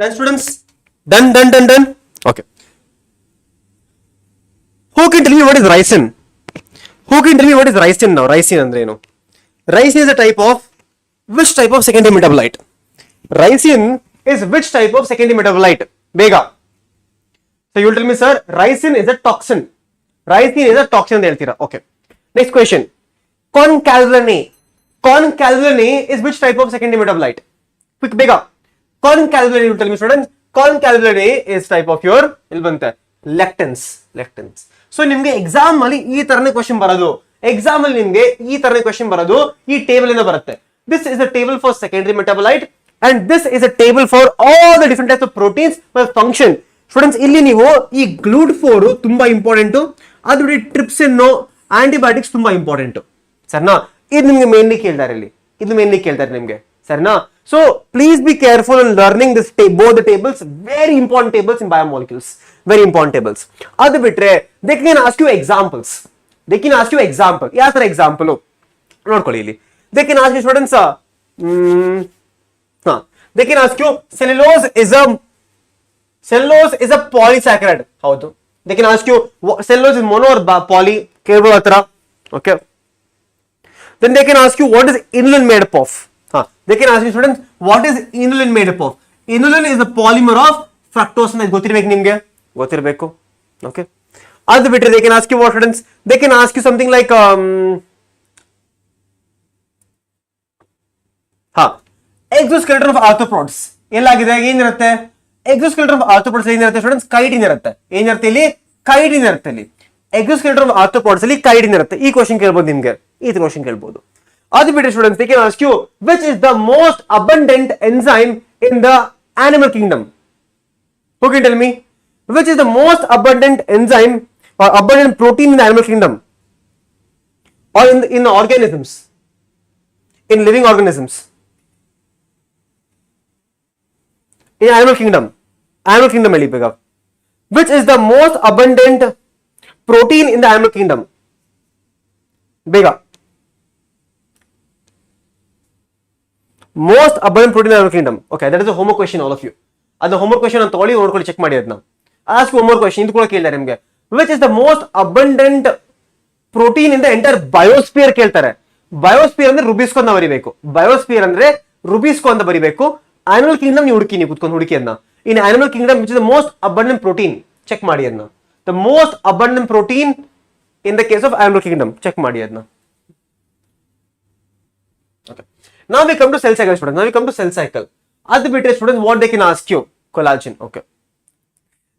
Done, students? Done. Okay. Who can tell me what is ricin? Who can tell me what is ricin now? Ricin andre ಏನು? Ricin is a type of which type of secondary metabolite? Ricin is which type of secondary metabolite? Bega. So you will tell me, sir, ricin is a toxin. Ricin is a toxin ಅಂತ ಹೇಳ್ತೀರಾ. Okay. Next question. Concalvulin. Concalvulin is which type of secondary metabolite? Quick, bega. Concalvulin, you tell me, students. Concalvulin is type of your ಇಲ್ಲಿ ಬಂತೆ lectins. So ನಿಮ್ಗೆ exam ಅಲ್ಲಿ ಈ ತರನೇ question ಬರೋದು. Exam ಅಲ್ಲಿ ನಿಮ್ಗೆ ಈ ತರನೇ ಕ್ವೆಶ್ಚನ್ ಬರೋದು ಈ ಟೇಬಲ್ ಇಂದ ಬರುತ್ತೆ. This is a table for secondary metabolite and this is a table for all the different types of proteins with function. Students, ಇಲ್ಲಿ ನೀವು ಈ ಗ್ಲೂಟ್4 ತುಂಬಾ ಇಂಪಾರ್ಟೆಂಟ್, ಅದು ಬಿಡಿ ಟ್ರಿಪ್ಸಿನ್, ಆಂಟಿಬಯೋಟಿಕ್ಸ್ ತುಂಬಾ ಇಂಪಾರ್ಟೆಂಟ್. ಸರಿನಾ? ಇದು ನಿಮ್ಗೆ ಮೇನ್ಲಿ ಕೇಳ್ತಾರೆ ಇಲ್ಲಿ, ಇದು ಮೇನ್ಲಿ ಕೇಳ್ತಾರೆ ನಿಮ್ಗೆ. ಸರಿನಾ? So please be careful in learning this both the tables, very important tables in biomolecules, very important tables. Adu bitre they can ask you examples. ಯಾವ ತರ ಎಕ್ಸಾಂಪಲ್ ನೋಡ್ಕೊಳ್ಳಿ ಇಲ್ಲಿ. they can ask you, students, they can ask you cellulose is a polysaccharide. ಹೌದು. they can ask you cellulose is mono or poly, ಕೇಳ್ಬೋದು ಹತ್ರ. okay, then they can ask you what is inulin made up of. They can ask you, students, what is inulin made up of? Inulin is a polymer of fructose ಅಂತ ಗೊತ್ತಿರಬೇಕು ನಿಮಗೆ, ಗೊತ್ತಿರಬೇಕು. Okay, ಅದು ಬಿಟ್ಟರೆ they can ask you what, students? They can ask you something like exoskeleton of arthropods. ಎಲ್ಲಾಗಿದೆ, ಏನಿರುತ್ತೆ exoskeleton of arthropods? ಏನಿರುತ್ತೆ students? Chitin ಇರುತ್ತೆ. ಏನಿರುತ್ತೆ ಇಲ್ಲಿ? ಕೈಟಿನ್ ಇರುತ್ತೆ ಇಲ್ಲಿ. exoskeleton of arthropods ಅಲ್ಲಿ ಕೈಟಿನ್ ಇರುತ್ತೆ. ಈ ಕ್ವೆಶ್ಚನ್ ಕೇಳ್ಬೋದು ನಿಮಗೆ, ಈ ಕ್ವೆಶ್ಚನ್ ಕೇಳ್ಬೋದು. Other bit students, they can ask you which is the most abundant enzyme in the animal kingdom. Who can tell me which is the most abundant enzyme or abundant protein in the animal kingdom? or in organisms, in living organisms, in animal kingdom ಹೇಳಿ ಬೇಗ. Which is the most abundant protein in the animal kingdom? ಬೇಗ. Most abundant protein in the animal kingdom. Okay, that is a homework question, all of you. ಅದು homework question ಅಂತ ತಗೊಳ್ಳಿ, ನೋಡ್ಕೊಳ್ಳಿ, check ಮಾಡಿ ಅದನ್ನ. Ask one more question, ಇದು ಕೂಡ ಕೇಳ್ತಾರೆ ನಿಮಗೆ. Which is the most abundant protein in the entire biosphere ಕೇಳ್ತಾರೆ. ಬಯೋಸ್ಪಿಯರ್ ಅಂದ್ರೆ ರುಬಿಸ್ಕೋ ಅಂತ ಬರಿಬೇಕು. ಬಯೋಸ್ಪಿಯರ್ ಅಂದ್ರೆ ರುಬಿಸ್ಕೋ ಅಂತ ಬರಿಬೇಕು. ಆನಿಮಲ್ ಕಿಂಗ್ಡಮ್ ನೀವು ಹುಡುಕಿ, ನೀವು ಕುತ್ಕೊಂಡು ಹುಡುಕಿ ಅದನ್ನ. In animal kingdom which is the most abundant protein, check ಮಾಡಿ ಅದನ್ನ. The most abundant protein in the case of animal kingdom, check ಮಾಡಿ ಅದನ್ನ. Now we come to cell cycle, students. Now we come to cell cycle. At the bitter students, what they can ask you? Collagen. Okay.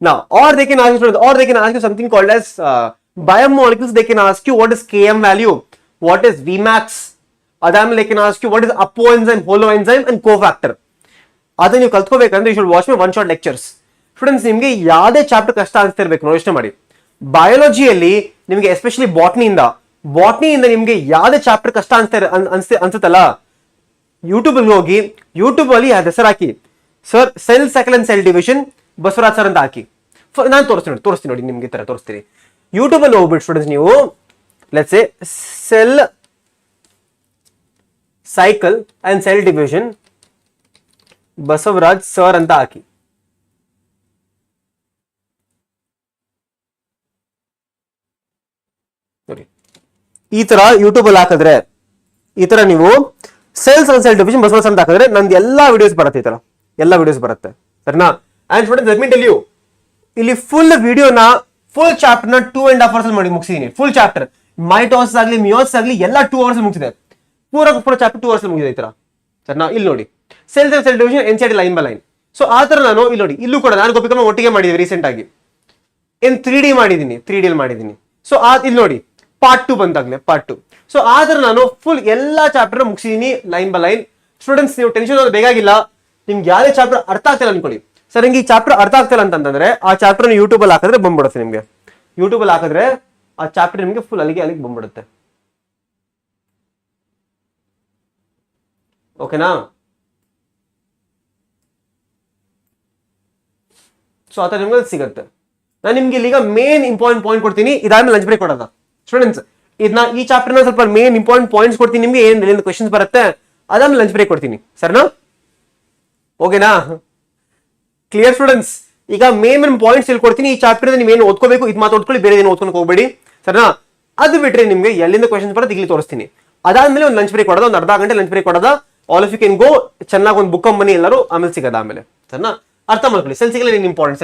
Now, or they can ask you, students, or they can ask you something called as biomolecules. They can ask you what is Km value, what is Vmax. Adam, they can ask you what is apo enzyme, holo enzyme, and cofactor. ಅದನ್ನ ನೀವು ಕಲ್ತ್ಕೋಬೇಕಂದ್ರೆ you should watch my one shot lectures. Students, ನಿಮಗೆ ಯಾವುದೇ chapter ಕಷ್ಟ ಅನಿಸ್ತಿರ್ಬೇಕು, ಯೋಚನೆ ಮಾಡಿ. ಬಯಾಲಜಿಯಲ್ಲಿ ನಿಮಗೆ especially ಬಾಟ್ನಿಯಿಂದ ನಿಮಗೆ ಯಾವುದೇ ಚಾಪ್ಟರ್ ಕಷ್ಟ ಅನ್ಸುತ್ತಲ್ಲ, ಯೂಟ್ಯೂಬ್ ಅಲ್ಲಿ ಹೋಗಿ, ಯೂಟ್ಯೂಬ್ ಅಲ್ಲಿ ಹೆಸರು ಹಾಕಿ, sir cell cycle and cell division Basavaraj sir ಅಂತ ಹಾಕಿ. ನಾನು ತೋರಿಸ್ತೀನಿ ನೋಡಿ, ನಿಮ್ಗೆ ಈ ತರ ತೋರಿಸ್ತೀನಿ. ಯೂಟ್ಯೂಬ್ ಅಲ್ಲಿ ಹೋಗ್ಬಿಟ್ಟು ಸ್ಟೂಡೆಂಟ್ಸ್ ನೀವು let's say cell cycle and cell division Basavaraj sir ಅಂತ ಹಾಕಿ. ನೋಡಿ, ಈ ತರ ಯೂಟ್ಯೂಬ್ ಅಲ್ಲಿ ಹಾಕಿದ್ರೆ, ಈ ತರ ನೀವು cells and cell division Basavaraj ಅಂತ ಹಾಕಿದ್ರೆ ನಂದು ಎಲ್ಲಾ ವಿಡಿಯೋಸ್ ಬರುತ್ತೆ, ಈ ತರ ಎಲ್ಲಾ ವಿಡಿಯೋಸ್ ಬರುತ್ತೆ, ಸರಿನಾ? And students, let me tell you, ಇಲ್ಲಿ ಫುಲ್ ವಿಡಿಯೋನ, ಫುಲ್ ಚಾಪ್ಟರ್ ನ 2.5 hours ಮಾಡಿ ಮುಗಿಸಿದೀನಿ. ಫುಲ್ ಚಾಪ್ಟರ್ ಮೈಟೋಸ್ ಆಗಲಿ ಮಿಯೋಸ್ ಆಗಲಿ ಎಲ್ಲ 2 hours ಮುಗಿಸಿದೆ. ಪೂರ ಚಾಪ್ಟರ್ 2 hours ಮುಗಿದಿದೆ, ಈ ತರ, ಸರಿನಾ? ಇಲ್ಲಿ ನೋಡಿ, cell division NCERT line by line. So ಆ ತರ ನಾನು ಇಲ್ಲಿ ನೋಡಿ, ಇಲ್ಲೂ ಕೂಡ ನಾನು ಗೋಪಿಕಮ್ಮ ಒಟ್ಟಿಗೆ ಮಾಡಿದ್ವಿ ರೀಸೆಂಟ್ ಆಗಿ. ಇನ್ 3D ಮಾಡಿದೀನಿ. ಸೊ ಇಲ್ಲಿ ನೋಡಿ, ಪಾರ್ಟ್ 2 ಬಂದಾಗ್ಲೇ, ಪಾರ್ಟ್ 2. ಸೊ ಆ ತರ ನಾನು ಫುಲ್ ಎಲ್ಲಾ ಚಾಪ್ಟರ್ ಮುಗಿಸಿದೀನಿ ಲೈನ್ ಬೈ ಲೈನ್. ಸ್ಟೂಡೆಂಟ್ಸ್, ನೀವು ಟೆನ್ಷನ್ ಬೇಕಾಗಿಲ್ಲ. ನಿಮ್ಗೆ ಯಾವ್ದೇ ಚಾಪ್ಟರ್ ಅರ್ಥ ಆಗ್ತಿಲ್ಲ ಅನ್ಕೊಳ್ಳಿ, ಸರ್ ನಿಮ್ಗೆ ಈ ಚಾಪ್ಟರ್ ಅರ್ಥ ಆಗ್ತಿಲ್ಲ ಅಂತಂದ್ರೆ ಆ ಚಾಪ್ಟರ್ ಯೂಟ್ಯೂಬ್ ಅಲ್ಲಿ ಹಾಕಿದ್ರೆ ಬಂದ್ಬಿಡುತ್ತೆ ನಿಮ್ಗೆ. ಯೂಟ್ಯೂಬ್ ಅಲ್ಲಿ ಹಾಕಿದ್ರೆ ಆ ಚಾಪ್ಟರ್ ನಿಮ್ಗೆ ಫುಲ್ ಅಲ್ಲಿಗೆ ಬಂದ್ಬಿಡುತ್ತೆ. ಓಕೆನಾ? ಸೊ ಆತರ ನಿಮ್ಗೆ ಸಿಗುತ್ತೆ. ನಾನು ನಿಮ್ಗೆ ಈಗ ಮೇನ್ ಇಂಪಾರ್ಟೆಂಟ್ ಪಾಯಿಂಟ್ ಕೊಡ್ತೀನಿ, ಇದಾದ್ಮೇಲೆ ಲಂಚ್ ಬ್ರೇಕ್ ಕೊಡೋದ. ಸ್ಟೂಡೆಂಟ್ಸ್, ಇದನ್ನ ಈ ಚಾಪ್ಟರ್ ನ ಸ್ವಲ್ಪ ಮೇನ್ ಇಂಪಾರ್ಟೆಂಟ್ ಪಾಯಿಂಟ್ಸ್ ಕೊಡ್ತೀನಿ ನಿಮ್ಗೆ, ಏನ್ ಕ್ವೆಶನ್ಸ್ ಬರುತ್ತೆ, ಅದಾದ್ಮೇಲೆ ಲಂಚ್ ಬ್ರೇಕ್ ಕೊಡ್ತೀನಿ, ಸರಿನಾ? ಓಕೆನಾ? Clear students? ಈಗ ಮೇನ್ ಪಾಯಿಂಟ್ಸ್ ಹೇಳ್ಕೊಡ್ತೀನಿ. ಈ ಚಾಪ್ಟರ್ ನೀವೇನು ಓದ್ಕೋಬೇಕು, ಇದು ಮಾತ್ರ ಓದ್ಕೊಳ್ಳಿ, ಬೇರೆ ಏನು ಓದ್ಕೊಂಡು ಹೋಗಬೇಡಿ, ಸರಿನಾ? ಅದು ಬಿಟ್ರೆ ನಿಮ್ಗೆ ಎಲ್ಲಿಂದ ಕ್ವೆಶನ್ಸ್ ಬರುತ್ತೆ ಇಲ್ಲಿ ತೋರಿಸ್ತೀನಿ. ಅದಾದ್ಮೇಲೆ ಒಂದು ಲಂಚ್ ಬ್ರೇಕ್ ಕೊಡೋದು, ಒಂದು ಅರ್ಧ ಗಂಟೆ ಲಂಚ್ ಬ್ರೇಕ್ ಕೊಡೋದ. All of you can go, ಚೆನ್ನಾಗಿ ಒಂದು ಬುಕ್ ಬನ್ನಿ ಎಲ್ಲರೂ, ಆಮೇಲೆ ಸಿಗೋದ ಆಮೇಲೆ, ಸರಿನಾ? ಅರ್ಥ ಮಾಡ್ಕೊಳ್ಳಿ. ಸೆಲ್ ಸೈಕಲ್ ಏನು ಇಂಪಾರ್ಟೆಂಟ್,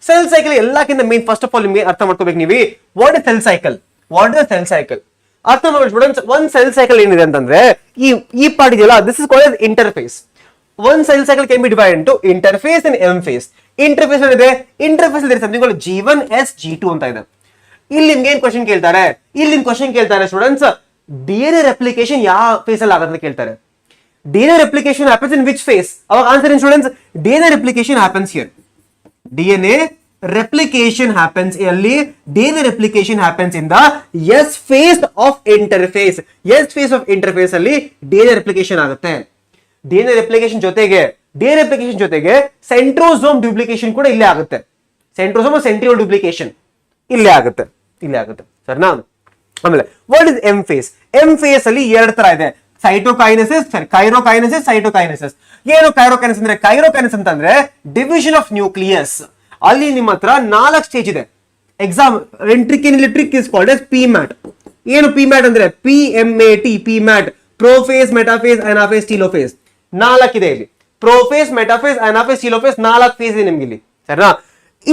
ಸೆಲ್ ಸೈಕಲ್ ಎಲ್ಲಕ್ಕಿಂತ ಮೇನ್ ಫಸ್ಟ್ ಆಫ್ ಆಲ್ ನಿಮಗೆ ಅರ್ಥ ಮಾಡ್ಕೋಬೇಕು ನೀವು, ವಾಟ್ ಇಸ್ ಸೆಲ್ ಸೈಕಲ್. ಅರ್ಥ ಮಾಡಿ ಸ್ಟೂಡೆಂಟ್ಸ್. ಒಂದ್ ಸೆಲ್ ಸೈಕಲ್ ಏನಿದೆ ಅಂತಂದ್ರೆ ಈ ಪಾರ್ಟ್ ಇದೆಯಲ್ಲ, this is called interphase. One cell cycle can be divided into interphase and M phase. Interphase ಇದೆ, ಇಂಟರ್ಫೇಸ್ ಇದೆ something called G1 S G2 ಅಂತ ಇದೆ. ಇಲ್ಲಿ ನಿಮ್ಗೆ ಏನ್ ಕ್ವಶನ್ ಕೇಳ್ತಾರೆ ಸ್ಟೂಡೆಂಟ್ಸ್, DNA ರೆಪ್ಲಿಕೇಶನ್ ಯಾವ ಫೇಸ್ ಅಲ್ಲಿ ಆಗುತ್ತೆ ಕೇಳ್ತಾರೆ. DNA replication happens in which phase? Our answer in students, DNA replication happens here. DNA replication happens in the S phase of interface. S phase of interface ಅಲ್ಲಿ DNA replication ಆಗುತ್ತೆ. DNA replication ಜೊತೆಗೆ centrosome duplication ಕೂಡ ಇಲ್ಲೇ ಆಗುತ್ತೆ. Centrosome centriole duplication ಇಲ್ಲೇ ಆಗುತ್ತೆ, ಸರಿನಾ? ಆಮೇಲೆ what is M phase? M phase ಅಲ್ಲಿ 2 ತರ ಇದೆ, ಕೈರೋಕೈನೆಸಿಸ್. ಏನು ಕೈರೋಕೈನೆಸಿಸ್ ಅಂದ್ರೆ? ಕೈರೋಕೈನೆಸಿಸ್ ಅಂತಂದ್ರೆ ಡಿವಿಷನ್ ಆಫ್ ನ್ಯೂಕ್ಲಿಯಸ್. ಅಲ್ಲಿ ನಿಮ್ಮ ಹತ್ರ 4 ಸ್ಟೇಜ್ ಇದೆ. Exam trick is called as PMAT. ಏನು PMAT ಅಂದ್ರೆ? PMAT, prophase, metaphase, anaphase, telophase. 4 ಇದೆ ಇಲ್ಲಿ. Prophase, metaphase, anaphase, telophase, 4 phase ಇದೆ ನಿಮ್ಗೆ ಇಲ್ಲಿ, ಸರಿನಾ?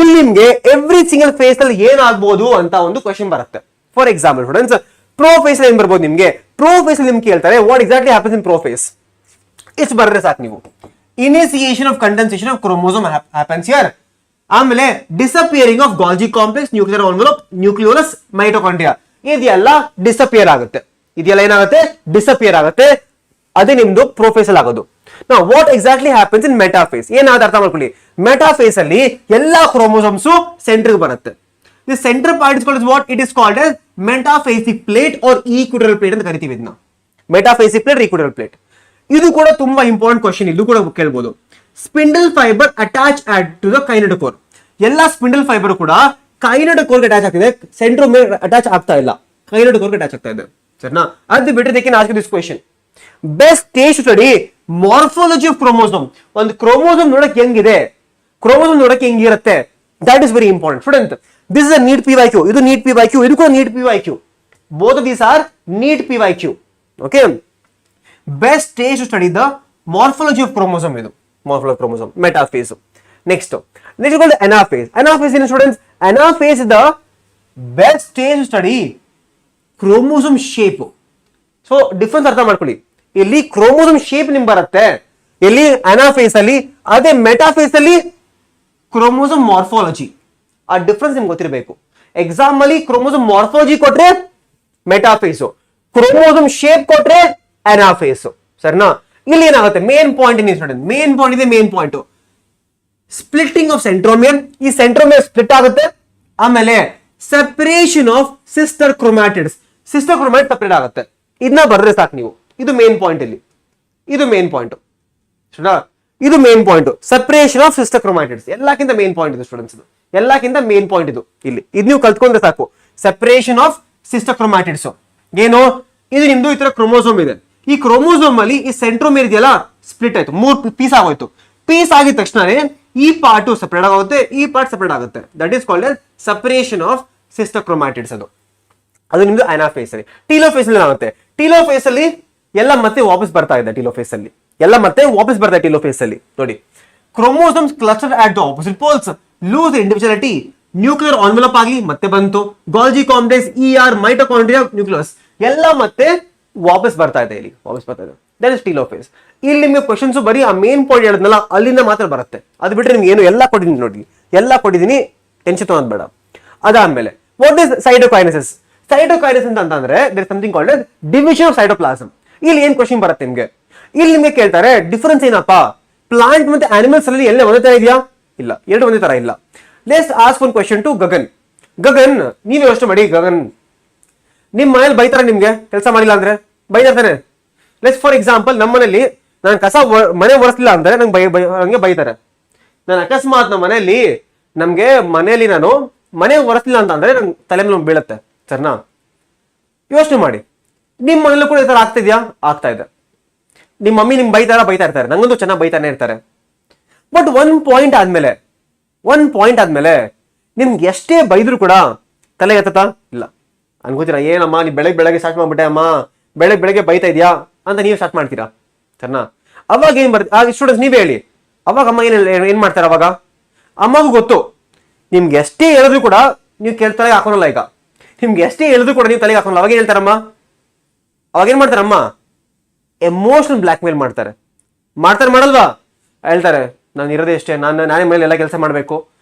ಇಲ್ಲಿ ನಿಮ್ಗೆ ಎವ್ರಿ ಸಿಂಗಲ್ ಫೇಸ್ ಅಲ್ಲಿ ಏನಾಗಬಹುದು ಅಂತ ಒಂದು ಕ್ವೆಶನ್ ಬರುತ್ತೆ. ಫಾರ್ ಎಕ್ಸಾಂಪಲ್ ಸ್ಟೂಡೆಂಟ್ಸ್, ಪ್ರೋಫೇಸ್ ಏನ್ ಬರ್ಬೋದು ನಿಮ್ಗೆ? ಪ್ರೋಫೇಸ್ ನಿಮ್ಗೆ ಕೇಳ್ತಾರೆ what exactly happens in prophase. ಇಷ್ಟು ಬರ್ರೆ ಸಾಕು ನೀವು. Initiation of condensation of chromosome happens here. ಆಮೇಲೆ disappearing of Golgi complex, nuclear envelope, nucleolus, mitochondria ಇದೆಲ್ಲ ಡಿಸಪಿಯರ್ ಆಗುತ್ತೆ. ಡಿಸಪಿಯರ್ ಆಗುತ್ತೆ. ಅದೇ ನಿಮ್ದು ಪ್ರೋಫೇಸ್ ಅಲ್ಲಿ ಆಗೋದು. Now what exactly happens in metaphase? ಏನಾದ ಅರ್ಥ ಮಾಡ್ಕೊಳ್ಳಿ. ಮೆಟಾಫೇಸ್ ಅಲ್ಲಿ ಎಲ್ಲಾ ಕ್ರೋಮೋಸೋಮ್ಸ್ ಸೆಂಟ್ರಿಗೆ ಬರುತ್ತೆ. The centre part is called what? It is called as metaphasic plate or equatorial plate ಅಂತ ಕರಿತೀವಿ ಇದನ್ನ. Metaphasic plate, equatorial plate. ಇದು ಕೂಡ ತುಂಬಾ ಇಂಪಾರ್ಟೆಂಟ್ ಕ್ವಶನ್, ಇದು ಕೂಡ ಕೇಳ್ಬೋದು. Spindle fibre attach to the kinetochore. ಎಲ್ಲ ಸ್ಪಿಂಡಲ್ ಫೈಬರ್ ಕೂಡ ಕೈನೆಟೋಕೋರ್ಗೆ ಅಟ್ಯಾಚ್ ಆಗ್ತಿದೆ, ಸೆಂಟ್ರೋಮಿಯರ್ ಅಟ್ಯಾಚ್ ಆಗ್ತಾ ಇಲ್ಲ, ಕೈನೆಟೋಕೋರ್ಗೆ ಅಟ್ಯಾಚ್ ಆಗ್ತಾ ಇದೆ. ಸರಿನಾ? ಅದು ಬಿಟ್ಟರೆ they can ask this question. Best stage to study morphology of chromosome. ಒಂದು ಕ್ರೋಮೋಸೋಮ್ ನೋಡಕ್ಕೆ ಹೆಂಗಿದೆ, ಕ್ರೋಮೋಸೋಮ್ ನೋಡಕ್ಕೆ ಹೆಂಗಿರುತ್ತೆ, that is very important student. This is a NEET PYQ. ಇದು ನೀಟ್ PYQ, ಇದು ಕೂಡ NEET PYQ. Both of these are NEET PYQ. Okay, best stage to study the morphology of chromosome. ಇದು morphology of chromosome, metaphase. Next anaphase. Anaphase ಏನು students? Anaphase is the best stage to study chromosome shape. So difference ಅರ್ಥ ಮಾಡ್ಕೊಳ್ಳಿ. ಇಲ್ಲಿ chromosome shape ನಿಮ್ಗೆ ಬರುತ್ತೆ, ಇಲ್ಲಿ anaphase ಅಲ್ಲಿ, ಅದೇ ಮೆಟಾಫೇಸ್ ಅಲ್ಲಿ ಕ್ರೋಮೋಸೋಮ್ ಮಾರ್ಫಾಲಜಿ. ಆ ಡಿಫ್ರೆನ್ಸ್ ನಿಮ್ಗೆ ಗೊತ್ತಿರಬೇಕು. ಎಕ್ಸಾಮ್ ಅಲ್ಲಿ ಕ್ರೋಮೋಸೋಮ್ ಮಾರ್ಫಾಲಜಿ ಕೊಟ್ರೆ ಮೆಟಾಫೇಸ್, ಕ್ರೋಮೋಸೋಮ್ ಶೇಪ್ ಕೊಟ್ರೆ ಅನಾಫೇಸ್. ಸರಿನಾ? ಇಲ್ಲಿ ಏನಾಗುತ್ತೆ, ಮೇನ್ ಪಾಯಿಂಟ್ ಇದೆ ಸ್ಟೂಡೆಂಟ್, ಮೇನ್ ಪಾಯಿಂಟ್ ಇದೆ. Main point splitting of centromere. ಈ ಸೆಂಟ್ರೋಮಿಯರ್ ಸ್ಪ್ಲಿಟ್ ಆಗುತ್ತೆ. ಆಮೇಲೆ separation of sister chromatids. Sister chromatid separate ಆಗುತ್ತೆ. ಇದನ್ನ ಬರೆದ್ರೆ ಸಾಕು ನೀವು. ಇದು ಮೇನ್ ಪಾಯಿಂಟ್ ಇಲ್ಲಿ, ಇದು ಮೇನ್ ಪಾಯಿಂಟ್. ಇದು main point, separation of sister chromatids. ಎಲ್ಲಕ್ಕಿಂತ ಮೇನ್ ಪಾಯಿಂಟ್ ಇದು ಸ್ಟೂಡೆಂಟ್ಸ್, ಇದು ಎಲ್ಲಕ್ಕಿಂತ ಮೇನ್ ಪಾಯಿಂಟ್ ಇದು. ಇಲ್ಲಿ ಇದು ನೀವು ಕಲ್ತ್ಕೊಂಡ್ರೆ ಸಾಕು. ಸೆಪರೇಷನ್ ಆಫ್ ಸಿಸ್ಟರ್ ಕ್ರೋಮ್ಯಾಟಿಡ್ಸ್ ಏನು? ಇದು ನಿಮ್ದು ಈ ತರ ಕ್ರೋಮೋಸೋಮ್ ಇದೆ. ಈ ಕ್ರೋಮೋಸೋಮ್ ಅಲ್ಲಿ ಈ ಸೆಂಟ್ರೋಮಿಯರ್ ಇದೆಯಲ್ಲ, ಸ್ಪ್ಲಿಟ್ ಆಯ್ತು, 3 ಪೀಸ್ ಆಗೋಯ್ತು. ಪೀಸ್ ಆಗಿದ ತಕ್ಷಣ ಈ ಪಾರ್ಟ್ ಸೆಪರೇಟ್ ಆಗುತ್ತೆ, ಈ ಪಾರ್ಟ್ ಸೆಪರೇಟ್ ಆಗುತ್ತೆ. That is called separation of sister chromatids. ಅದು ನಿಮ್ದು ಅನಾಫೇಸ್ ಅಲ್ಲಿ. ಟೀಲೋಫೇಸ್ ಅಲ್ಲಿ ಏನಾಗುತ್ತೆ? ಟೀಲೋಫೇಸ್ ಅಲ್ಲಿ ಎಲ್ಲ ಮತ್ತೆ ವಾಪಸ್ ಬರ್ತಾ ಇದೆ. ಟೀಲೋಫೇಸ್ ಅಲ್ಲಿ ಎಲ್ಲ ಮತ್ತೆ ವಾಪಸ್ ಬರ್ತಾ ಇದೆ. ಟೀಲೋಫೇಸ್ ಅಲ್ಲಿ ನೋಡಿ, chromosomes cluster at the opposite poles lose individuality. Nuclear envelope ಆಗಿ ಮತ್ತೆ ಬಂತು. Golgi complex, ER, mitochondria, nucleus ಎಲ್ಲ ಮತ್ತೆ ವಾಪಸ್ ಬರ್ತಾ ಇದೆ. ಇಲ್ಲಿ ವಾಪಸ್ ಬರ್ತಾ ಇದೆ. That is telophase. ಇಲ್ಲಿ ನಿಮಗೆ ಕ್ವಶನ್ಸ್ ಬರೀ ಆ ಮೇನ್ ಪಾಯಿಂಟ್ ಹೇಳಿದ್ನಲ್ಲ, ಅಲ್ಲಿಂದ ಮಾತ್ರ ಬರುತ್ತೆ. ಅದು ಬಿಟ್ಟರೆ ನಿಮ್ಗೆ ಏನು ಎಲ್ಲ ಕೊಟ್ಟಿದ್ದೀನಿ ನೋಡಿ, ಎಲ್ಲ ಕೊಟ್ಟಿದ್ದೀನಿ, ಟೆನ್ಷನ್ ತಗೊಂಡ್ ಬೇಡ. ಅದಾದ್ಮೇಲೆ ವಾಟ್ ಇಸ್ ಸೈಟೋಕೈನೆಸಿಸ್? ಸೈಟೋಕೈನೆಸಿಸ್ ಅಂತಂದ್ರೆ there is something called division of cytoplasm. ಇಲ್ಲಿ ಏನ್ ಕ್ವಶನ್ ಬರುತ್ತೆ ನಿಮ್ಗೆ? ಇಲ್ಲಿ ನಿಮ್ಗೆ ಕೇಳ್ತಾರೆ ಡಿಫರೆನ್ಸ್ ಏನಪ್ಪಾ, ಪ್ಲಾಂಟ್ ಮತ್ತೆ ಆನಿಮಲ್ಸ್ ಅಲ್ಲಿ ಎಲ್ಲ ಒಂದೇ ತರ ಇದೆಯಾ? ಇಲ್ಲ, ಎರಡು ಒಂದೇ ತರ ಇಲ್ಲ. Let's ask one question to Gagan. Gagan, ನೀವೇ ಯೋಚನೆ ಮಾಡಿ. ಗಗನ್, ನಿಮ್ ಮನೇಲಿ ಬೈತಾರೆ ನಿಮ್ಗೆ ಕೆಲಸ ಮಾಡಿಲ್ಲ ಅಂದ್ರೆ? ಬೈತಾನೆ. ಲೆಟ್ಸ್ ಫಾರ್ ಎಕ್ಸಾಂಪಲ್, ನಮ್ಮ ಮನೇಲಿ ನಾನು ಕಸ ಮನೆ ಒರೆಸ್ಲಿಲ್ಲ ಅಂದ್ರೆ ನಂಗೆ ಬೈತಾರೆ. ನಾನು ಅಕಸ್ಮಾತ್ ನಮ್ಮ ಮನೆಯಲ್ಲಿ ಮನೆಯಲ್ಲಿ ನಾನು ಮನೆ ಒರೆಸ್ಲಿಲ್ಲ ಅಂತ ಅಂದ್ರೆ ನಂಗೆ ತಲೆ ಮೇಲೆ ಬೀಳುತ್ತೆ. ಸರಿನಾ? ಯೋಚನೆ ಮಾಡಿ, ನಿಮ್ ಮನೇಲೂ ಕೂಡ ಈ ತರ ಆಗ್ತಿದ್ಯಾ? ಆಗ್ತಾ ಇದೆ. ನಿಮ್ಮ ಮಮ್ಮಿ ನಿಮ್ಗೆ ಬೈತಾ ಇರ್ತಾರೆ, ನಂಗಂತೂ ಚೆನ್ನಾಗಿ ಬೈತಾನೆ ಇರ್ತಾರೆ. ಬಟ್ ಒಂದ್ ಪಾಯಿಂಟ್ ಆದ್ಮೇಲೆ ನಿಮ್ಗೆ ಎಷ್ಟೇ ಬೈದ್ರು ಕೂಡ ತಲೆ ಎತ್ತತಾ ಇಲ್ಲ. ಅನ್ಕೋತೀರಾ, ಏನಮ್ಮ ನೀ ಬೆಳಗ್ಗೆ ಸ್ಟಾರ್ಟ್ ಮಾಡ್ಬಿಟ್ಟೆ ಅಮ್ಮ, ಬೆಳಗ್ಗೆ ಬೈತಾ ಇದೆಯಾ ಅಂತ ನೀವು ಸ್ಟಾರ್ಟ್ ಮಾಡ್ತೀರಾ. ಸರಿನಾ? ಅವಾಗ ಏನ್ ಬರುತ್ತೆ ಸ್ಟೂಡೆಂಟ್ಸ್, ನೀವೇ ಹೇಳಿ. ಅವಾಗ ಅಮ್ಮ ಏನ್ ಮಾಡ್ತಾರೆ? ಅವಾಗ ಅಮ್ಮಗೂ ಗೊತ್ತು, ನಿಮ್ಗೆ ಎಷ್ಟೇ ಹೇಳಿದ್ರು ಕೂಡ ನೀವು ತಲೆಗೆ ಹಾಕೋಲ್ಲ. ಈಗ ನಿಮ್ಗೆ ಎಷ್ಟೇ ಹೇಳಿದ್ರು ಕೂಡ ನೀವು ತಲೆಗೆ ಹಾಕೋಲ್ಲ. ಅವಾಗ ಏನ್ ಹೇಳ್ತಾರಮ್ಮ? ಅವಾಗ ಏನ್ ಮಾಡ್ತಾರಮ್ಮ? ಎಮೋಷನಲ್ ಬ್ಲ್ಯಾಕ್ ಮೇಲ್ ಮಾಡ್ತಾರೆ. ಮಾಡಲ್ವಾ? ಹೇಳ್ತಾರೆ, ನಾನು ಇರೋದೇ ಎಷ್ಟೇ, ನಾನೇ ಮೇಲೆ ಎಲ್ಲ ಕೆಲಸ ಮಾಡಬೇಕು,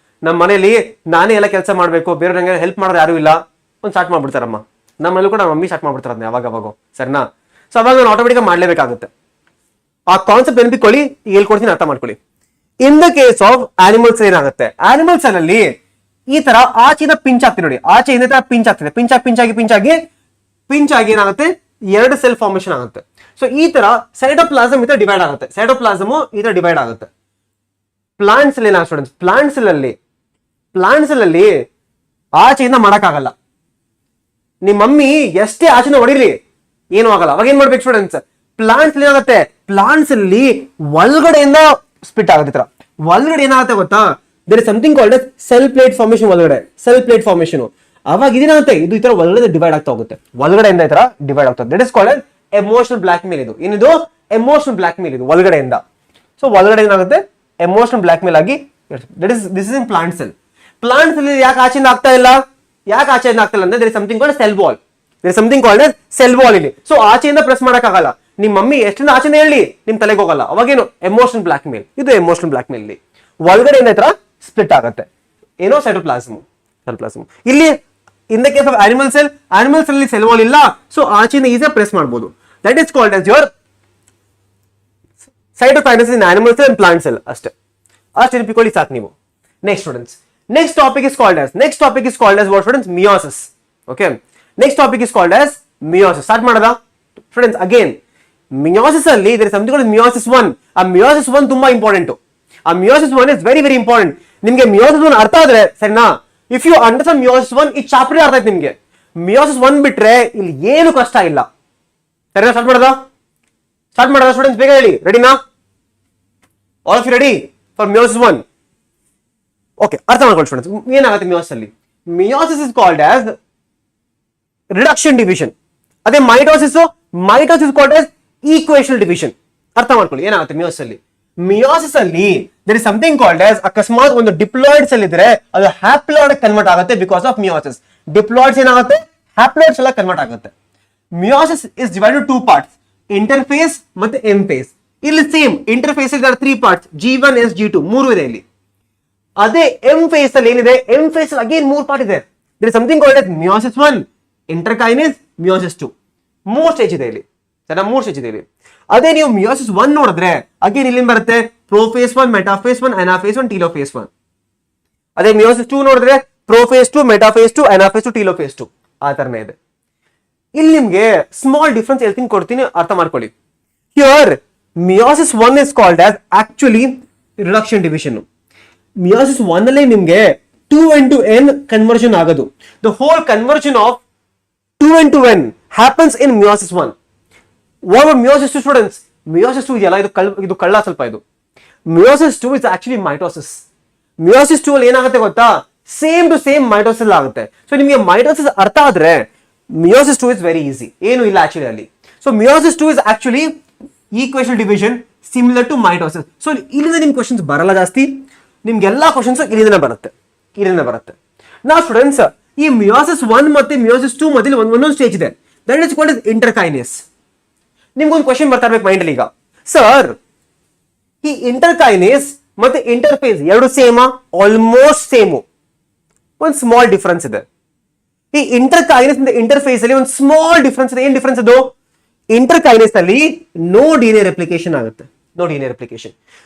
ನಮ್ಮ ಮನೇಲಿ ನಾನೇ ಎಲ್ಲ ಕೆಲಸ ಮಾಡಬೇಕು, ಬೇರೆ ನಂಗೆ ಹೆಲ್ಪ್ ಮಾಡೋರು ಯಾರು ಇಲ್ಲ, ಒಂದು ಸ್ಟಾರ್ಟ್ ಮಾಡ್ಬಿಡ್ತಾರಮ್ಮ. ನಮ್ಮ ಮನೇಲೂ ಕೂಡ ನಮ್ಮ ಮಮ್ಮಿ ಸ್ಟಾರ್ಟ್ ಮಾಡ್ಬಿಡ್ತಾರೆ ಅದನ್ನ ಯಾವಾಗ. ಸರಿನಾ? ಸೊ ಅವಾಗ ನಾನು ಆಟೋಮೆಟಿಕ್ ಮಾಡಲೇಬೇಕಾಗುತ್ತೆ. ಆ ಕಾನ್ಸೆಪ್ಟ್ ನೆನಪಿಕೊಳ್ಳಿ, ಈಗ ಹೇಳ್ಕೊಡ್ತೀನಿ, ಅರ್ಥ ಮಾಡ್ಕೊಳ್ಳಿ. ಇನ್ ದ ಕೇಸ್ ಆಫ್ ಆನಿಮಲ್ಸ್ ಏನಾಗುತ್ತೆ? ಆನಿಮಲ್ಸ್ ಅಲ್ಲಿ ಈ ತರ ಆಚೆಯಿಂದ ಪಿಂಚ್ ಆಗ್ತಿದೆ ನೋಡಿ, ಆಚೆಯಿಂದ ತರ ಪಿಂಚ್ ಆಗ್ತಿದೆ. ಪಿಂಚ್ ಆಗಿ ಏನಾಗುತ್ತೆ? 2 ಸೆಲ್ ಫಾರ್ಮೇಶನ್ ಆಗುತ್ತೆ. ಸೊ ಈ ತರ ಸೈಟೋಪ್ಲಾಸಮ್ ಈ ತರ ಡಿವೈಡ್ ಆಗುತ್ತೆ. ಸೈಟೋಪ್ಲಾಸಮ್ ಈ ತರ ಡಿವೈಡ್ ಆಗುತ್ತೆ. ಪ್ಲಾಂಟ್ಸ್ ಅಲ್ಲಿ ಏನಾಗುತ್ತೆ ಸ್ಟೂಡೆಂಟ್ಸ್? ಪ್ಲಾಂಟ್ಸ್ ಅಲ್ಲಿ ಆಚೆಯಿಂದ ಮಾಡಕ್ಕಾಗಲ್ಲ. ನಿಮ್ಮ ಮಮ್ಮಿ ಎಷ್ಟೇ ಆಚೆನ ಹೊಡಿರಿ ಏನೂ ಆಗಲ್ಲ. ಅವಾಗ ಏನ್ ಮಾಡ್ಬೇಕು ಸ್ಟೂಡೆಂಟ್ಸ್? ಪ್ಲಾಂಟ್ಸ್ ಅಲ್ಲಿ ಏನಾಗುತ್ತೆ? ಪ್ಲಾಂಟ್ಸ್ ಅಲ್ಲಿ ಒಳಗಡೆಯಿಂದ ಸ್ಪಿಟ್ ಆಗುತ್ತೆ. ತರ ಒಳಗಡೆ ಏನಾಗುತ್ತೆ ಗೊತ್ತಾ? There is something called cell plate formation. ಒಳಗಡೆ ಸೆಲ್ ಪ್ಲೇಟ್ ಫಾರ್ಮೇಶನ್ ಅವಾಗ ಇದೇನಾಗುತ್ತೆ? ಇದು ಈ ತರ ಒಳಗಡೆ ಡಿವೈಡ್ ಆಗ್ತಾ ಹೋಗುತ್ತೆ, ಒಳಗಡೆಯಿಂದ ಈ ತರ ಡಿವೈಡ್ ಆಗ್ತದೆ. That is called emotional blackmail. ಏನಿದು? ಎಮೋಷನಲ್ ಬ್ಲ್ಯಾಕ್ ಮೇಲ್ ಇದು ಒಳಗಡೆಯಿಂದ. ಸೊ ಒಳಗಡೆ ಏನಾಗುತ್ತೆ? ಎಮೋಷನಲ್ ಬ್ಲ್ಯಾಕ್ ಮೇಲ್ ಆಗಿ this is in plant cell. Plant cell ಯಾಕೆ ಆಚೆಯಿಂದ ಆಗ್ತಾ ಇಲ್ಲ ಅಂದ್ರೆ there is something called cell wall. ಇಲ್ಲಿ ಸೊ ಆಚೆಯಿಂದ ಪ್ರೆಸ್ ಮಾಡಕ್ಕಾಗಲ್ಲ. ನಿಮ್ಮ ಮಮ್ಮಿ ಎಷ್ಟಿಂದ ಆಚೆನೇ ಹೇಳಿ ನಿಮ್ ತಲೆಗೆ ಹೋಗಲ್ಲ. ಅವಾಗೇನು? ಎಮೋಷನಲ್ ಬ್ಲ್ಯಾಕ್ ಮೇಲ್. ಇದು ಎಮೋಷನಲ್ ಬ್ಲ್ಯಾಕ್ ಮೇಲ್. ಇಲ್ಲಿ ಒಳಗಡೆಯಿಂದ ಈ ತರ ಸ್ಪ್ಲಿಟ್ ಆಗುತ್ತೆ. ಏನೋ ಸೈಟೋಪ್ಲಾಸಮ್. ಇಲ್ಲಿ in the case of animal cell ಅಲ್ಲಿ ಸೆಲ್ ವಾಲ್ ಇಲ್ಲ, ಸೊ ಆಚೆಯಿಂದ ಈಸಿಯಾಗಿ ಪ್ರೆಸ್ ಮಾಡಬಹುದು. That is called as your cytokinesis in animal cell and plant cell. ಅಷ್ಟೇ ನೆನಪಿಕೊಳ್ಳಿ ಸಾಕು ನೀವು. Next students, Next topic is called as what students? Meiosis. Okay, next topic is called as meiosis. Start ಮಾಡದ students. Again, meiosis ಅಲ್ಲಿ there is something called meiosis 1. ಆ meiosis 1 ತುಂಬಾ important. ಆ meiosis 1 is very important. ನಿಮಗೆ meiosis 1 ಅರ್ಥ ಆದ್ರೆ ಸರಿನಾ, if you understand meiosis 1 ಈ ಚಾಪ್ಟರ್ ಅರ್ಥ ಆಯ್ತು ನಿಮಗೆ. meiosis 1 ಬಿಟ್ರೆ ಇಲ್ಲಿ ಏನು ಕಷ್ಟ ಇಲ್ಲ. ಸರಿನಾ? ಸ್ಟಾರ್ಟ್ ಮಾಡದ ಸ್ಟೂಡೆಂಟ್ಸ್, ಬೇಗ ಹೇಳಿ. ರೆಡಿನಾ? All of you ready for meiosis 1? Okay, ಅರ್ಥ ಮಾಡ್ಕೊಳ್ಳಿ ಸ್ಟೂಡೆಂಟ್ಸ್. ಏನಾಗುತ್ತೆ meiosis ಅಲ್ಲಿ? meiosis is called as reduction division. ಅದೇ mitosis is called as equational division. ಅರ್ಥ ಮಾಡ್ಕೊಳ್ಳಿ ಏನಾಗುತ್ತೆ meiosis ಅಲ್ಲಿ. meiosis ಅಲ್ಲಿ there is something called as, ಅಕಸ್ಮಾತ್ ಒಂದು ಡಿಪ್ಲಾಯ್ಡ್ ಸೆಲ್ ಇದ್ರೆ ಅದು ಹ್ಯಾಪ್ಲಾಯ್ಡ್ ಕನ್ವರ್ಟ್ ಆಗುತ್ತೆ ಬಿಕಾಸ್ ಆಫ್ meiosis. ಡಿಪ್ಲಾಯ್ಡ್ಸ್ ಏನಾಗುತ್ತೆ? ಹ್ಯಾಪ್ಲಾಯ್ಡ್ಸ್ ಎಲ್ಲ ಕನ್ವರ್ಟ್ ಆಗುತ್ತೆ. meiosis is divided into 2 parts, interphase ಮತ್ತೆ M phase. ಇಲ್ಲಿ ಸೇಮ್ ಇಂಟರ್ಫೇಸ್ ಇದೆ 3 parts, G1 S G2 ಮೂರು ಇದೆ ಇಲ್ಲಿ. ಅದೇ M phase ಅಲ್ಲಿ ಏನಿದೆ? M phase ಅಲ್ಲಿ ಅಗೇನ್ 3 ಪಾರ್ಟ್ ಇದೆ. there is something called as meiosis 1, interkinase, meiosis 2. 3 stage ಇದೆ ಇಲ್ಲಿ. ಸರಿನಾ? 3 ಸ್ಟೇಜ್ ಇದೆ ಇಲ್ಲಿ. ಅದೇ ನೀವು meiosis 1 ನೋಡಿದ್ರೆ ಅಗೇನ್ ಇಲ್ಲಿ ಬರುತ್ತೆ prophase 1, metaphase 1, anaphase 1, telophase 1. ಅದೇ meiosis 2 ನೋಡಿದ್ರೆ prophase 2, metaphase 2, anaphase 2, telophase 2. ಆ ತರನೇ ಇದೆ. ಇಲ್ಲಿ ನಿಮ್ಗೆ ಸ್ಮಾಲ್ ಡಿಫ್ರೆನ್ಸ್ ಹೇಳ್ತೀನಿ, ಕೊಡ್ತೀನಿ, ಅರ್ಥ ಮಾಡ್ಕೊಳ್ಳಿ. Here meiosis 1 is called as actually reduction division. meiosis 1 ಅಲ್ಲಿ ನಿಮ್ಗೆ 2n to n ಕನ್ವರ್ಷನ್ ಆಗೋದು. the whole conversion of 2n to n happens in meiosis 1. what about meiosis 2 students? meiosis 2 ಇದೆಯಲ್ಲ, ಇದು ಕಳ್ಳ ಸ್ವಲ್ಪ. ಇದು meiosis 2 is actually mitosis. meiosis 2 ಅಲ್ಲಿ ಏನಾಗುತ್ತೆ ಗೊತ್ತಾ? ಸೇಮ್ ಟು ಸೇಮ್ ಮೈಟೋಸಿಸ್ ಆಗುತ್ತೆ. ಸೊ ನಿಮಗೆ ಮೈಟೋಸಿಸ್ ಅರ್ಥ ಆದ್ರೆ meiosis 2 is very easy. ಏನು ಇಲ್ಲ ಆಕ್ಚುಲಿ ಅಲ್ಲಿ. So meiosis 2 is actually equational division similar to mitosis. So ಇಲ್ಲಿಂದ ನಿಮ್ ಕ್ವಶನ್ಸ್ ಬರಲ್ಲ ಜಾಸ್ತಿ, ನಿಮ್ಗೆಲ್ಲಾ ಕ್ವಶನ್ಸ್ ಇಲ್ಲಿಂದ ಬರುತ್ತೆ. ನಾ ಸ್ಟೂಡೆಂಟ್ಸ್, ಈ meiosis 1 ಮತ್ತೆ meiosis 2 ಮಧ್ಯೆ ಒಂದೊಂದು ಸ್ಟೇಜ್ ಇದೆ. That is called interkinase. ನಿಮ್ಗೊಂದು ಕ್ವಶನ್ ಬರ್ತಾ ಇರ್ಬೇಕು ಮೈಂಡ್ ಅಲ್ಲಿ ಈಗ, ಸರ್ ಈ interkinase ಮತ್ತೆ ಇಂಟರ್ಫೇಸ್ ಎರಡು ಸೇಮಾ? Almost same. ಒಂದು ಸ್ಮಾಲ್ ಡಿಫರೆನ್ಸ್ ಇದೆ. ಈ ಇಂಟರ್ಕೈನೇಸ್ ಇಂದ ಇಂಟರ್ಫೇಸ್ ಅಲ್ಲಿ ಒಂದು ಸ್ಮಾಲ್ ಡಿಫರೆನ್ಸ್ ಇದೆ. ಏನ್ ಡಿಫರೆನ್ಸ್ ಅದು? ಇಂಟರ್ಕೈನೇಸ್ ಅಲ್ಲಿ ನೋ ಡಿಎನ್ಎ ರೆಪ್ಲಿಕೇಶನ್ ಆಗುತ್ತೆ.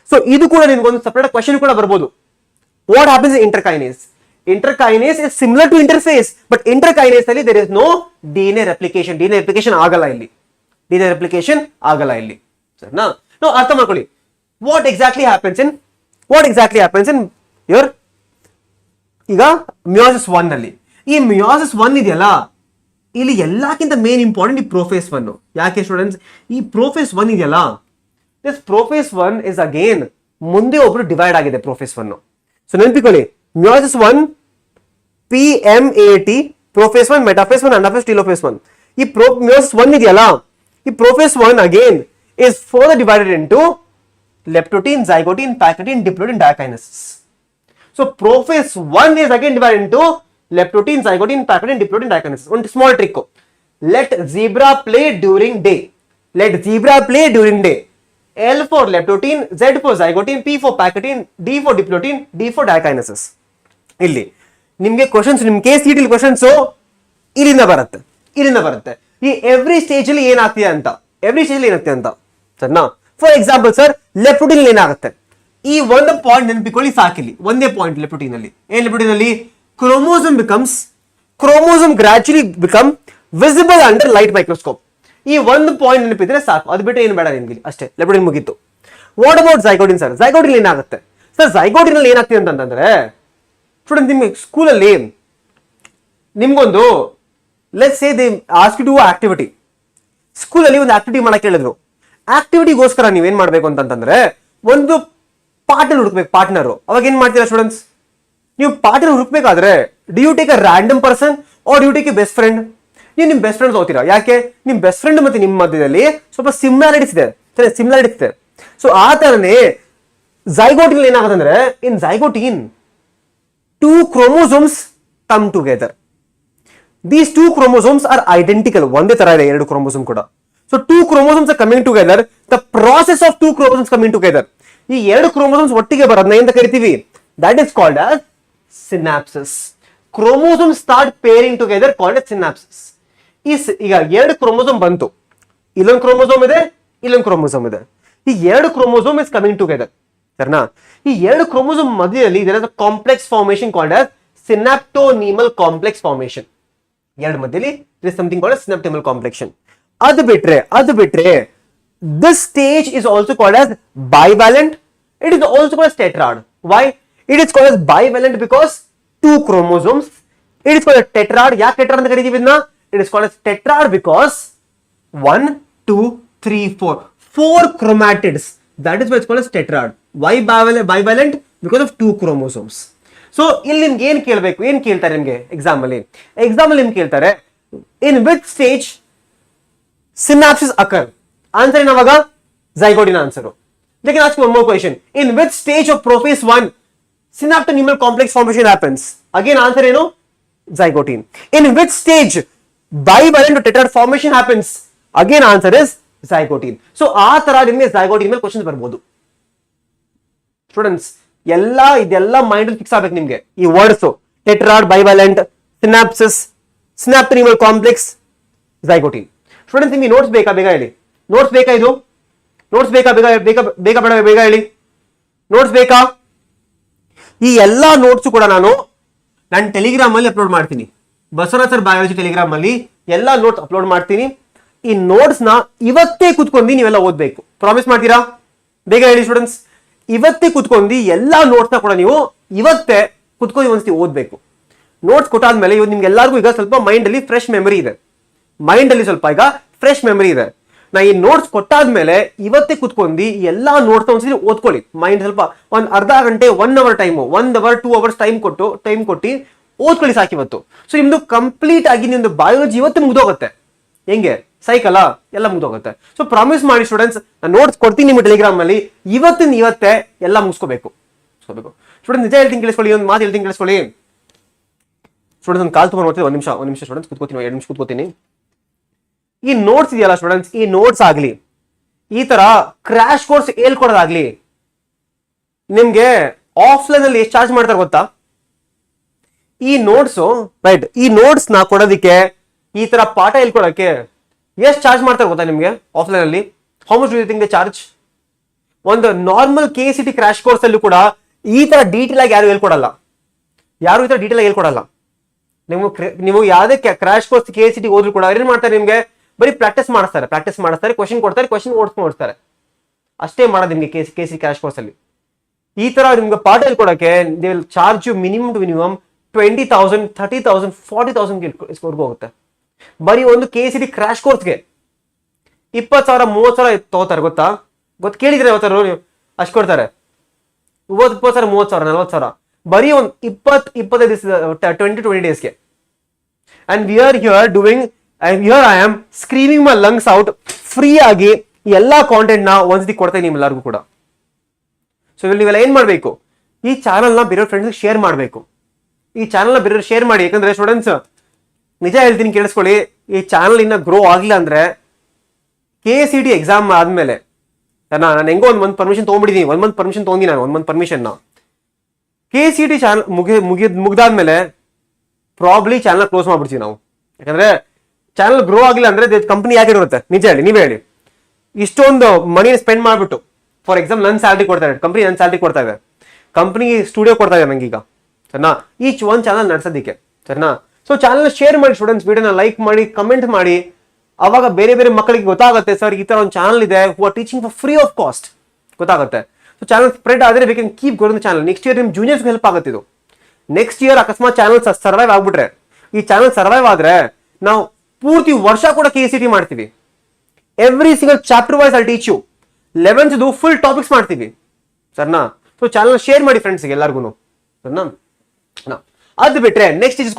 ಸೊ ಇದು ಕೂಡ ನಿಮ್ಗೊಂದು ಸಪರೇಟ್ ಕ್ವಶನ್ ಕೂಡ ಬರ್ಬೋದು. What happens in interkinesis? Interkinesis is similar to interphase, but interkinesis ಅಲ್ಲಿ there is no DNA replication ಆಗಲ್ಲ ಇಲ್ಲಿ. ಸರಿನಾ? ನೋ ಅರ್ಥ ಮಾಡ್ಕೊಳ್ಳಿ. What exactly happens in your ಈಗ meiosis 1 ಅಲ್ಲಿ. ಈ meiosis 1 ಇದೆಯಲ್ಲ, ಇಲ್ಲಿ ಎಲ್ಲಕ್ಕಿಂತ ಮೇನ್ ಇಂಪಾರ್ಟೆಂಟ್ ಈ prophase 1. ಯಾಕೆ ಸ್ಟೂಡೆಂಟ್ಸ್? ಈ prophase 1 ಇದೆಯಲ್ಲ, ದಿಸ್ prophase 1 ಇಸ್ ಅಗೇನ್ ಮುಂದೆ ಒಬ್ರು ಡಿವೈಡ್ ಆಗಿದೆ prophase 1. ಸೊ ನೆನಪಿಕೊಳ್ಳಿ, meiosis 1 PMAT, prophase 1, metaphase 1, anaphase, telophase 1. ಈ meiosis 1 ಇದೆಯಲ್ಲ, ಈ prophase 1 again is further divided into leptotene, zygote, pachytene, diploide, diakinesis. So prophase 1 is again divided into leptotene, zygote, pachytene, diploide, diakinesis. One small trick. Let zebra play during day. L for leptotene, Z for zygote, P for pachytene, D for diploide, D for diakinesis. ಇಲ್ಲಿ ನಿಮಗೆ questions, ನಿಮ್ KCET questions ಇಲ್ಲಿಂದ ಬರುತ್ತೆ. ಈ every stage ಅಲ್ಲಿ ಏನಾಗ್ತಿದೆ ಅಂತ ಸರಿನಾ? ಫಾರ್ ಎಕ್ಸಾಂಪಲ್ ಸರ್, ಲೆಪ್ಟೋಟಿನ್ ಏನಾಗುತ್ತೆ? ಈ ಒಂದು ಪಾಯಿಂಟ್ ನೆನಪಿಕೊಳ್ಳಿ ಸಾಕಿಲ್ಲಿ. ಒಂದೇ ಪಾಯಿಂಟ್ ಲೆಪ್ಟೋಟಿನ್ ಅಲ್ಲಿ. Chromosome ಗ್ರಾಜುಲಿ become visible under light microscope. ಈ ಒಂದು ಪಾಯಿಂಟ್ ನೆನಪಿದ್ರೆ ಸಾಕು, ಅದು ಬಿಟ್ಟು ಏನು ಬೇಡ ನಿಮ್ಗೆ ಅಷ್ಟೇ. ಲೆಪ್ಟೋಟಿನ್ ಮುಗೀತು. What about zygotene sir? Zygotene ಏನಾಗುತ್ತೆ ಸರ್? ಝೈಗೋಟಿನ್ ಅಲ್ಲಿ ಏನಾಗ್ತಿದೆ ಅಂತಂದ್ರೆ ಸ್ಟೂಡೆಂಟ್, ನಿಮ್ಗೆ ಸ್ಕೂಲಲ್ಲಿ ನಿಮ್ಗೊಂದು let's say they ask you to activity. ಸ್ಕೂಲಲ್ಲಿ ಒಂದು ಆಕ್ಟಿವಿಟಿ ಮಾಡಕ್ಕೆ ಹೇಳಿದ್ರು. ಆಕ್ಟಿವಿಟಿಗೋಸ್ಕರ ನೀವೇನ್ ಮಾಡ್ಬೇಕು ಅಂತಂದ್ರೆ ಒಂದು ಪಾರ್ಟ್ನರ್ ಹುಡುಕ್ಬೇಕು. ಅವಾಗ ಏನ್ ಮಾಡ್ತೀರಾ ಸ್ಟೂಡೆಂಟ್ಸ್? ನೀವು ಪಾರ್ಟ್ನರ್ ಹುಡುಕ್ಬೇಕಾದ್ರೆ do you take a random person or do you take a best friend? ನೀವು ನಿಮ್ ಬೆಸ್ಟ್ ಫ್ರೆಂಡ್ ಹೋಗ್ತೀರಾ. ಯಾಕೆ? ನಿಮ್ ಬೆಸ್ಟ್ ಫ್ರೆಂಡ್ ಮತ್ತೆ ನಿಮ್ಮ ಮಧ್ಯದಲ್ಲಿ ಸ್ವಲ್ಪ ಸಿಮಿಲಾರಿಟೀಸ್ ಇದೆ. ಸೊ ಆ ತರನೇ ಝೈಗೋಟಿನ್ ಏನಾಗುತ್ತೆ ಅಂದ್ರೆ, ಇನ್ ಝೈಗೋಟಿನ್ 2 chromosomes come together. These 2 chromosomes are identical. ಒಂದೇ ತರ ಇದೆ 2 ಕ್ರೋಮೋಸೋಮ್ ಕೂಡ. So 2 chromosomes are coming together. The process of 2 chromosomes coming together. ಈ 2 chromosomes ಒಟ್ಟಿಗೆ ಬರೋದನ್ನ ಏನು ಕರಿತೀವಿ? That is called as synapses. Chromosomes start pairing together, called as synapses. ಈಗ 2 chromosome ಬಂತು. ಇಲ್ಲೊಂದು ಕ್ರೋಮೋಸೋಮ್ ಇದೆ. ಈ 2 ಕ್ರೋಮೋಸೋಮ್ is coming together. ಸರಿನಾ? ಈ ಎರಡು ಕ್ರೋಮೋಸೋಮ್ ಮಧ್ಯದಲ್ಲಿ ಇದರ complex formation called as synaptonemal complex formation. ಎರಡು ಮಧ್ಯದಲ್ಲಿ there is something called as synaptonemal complexion. ಅದು ಬಿಟ್ರೆ this stage is also called as bivalent. It is also called as tetrad. Why? It is called as bivalent because two chromosomes. It is called as tetrad. ಯಾಕೆ tetrad ಅಂತ ಕರೀತೀವಿ ಇದನ್ನ? It is called as tetrad because 1 2 3 4 four chromatids. That is why it's called as tetrad. Why bivalent? Because of two chromosomes. So ಇಲ್ಲಿ ನಿಮ್ಗೆ ಏನ್ ಕೇಳಬೇಕು, ಏನ್ ಕೇಳ್ತಾರೆ ನಿಮ್ಗೆ ಎಕ್ಸಾಮ್ ಅಲ್ಲಿ ನಿಮ್ಗೆ ಕೇಳ್ತಾರೆ in which stage synapses occur. Answer in avaga zygote in answer. They can ask you one more question. In which stage of prophase 1 synaptonemal complex formation happens? Again answer ಏನು zygote. In which stage bivalent or tetrad formation happens? Again answer is zygote. So ಆ ತರ ನಿಮಗೆ zygote ಮೇಲೆ questions ಬರಬಹುದು. Students ಇದೆಲ್ಲ mind ಅಲ್ಲಿ fix ಆಗ್ಬೇಕು ನಿಮ್ಗೆ. ಈ words tetrad, bivalent, synapsis, synaptonemal complex, zygote. Students ನಿಮಗೆ ನೋಟ್ಸ್ ಬೇಕಾ? ಬೇಗ ಹೇಳಿ. ನೋಟ್ಸ್ ಬೇಕಾ? ಇದು ನೋಟ್ಸ್ ಬೇಕಾ? ಬೇಗ ಹೇಳಿ. ನೋಟ್ಸ್ ಬೇಕಾ? ಈ ಎಲ್ಲಾ ನೋಟ್ಸ್ ಕೂಡ ನಾನು ಟೆಲಿಗ್ರಾಮ್ ಅಲ್ಲಿ ಅಪ್ಲೋಡ್ ಮಾಡ್ತೀನಿ. ಬಸವರಾಜ್ ಸರ್ ಬಯಾಲಜಿ ಟೆಲಿಗ್ರಾಮ್ ಅಲ್ಲಿ ಎಲ್ಲಾ ನೋಟ್ಸ್ ಅಪ್ಲೋಡ್ ಮಾಡ್ತೀನಿ. ಈ ನೋಟ್ಸ್ ನ ಇವತ್ತೇ ಕುತ್ಕೊಂಡು ನೀವೆಲ್ಲ ಓದ್ಬೇಕು. ಪ್ರಾಮಿಸ್ ಮಾಡ್ತೀರಾ? ಬೇಗ ಹೇಳಿ ಸ್ಟೂಡೆಂಟ್ಸ್. ಇವತ್ತೇ ಕುತ್ಕೊಂಡು ಎಲ್ಲಾ ನೋಟ್ಸ್ ನ ಕೂಡ ನೀವು ಇವತ್ತೇ ಕುತ್ಕೊಂಡು ಒಂದ್ಸತಿ ಓದ್ಬೇಕು. ನೋಟ್ಸ್ ಕೊಟ್ಟಾದ್ಮೇಲೆ ಇವತ್ತು ನಿಮ್ಗೆ ಎಲ್ಲರಿಗೂ ಈಗ ಸ್ವಲ್ಪ ಮೈಂಡ್ ಅಲ್ಲಿ ಫ್ರೆಶ್ ಮೆಮರಿ ಇದೆ. ನಾ ಈ ನೋಟ್ಸ್ ಕೊಟ್ಟಾದ್ಮೇಲೆ ಇವತ್ತೇ ಕುತ್ಕೊಂಡು ಎಲ್ಲಾ ನೋಟ್ಸ್ ಒಂದ್ಸತಿ ಓದ್ಕೊಳ್ಳಿ. ಮೈಂಡ್ ಸ್ವಲ್ಪ ಒಂದ್ ಅರ್ಧ ಗಂಟೆ 1 hour time, 1 hour 2 hours time ಕೊಟ್ಟು ಓದ್ಕೊಳ್ಳಿ ಸಾಕು ಇವತ್ತು. ಸೊ ನಿಮ್ದು ಕಂಪ್ಲೀಟ್ ಆಗಿ ನಿಮ್ದು ಬಯಾಲಜಿ ಇವತ್ತು ಮುಗ್ದೋಗುತ್ತೆ. ಹೆಂಗೆ ಸೈಕಲ್ ಎಲ್ಲ ಮುಗ್ದೋಗುತ್ತೆ. ಸೊ ಪ್ರಾಮಿಸ್ ಮಾಡಿ ಸ್ಟೂಡೆಂಟ್ಸ್, ನಾನು ನೋಟ್ಸ್ ಕೊಡ್ತೀನಿ ನಿಮ್ಮ ಟೆಲಿಗ್ರಾಮ್ ಅಲ್ಲಿ. ಇವತ್ತೇ ಎಲ್ಲ ಮುಗಿಸ್ಕೋಬೇಕು. ಸ್ಟೂಡೆಂಟ್ ನಿಜ ಹೇಳ್ತೀನಿ ಕೇಳಿಸ್ಕೊಳ್ಳಿ, ಒಂದು ಮಾತು ಹೇಳ್ತೀನಿ ಕೇಳಿಸ್ಕೊಳ್ಳಿ. ಸ್ಟೂಡೆಂಟ್ಸ್ ಒಂದು ಕಾಲ್ ತಗೊಂಡು ನೋಡ್ತೀವಿ. ಒಂದ್ ನಿಮಿಷ ಸ್ಟೂಡೆಂಟ್ಸ್ ಕುತ್ಕೋತೀನಿ, 2 ನಿಮಿಷ ಕುತ್ಕೋತೀನಿ. ಈ ನೋಟ್ಸ್ ಇದೆಯಲ್ಲ ಸ್ಟೂಡೆಂಟ್ಸ್, ಈ ನೋಟ್ಸ್ ಆಗ್ಲಿ, ಈ ತರ ಕ್ರಾಶ್ ಕೋರ್ಸ್ ಹೇಳ್ಕೊಡೋದಾಗ್ಲಿ, ನಿಮ್ಗೆ ಆಫ್ಲೈನ್ ಅಲ್ಲಿ ಎಷ್ಟು ಚಾರ್ಜ್ ಮಾಡ್ತಾರೆ ಗೊತ್ತಾ? ಈ ನೋಟ್ಸ್ ರೈಟ್, ಈ ನೋಟ್ಸ್ ನ ಕೊಡೋದಿಕ್ಕೆ, ಈ ತರ ಪಾಠ ಹೇಳ್ಕೊಡಕ್ಕೆ ಎಷ್ಟು ಚಾರ್ಜ್ ಮಾಡ್ತಾರೆ ಗೊತ್ತಾ ನಿಮ್ಗೆ ಆಫ್ಲೈನ್ ಅಲ್ಲಿ? How much do you think they charge? ಒಂದು ನಾರ್ಮಲ್ KCET ಕ್ರಾಶ್ ಕೋರ್ಸ್ ಅಲ್ಲೂ ಕೂಡ ಈ ತರ ಡೀಟೇಲ್ ಆಗಿ ಯಾರು ಹೇಳ್ಕೊಡಲ್ಲ. ನೀವು ಯಾವುದೇ ಕ್ರಾಶ್ ಕೋರ್ಸ್ KCET ಹೋದ್ರು ಕೂಡ ಏನ್ ಮಾಡ್ತಾರೆ, ನಿಮ್ಗೆ ಬರೀ ಪ್ರಾಕ್ಟೀಸ್ ಮಾಡಿಸ್ತಾರೆ, ಕ್ವಶನ್ ಕೊಡ್ತಾರೆ, ಕ್ವಶನ್ ಓಡಿಸ್ತಾರೆ, ಅಷ್ಟೇ ಮಾಡೋದು ನಿಮ್ಗೆ KCET ಕ್ರಾಶ್ ಕೋರ್ಸ್ ಅಲ್ಲಿ. ಈ ತರ ನಿಮ್ಗೆ ಪಾಠ ಹೇಳ್ಕೊಡಕ್ಕೆ they will charge you minimum 20,000, 30,000, 40,000 ವರ್ಗೂ ಹೋಗುತ್ತೆ. ಬರೀ ಒಂದು KCET ಕ್ರಾಶ್ ಕೋರ್ಸ್ಗೆ 20,000, 30,000 ತಗೋತಾರೆ ಗೊತ್ತಾ? ಕೇಳಿದ್ರೆ ಯಾವತ್ತಾರು ನೀವು ಅಷ್ಟು ಕೊಡ್ತಾರೆ? 20,000, 30,000, 40,000 ಬರೀ ಒಂದು 20-25 ದಿವಸ, 20 ಡೇಸ್ಗೆ. And we are here I am screaming my lungs out free ಆಗಿ ಎಲ್ಲಾ ಕಾಂಟೆಂಟ್ ನ ಒಂದ್ಸತಿ ಕೊಡ್ತಾ ಇದೀನಿ ನಿಮ್ಮೆಲ್ಲರಿಗೂ ಕೂಡ. ಸೊ ನೀವೆಲ್ಲ ಏನ್ ಮಾಡ್ಬೇಕು, ಈ ಚಾನಲ್ ನ ಬೇರೆ ಫ್ರೆಂಡ್ಸ್ ಶೇರ್ ಮಾಡ್ಬೇಕು. ಈ ಚಾನಲ್ ನ ಬೇರೆ ಶೇರ್ ಮಾಡಿ. ಯಾಕಂದ್ರೆ ಸ್ಟೂಡೆಂಟ್ಸ್ ನಿಜ ಹೇಳ್ತೀನಿ ಕೇಳಿಸ್ಕೊಳ್ಳಿ, ಈ ಚಾನಲ್ ಇನ್ನ ಗ್ರೋ ಆಗಿಲ್ಲ ಅಂದ್ರೆ KCET ಎಕ್ಸಾಮ್ ಆದ್ಮೇಲೆ ನಾನು ಹೆಂಗೋ ಒಂದ್ ಪರ್ಮಿಷನ್ ತಗೊಂಡ್ಬಿಟ್ಟಿದೀನಿ. 1 month ಪರ್ಮಿಷನ್ ತಗೊಂಡಿ ನಾನು, 1 month ಪರ್ಮಿಷನ್ ನ. KCET ಚಾನಲ್ ಮುಗ್ದಾದ್ಮೇಲೆ ಪ್ರಾಬ್ಲಿ ಚಾನಲ್ ಕ್ಲೋಸ್ ಮಾಡ್ಬಿಡ್ತೀವಿ ನಾವು. ಯಾಕಂದ್ರೆ ಚಾನಲ್ ಗ್ರೋ ಆಗಿಲ್ಲ ಅಂದ್ರೆ ಕಂಪನಿ ಯಾಕೆ ಇರುತ್ತೆ? ನಿಜ ಹೇಳಿ, ನೀವೇ ಹೇಳಿ. ಇಷ್ಟೊಂದು ಮನಿ ಸ್ಪೆಂಡ್ ಮಾಡ್ಬಿಟ್ಟು, ಫಾರ್ ಎಕ್ಸಾಂಪಲ್ ನನ್ನ ಸ್ಯಾಲ್ರಿ ಕೊಡ್ತಾ ಇದೆ ಕಂಪನಿ, ನನ್ನ ಸ್ಯಾಲ್ರಿ ಕೊಡ್ತಾ ಇದೆ ಕಂಪನಿ, ಸ್ಟುಡಿಯೋ ಕೊಡ್ತಾ ಇದೆ ನಂಗೀಗ, ಸರಿನಾ? ಈಚ್ ಒಂದು ಚಾನಲ್ ನಡೆಸೋದಕ್ಕೆ, ಸರಿನಾ? ಸೊ ಚಾನಲ್ ಶೇರ್ ಮಾಡಿ ಸ್ಟೂಡೆಂಟ್ಸ್, ವಿಡಿಯೋನ ಲೈಕ್ ಮಾಡಿ, ಕಮೆಂಟ್ ಮಾಡಿ. ಅವಾಗ ಬೇರೆ ಮಕ್ಕಳಿಗೆ ಗೊತ್ತಾಗುತ್ತೆ, ಸರ್ ಈ ತರ ಒಂದು ಚಾನಲ್ ಇದೆ, who are teaching for free of cost ಗೊತ್ತಾಗುತ್ತೆ. ಸೊ ಚಾನಲ್ ಸ್ಪ್ರೆಡ್ ಆದರೆ we can keep growing the channel. Next year ನಿಮ್ ಜೂನಿಯರ್ಸ್ ಹೆಲ್ಪ್ ಆಗುತ್ತೆ ಇದು. ನೆಕ್ಸ್ಟ್ ಇಯರ್ ಅಕಸ್ಮಾತ್ ಚಾನಲ್ ಸರ್ವೈವ್ ಆಗ್ಬಿಟ್ರೆ, ಈ ಚಾನಲ್ ಸರ್ವೈವ್ ಆದ್ರೆ ನಾವು ಪೂರ್ತಿ ವರ್ಷ ಕೂಡ KCET ಮಾಡ್ತೀವಿ. Every single chapter wise I'll teach you. 11th full topics ಮಾಡ್ತೀವಿ, ಸರ್ನಾ? ಸೊ ಚಾನಲ್ ಶೇರ್ ಮಾಡಿ ಫ್ರೆಂಡ್ಸ್ಗೆ ಎಲ್ಲರಿಗೂ, ಸರ್ನಾ? ಅದು ಬಿಟ್ರೆ ನೆಕ್ಸ್ಟ್ ಇಸ್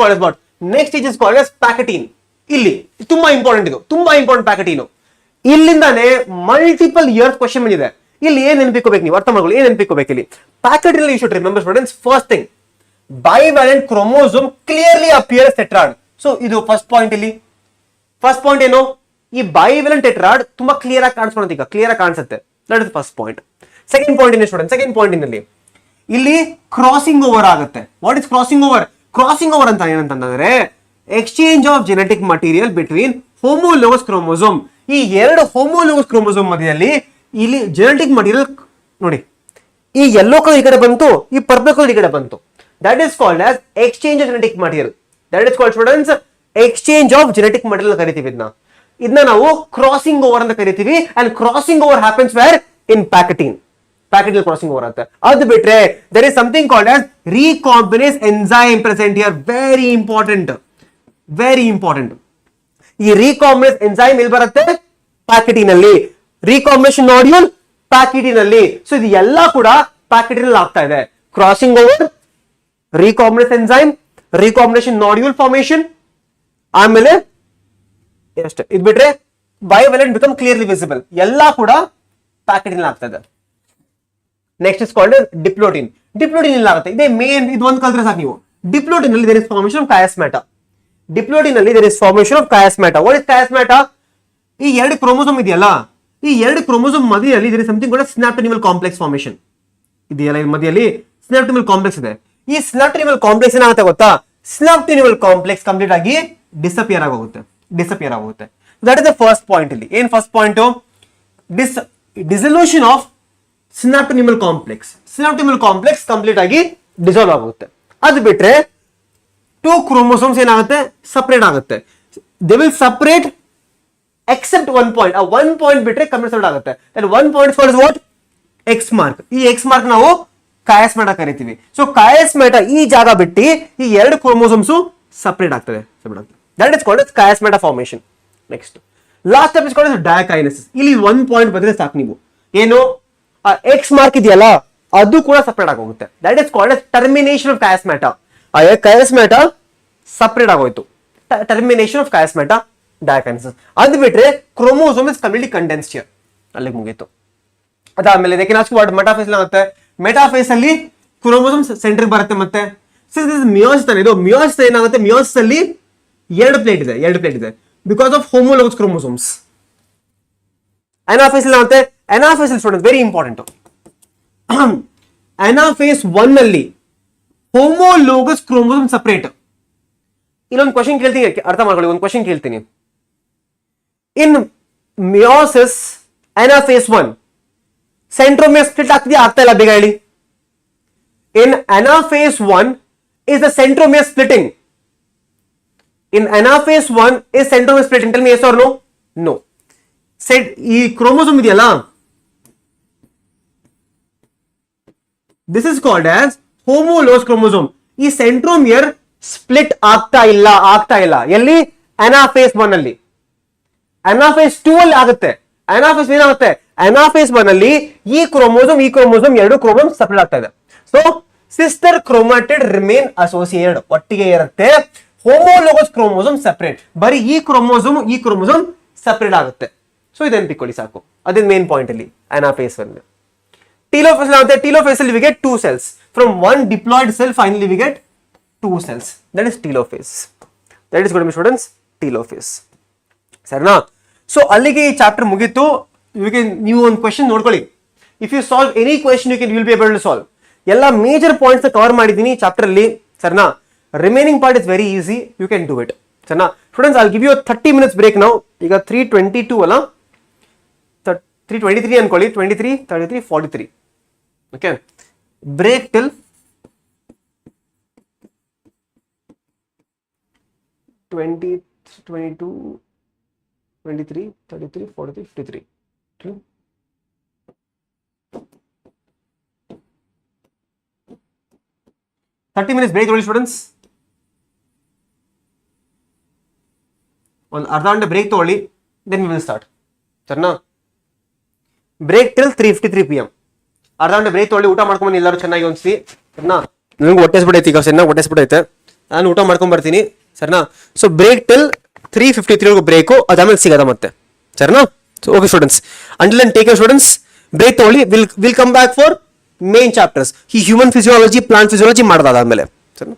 ಕಾಲ್ಡ್ ಆಸ್ ಪ್ಯಾಕೆಟೀನ್. ಇಲ್ಲಿ ತುಂಬಾ ಇಂಪಾರ್ಟೆಂಟ್, ಇದು ತುಂಬಾ ಇಂಪಾರ್ಟೆಂಟ್ ಪ್ಯಾಕೆಟೀನು. ಇಲ್ಲಿಂದಾನೆ ಮಲ್ಟಿಪಲ್ ಇಯರ್ಸ್ ಕ್ವಶನ್ ಬಂದಿದೆ. ಇಲ್ಲಿ ಏನ್ ನೆನಪಿಕೋಬೇಕು ನೀವು, ಅರ್ಥ ಮಾಡ್ಕೊಳ್ಳಿ, ಏನ್ ನೆನಪಿಕೋಬೇಕು ಇಲ್ಲಿ pachytene. You should remember students, first thing bivalent chromosome clearly appears tetrad. So ಇದು ಫಸ್ಟ್ ಪಾಯಿಂಟ್. ಇಲ್ಲಿ ಫಸ್ಟ್ ಪಾಯಿಂಟ್ ಏನು, ಈ bivalent tetrad ತುಂಬಾ ಕ್ಲಿಯರ್ ಆಗಿ ಕಾಣಿಸ್ಕೊಳ್ಳುತ್ತೆ, ಈಗ ಕ್ಲಿಯರ್ ಆಗಿ ಕಾಣಿಸುತ್ತೆ. That is first point. Second point ಏನು ಸ್ಟೂಡೆಂಟ್, ಸೆಕೆಂಡ್ ಪಾಯಿಂಟ್ ಇಲ್ಲಿ ಕ್ರಾಸಿಂಗ್ ಓವರ್ ಆಗುತ್ತೆ. What is crossing over? Crossing over ಅಂತ ಏನಂತಂದ್ರೆ exchange of genetic material between homologous chromosome. ಈ ಎರಡು ಹೋಮೋಲೋಗಸ್ ಕ್ರೋಮೋಸೋಮ್ ಮಧ್ಯದಲ್ಲಿ ಇಲ್ಲಿ ಜೆನೆಟಿಕ್ ಮಟೀರಿಯಲ್ ನೋಡಿ, ಈ ಯೆಲ್ಲೋ ಕಲರ್ ಈ ಕಡೆ ಬಂತು, ಈ ಪರ್ಪಲ್ ಕಲರ್ ಈ ಕಡೆ ಬಂತು. That is called as exchange of genetic material. That is called students exchange of genetic material ಕರಿತೀವಿ ಇದನ್ನ ನಾವು ಕ್ರಾಸಿಂಗ್ ಓವರ್ ಅಂತ ಕರಿತೀವಿ. And crossing over happens where in pachytene crossing over ಅಂತ. ಅದು ಬಿಟ್ರೆ there is something called as recombinase enzyme present here. Very important, very important. ಈ recombinase enzyme ಇಲ್ಲಿ ಬರುತ್ತೆ ಪ್ಯಾಕೆಟಿನ್ ಅಲ್ಲಿ, ರೀಕಾಂಬಿನೇಷನ್ ಮಾಡ್ಯೂಲ್ ಪ್ಯಾಕೆಟಿನ್ ಅಲ್ಲಿ. ಸೊ ಇದು ಎಲ್ಲ ಕೂಡ ಪ್ಯಾಕೆಟಿನ್ ಅಲ್ಲಿ ಆಗ್ತಾ ಇದೆ. Crossing over, recombinase enzyme, recombination module formation, ಆಮೇಲೆ ಅಷ್ಟೇ. ಇದು ಬಿಟ್ರೆ ಬಯೋವೆಲೆಂಟ್ ಬಿಕಮ್ ಕ್ಲಿಯರ್ಲಿ ವಿಸಿಬಲ್, ಎಲ್ಲ ಕೂಡ ಪ್ಯಾಕೆಟಿನ್ ಆಗ್ತಾ ಇದೆ. Next is called diplotene. Diplotene ಇಲ್ಲ ಆಗುತ್ತೆ, ಇದೇ ಮೇನ್. ಇದು ಒಂದು ಕಲ್ತ್ರೆ ಸಾಕು ನೀವು. ಡಿಪ್ಲೋಟಿನ್ ಅಲ್ಲಿ there is formation of chiasmata. Diplotene ಅಲ್ಲಿ there is formation of chiasmata. What is chiasmata? ಈ ಎರಡು ಕ್ರೋಮೋಸೋಮ್ ಇದೆಯಲ್ಲ, ಈ ಎರಡು ಕ್ರೋಮೋಸೋಮ್ ಮಧ್ಯದಲ್ಲಿ there is something called synaptonemal complex formation ಇದೆಯಲ್ಲ. ಈ ಮಧ್ಯದಲ್ಲಿ ಸಿನಾಪ್ಟೋನಿಮಲ್ ಕಾಂಪ್ಲೆಕ್ಸ್ ಇದೆ. ಈ ಸಿನಾಪ್ಟೋನಿಮಲ್ ಕಾಂಪ್ಲೆಕ್ಸ್ ಏನಾಗುತ್ತೆ ಗೊತ್ತಾ? ಸಿನಾಪ್ಟೋನಿಮಲ್ ಕಾಂಪ್ಲೆಕ್ಸ್ ಕಂಪ್ಲೀಟ್ ಆಗಿ ಡಿಸಪಿಯರ್ ಆಗೋಗುತ್ತೆ. That is the first point. ಇಲ್ಲಿ ಏನ್ first point? Dissolution of synaptonemal complex. Synaptonemal complex complete ಆಗಿ ಡಿಸಾಲ್ವ್ ಆಗುತ್ತೆ. ಅದು ಬಿಟ್ರೆ ಟೂ ಕ್ರೋಮೋಸೋಮ್ಸ್ ಏನಾಗುತ್ತೆ? ಸಪರೇಟ್ ಆಗುತ್ತೆ. They will separate except one point. ಆ ಒನ್ ಪಾಯಿಂಟ್ ಬಿಟ್ರೆ ಕಂಪ್ಲೀಟ್ ಆಗುತ್ತೆ. And one point for is what? X mark. ಈ ಎಕ್ಸ್ ಮಾರ್ಕ್ ನಾವು ಕಯಾಸ್ಮ್ಯಾಟಾ ಕರಿತೀವಿ. ಸೊ ಕಯಾಸ್ಮ್ಯಾಟಾ ಈ ಜಾಗ ಬಿಟ್ಟು ಈ ಎರಡು ಕ್ರೋಮೋಸೋಮ್ಸ್ ಸಪರೇಟ್ ಆಗ್ತದೆ. That is called chiasmata formation. Next last step is called diakinesis. ಇಲ್ಲಿ ಒನ್ ಪಾಯಿಂಟ್ ಬಂದ್ರೆ ಸಾಕು ನೀವು. ಏನು ಎಕ್ಸ್ ಮಾರ್ಕ್ ಇದೆಯಲ್ಲ ಅದು ಕೂಡ ಸಪರೇಟ್ ಆಗೋಗುತ್ತೆ. That is called termination of chiasmata. Chiasmata separate ಆಗೋಯ್ತು. Termination of chiasmata, diakinesis. ಅದು ಬಿಟ್ರೆ chromosome is completely condensed here. ಅಲ್ಲಿಗೆ ಮುಗೀತು. ಅದಾದ್ಮೇಲೆ ಮೆಟಾಫೇಸ್ ಆಗುತ್ತೆ. ಮೆಟಾಫೇಸ್ ಅಲ್ಲಿ ಕ್ರೋಮೋಸೋಮ್ ಸೆಂಟರ್ ಬರುತ್ತೆ. ಮತ್ತೆ ಮಿಯೋಸಿಸ್ ಇದು ಮಿಯೋಸಿಸ್ ಏನಾಗುತ್ತೆ? ಮಿಯೋಸಿಸ್ ಅಲ್ಲಿ ಎರಡು ಪ್ಲೇಟ್ ಇದೆ because of homologous chromosomes. Anaphase ಏನಾಗುತ್ತೆ? Anaphase student very important. Anaphase 1 ಅಲ್ಲಿ ಹೋಮೋಲೋಗಸ್ ಕ್ರೋಮೋಸೋಮ್ ಸಪರೇಟ್. ಇನ್ನೊಂದು ಕ್ವಶನ್ ಕೇಳ್ತೀನಿ, ಅರ್ಥ ಮಾಡ್ಕೊಳ್ಳಿ. ಒಂದು ಕ್ವಶನ್ ಕೇಳ್ತೀನಿ. In meiosis anaphase 1 centromere split ಆಗ್ತಿದೆಯಾ? ಆಗ್ತಾ ಇಲ್ಲ, ಬೇಗ ಹೇಳಿ. In anaphase 1 is the centromere splitting. In anaphase 1 is centromere splitting. Tell me yes or no? No. Said ಈ ಕ್ರೋಮೋಸೋಮ್ ಇದೆಯಲ್ಲ, this is called as homologous chromosome. ಈ centromere split ಆಗ್ತಾ ಇಲ್ಲ. ಎಲ್ಲಿ? ಅನಾಫೇಸ್ 1 ಅಲ್ಲಿ. ಅನಾಫೇಸ್ 2 ಅಲ್ಲಿ ಆಗುತ್ತೆ. ಅನಾಫೇಸ್ ಏನಾಗುತ್ತೆ? ಅನಾಫೇಸ್ 1 ಅಲ್ಲಿ ಈ ಕ್ರೋಮೋಸೋಮ್ ಎರಡು ಕ್ರೋಮೋಸೋಮ್ ಸಪರೇಟ್ ಆಗ್ತಾ ಇದೆ. ಸೊ ಸಿಸ್ಟರ್ ಕ್ರೋಮ್ಯಾಟಿಡ್ ರಿಮೇನ್ ಅಸೋಸಿಯೇಟೆಡ್, ಒಟ್ಟಿಗೆ ಇರುತ್ತೆ. Homologous chromosome separate. ಬರೀ ಈ ಕ್ರೋಮೋಸೋಮ್ ಸಪರೇಟ್ ಆಗುತ್ತೆ. ಸೊ ಇದನ್ನು ತಿಳ್ಕೊಳ್ಳಿ ಸಾಕು. ಅದೇ ಮೇನ್ ಪಾಯಿಂಟ್ ಅಲ್ಲಿ ಅನಾಫೇಸ್ ಅಲ್ಲಿ. ಟೀಲೋಫೇಸ್ ಆಗುತ್ತೆ. ಟೀಲೋಫೇಸ್ ಅಲ್ಲಿ V get 2 cells. From one diploid cell finally we get 2 cells. That is telophase. That is going to be students telophase. ಸರಿನಾ? ಸೊ ಅಲ್ಲಿಗೆ ಈ ಚಾಪ್ಟರ್ ಮುಗೀತು. ನೀವು ಒಂದು ಕ್ವೆಶ್ಚನ್ ನೋಡ್ಕೊಳ್ಳಿ. If you solve any question you will be able to solve. ಎಲ್ಲ major points cover ಮಾಡಿದ್ದೀನಿ ಈ ಚಾಪ್ಟರ್ ಅಲ್ಲಿ. ಸರಿನಾ? Remaining part is very easy, you can do it. ಸರಿನಾ students? I give you 30 minutes break ನಾವು. ಈಗ 3:22 ಅಲ್ಲ, 3:23 ಅನ್ಕೊಳ್ಳಿ. 23, 33, 43. Okay, break till 20, 22, 23, 33, 43, 53. 30 minutes break ನೋಡಿ ಸ್ಟೂಡೆಂಟ್ಸ್. ಒಂದು ಅರ್ಧ ಗಂಟೆ ಬ್ರೇಕ್ ತಗೊಳ್ಳಿ, ದೆನ್ ವಿ ವಿಲ್ ಸ್ಟಾರ್ಟ್. ಸರಿನಾ? Break till 3:53 PM. ಅರ್ಧ ಗಂಟೆ ಬ್ರೇಕ್ ತಗೊಳ್ಳಿ, ಊಟ ಮಾಡ್ಕೊಂಬನ್ನಿ ಎಲ್ಲರೂ ಚೆನ್ನಾಗಿ ಒಂದ್ಸಿ. ಸರಿನಾ? ನನಗೆ ಹೊಟ್ಟೆಸ್ಬಿಟ್ಟೈತಿ, ಈಗ ಚೆನ್ನಾಗಿ ಹೊಟ್ಟೆಸ್ಬಿಟ್ಟೈತೆ, ನಾನು ಊಟ ಮಾಡ್ಕೊಂಡ್ ಬರ್ತೀನಿ. ಸರಿನಾ? ಸೊ ಬ್ರೇಕ್ ಟಿಲ್ 3:53 ಬ್ರೇಕು, ಅದಾದ್ಮೇಲೆ ಸಿಗದ ಮತ್ತೆ. ಸರಿನಾ? So okay students, until then take care students. Break ತಗೊಳ್ಳಿ. Will come back for main chapters. ಈ ಹ್ಯೂಮನ್ ಫಿಸಿಯಾಲಜಿ, ಪ್ಲಾಂಟ್ ಫಿಸಿಯಾಲಜಿ ಮಾಡೋದಾದ್ಮೇಲೆ. ಸರಿನಾ?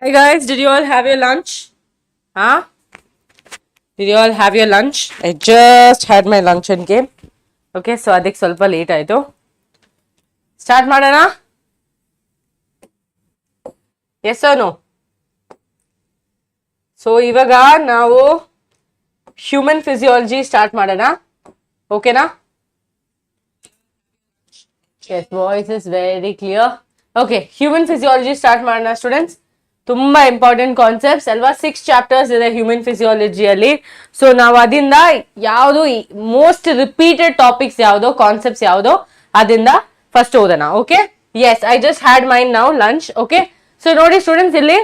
Hey guys, did you all have your lunch? Huh? Did you all have your lunch? I just had my lunch and came. Okay, so ಅದಕ್ಕೆ ಸ್ವಲ್ಪ late ಆಯಿತು. Start ಮಾಡೋಣ? Yes or no? So ಇವಾಗ ನಾವು human physiology start ಮಾಡೋಣ. ಓಕೆನಾ? Yes, voice is very clear. Okay, human physiology start ಮಾಡೋಣ students. ತುಂಬಾ ಇಂಪಾರ್ಟೆಂಟ್ ಕಾನ್ಸೆಪ್ಟ್ಸ್ ಅಲ್ವಾ. 6 ಚಾಪ್ಟರ್ಸ್ ಇದೆ ಹ್ಯೂಮನ್ ಫಿಸಿಯಾಲಜಿಯಲ್ಲಿ. ಸೊ ನಾವು ಅದರಿಂದ ಯಾವುದು ಮೋಸ್ಟ್ ರಿಪೀಟೆಡ್ ಟಾಪಿಕ್ಸ್ ಯಾವುದೋ ಕಾನ್ಸೆಪ್ಟ್ಸ್ ಯಾವುದೋ ಅದರಿಂದ ಫಸ್ಟ್ ಓದೋಣ. Okay, yes, I just had mind now lunch. Okay, so ನೋಡಿ ಸ್ಟೂಡೆಂಟ್ಸ್, ಇಲ್ಲಿ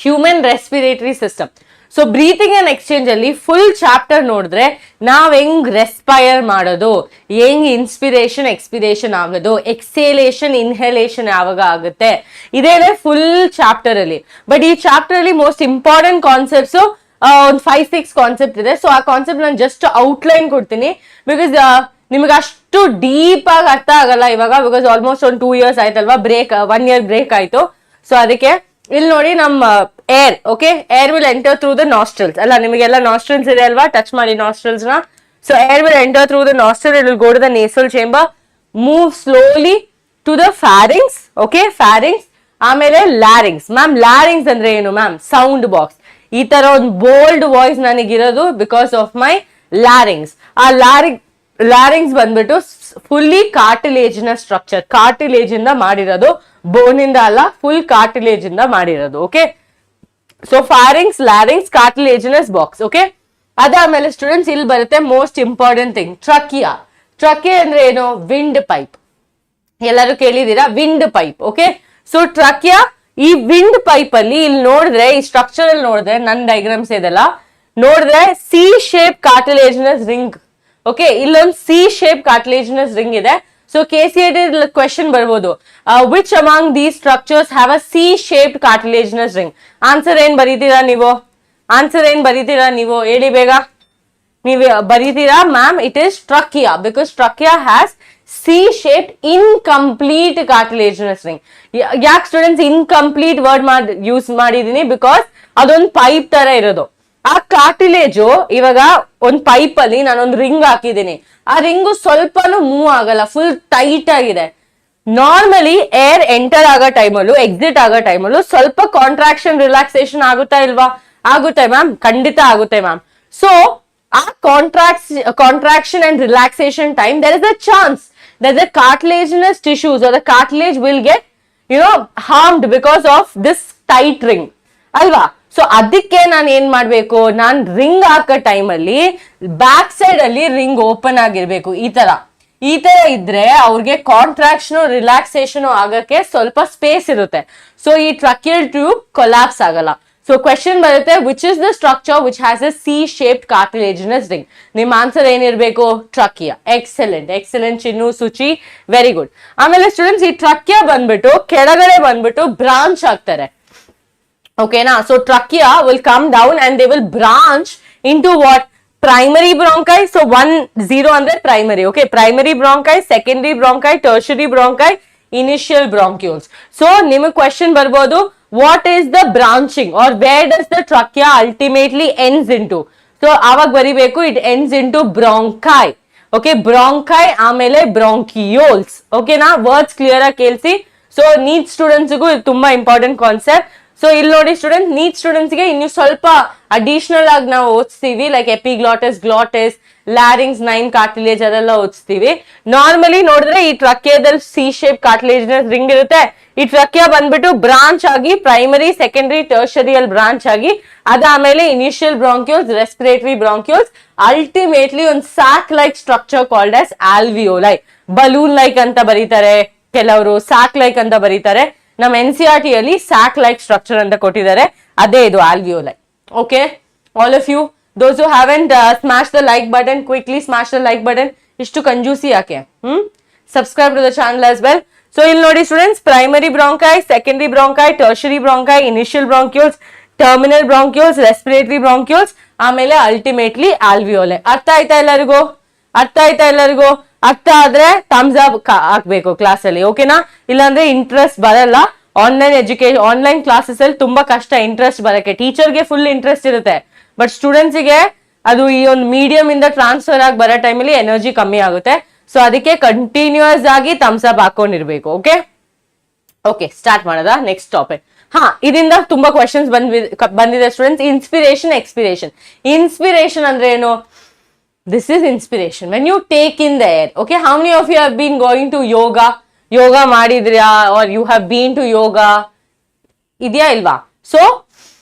human respiratory system. So breathing and exchange ಅಲ್ಲಿ ಫುಲ್ ಚಾಪ್ಟರ್ ನೋಡಿದ್ರೆ ನಾವ್ ಹೆಂಗ್ ರೆಸ್ಪೈರ್ ಮಾಡೋದು, ಹೆಂಗ್ ಇನ್ಸ್ಪಿರೇಷನ್ ಎಕ್ಸ್ಪಿರೇಷನ್ ಆಗೋದು, ಎಕ್ಸೇಲೇಷನ್ ಇನ್ಹೇಲೇಷನ್ ಯಾವಾಗ ಆಗುತ್ತೆ, ಇದೇನೆ ಫುಲ್ ಚಾಪ್ಟರ್ ಅಲ್ಲಿ. ಬಟ್ ಈ ಚಾಪ್ಟರ್ ಅಲ್ಲಿ ಮೋಸ್ಟ್ ಇಂಪಾರ್ಟೆಂಟ್ ಕಾನ್ಸೆಪ್ಟ್ಸ್ ಒಂದು 5-6 ಕಾನ್ಸೆಪ್ಟ್ ಇದೆ. ಸೊ ಆ ಕಾನ್ಸೆಪ್ಟ್ ನಾನು ಜಸ್ಟ್ ಔಟ್ಲೈನ್ ಕೊಡ್ತೀನಿ, ಬಿಕಾಸ್ ನಿಮಗೆ ಅಷ್ಟು ಡೀಪ್ ಆಗಿ ಅರ್ಥ ಆಗಲ್ಲ ಇವಾಗ, ಬಿಕಾಸ್ ಆಲ್ಮೋಸ್ಟ್ ಒಂದು 2 years ಆಯ್ತಲ್ವಾ, 1 year ಬ್ರೇಕ್ ಆಯ್ತು. ಸೊ ಅದಕ್ಕೆ ಇಲ್ಲಿ ನೋಡಿ, ನಮ್ಮ air, okay, air will enter through the nostrils ಅಲ್ಲ, ನಿಮಗೆಲ್ಲ ನಾಸ್ಟ್ರಲ್ಸ್ ಇದೆ ಅಲ್ವಾ, ಟಚ್ ಮಾಡಿ ನಾಸ್ಟ್ರಲ್ಸ್ ನ. So air will enter through the nostril, it will go to the nasal chamber, move slowly to the pharynx. Okay, pharynx, ಆಮೇಲೆ larynx. Ma'am larynx ಅಂದ್ರೆ ಏನು ma'am? Sound box. ಈ ತರ ಒಂದು ಬೋಲ್ಡ್ ವಾಯ್ಸ್ ನನಗಿರೋದು because of my larynx. ಆ larynx ಬಂದ್ಬಿಟ್ಟು fully ಕಾರ್ಟಿಲೇಜಿನ ಸ್ಟ್ರಕ್ಚರ್, ಕಾರ್ಟಿಲೇಜ್ ಇಂದ ಮಾಡಿರೋದು, ಬೋನ್ ಇಂದ ಅಲ್ಲ, ಫುಲ್ ಕಾರ್ಟಿಲೇಜ್ ಇಂದ ಮಾಡಿರೋದು. Okay, so pharynx, larynx, cartilaginous box. Okay, ಅದಾದ್ಮೇಲೆ ಸ್ಟೂಡೆಂಟ್ಸ್ ಇಲ್ಲಿ ಬರುತ್ತೆ ಮೋಸ್ಟ್ ಇಂಪಾರ್ಟೆಂಟ್ ಥಿಂಗ್, ಟ್ರಕಿಯಾ. ಟ್ರಕಿಯಾ ಅಂದ್ರೆ ಏನು? Wind pipe. ಎಲ್ಲರೂ ಕೇಳಿದೀರಾ ವಿಂಡ್ ಪೈಪ್. ಓಕೆ, ಸೊ ಟ್ರಕಿಯಾ, ಈ ವಿಂಡ್ ಪೈಪ್ ಅಲ್ಲಿ ಇಲ್ಲಿ ನೋಡಿದ್ರೆ, ಈ ಸ್ಟ್ರಕ್ಚರ್ ಅಲ್ಲಿ ನೋಡಿದ್ರೆ, ನನ್ನ ಡೈಗ್ರಾಮ್ಸ್ ಇದೆಲ್ಲ ನೋಡಿದ್ರೆ C shape cartilaginous ring. Okay, ಇಲ್ಲೊಂದು ಸಿ ಶೇಪ್ ಕಾರ್ಟಿಲೇಜಿನಸ್ ರಿಂಗ್ ಇದೆ. ಸೊ KCET ಕ್ವೆಶನ್ ಬರ್ಬೋದು, which among these structures have a C shaped cartilaginous ring. Answer ಏನ್ ಬರೀತೀರಾ ನೀವು? ಆನ್ಸರ್ ಏನ್ ಬರೀತೀರಾ ನೀವು? ಹೇಳಿ ಬೇಗ. ನೀವು ಬರೀತೀರಾ ma'am, it is trachea, because trachea has C shaped incomplete cartilaginous ring. ಯಾಕೆ ಸ್ಟೂಡೆಂಟ್ಸ್ ಇನ್ಕಂಪ್ಲೀಟ್ ವರ್ಡ್ ಯೂಸ್ ಮಾಡಿದೀನಿ? ಬಿಕಾಸ್ ಅದೊಂದು ಪೈಪ್ ತರ ಇರೋದು. ಆ ಕಾರ್ಟಿಲೇಜು ಇವಾಗ ಒಂದ್ ಪೈಪ್ ಅಲ್ಲಿ ನಾನೊಂದು ರಿಂಗ್ ಹಾಕಿದ್ದೀನಿ, ಆ ರಿಂಗು ಸ್ವಲ್ಪನೂ ಮೂವ್ ಆಗಲ್ಲ, ಫುಲ್ ಟೈಟ್ ಆಗಿದೆ. ನಾರ್ಮಲಿ ಏರ್ ಎಂಟರ್ ಆಗೋ ಟೈಮಲ್ಲೂ ಎಕ್ಸಿಟ್ ಆಗೋ ಟೈಮಲ್ಲೂ ಸ್ವಲ್ಪ ಕಾಂಟ್ರಾಕ್ಷನ್ ರಿಲ್ಯಾಕ್ಸೇಷನ್ ಆಗುತ್ತಾ ಇಲ್ವಾ? ಆಗುತ್ತೆ ಮ್ಯಾಮ್, ಖಂಡಿತ ಆಗುತ್ತೆ ಮ್ಯಾಮ್. ಸೊ ಆ contraction and relaxation time, there is a chance that the cartilaginous tissues or the cartilage will get harmed because of this tight ring ಅಲ್ವಾ? ಸೊ ಅದಕ್ಕೆ ನಾನು ಏನ್ ಮಾಡ್ಬೇಕು, ನಾನ್ ರಿಂಗ್ ಹಾಕೋ ಟೈಮಲ್ಲಿ ಬ್ಯಾಕ್ ಸೈಡ್ ಅಲ್ಲಿ ರಿಂಗ್ ಓಪನ್ ಆಗಿರ್ಬೇಕು. ಈ ತರ ಇದ್ರೆ ಅವ್ರಿಗೆ ಕಾಂಟ್ರಾಕ್ಷನ್ ರಿಲ್ಯಾಕ್ಸೇಷನ್ ಆಗಕ್ಕೆ ಸ್ವಲ್ಪ ಸ್ಪೇಸ್ ಇರುತ್ತೆ. ಸೊ ಈ ಟ್ರಕಿಯಲ್ ಟ್ಯೂಬ್ ಕೊಲಾಪ್ಸ್ ಆಗಲ್ಲ. ಸೊ ಕ್ವೆಶನ್ ಬರುತ್ತೆ, which is the structure which has A C shaped cartilaginous ring? ನಿಮ್ ಆನ್ಸರ್ ಏನಿರ್ಬೇಕು? ಟ್ರಕಿಯಾ. ಎಕ್ಸಲೆಂಟ್, ಎಕ್ಸಲೆಂಟ್ ಚಿನ್ನು, ಸುಚಿ, ವೆರಿ ಗುಡ್. ಆಮೇಲೆ ಸ್ಟೂಡೆಂಟ್ಸ್, ಈ ಟ್ರಕಿಯಾ ಬಂದ್ಬಿಟ್ಟು ಕೆಳಗಡೆ ಬಂದ್ಬಿಟ್ಟು ಬ್ರಾಂಚ್ ಆಗ್ತಾರೆ. Okay, now so trachea will come down and they will branch into what? Primary bronchi. So 1-0 under primary. Okay, primary bronchi, secondary bronchi, tertiary bronchi, initial bronchioles. So ನಿಮ್ಮ question ಬರ್ಬೋದು, what is the branching or where does the trachea ultimately ends into? So ಆವಾಗ ಬರಿಬೇಕು, it ends into bronchi. Okay, bronchi ಆಮೇಲೆ bronchioles. Okay ನಾ words clear ಆಗಿ ಕೇಳಿಸಿ. So neat ಸ್ಟೂಡೆಂಟ್ಸ್ಗೂ ಇದು ತುಂಬಾ important concept. So ಇಲ್ಲಿ ನೋಡಿ ಸ್ಟೂಡೆಂಟ್, ನೀಟ್ ಸ್ಟೂಡೆಂಟ್ಸ್ಗೆ ಇನ್ನು ಸ್ವಲ್ಪ ಅಡಿಷನಲ್ ಆಗಿ ನಾವು ಓದಿಸ್ತೀವಿ, ಲೈಕ್ ಎಪಿಗ್ಲಾಟಿಸ್, ಗ್ಲಾಟಿಸ್, ಲ್ಯಾರಿಂಗ್ಸ್, 9 ಕಾರ್ಟಿಲೇಜ್ ಅದೆಲ್ಲ ಓದಿಸ್ತೀವಿ. ನಾರ್ಮಲಿ ನೋಡಿದ್ರೆ ಈ ಟ್ರಕಿಯಾದಲ್ಲಿ ಸಿ ಶೇಪ್ ಕಾರ್ಟಿಲೇಜಿನಸ್ ರಿಂಗ್ ಇರುತ್ತೆ. ಈ ಟ್ರಕಿಯಾ ಬಂದ್ಬಿಟ್ಟು ಬ್ರಾಂಚ್ ಆಗಿ ಪ್ರೈಮರಿ, ಸೆಕೆಂಡರಿ, ಟರ್ಷರಿಯಲ್ ಬ್ರಾಂಚ್ ಆಗಿ ಅದಾದ್ಮೇಲೆ initial bronchioles, respiratory bronchioles, ultimately ಒಂದು sack like structure called as alveoli. Balloon like ಅಂತ ಬರೀತಾರೆ ಕೆಲವರು, ಸ್ಯಾಕ್ ಲೈಕ್ ಅಂತ ಬರೀತಾರೆ. ನಮ್ಮ NCERT ಅಲ್ಲಿ ಸ್ಯಾಕ್ ಲೈಕ್ ಸ್ಟ್ರಕ್ಚರ್ ಅಂತ ಕೊಟ್ಟಿದ್ದಾರೆ, ಅದೇ ಇದು alveoli. Okay, all of you those who haven't smash the like button, quickly smash the like button. ಇಷ್ಟು ಕಂಜೂಸಿ ಯಾಕೆ? Subscribe to the channel as well. So ಇಲ್ಲಿ ನೋಡಿ students, primary bronchi, secondary bronchi, tertiary bronchi, initial bronchioles, terminal bronchioles, respiratory bronchioles, ಆಮೇಲೆ ultimately alveoli. ಅರ್ಥ ಆಯ್ತಾ ಎಲ್ಲರಿಗೂ? ಅರ್ಥ ಆಯ್ತಾ ಎಲ್ಲರಿಗೂ? ಅರ್ಥ ಆದ್ರೆ ಥಮ್ಸ್ ಅಪ್ ಹಾಕ್ಬೇಕು ಕ್ಲಾಸ್ ಅಲ್ಲಿ, ಓಕೆನಾ? ಇಲ್ಲಾಂದ್ರೆ ಇಂಟ್ರೆಸ್ಟ್ ಬರಲ್ಲ. ಆನ್ಲೈನ್ ಕ್ಲಾಸಸ್ ಅಲ್ಲಿ ತುಂಬಾ ಕಷ್ಟ ಇಂಟ್ರೆಸ್ಟ್ ಬರಕ್ಕೆ. ಟೀಚರ್ಗೆ ಫುಲ್ ಇಂಟ್ರೆಸ್ಟ್ ಇರುತ್ತೆ, ಬಟ್ ಸ್ಟೂಡೆಂಟ್ಸ್ಗೆ ಅದು ಈ ಒಂದು ಮೀಡಿಯಂ ಇಂದ ಟ್ರಾನ್ಸ್ಫರ್ ಆಗಿ ಬರೋ ಟೈಮಲ್ಲಿ ಎನರ್ಜಿ ಕಮ್ಮಿ ಆಗುತ್ತೆ. ಸೊ ಅದಕ್ಕೆ ಕಂಟಿನ್ಯೂಸ್ ಆಗಿ ಥಮ್ಸ್ ಅಪ್ ಹಾಕೊಂಡಿರ್ಬೇಕು. ಓಕೆ ಓಕೆ, ಸ್ಟಾರ್ಟ್ ಮಾಡೋದಾ ನೆಕ್ಸ್ಟ್ ಟಾಪಿಕ್? ಇದರಿಂದ ತುಂಬಾ ಕ್ವೆಶನ್ಸ್ ಬಂದಿದೆ ಸ್ಟೂಡೆಂಟ್ಸ್. Inspiration, expiration. ಇನ್ಸ್ಪಿರೇಷನ್ ಅಂದ್ರೆ ಏನು? This is inspiration. When you take in the air. Okay, how many of you have been going to yoga? Yoga ಮಾಡಿದ್ರಾ, or you have been to yoga? ಇದೆಯಾ ಇಲ್ವಾ? So,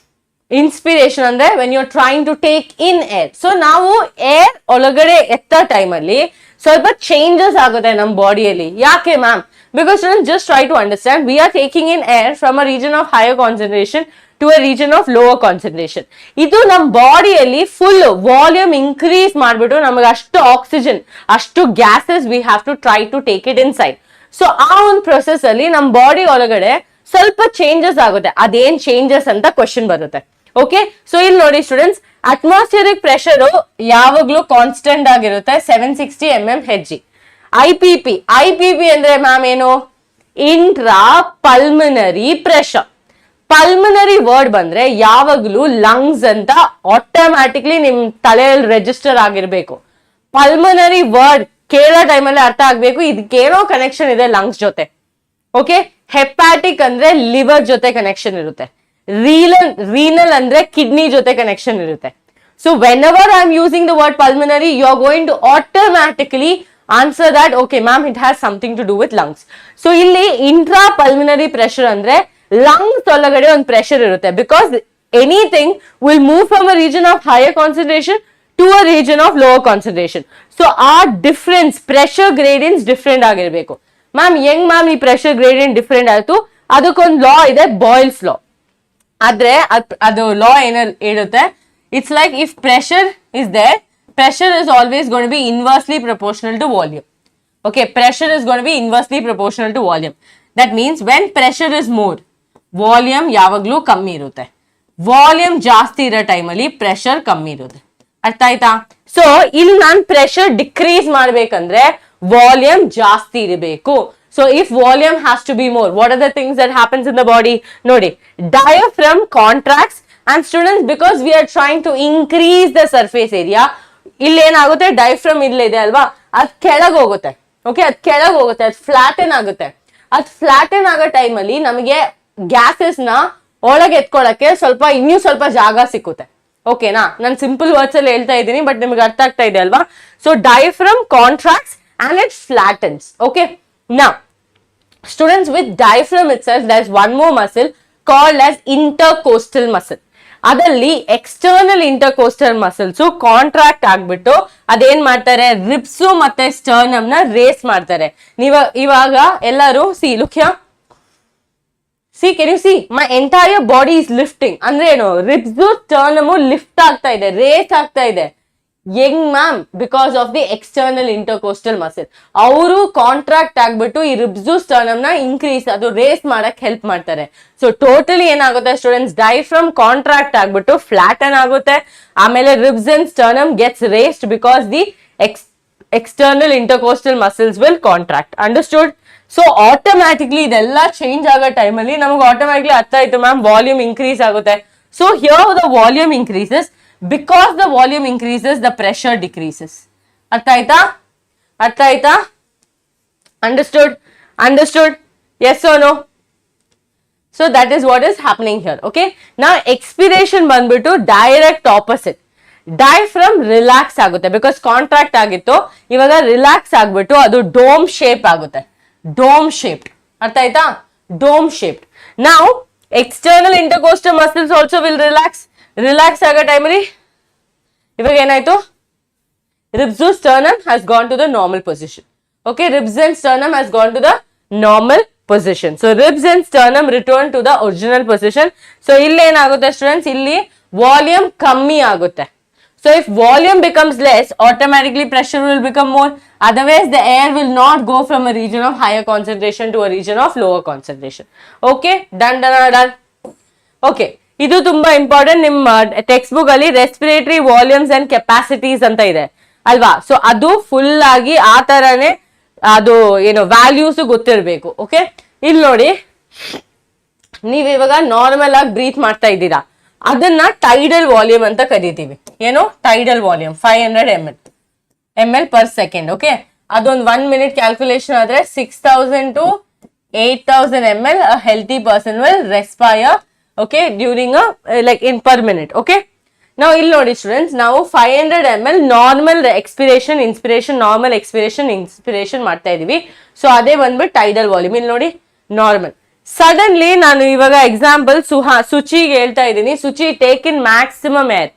inspiration ಅಂದ್ರೆ when you're trying to take in air. So, ನಾವು air ಒಳಗಡೆ ಎತ್ತ ಟೈಮಲ್ಲಿ ಸ್ವಲ್ಪ changes ಆಗುತ್ತೆ ನಮ್ಮ ಬಾಡಿಯಲ್ಲಿ. ಯಾಕೆ ma'am? Because students, just try to understand, we are taking in air from a region of higher concentration to a region of lower concentration. ಇದು ನಮ್ಮ ಬಾಡಿಯಲ್ಲಿ ಫುಲ್ ವಾಲ್ಯೂಮ್ ಇನ್ಕ್ರೀಸ್ ಮಾಡ್ಬಿಟ್ಟು ನಮಗೆ ಅಷ್ಟು ಆಕ್ಸಿಜನ್, ಅಷ್ಟು gases we have to try to take it inside. So ಆ ಒಂದು process ಅಲ್ಲಿ ನಮ್ಮ ಬಾಡಿ ಒಳಗಡೆ ಸ್ವಲ್ಪ ಚೇಂಜಸ್ ಆಗುತ್ತೆ. ಅದೇನ್ ಚೇಂಜಸ್ ಅಂತ ಕ್ವಶನ್ ಬರುತ್ತೆ. ಓಕೆ, ಸೊ ಇಲ್ಲಿ ನೋಡಿ ಸ್ಟೂಡೆಂಟ್ಸ್, ಅಟ್ಮಾಸ್ಫಿಯರಿಕ್ ಪ್ರೆಷರ್ ಯಾವಾಗ್ಲೂ ಕಾನ್ಸ್ಟೆಂಟ್ ಆಗಿರುತ್ತೆ 760 mm Hg. I P P ಅಂದ್ರೆ ಮ್ಯಾಮ್ ಏನು? Intra pulmonary pressure. Pulmonary word ಬಂದ್ರೆ ಯಾವಾಗ್ಲೂ ಲಂಗ್ಸ್ ಅಂತ ಆಟೋಮ್ಯಾಟಿಕ್ಲಿ ನಿಮ್ ತಲೆಯಲ್ಲಿ ರಿಜಿಸ್ಟರ್ ಆಗಿರ್ಬೇಕು. ಪಲ್ಮನರಿ ವರ್ಡ್ ಕೇಳೋ ಟೈಮಲ್ಲಿ ಅರ್ಥ ಆಗ್ಬೇಕು, ಇದಕ್ಕೇನೋ ಕನೆಕ್ಷನ್ ಇದೆ ಲಂಗ್ಸ್ ಜೊತೆ. ಓಕೆ, ಹೆಪ್ಯಾಟಿಕ್ ಅಂದ್ರೆ ಲಿವರ್ ಜೊತೆ ಕನೆಕ್ಷನ್ ಇರುತ್ತೆ. ರೀನಲ್ ಅಂದ್ರೆ ಕಿಡ್ನಿ ಜೊತೆ ಕನೆಕ್ಷನ್ ಇರುತ್ತೆ. So whenever I am using the word pulmonary, you are going to automatically answer that okay ma'am, it has something to do with lungs. So ಇಲ್ಲಿ intra pulmonary pressure ಅಂದ್ರೆ lungs ಒಳಗಡೆ ಒಂದು pressure ಇರುತ್ತೆ. Because anything will move from a region of higher concentration to a region of lower concentration. So ಆ difference, pressure gradients different ಆಗಿರ್ಬೇಕು. Ma'am ಹೆಂಗ್ ma'am ಈ pressure gradient different ಆಯ್ತು? ಅದಕ್ಕೊಂದು ಲಾ ಇದೆ, ಬಾಯ್ಲ್ಸ್ ಲಾ. ಆದ್ರೆ ಅದು ಲಾ ಏನಲ್ಲಿ ಹೇಳುತ್ತೆ, it's like if pressure is there, pressure is always going to be inversely proportional to volume. Okay, pressure is going to be inversely proportional to volume. That means when pressure is more, volume ಯಾವಾಗ್ಲೂ ಕಮ್ಮಿ ಇರುತ್ತೆ. Volume ಜಾಸ್ತಿ ಇರೋ ಟೈಮಲ್ಲಿ pressure ಕಮ್ಮಿ ಇರುತ್ತೆ. ಅರ್ಥ ಆಯ್ತಾ? ಸೊ ಇಲ್ಲಿ ನಾನು ಪ್ರೆಷರ್ ಡಿಕ್ರೀಸ್ ಮಾಡ್ಬೇಕಂದ್ರೆ ವಾಲ್ಯೂಮ್ ಜಾಸ್ತಿ ಇರಬೇಕು. So if volume has to be more, what are the things that happens in the body? ನೋಡಿ, diaphragm contracts and students, because we are trying to increase the surface area. ಇಲ್ಲಿ ಏನಾಗುತ್ತೆ, ಡೈಫ್ರಮ್ ಇಲ್ಲೇ ಇದೆ ಅಲ್ವಾ, ಅದ್ ಕೆಳಗೆ ಹೋಗುತ್ತೆ. ಓಕೆ, ಅದ್ ಕೆಳಗೆ ಹೋಗುತ್ತೆ, ಅದ್ ಫ್ಲಾಟನ್ ಆಗುತ್ತೆ. ಅದ್ ಫ್ಲಾಟನ್ ಆಗೋ ಟೈಮಲ್ಲಿ ನಮಗೆ ಗ್ಯಾಸಸ್ ನ ಒಳಗೆ ಎತ್ಕೊಳಕ್ಕೆ ಇನ್ನೂ ಸ್ವಲ್ಪ ಜಾಗ ಸಿಕ್ಕುತ್ತೆ. ಓಕೆನಾ? ನಾನು ಸಿಂಪಲ್ ವರ್ಡ್ಸ್ ಅಲ್ಲಿ ಹೇಳ್ತಾ ಇದ್ದೀನಿ, ಬಟ್ ನಿಮ್ಗೆ ಅರ್ಥ ಆಗ್ತಾ ಇದೆ ಅಲ್ವಾ? So diaphragm contracts and it flattens. Okay, now students, with diaphragm itself there is one more muscle called as intercostal muscle. ಅದಲ್ಲಿ ಎಕ್ಸ್ಟರ್ನಲ್ ಇಂಟರ್ಕೋಸ್ಟಲ್ ಮಸಲ್ಸ್ ಕಾಂಟ್ರಾಕ್ಟ್ ಆಗ್ಬಿಟ್ಟು ಅದೇನ್ ಮಾಡ್ತಾರೆ, ರಿಬ್ಸ್ ಮತ್ತೆ ಸ್ಟರ್ನಮ್ ನ ರೇಸ್ ಮಾಡ್ತಾರೆ. ಇವಾಗ ಎಲ್ಲರೂ look here, can you see my entire body is lifting ಅಂದ್ರೆ ಏನು, ರಿಬ್ಸ್ ಸ್ಟರ್ನಮ್ ಲಿಫ್ಟ್ ಆಗ್ತಾ ಇದೆ, ರೇಸ್ ಆಗ್ತಾ ಇದೆ. ಹೆಂಗ್ ma'am? Because of the external intercostal muscle. ಅವರು ಕಾಂಟ್ರಾಕ್ಟ್ ಆಗ್ಬಿಟ್ಟು ಈ ರಿಬ್ಸ್ ಸ್ಟರ್ನಮ್ ನ ಇನ್ಕ್ರೀಸ್, ಅದು ರೇಸ್ ಮಾಡಕ್ ಹೆಲ್ಪ್ ಮಾಡ್ತಾರೆ. ಸೊ ಟೋಟಲಿ ಏನಾಗುತ್ತೆ ಸ್ಟೂಡೆಂಟ್ಸ್, ಡೈಫ್ರಮ್ ಕಾಂಟ್ರಾಕ್ಟ್ ಆಗ್ಬಿಟ್ಟು ಫ್ಲಾಟನ್ ಆಗುತ್ತೆ. ಆಮೇಲೆ ribs and sternum gets raised because the external intercostal muscles will contract. Understood? So automatically ಇದೆಲ್ಲ ಚೇಂಜ್ ಆಗೋ ಟೈಮಲ್ಲಿ ನಮಗೆ ಆಟೋಮ್ಯಾಟಿಕ್ಲಿ ಅರ್ಥ ಆಯ್ತು ಮ್ಯಾಮ್, ವಾಲ್ಯೂಮ್ ಇನ್ಕ್ರೀಸ್ ಆಗುತ್ತೆ. So here the volume increases. Because the volume increases, the pressure decreases. ಅರ್ಥ ಆಯ್ತಾ? ಅರ್ಥ ಆಯ್ತಾ? Understood? Understood? Yes or no? So that is what is happening here. Okay? Now expiration ಬಂದ್ಬಿಟ್ಟು direct opposite. Diaphragm relax ಆಗುತ್ತೆ because contract ಆಗಿತ್ತು, ಇವಾಗ relax ಆಗ್ಬಿಟ್ಟು ಅದು ಡೋಮ್ ಶೇಪ್ ಆಗುತ್ತೆ. Dome shaped. ಅರ್ಥ ಆಯ್ತಾ? Dome shaped. Now external intercostal muscles also will relax. Relax ಆಗೋ ಟೈಮಲ್ಲಿ ಇವಾಗ ಏನಾಯ್ತು, ribs and sternum has gone to the normal position. Okay, ribs and sternum has gone to the normal position. So ribs and sternum return to the original position. So ಇಲ್ಲಿ ಏನಾಗುತ್ತೆ students, ಇಲ್ಲಿ volume ಕಮ್ಮಿ ಆಗುತ್ತೆ. So if volume becomes less, automatically pressure will become more. Otherwise the air will not go from a region of higher concentration to a region of lower concentration. Okay, done. Okay, ಇದು ತುಂಬಾ important. ನಿಮ್ಮ text book ಅಲ್ಲಿ respiratory volumes and capacities ಅಂತ ಇದೆ ಅಲ್ವಾ? So ಅದು full ಆಗಿ ಆ ತರನೇ ಅದು ಏನು ವ್ಯಾಲ್ಯೂಸ್ ಗೊತ್ತಿರಬೇಕು. ಓಕೆ, ಇಲ್ಲಿ ನೋಡಿ, ನೀವ್ ಇವಾಗ ನಾರ್ಮಲ್ ಆಗಿ ಬ್ರೀತ್ ಮಾಡ್ತಾ ಇದ್ದೀರಾ, ಅದನ್ನ ಟೈಡಲ್ ವಾಲ್ಯೂಮ್ ಅಂತ ಕರಿತೀವಿ. ಏನು tidal volume 500 ml per second. Okay, ಅದೊಂದು 1 minute ಕ್ಯಾಲ್ಕುಲೇಷನ್ ಆದ್ರೆ 6000 to 8000 ml a healthy person will respire, okay, during a like in per minute. Okay, now ಇಲ್ಲಿ ನೋಡಿ ಸ್ಟೂಡೆಂಟ್ಸ್, ನಾವು 500 ml normal expiration inspiration, normal expiration inspiration ಮಾಡ್ತಾ ಇದೀವಿ. So ಅದೇ ಬಂದ್ಬಿಟ್ಟು tidal volume. ಇಲ್ಲಿ ನೋಡಿ ನಾರ್ಮಲ್. ಸಡನ್ಲಿ ನಾನು ಇವಾಗ ಎಕ್ಸಾಂಪಲ್ ಸುಚಿಗೆ ಹೇಳ್ತಾ ಇದ್ದೀನಿ, Suchi take in maximum air.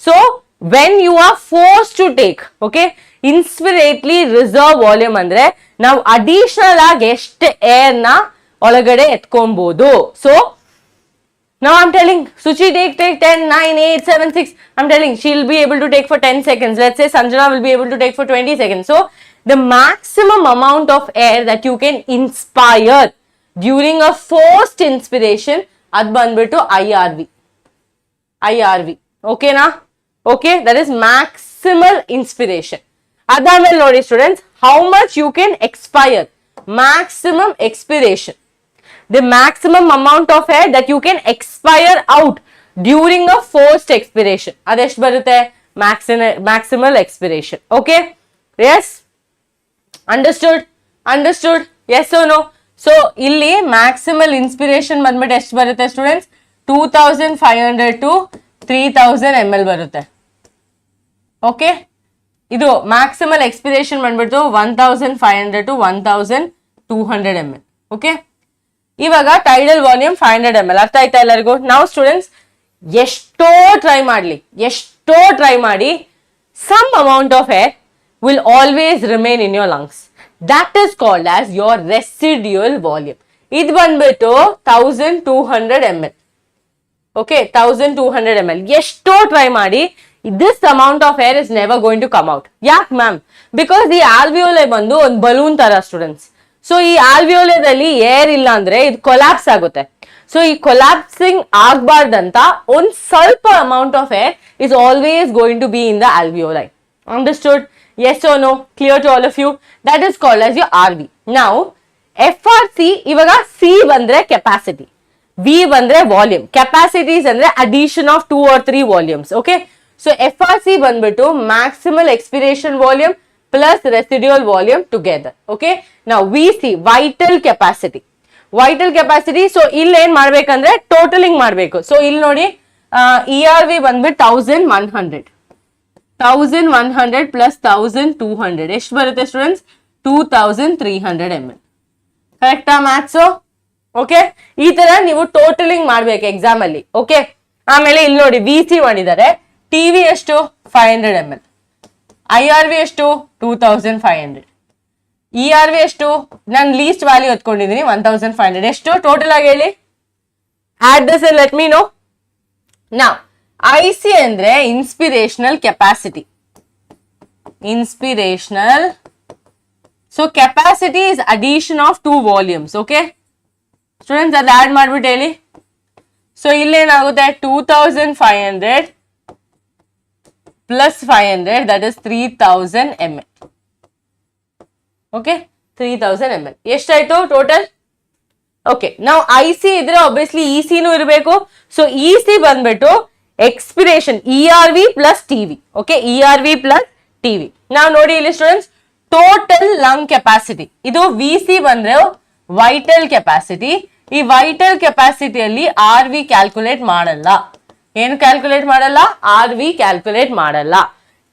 So when you are force to take, okay, inspiratory reserve volume ಅಂದ್ರೆ ನಾವು ಅಡಿಷನಲ್ ಆಗಿ ಎಷ್ಟು ಏರ್ ನ ಒಳಗಡೆ ಎತ್ಕೊಬಹುದು. So now I'm telling Suchi take 10, 9, 8, 7, 6. I'm telling she'll be able to take for 10 seconds. Let's say Sanjana will be able to take for 20 seconds. So the maximum amount of air that you can inspire during a forced inspiration, ad banbitu IRV. Okay na? Okay, that is maximal inspiration. Adamel nodi students, how much you can expire? Maximum expiration. The maximum amount of air that you can expire out during a forced expiration. Adeshtu barutte? Maximal expiration. Okay? Yes? Understood? Yes or no? So illi maximal inspiration ಬಂದ್ಬಿಟ್ಟು ಎಷ್ಟು ಬರುತ್ತೆ students? 2500 to 3000 ml ಬರುತ್ತೆ. Okay, ಇದು maximal expiration ಬಂದ್ಬಿಟ್ಟು 1500 to 1200 ml. Okay, ಇವಾಗ tidal volume 500 ml. ಅರ್ಥ ಆಯ್ತಾ ಎಲ್ಲರಿಗೂ? ನಾವು ಸ್ಟೂಡೆಂಟ್ಸ್ ಎಷ್ಟೋ ಟ್ರೈ ಮಾಡಿ some amount of air will always remain in your lungs. That is called as your residual volume. ಇದು ಬಂದ್ಬಿಟ್ಟು 1200 ml. Okay, 1200 ml. ಎಷ್ಟೋ ಟ್ರೈ ಮಾಡಿ this amount of air is never going to come out. ಯಾಕೆ ma'am? Because ಈ alveoli ಬಂದು ಒಂದು balloon ತರ students. So ಈ ಆಲ್ವಿಯೋಲೆದಲ್ಲಿ ಏರ್ ಇಲ್ಲ ಅಂದ್ರೆ ಇದು ಕೊಲಾಪ್ಸ್ ಆಗುತ್ತೆ. ಸೊ ಈ ಕೊಲಾಪ್ಸಿಂಗ್ ಆಗ್ಬಾರ್ದಂತ ಒಂದ್ ಸ್ವಲ್ಪ amount of air is always going to be in the alveoli. Understood? Yes or no? Clear to all of you? That is called as your RV. Now, FRC, ಇವಾಗ C ಬಂದ್ರೆ capacity, V ಬಂದ್ರೆ volume, capacities ಅಂದ್ರೆ addition of 2 or 3 volumes. Okay? So, FRC ಬಂದ್ಬಿಟ್ಟು maximal expiration volume plus residual volume together. Okay? Now, VC, vital capacity. So, ಇಲ್ಲಿ ಏನ್ ಮಾಡ್ಬೇಕಂದ್ರೆ totalling ಮಾಡ್ಬೇಕು. So ಇಲ್ಲಿ ನೋಡಿ ERV ಬಂದ್ಬಿಟ್ಟು 1100 plus 1200 ಎಷ್ಟು ಬರುತ್ತೆ ಸ್ಟೂಡೆಂಟ್ಸ್? 2300 ml. ಕರೆಕ್ಟಾ ಮ್ಯಾಥ್ಸ್? ಓಕೆ, ಈ ತರ ನೀವು ಟೋಟಲಿಂಗ್ ಮಾಡ್ಬೇಕು ಎಕ್ಸಾಮ್ ಅಲ್ಲಿ. ಓಕೆ, ಆಮೇಲೆ ಇಲ್ಲಿ ನೋಡಿ VC ಮಾಡಿದ್ದಾರೆ. TV ಎಷ್ಟು? 500 ml. IRV ಎಷ್ಟು? 2500. ERV ಎಷ್ಟು? ನಾನು ಲೀಸ್ಟ್ ವ್ಯಾಲ್ಯೂ ಎತ್ಕೊಂಡಿದ್ದೀನಿ 1500. ಎಷ್ಟು ಟೋಟಲ್ ಆಗಿ ಹೇಳಿ? Add this and let me know. Now IC ಅಂದ್ರೆ inspirational capacity. So capacity is addition of 2 volumes. Okay students, ಅದು ಆಡ್ ಮಾಡ್ಬಿಟ್ಟು ಹೇಳಿ. ಸೊ ಇಲ್ಲೇನಾಗುತ್ತೆ? 2500 plus 500, that is 3000 ml. Okay, 3000 ml ಎಷ್ಟಾಯ್ತು ಟೋಟಲ್? ಓಕೆ, ನಾವು IC ಇದ್ರೆ ಆಬ್ವಿಯಸ್ಲಿ EC ನೂ ಇರಬೇಕು. ಸೊ EC ಬಂದ್ಬಿಟ್ಟು expiration ERV plus TV. Okay, ERV plus TV. ನಾವು ನೋಡಿ ಇಲ್ಲಿ ಸ್ಟೂಡೆಂಟ್ಸ್, ಟೋಟಲ್ ಲಂಗ್ ಕೆಪಾಸಿಟಿ. ಇದು VC ಬಂದ್ರೆ ವೈಟಲ್ ಕೆಪಾಸಿಟಿ. ಈ ವೈಟಲ್ ಕೆಪಾಸಿಟಿಯಲ್ಲಿ RV ಕ್ಯಾಲ್ಕುಲೇಟ್ ಮಾಡಲ್ಲ. ಏನು ಕ್ಯಾಲ್ಕುಲೇಟ್ ಮಾಡಲ್ಲ? RV ಕ್ಯಾಲ್ಕುಲೇಟ್ ಮಾಡಲ್ಲ.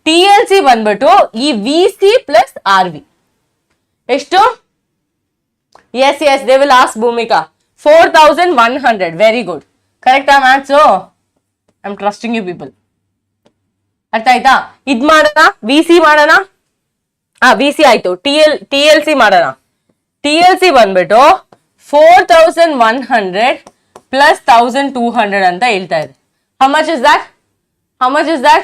TLC ಬಂದ್ಬಿಟ್ಟು ಈ VC ಪ್ಲಸ್ RV ಎಷ್ಟು? Yes they will ask Bhoomika. 4100. Very good. ಕರೆಕ್ಟಾ maths? I am trusting you people. ಅರ್ಥ ಆಯ್ತಾ? ಇದ್ ಮಾಡೋಣ, VC ಮಾಡೋಣ. VC ಆಯ್ತು. TLC ಮಾಡೋಣ. TLC ಬಂದ್ಬಿಟ್ಟು 4100 ಪ್ಲಸ್ 1200 ಅಂತ ಹೇಳ್ತಾ ಇದೆ. How much is that?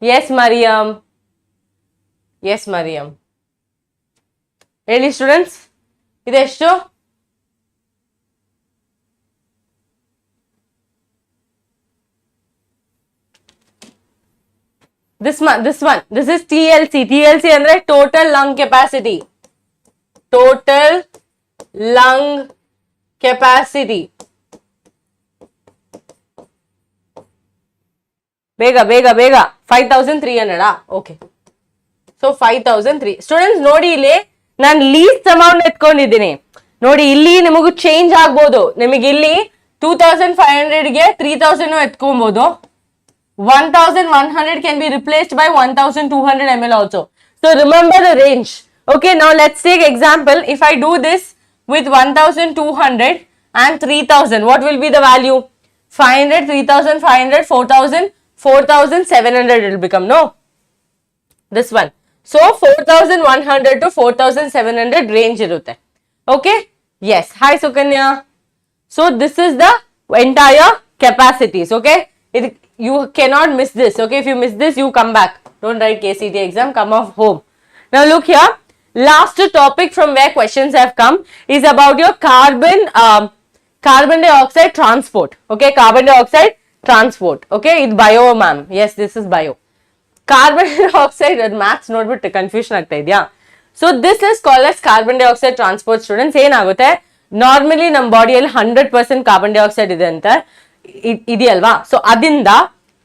Yes, Mariam. ಹೇಳಿ ಸ್ಟೂಡೆಂಟ್ಸ್, ಇದೆಷ್ಟು? This one. This is TLC. TLC ಅಂದ್ರೆ total lung capacity. Total lung capacity. Bega 5300 okay. So 5003 students ನೋಡಿ ಇಲ್ಲಿ ನಾನು ಲೀಸ್ಟ್ ಅಮೌಂಟ್ ಎತ್ಕೊಂಡಿದ್ದೀನಿ ನೋಡಿ ಇಲ್ಲಿ ನಿಮಗೆ ಚೇಂಜ್ ಆಗಬಹುದು ನಿಮಗೆ ಇಲ್ಲಿ 2500 ಗೆ 3000 ಎತ್ಕೊಬಹುದು 1100 can be replaced by 1200 ml also. So remember the range. Okay, now let's take example. If I do this with 1200 and 3000, what will be the value? 500, 3500, 4000, 4700 it will become, no? This one. So 4100 to 4700 range irutte. Okay? Yes. Hi Sukanya. So this is the entire capacities. Okay? You cannot miss this. Okay? If you miss this, you come back. Don't write KCET exam. Come off home. Now look here. Last topic from where questions have come is about your carbon dioxide transport. Okay? Carbon dioxide transport. Okay? It's bio, ma'am. Yes, this is bio. Carbon dioxide maths notebut confusion agta idya. So this is called as carbon dioxide transport students. ಏನಾಗುತ್ತೆ normally ನಮ್ಮ ಬಾಡಿಯಲ್ಲಿ 100% carbon dioxide ಇದೆ ಅಂತ ಇದೆಯಲ್ವಾ so ಅದರಿಂದ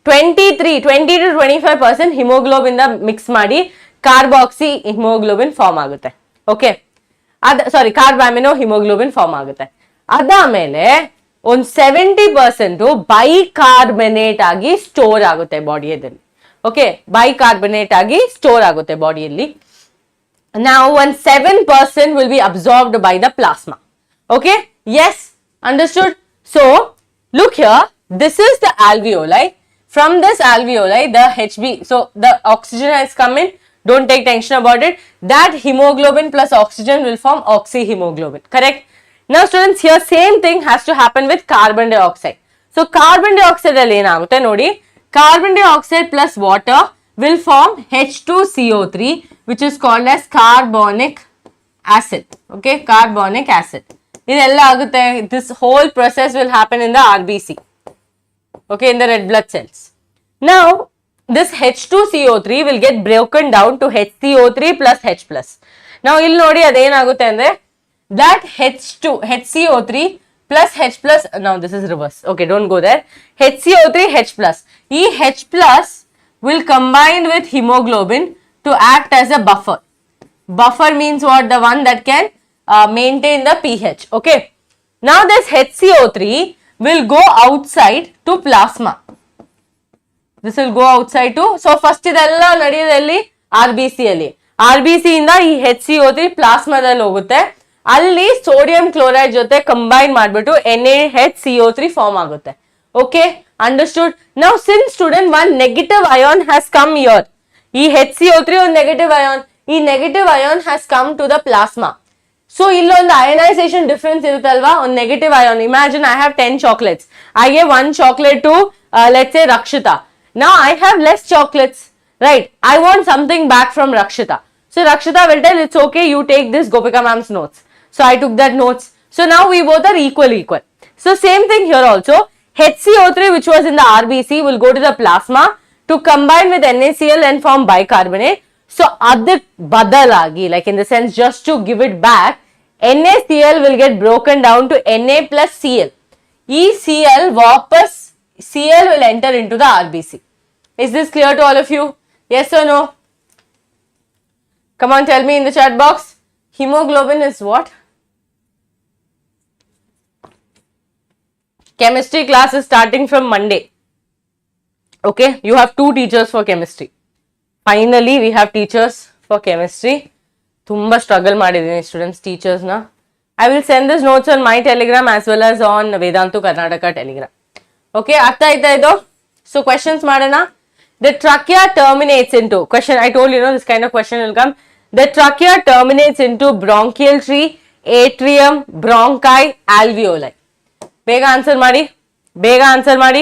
20 to 25% haemoglobin mix ಮಾಡಿ carboxy haemoglobin form ಆಗುತ್ತೆ okay ಕಾರ್ಬಾಮಿನೋ haemoglobin form ಆಗುತ್ತೆ ಅದಾದ್ಮೇಲೆ ಒಂದು 70% ಬೈಕಾರ್ಬನೇಟ್ ಆಗಿ ಸ್ಟೋರ್ ಆಗುತ್ತೆ ಬಾಡಿಯಲ್ಲಿ ಓಕೆ ಬೈಕಾರ್ಬನೇಟ್ ಆಗಿ ಸ್ಟೋರ್ ಆಗುತ್ತೆ ಬಾಡಿಯಲ್ಲಿ now 7% will be absorbed by the plasma. Okay, yes, understood. So look here, this is the alveoli. From this alveoli the Hb, so the oxygen has come in, don't take tension about it. That hemoglobin plus oxygen will form oxyhemoglobin, correct? Now students, here same thing has to happen with carbon dioxide. So carbon dioxide alli enagutte nodi, carbon dioxide plus water will form H2CO3, which is called as carbonic acid. Okay, carbonic acid. This whole process will happen in the RBC. Okay, in the red blood cells. Now, this H2CO3 will get broken down to HCO3 plus H plus. Now, you'll notice that HCO3 plus H plus, now this is reverse. Okay, don't go there. HCO3, H plus. H plus will combine with hemoglobin to act as a buffer. Buffer means what? The one that can maintain the pH. Okay. Now this HCO3 will go outside to plasma. This will go outside to. So first idella nadiyadalli RBC alli. RBC inda ee HCO3 plasma dalli hogutte. Alli sodium chloride jote combine madbiಟ್ಟು NaHCO3 form ಆಗುತ್ತೆ. Okay, understood. Now since student one negative ion has come here, ಈ HCO3 ಒಂದು negative ion, ಈ negative ion has come to the plasma. So ಇಲ್ಲೊಂದು ionization difference ಇರುತ್ತಲ್ವಾ, ಒಂದು negative ion. Imagine I have 10 chocolates. I gave one chocolate to let's say Rakshita. Now I have less chocolates, right? I want something back from Rakshita. So Rakshita will tell it's okay, you take this Gopika ma'am's notes. So I took that notes. So now we both are equal. So same thing here also. HCO3 which was in the RBC will go to the plasma to combine with NaCl and form bicarbonate. So adik badalagi, like in the sense just to give it back, NaCl will get broken down to Na plus Cl. Cl vapas, Cl will enter into the RBC. Is this clear to all of you? Yes or no? Come on, tell me in the chat box. Hemoglobin is what? Chemistry class is starting from Monday. Okay, you have 2 teachers for chemistry. Finally, we have teachers for chemistry. Tumba struggle madidini students, teachers na. I will send this notes on my Telegram as well as on Vedantu Karnataka Telegram. Okay, artha aita ido. So questions madana. The trachea terminates into, question I told you know this kind of question will come. The trachea terminates into bronchial tree, atrium, bronchi, alveoli. ಬೇಗ answer ಮಾಡಿ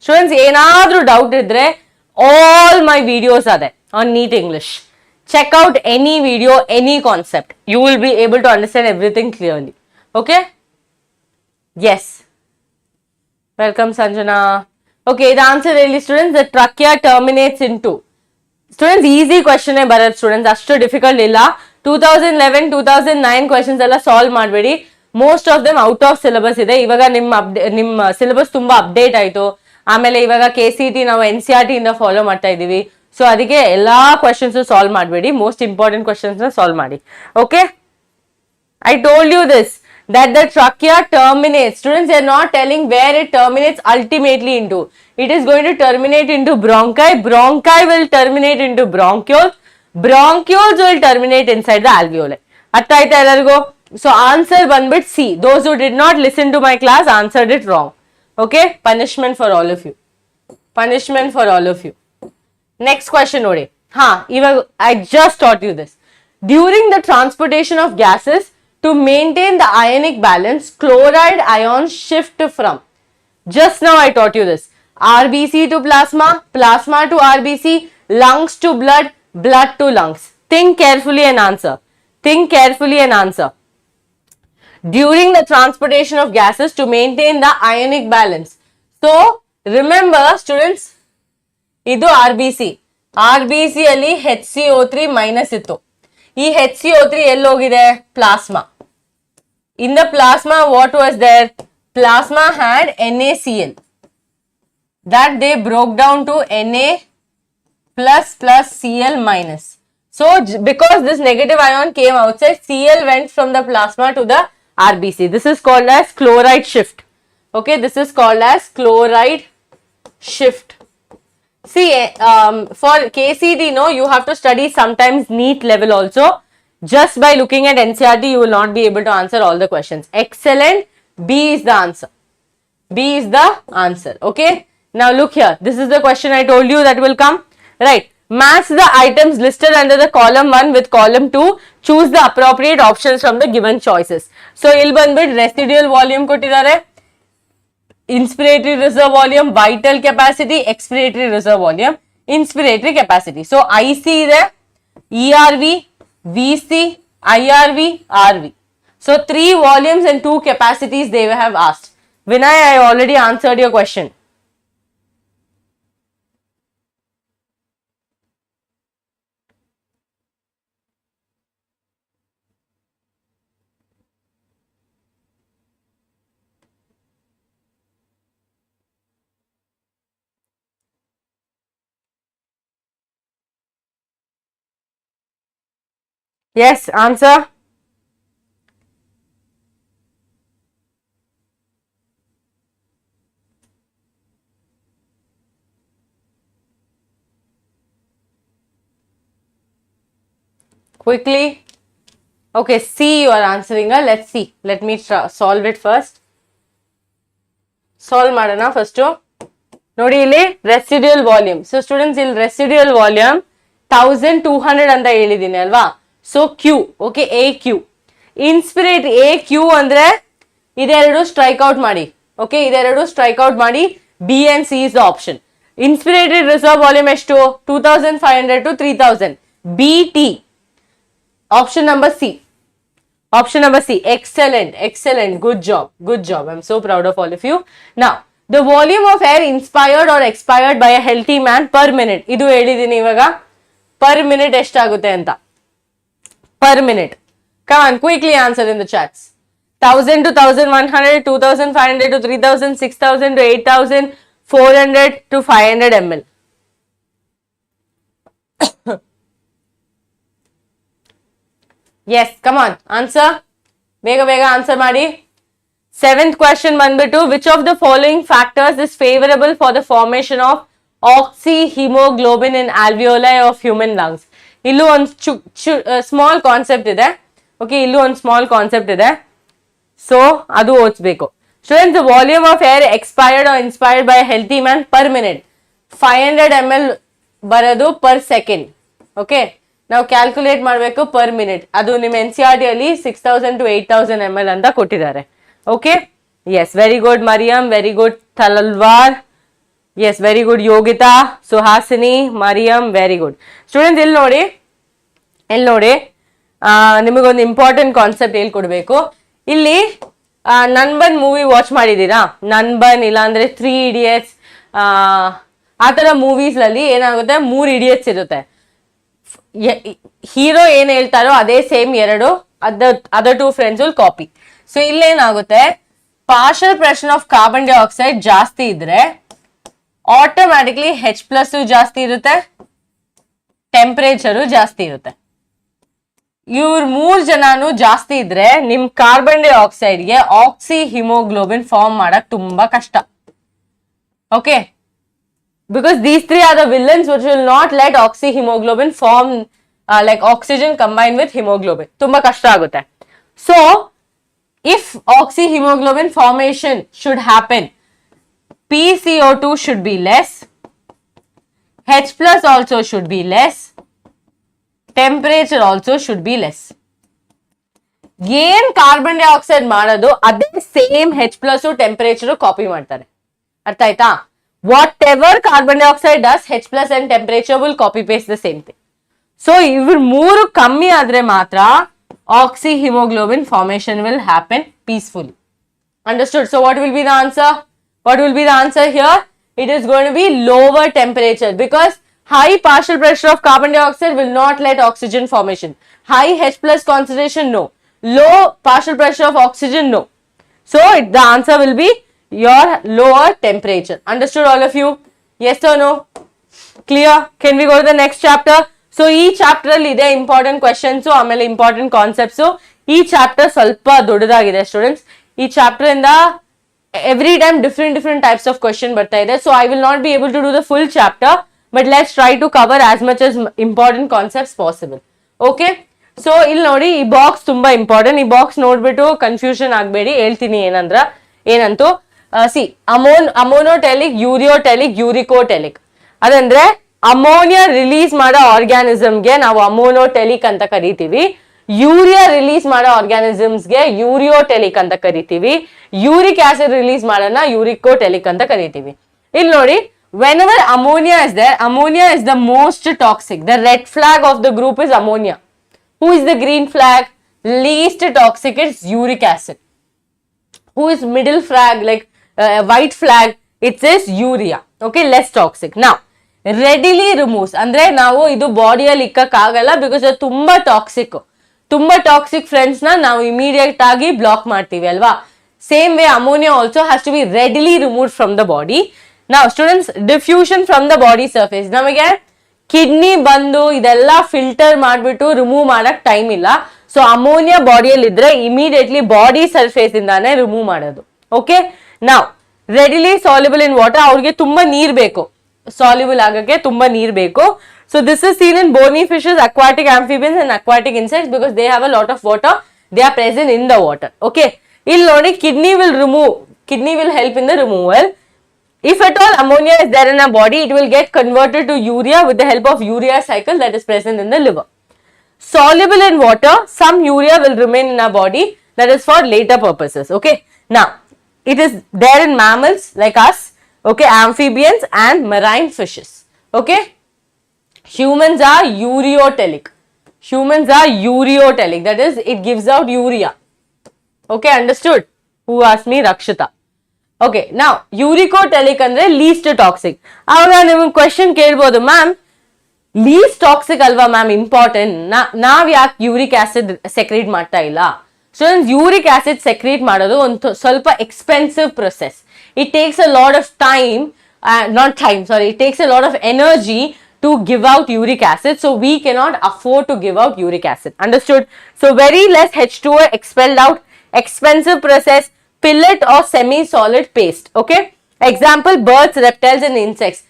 students ಏನಾದ್ರೂ doubt ಇದ್ರೆ all my videos ಅದೇ on NEET English check out any video any concept you will be able to understand everything clearly okay yes welcome Sanjana okay ಇದು answer ಹೇಳಿ students the trachea terminates into students easy question ಬರುತ್ತೆ students, ಅಷ್ಟು difficult ಇಲ್ಲ. 2011 2009 questions ಎಲ್ಲ solve ಮಾಡಬೇಡಿ. Most of them out of syllabus ಇದೆ. ಇವಾಗ ನಿಮ್ಮ ಸಿಲೆಬಸ್ ತುಂಬಾ ಅಪ್ಡೇಟ್ ಆಯ್ತು. ಆಮೇಲೆ ಇವಾಗ KCET ನಾವು NCERT ಇಂದ ಫಾಲೋ ಮಾಡ್ತಾ ಇದೀವಿ. ಸೊ ಅದಕ್ಕೆ ಎಲ್ಲಾ ಕ್ವೆಶನ್ಸ್ ಸಾಲ್ವ್ ಮಾಡಬೇಡಿ, ಮೋಸ್ಟ್ ಇಂಪಾರ್ಟೆಂಟ್ ಕ್ವೆಶನ್ಸ್ ನ ಸಾಲ್ವ್ ಮಾಡಿ. Okay, I told you this, that the trachea terminates. Students, they are not telling where it terminates ultimately into. It is going to terminate into bronchi. Bronchi will terminate into bronchioles. Bronchioles will terminate inside the alveoli. Artha aita ellargo? So answer banbit C. Those who did not listen to my class answered it wrong. Okay? Punishment for all of you. Punishment for all of you. Next question nodi. I just taught you this. During the transportation of gases, to maintain the ionic balance, chloride ions shift from. Just now I taught you this. RBC to plasma, plasma to RBC, lungs to blood, blood to lungs. Think carefully and answer. Think carefully and answer. During the transportation of gases to maintain the ionic balance. So, remember students, idu RBC. RBC ಅಲ್ಲಿ HCO3 minus ಇತ್ತು. ಈ HCO3 ಎಲ್ಲಿ ಹೋಗಿದೆ? Plasma. In the plasma, what was there? Plasma had NaCl. That they broke down to Na plus plus Cl minus. So, because this negative ion came outside, Cl went from the plasma to the RBC. This is called as chloride shift. Okay, this is called as chloride shift. See, for KCET, you have to study sometimes NEET level also. Just by looking at NCERT, you will not be able to answer all the questions. Excellent. B is the answer. B is the answer. Okay. Now look here. This is the question I told you that will come. Right. Match the items listed under the column 1 with column 2. Choose the appropriate options from the given choices. So, il banbit residual volume kottidare. Inspiratory reserve volume, vital capacity, expiratory reserve volume, inspiratory capacity. So, IC ಇದೆ, ERV, VC, IRV, RV. So, 3 volumes and 2 capacities they have asked. Vinay, I already answered your question. Yes, answer. Quickly. Okay, C you are answering. Let's see. Let me solve it first. Solve madana first. Nodi illi residual volume. So students, il residual volume 1200 anta helidini alva. So Q, okay, AQ. Inspirate AQ andre ideredu strike out ಮಾಡಿ. Okay, ideredu strike out ಮಾಡಿ. B and C is the option. Inspirated reserve volume ಎಷ್ಟು? 2500 to 3000. BT. Option number C. Option number C. Excellent, excellent. Good job, good job. I'm so proud of all of you. Now, the volume of air inspired or expired by a healthy man per minute. ಇದು ಹೇಳಿದೀನಿ ಇವಾಗ. Per minute ಎಷ್ಟಾಗುತ್ತೆ ಅಂತ? Per minute. Come on, quickly answer in the chats. 1000 to 1100, 2500 to 3000, 6000 to 8000, 400 to 500 ml. Yes, come on, answer. Vega answer ಮಾಡಿ. 7th question ಬಂದ್ಬಿಟ್ಟು, which of the following factors is favorable for the formation of oxyhemoglobin in alveoli of human lungs? ಇಲ್ಲೂ ಒಂದು small concept ಇದೆ. Okay, ಇಲ್ಲೂ ಒಂದು small concept ಇದೆ. So ಅದು ಓದಿಸ್ಬೇಕು. Students, volume of air expired are inspired by healthy man per minute 500 ml ಬರೋದು per second. Okay, ನಾವು ಕ್ಯಾಲ್ಕುಲೇಟ್ ಮಾಡಬೇಕು ಪರ್ ಮಿನಿಟ್. ಅದು ನಿಮ್ಮ NCERT ಅಲ್ಲಿ 6000 to 8000 ml ಅಂತ ಕೊಟ್ಟಿದ್ದಾರೆ. Okay, yes, very good Mariam, very good Talalwar. Yes, very good Yogita, Suhasini, Mariam, very good. Students, ಇಲ್ಲಿ ನೋಡಿ ನಿಮಗೊಂದು ಇಂಪಾರ್ಟೆಂಟ್ ಕಾನ್ಸೆಪ್ಟ್ ಹೇಳ್ಕೊಡ್ಬೇಕು. ಇಲ್ಲಿ ನನ್ಬನ್ ಮೂವಿ ವಾಚ್ ಮಾಡಿದ್ದೀರಾ? ನನ್ಬನ್ ಇಲ್ಲಾಂದ್ರೆ 3 Idiots, ಆ ಥರ ಮೂವೀಸ್ನಲ್ಲಿ ಏನಾಗುತ್ತೆ, 3 idiots ಇರುತ್ತೆ. ಹೀರೋ ಏನ್ ಹೇಳ್ತಾರೋ ಅದೇ ಸೇಮ್ ಎರಡು other two friends will copy. So ಇಲ್ಲೇನಾಗುತ್ತೆ, partial pressure of carbon dioxide ಜಾಸ್ತಿ ಇದ್ರೆ ಆಟೋಮ್ಯಾಟಿಕ್ಲಿ H+ ಜಾಸ್ತಿ ಇರುತ್ತೆ, ಟೆಂಪರೇಚರು ಜಾಸ್ತಿ ಇರುತ್ತೆ. ಇವ್ರ 3 ಜನನು ಜಾಸ್ತಿ ಇದ್ರೆ ನಿಮ್ ಕಾರ್ಬನ್ ಡೈಆಕ್ಸೈಡ್ಗೆ ಆಕ್ಸಿ ಹಿಮೋಗ್ಲೋಬಿನ್ ಫಾರ್ಮ್ ಮಾಡಕ್ ತುಂಬಾ ಕಷ್ಟ. Okay, because these 3 are the villains which will not let oxyhemoglobin form like oxygen combined with hemoglobin. Tumba kashta agutte. So if oxyhemoglobin formation should happen, PCO2 should be less, H+ also should be less, temperature also should be less. ಏನ್ carbon dioxide ಮಾಡೋದು ಅದೇ same H+ temperature copy ಮಾಡ್ತಾರೆ. ಅರ್ಥ ಆಯ್ತಾ? Whatever carbon dioxide does, H+ and temperature will copy paste the same thing. So ಇವ್ರು 3 ಕಮ್ಮಿ ಆದ್ರೆ ಮಾತ್ರ oxyhemoglobin formation will happen peacefully. Understood? So what will be the answer? What will be the answer here? It is going to be lower temperature, because high partial pressure of carbon dioxide will not let oxygen formation. High H+ concentration, no. Low partial pressure of oxygen, no. So the answer will be your lower temperature. Understood all of you? Yes or no? Clear? Can we go to the next chapter? So each chapter alli ide important questions amele important concepts. Each chapter ಸ್ವಲ್ಪ ದೊಡ್ಡದಾಗಿದೆ students. ಈ chapter ಇಂದ every time different types of question ಬರ್ತಾ ಇದೆ. So I will not be able to do the full chapter, but let's try to cover as much as important concepts possible. Okay? So ಇಲ್ಲಿ ನೋಡಿ, ಈ box ತುಂಬಾ important. ಈ box ನೋಡ್ಬಿಟ್ಟು confusion ಆಗಬೇಡಿ. ಹೇಳ್ತೀನಿ ಏನಂತೂ ಸಿ ಅಮೋನೋಟೆಲಿಕ್, ಯೂರಿಯೋಟೆಲಿಕ್, ಯೂರಿಕೋಟೆಲಿಕ್. ಅದಂದ್ರೆ ಅಮೋನಿಯಾ ರಿಲೀಸ್ ಮಾಡೋ ಆರ್ಗ್ಯಾನಿಸಮ್ಗೆ ನಾವು ಅಮೋನೋಟೆಲಿಕ್ ಅಂತ ಕರಿತೀವಿ. ಯೂರಿಯಾ ರಿಲೀಸ್ ಮಾಡೋ ಆರ್ಗ್ಯಾನಿಸಮ್ಸ್ಗೆ ಯೂರಿಯೋಟೆಲಿಕ್ ಅಂತ ಕರಿತೀವಿ. ಯೂರಿಕ್ ಆಸಿಡ್ ರಿಲೀಸ್ ಮಾಡೋಣ ಯೂರಿಕೋಟೆಲಿಕ್ ಅಂತ ಕರಿತೀವಿ. ಇಲ್ಲಿ ನೋಡಿ, whenever ammonia is there, ammonia is the most toxic. The red flag of the group is ammonia. Who is the green flag? Least toxic is uric acid. Who is middle flag, like white flag? It says urea. Okay, less toxic. Now readily removes ಅಂದ್ರೆ ನಾವು ಇದು ಬಾಡಿಯಲ್ಲಿ ಇಕ್ಕಕ್ಕಾಗಲ್ಲ, because ಅದು ತುಂಬಾ toxic friends ನಾವು immediate ಆಗಿ block ಮಾಡ್ತೀವಿ ಅಲ್ವಾ. Same way ammonia also has to be readily removed from the body. ನಾವು students, diffusion from the body surface, ನಮಗೆ ಕಿಡ್ನಿ ಬಂದು ಇದೆಲ್ಲ ಫಿಲ್ಟರ್ ಮಾಡ್ಬಿಟ್ಟು ರಿಮೂವ್ ಮಾಡಕ್ ಟೈಮ್ ಇಲ್ಲ. ಸೊ ಅಮೋನಿಯಾ ಬಾಡಿಯಲ್ಲಿ ಇದ್ರೆ ಇಮಿಡಿಯೇಟ್ಲಿ ಬಾಡಿ ಸರ್ಫೇಸ್ ಇಂದಾನೆ ರಿಮೂವ್ ಮಾಡೋದು. ಓಕೆ, ನಾವು ರೆಡಿಲಿ ಸಾಲ್ಯುಬಲ್ ಇನ್ ವಾಟರ್, ಅವ್ರಿಗೆ ತುಂಬಾ ನೀರ್ ಬೇಕು, ಸಾಲ್ಯುಬಲ್ ಆಗಕ್ಕೆ ತುಂಬಾ ನೀರ್ ಬೇಕು. So this is seen in bony fishes, aquatic amphibians and aquatic insects, because they have a lot of water, they are present in the water. Okay, ಇಲ್ಲಿ ನೋಡಿ, kidney will help in the removal. If at all ammonia is there in our body, it will get converted to urea with the help of urea cycle that is present in the liver. Soluble in water, some urea will remain in our body, that is for later purposes. Okay, now it is there in mammals like us, okay, amphibians and marine fishes. Okay, humans are ureotelic. That is, it gives out urea. Okay, understood? Who asked me? Rakshita. Okay, now uricotelic andre least toxic. Avaga niಮಗೆ question ಕೇಳಬಹುದು, ma'am least toxic ಅಲ್ವಾ ma'am important, ನಾವ್ ಯಾಕೆ uric acid secrete ಮಾಡ್ತಾ ಇಲ್ಲ? Students, uric acid secrete ಮಾಡೋದು ಒಂದು ಸ್ವಲ್ಪ expensive process. It takes a lot of time, it takes a lot of energy to give out uric acid, so we cannot afford to give out uric acid. Understood? So very less H2O expelled out, expensive process, pellet or semi-solid paste. Okay, example, birds, reptiles and insects.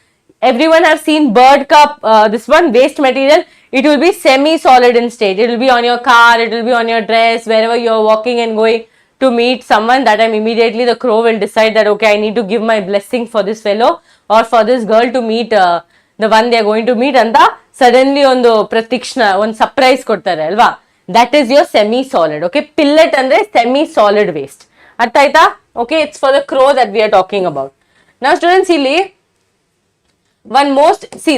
Everyone have seen bird cup, this one waste material. It will be semi-solid in state. It will be on your car, it will be on your dress, wherever you are walking and going to meet someone. That time immediately the crow will decide that okay, I need to give my blessing for this fellow or for this girl to meet the one they are going to meet anta suddenly ಒಂದು ಪ್ರತಿಕ್ಷಣ, ಒಂದು surprise ಕೊಡ್ತಾರೆ ಅಲ್ವಾ. That is your semi-solid. Okay, pellet ಅಂದ್ರೆ semi-solid waste. ಅರ್ಥ ಆಯ್ತಾ? Okay, it's for the crow that we are talking about. Now students, ಇಲ್ಲಿ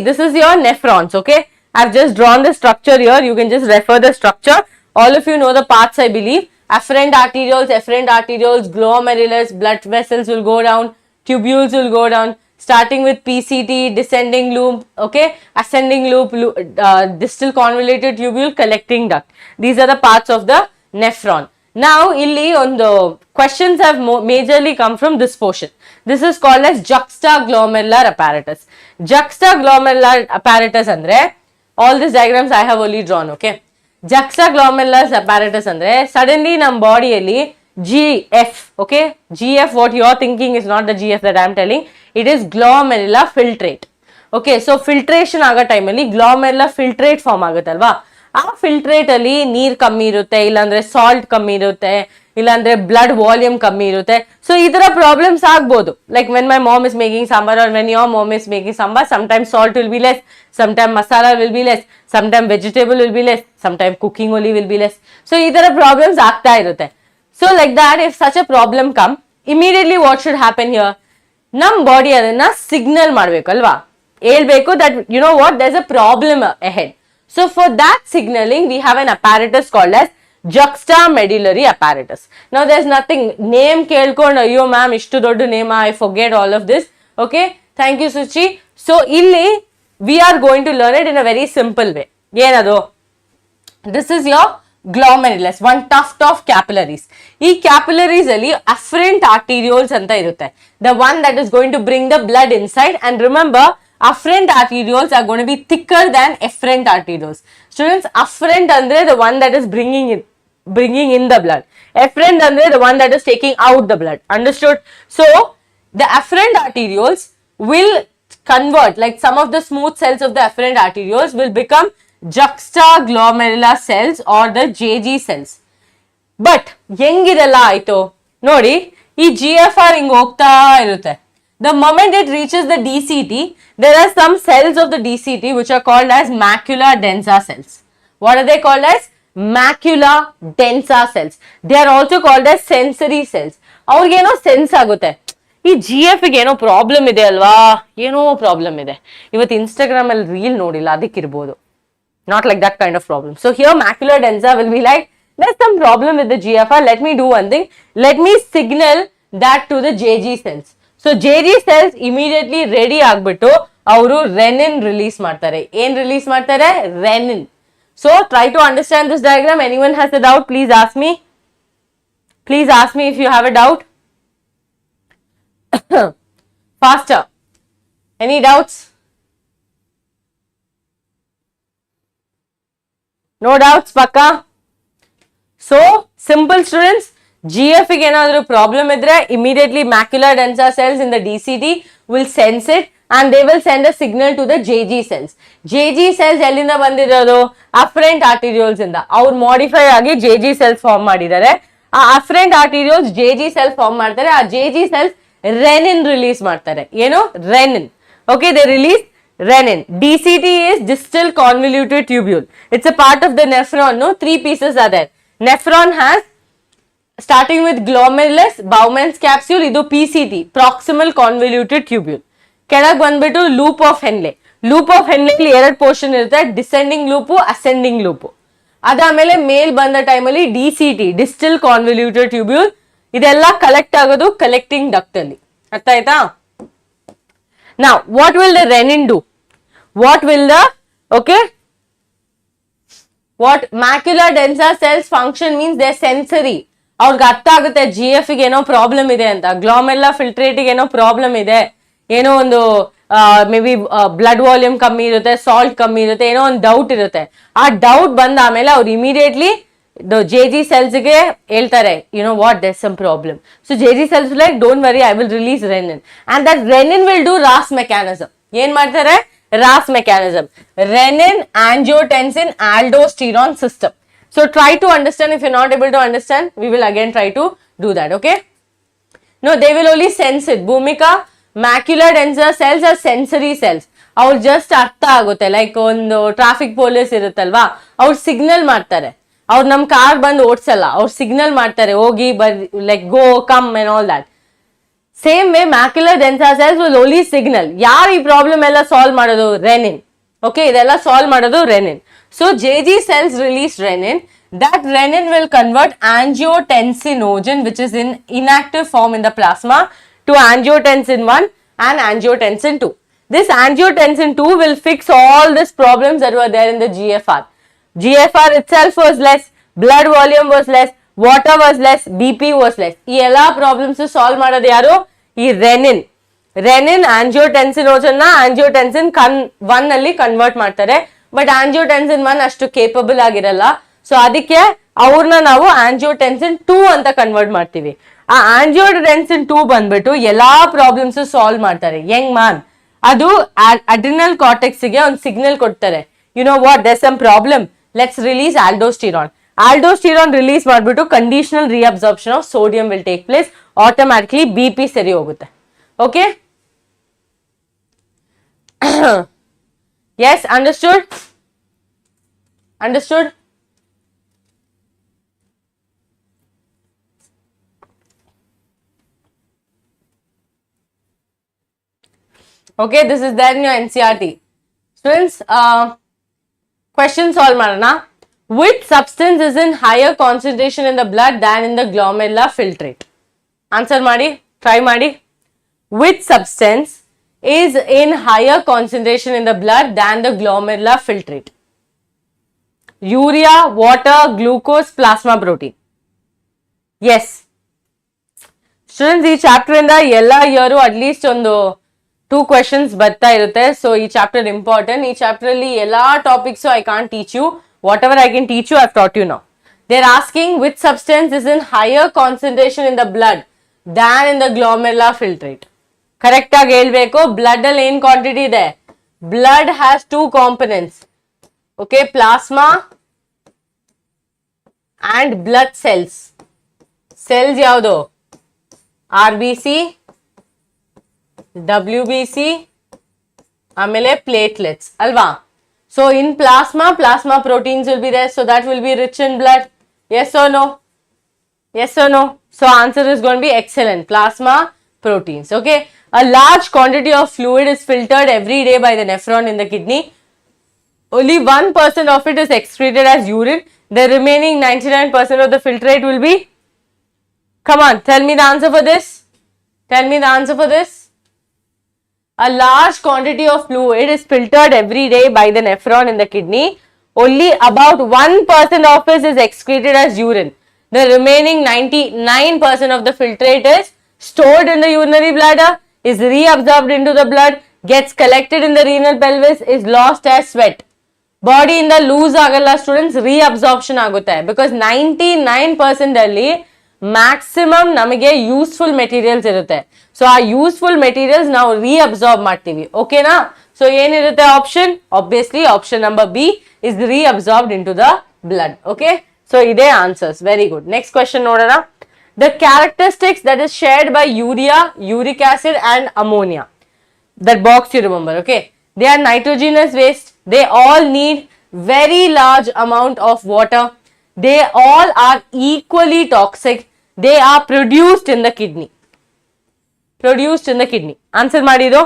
this is your nephrons. Okay, I've just drawn the structure here. You can just refer the structure. All of you know the parts, I believe. Afferent arterioles, glomerulus, blood vessels will go down, tubules will go down, starting with PCT, descending loop, okay, ascending loop, distal convoluted tubule, collecting duct. These are the parts of the nephron. Now, illi on the questions have majorly come from this portion. This is called as juxtaglomerular apparatus. Juxtaglomerular apparatus andre, all these diagrams I have only drawn, okay. Juxtaglomerular apparatus andre, suddenly nam body alli GF, okay, GF, what you are thinking is not the GF that I am telling, it is glomerular filtrate, okay. So filtration aga time alli glomerular filtrate form agutalva, ಆ filtrate ಅಲ್ಲಿ ನೀರ್ ಕಮ್ಮಿ ಇರುತ್ತೆ, ಇಲ್ಲಾಂದ್ರೆ salt ಕಮ್ಮಿ ಇರುತ್ತೆ, ಇಲ್ಲಾಂದ್ರೆ blood volume ಕಮ್ಮಿ ಇರುತ್ತೆ. ಸೊ ಈ ತರ ಪ್ರಾಬ್ಲಮ್ಸ್ ಆಗ್ಬೋದು. Like when my mom is making sambar or when your mom is making sambar, sometime salt will be less, sometime masala will be less, sometime vegetable will be less, sometime cooking oil will be less. So ಈ ತರ problems ಆಗ್ತಾ ಇರುತ್ತೆ. So like that if such a problem come, immediately what should happen here, ನಮ್ body ಅದನ್ನ signal ಮಾಡ್ಬೇಕು ಅಲ್ವಾ, ಹೇಳ್ಬೇಕು that you know what there is a problem ahead. So for that signaling, we have an apparatus called as juxtamedullary apparatus. Now there's nothing, name kelkondu, ayyo ma'am ishtu doddu name, I forget all of this. Okay, thank you Suchi. So illi we are going to learn it in a very simple way. Yenadu, this is your glomerulus, one tuft of capillaries. Ee capillaries alli afferent arterioles anta irutte, the one that is going to bring the blood inside. And remember, afferent arterioles are going to be thicker than efferent arterioles. Students, afferent andre the one that is bringing in the blood, efferent andre the one that is taking out the blood. Understood? So the afferent arterioles will convert, like some of the smooth cells of the afferent arterioles will become juxtaglomerular cells or the JG cells. But ಹೆಂಗಿದೆಲ್ಲ ಆಯ್ತು ನೋಡಿ, ಈ GFR ಹಿಂಗ್ ಹೋಗ್ತಾ ಇರುತ್ತೆ. The moment it reaches the DCT, there are some cells of the DCT which are called as macula densa cells. What are they called as? Macula densa cells. They are also called as sensory cells. ಅವ್ರಿಗೇನೋ sense ಆಗುತ್ತೆ, ಈ GF ಗೆ ಏನೋ problem ಇದೆ ಅಲ್ವಾ, ಏನೋ problem ಇದೆ, ಇವತ್ತು ಇನ್ಸ್ಟಾಗ್ರಾಮ್ ಅಲ್ಲಿ ರೀಲ್ ನೋಡಿಲ್ಲ ಅದಕ್ಕಿರ್ಬೋದು. Not like that kind of problem. So here macula densa will be like, there's some problem with the GFR, let me do one thing, let me signal that to the JG cells. So JG cells immediately ready ಆಗ್ಬಿಟ್ಟು ಅವರು renin release ಮಾಡ್ತಾರೆ. ಏನ್ release ಮಾಡ್ತಾರೆ? Renin. So try to understand this diagram. Anyone has a doubt, please ask me. Please ask me if you have a doubt. Faster. Any doubts? No doubts, Pakka? So simple students, GF ಗೆ ಏನಾದರೂ problem ಇದ್ರೆ immediately macular densa cells in the DCT will sense it and they will send a signal to the JG cells. JG cells ಎಲ್ಲಿಂದ ಬಂದಿರೋದು? afferent arterioles ಇಂದ. ಅವ್ರು modify ಆಗಿ JG cells form ಮಾಡಿದ್ದಾರೆ. ಆ afferent arterioles JG cells form ಮಾಡ್ತಾರೆ. ಆ JG cells renin release ಮಾಡ್ತಾರೆ. ಏನು? renin. Okay, they release renin. DCT is distal convoluted tubule. It's a part of the nephron. No, 3 pieces are there. Nephron has, starting with glomerulus, Bowman's capsule, idu PCT, proximal convoluted tubule. ಕೆಳಗೆ ಬಂದ್ಬಿಟ್ಟು loop of Henle. Loop of ಹೆನ್ಲೆಲಿ 2 portion ಇರುತ್ತೆ, descending loop, ascending loop. ಅದಾದ್ಮೇಲೆ ಮೇಲ್ ಬಂದ ಟೈಮಲ್ಲಿ DCT, distal convoluted tubule, ಇದೆಲ್ಲ collect ಆಗೋದು ಕಲೆಕ್ಟಿಂಗ್ ಡಕ್ಟ್ ಅಲ್ಲಿ. ಅರ್ಥ ಆಯ್ತಾ? Now what will the renin do? What will the, okay, what macular densa cells function means they're sensory. ಅವ್ರಿಗೆ ಅರ್ಥ ಆಗುತ್ತೆ GF ಗೆ ಏನೋ ಪ್ರಾಬ್ಲಮ್ ಇದೆ ಅಂತ, ಗ್ಲಾಮೆರುಲರ್ ಫಿಲ್ಟ್ರೇಟ್ ಗೆ ಏನೋ ಪ್ರಾಬ್ಲಮ್ ಇದೆ, ಏನೋ ಒಂದು ಮೇ ಬಿ ಬ್ಲಡ್ ವಾಲ್ಯೂಮ್ ಕಮ್ಮಿ ಇರುತ್ತೆ, ಸಾಲ್ಟ್ ಕಮ್ಮಿ ಇರುತ್ತೆ, ಏನೋ ಒಂದು ಡೌಟ್ ಇರುತ್ತೆ. ಆ ಡೌಟ್ ಬಂದ ಆಮೇಲೆ ಅವ್ರು ಇಮಿಡಿಯೇಟ್ಲಿ JG cells ಗೆ ಹೇಳ್ತಾರೆ, you know what, there's some problem. So JG cells like, don't worry, I will release renin, and that renin will do RAS mechanism. ಏನ್ ಮಾಡ್ತಾರೆ? RAS mechanism, renin angiotensin aldosterone system. So try to understand. If you're not able to understand, we will again try to do that. Okay, no, they will only sense it. Bhumika, macular densa cells are sensory cells. ಅವ್ರು just ಅರ್ಥ ಆಗುತ್ತೆ, like ಒಂದು traffic police ಇರುತ್ತಲ್ವಾ, ಅವ್ರು signal ಮಾಡ್ತಾರೆ. ಅವ್ರು ನಮ್ car ಬಂದು ಓಡಿಸಲ್ಲ, ಅವ್ರು ಸಿಗ್ನಲ್ ಮಾಡ್ತಾರೆ, ಹೋಗಿ ಬರ್ರಿ, like go come and all that. Same way macular densa cells will only signal. ಯಾರು ಈ ಪ್ರಾಬ್ಲಮ್ ಎಲ್ಲ ಸಾಲ್ವ್ ಮಾಡೋದು? renin. ಓಕೆ, ಇದೆಲ್ಲ ಸಾಲ್ವ್ ಮಾಡೋದು renin. So JG cells release renin. That renin will convert angiotensinogen, which is in inactive form in the plasma, to angiotensin 1. and angiotensin 2. This angiotensin 2 will fix all these problems that were there in the GFR. GFR itself was less, blood volume was less, water was less, BP was less. ಈ ಎಲ್ಲಾ problems solve ಮಾಡೋದು ಯಾರು? ಈ renin. Renin ಆಂಜಿಯೋಟೆನ್ಸಿನ್ ಓಜನ್ನ ಆಂಜಿಯೋಟೆನ್ಸಿನ್ 1 ಅಲ್ಲಿ convert ಮಾಡ್ತಾರೆ. But ಆಂಜಿಯೋಟೆನ್ಸಿನ್ 1 ಅಷ್ಟು capable ಆಗಿರಲ್ಲ. So ಅದಕ್ಕೆ ಅವ್ರನ್ನ ನಾವು ಆಂಜಿಯೋಟೆನ್ಸಿನ್ 2 ಅಂತ ಕನ್ವರ್ಟ್ ಮಾಡ್ತೀವಿ. ಆ ಆಂಜಿಯೋಟೆನ್ಸಿನ್ 2 ಬಂದ್ಬಿಟ್ಟು ಎಲ್ಲಾ ಪ್ರಾಬ್ಲಮ್ಸ್ ಸಾಲ್ವ್ ಮಾಡ್ತಾರೆ. ಹೆಂಗ್ ಮ್ಯಾಮ್? ಅದು ಅಡ್ರಿನಲ್ ಕಾರ್ಟೆಕ್ಸ್ ಗೆ ಒಂದು ಸಿಗ್ನಲ್ ಕೊಡ್ತಾರೆ. You know what, there some problem, let's release aldosterone. Aldosterone release ಮಾಡ್ಬಿಟ್ಟು conditional reabsorption of sodium will take place. Automatically BP ಸರಿ ಹೋಗುತ್ತೆ. Okay, yes, understood? Understood? Okay, this is there in your NCRT. Students, question solve marana. Which substance is in higher concentration in the blood than in the glomerular filtrate? Answer madi, try madi. Which substance is in higher concentration in the blood than the glomerular filtrate? Urea, water, glucose, plasma protein. Yes. Students, ಈ chapter ಇಂದ ಎಲ್ಲ year at least ಒಂದು 2 questions ಬರ್ತಾ ಇರುತ್ತೆ. So ಈ chapter important. ಈ chapter ಅಲ್ಲಿ ಎಲ್ಲಾ topics I can't teach you. Whatever I can teach you, I have taught you now. They are asking which substance is in higher concentration in the blood than in the glomerular filtrate. Correct ಆಗಿ ಹೇಳ್ಬೇಕು. Blood ಅಲ್ಲಿ ಏನ್ quantity ಇದೆ? Blood has 2 components. Okay, plasma and blood cells. Cells ಯಾವುದು? RBC, WBC, ಆಮೇಲೆ platelets ಅಲ್ವಾ? So in plasma proteins will be there, so that will be rich in blood. Yes or no? Yes or no? So answer is going to be excellent. Plasma proteins. Okay, a large quantity of fluid is filtered every day by the nephron in the kidney. Only 1% of it is excreted as urine. The remaining 99% of the filtrate will be, come on, tell me the answer for this. Tell me the answer for this. A large quantity of fluid is filtered every day by the nephron in the kidney. Only about 1% of it is excreted as urine. The remaining 99% of the filtrate is stored in the urinary bladder, is reabsorbed into the blood, gets collected in the renal pelvis, is lost as sweat. Body in the loose agalla students, reabsorption ಆಗುತ್ತೆ. Because 99% ಅಲ್ಲಿ maximum ನಮಗೆ useful materials ಇರುತ್ತೆ. So ಆ useful materials ನಾವು reabsorb ಮಾಡ್ತೀವಿ. ಓಕೆನಾ? So ಏನಿರುತ್ತೆ option? Obviously option number B is reabsorbed into the blood. Okay, so ಇದೇ answers. Very good. Next question ನೋಡೋಣ. The characteristics that is shared by urea, uric acid and ammonia. That box you remember. Okay, they are nitrogenous waste. They all need very large amount of water. They all are equally toxic. They are produced in the kidney. Produced in the kidney. Answer ಮಾಡಿರೋ.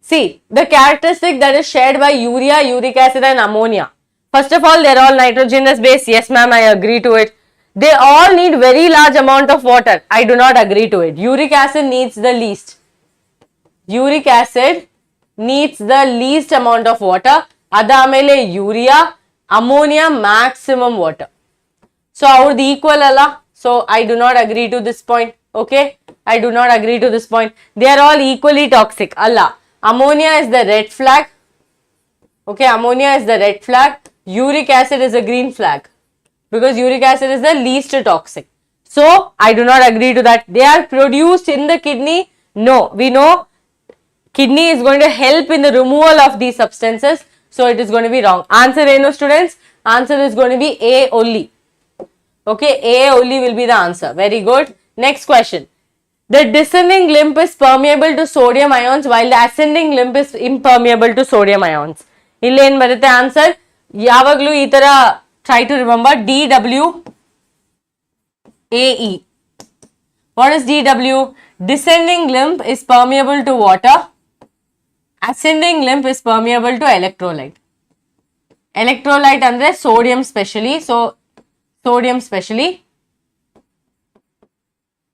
See, the characteristic that is shared by urea, uric acid and ammonia. First of all, they are all nitrogenous base. Yes ma'am, I agree to it. They all need very large amount of water. I do not agree to it. Uric acid needs the least. Uric acid needs the least amount of water. Adamele urea, ammonia maximum water. So ಅವ್ರದ್ದು equal ಅಲ್ಲ. So I do not agree to this point. Okay, I do not agree to this point. They are all equally toxic. ಅಲ್ಲ. Ammonia is the red flag. Okay, ammonia is the red flag. Uric acid is a green flag. Because uric acid is the least toxic. So I do not agree to that. They are produced in the kidney. No, we know kidney is going to help in the removal of these substances. So it is going to be wrong. Answer A, no students. Answer is going to be A only. Okay, A only will be the answer. Very good. Next question. The descending lymph is permeable to sodium ions while the ascending lymph is impermeable to sodium ions. ಇಲ್ಲಿ ಏನ್ ಬರುತ್ತೆ answer? ಯಾವಾಗಲೂ ಈ ತರ try to remember DWAE. What is DW? Descending lymph is permeable to water. Ascending lymph is permeable to electrolyte. Electrolyte andre sodium specially. So sodium specially.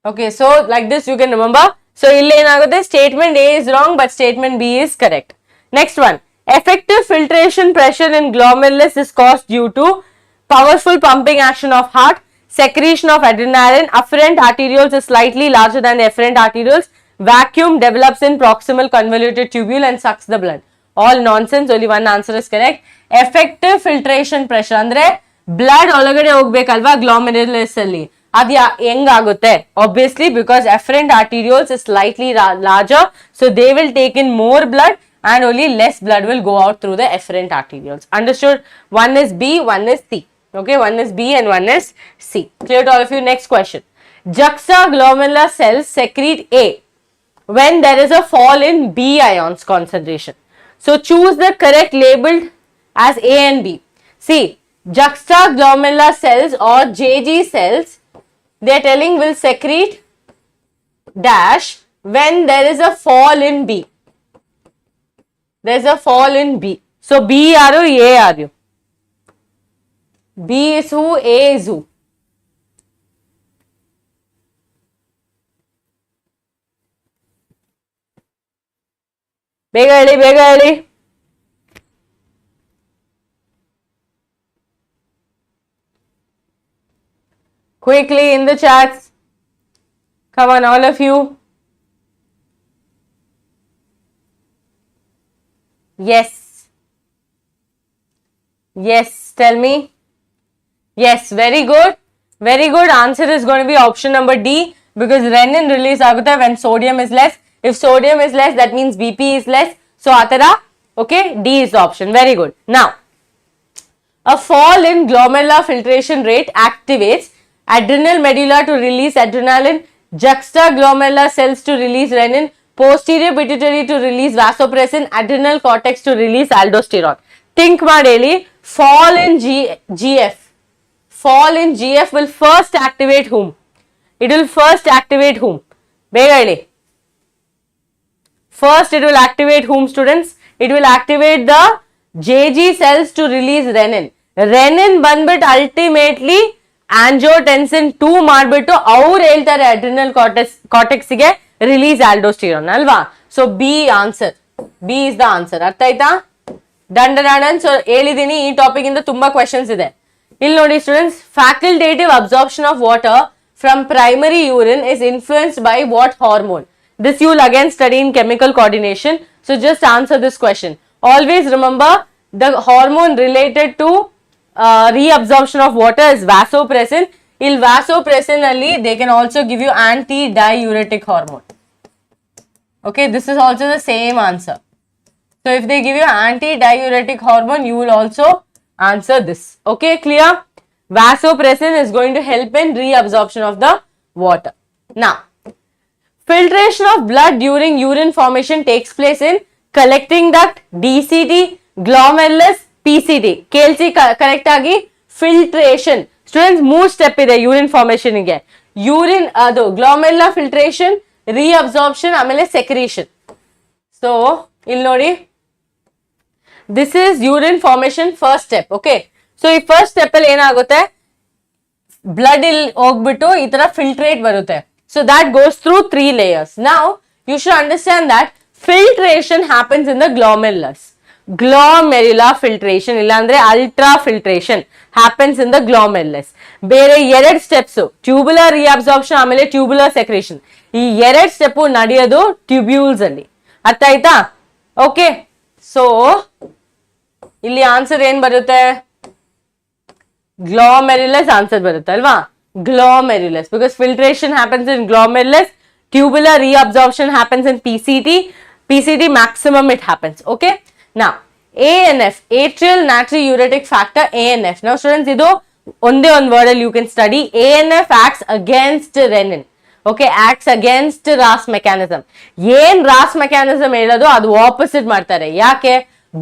Okay, so like this you can remember So illi enagutte statement A is wrong but statement B is correct. Next one, effective filtration pressure in glomerulus is caused due to powerful pumping action of heart, secretion of adrenaline, afferent arterioles is slightly larger than the efferent arterioles, vacuum develops in proximal convoluted tubule and sucks the blood. All nonsense, only one answer is correct. Effective filtration pressure andre blood ಒಳಗಡೆ ಹೋಗ್ಬೇಕಲ್ವಾ glomerulus ಅಲ್ಲಿ ಅದು ಹೆಂಗಾಗುತ್ತೆ obviously because efferent arterioles is slightly larger, so they will take in more blood and only less blood will go out through the efferent arterioles. Understood? One is B, one is C. Okay, one is B and one is C. Clear to all of you? Next question. Juxtaglomerular cells secrete A when there is a fall in B ions concentration. So choose the correct labeled as A and B. See, juxtaglomerular cells or JG cells, they are telling will secrete dash when there is a fall in B. There is a fall in B. So B are you, A are you? B is who, A is who? Bega ಹೇಳಿ. Quickly in the chats. Come on, all of you. Yes. Yes, tell me. Yes, very good. Very good. Answer is going to be option number D because renin release agutta when sodium is less. If sodium is less, that means BP is less. So, atara, okay, D is the option. Very good. Now, a fall in glomerular filtration rate activates adrenal medulla to release adrenaline, juxtaglomerular cells to release renin, posterior pituitary to release vasopressin, adrenal cortex to release aldosterone. Think madeli, fall in GF. Fall in GF will first activate whom? It will first activate whom? Bega ಹೇಳಿ. First, it will activate whom, students? It will activate the JG cells to release renin. Renin ಬಂದ್ಬಿಟ್ಟು ultimately angiotensin 2 ಮಾಡ್ಬಿಟ್ಟು ಅವ್ರು ಹೇಳ್ತಾರೆ adrenal cortex ಗೆ release aldosterone ಅಲ್ವಾ? So B answer. B is the answer. ಅರ್ಥ ಆಯ್ತಾ? ದಂಡನಾಡನ್. So ಹೇಳಿದೀನಿ ಈ ಟಾಪಿಕ್ ಇಂದ ತುಂಬಾ ಕ್ವೆಶ್ಚನ್ಸ್ ಇದೆ. ಇಲ್ಲಿ ನೋಡಿ students, facultative absorption of water from primary urine is influenced by what hormone? This you will again study in chemical coordination. So just answer this question. Always remember the hormone related to reabsorption of water is vasopressin. In vasopressin alli they can also give you anti-diuretic hormone. Okay, this is also the same answer. So if they give you anti-diuretic hormone, you will also answer this. Okay, clear? Vasopressin is going to help in reabsorption of the water. Now, filtration of blood during urine formation takes place in collecting duct, DCT, glomerulus, PCT. KLC correct agi filtration. Students, ಮೂರು step ಇದೆ urine formation ಗೆ. Urine ಅದು ಗ್ಲಾಮೆರುಲರ್ filtration, reabsorption ಆಮೇಲೆ secretion. So ಇಲ್ಲಿ ನೋಡಿ, this is urine formation first step. Okay, so ಈ first step ಅಲ್ಲಿ ಏನಾಗುತ್ತೆ, blood ಇಲ್ಲಿ ಹೋಗ್ಬಿಟ್ಟು ಈ ತರ filtrate ಬರುತ್ತೆ. So that goes through 3 layers. Now you should understand that filtration happens in the glomerulus. Glomerular filtration illandre ultra filtration happens in the glomerulus. Bere ಎರಡು steps, tubular reabsorption ಆಮೇಲೆ tubular secretion. ಈ ಎರಡು step ನಡೆಯೋದು tubules ಅಲ್ಲಿ. ಅರ್ಥ ಆಯ್ತಾ? Okay, so ಇಲ್ಲಿ answer ಏನ್ ಬರುತ್ತೆ? glomerulus ಆನ್ಸರ್ ಬರುತ್ತೆ ಅಲ್ವಾ? glomerulus, because filtration happens in glomerulus, tubular reabsorption happens in PCT maximum it happens. Okay, now ANF, atrial natriuretic factor, ANF. Now students, idu onde one word you can study. ANF acts against renin. Okay, acts against RAS mechanism. ಏನ್ RAS mechanism ಹೇಳೋದು ಅದು opposite ಮಾಡ್ತಾರೆ. ಯಾಕೆ?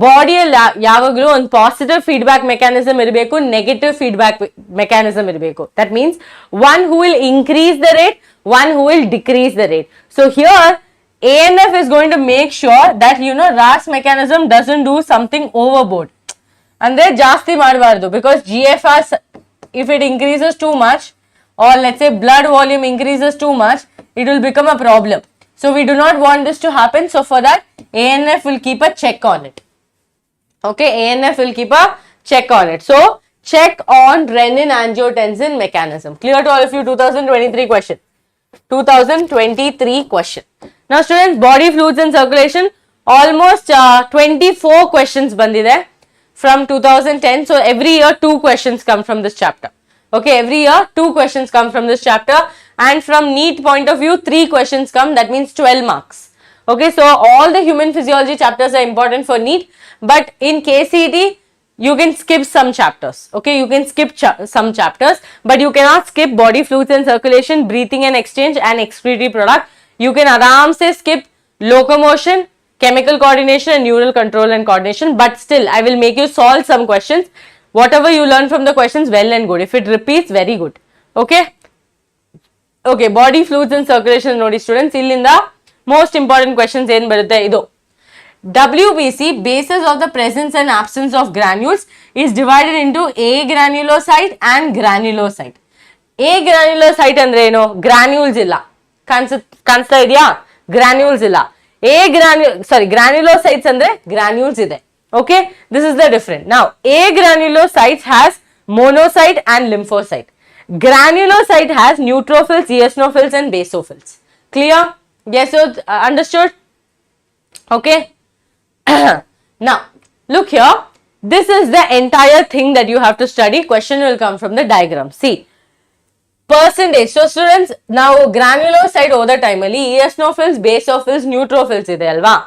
ಬಾಡಿಯಲ್ಲಿ ಯಾವಾಗಲೂ ಒಂದು positive feedback mechanism ಇರಬೇಕು, negative feedback mechanism ಇರಬೇಕು. That means one who will increase the rate, one who will decrease the rate. So here ANF is going to make sure that RAS mechanism doesn't do something overboard. Andre ಜಾಸ್ತಿ ಮಾಡಬಾರದು, because GFR if it increases too much or let's say blood volume increases too much, it will become a problem. So we do not want this to happen. So for that, ANF will keep a check on it. Okay, ANF will keep a check on it. So check on renin-angiotensin mechanism. Clear to all of you? 2023 question. 2023 question. Now students, body fluids and circulation, almost 24 questions bandide from 2010. So every year 2 questions come from this chapter. Okay, every year 2 questions come from this chapter, and from NEET point of view 3 questions come, that means 12 marks. Okay, so all the human physiology chapters are important for NEET, but in KCET you can skip some chapters. Okay, you can skip some chapters, but you cannot skip body fluids and circulation, breathing and exchange, and excretory product. You can aram se skip locomotion, chemical coordination, and neural control and coordination, but still I will make you solve some questions. Whatever you learn from the questions, well and good. If it repeats, very good. Okay. Okay, body fluids and circulation nodi students, illinda most important questions ಏನು ಬರುತ್ತೆ ಇದು. WBC, basis of the presence and absence of granules, is divided into A granulocyte and granulocyte. A granulocyte ಅಂದ್ರೆ ಏನು? Granules ಇಲ್ಲ. ಕಾಣಿಸ್ತಾ ಇದೆಯಾ? Granules ಇಲ್ಲ. granulocytes ಅಂದ್ರೆ granules ಇದೆ. Okay, this is the difference. Now, A granulocytes has monocyte and lymphocyte. Granulocyte has neutrophils, eosinophils, and basophils. Clear? Yes, so understood? Okay. Now, look here. This is the entire thing that you have to study. Question will come from the diagram. See, percentage. So, students, now granulocyte over the time ali eosinophils, basophils, neutrophils ide alva.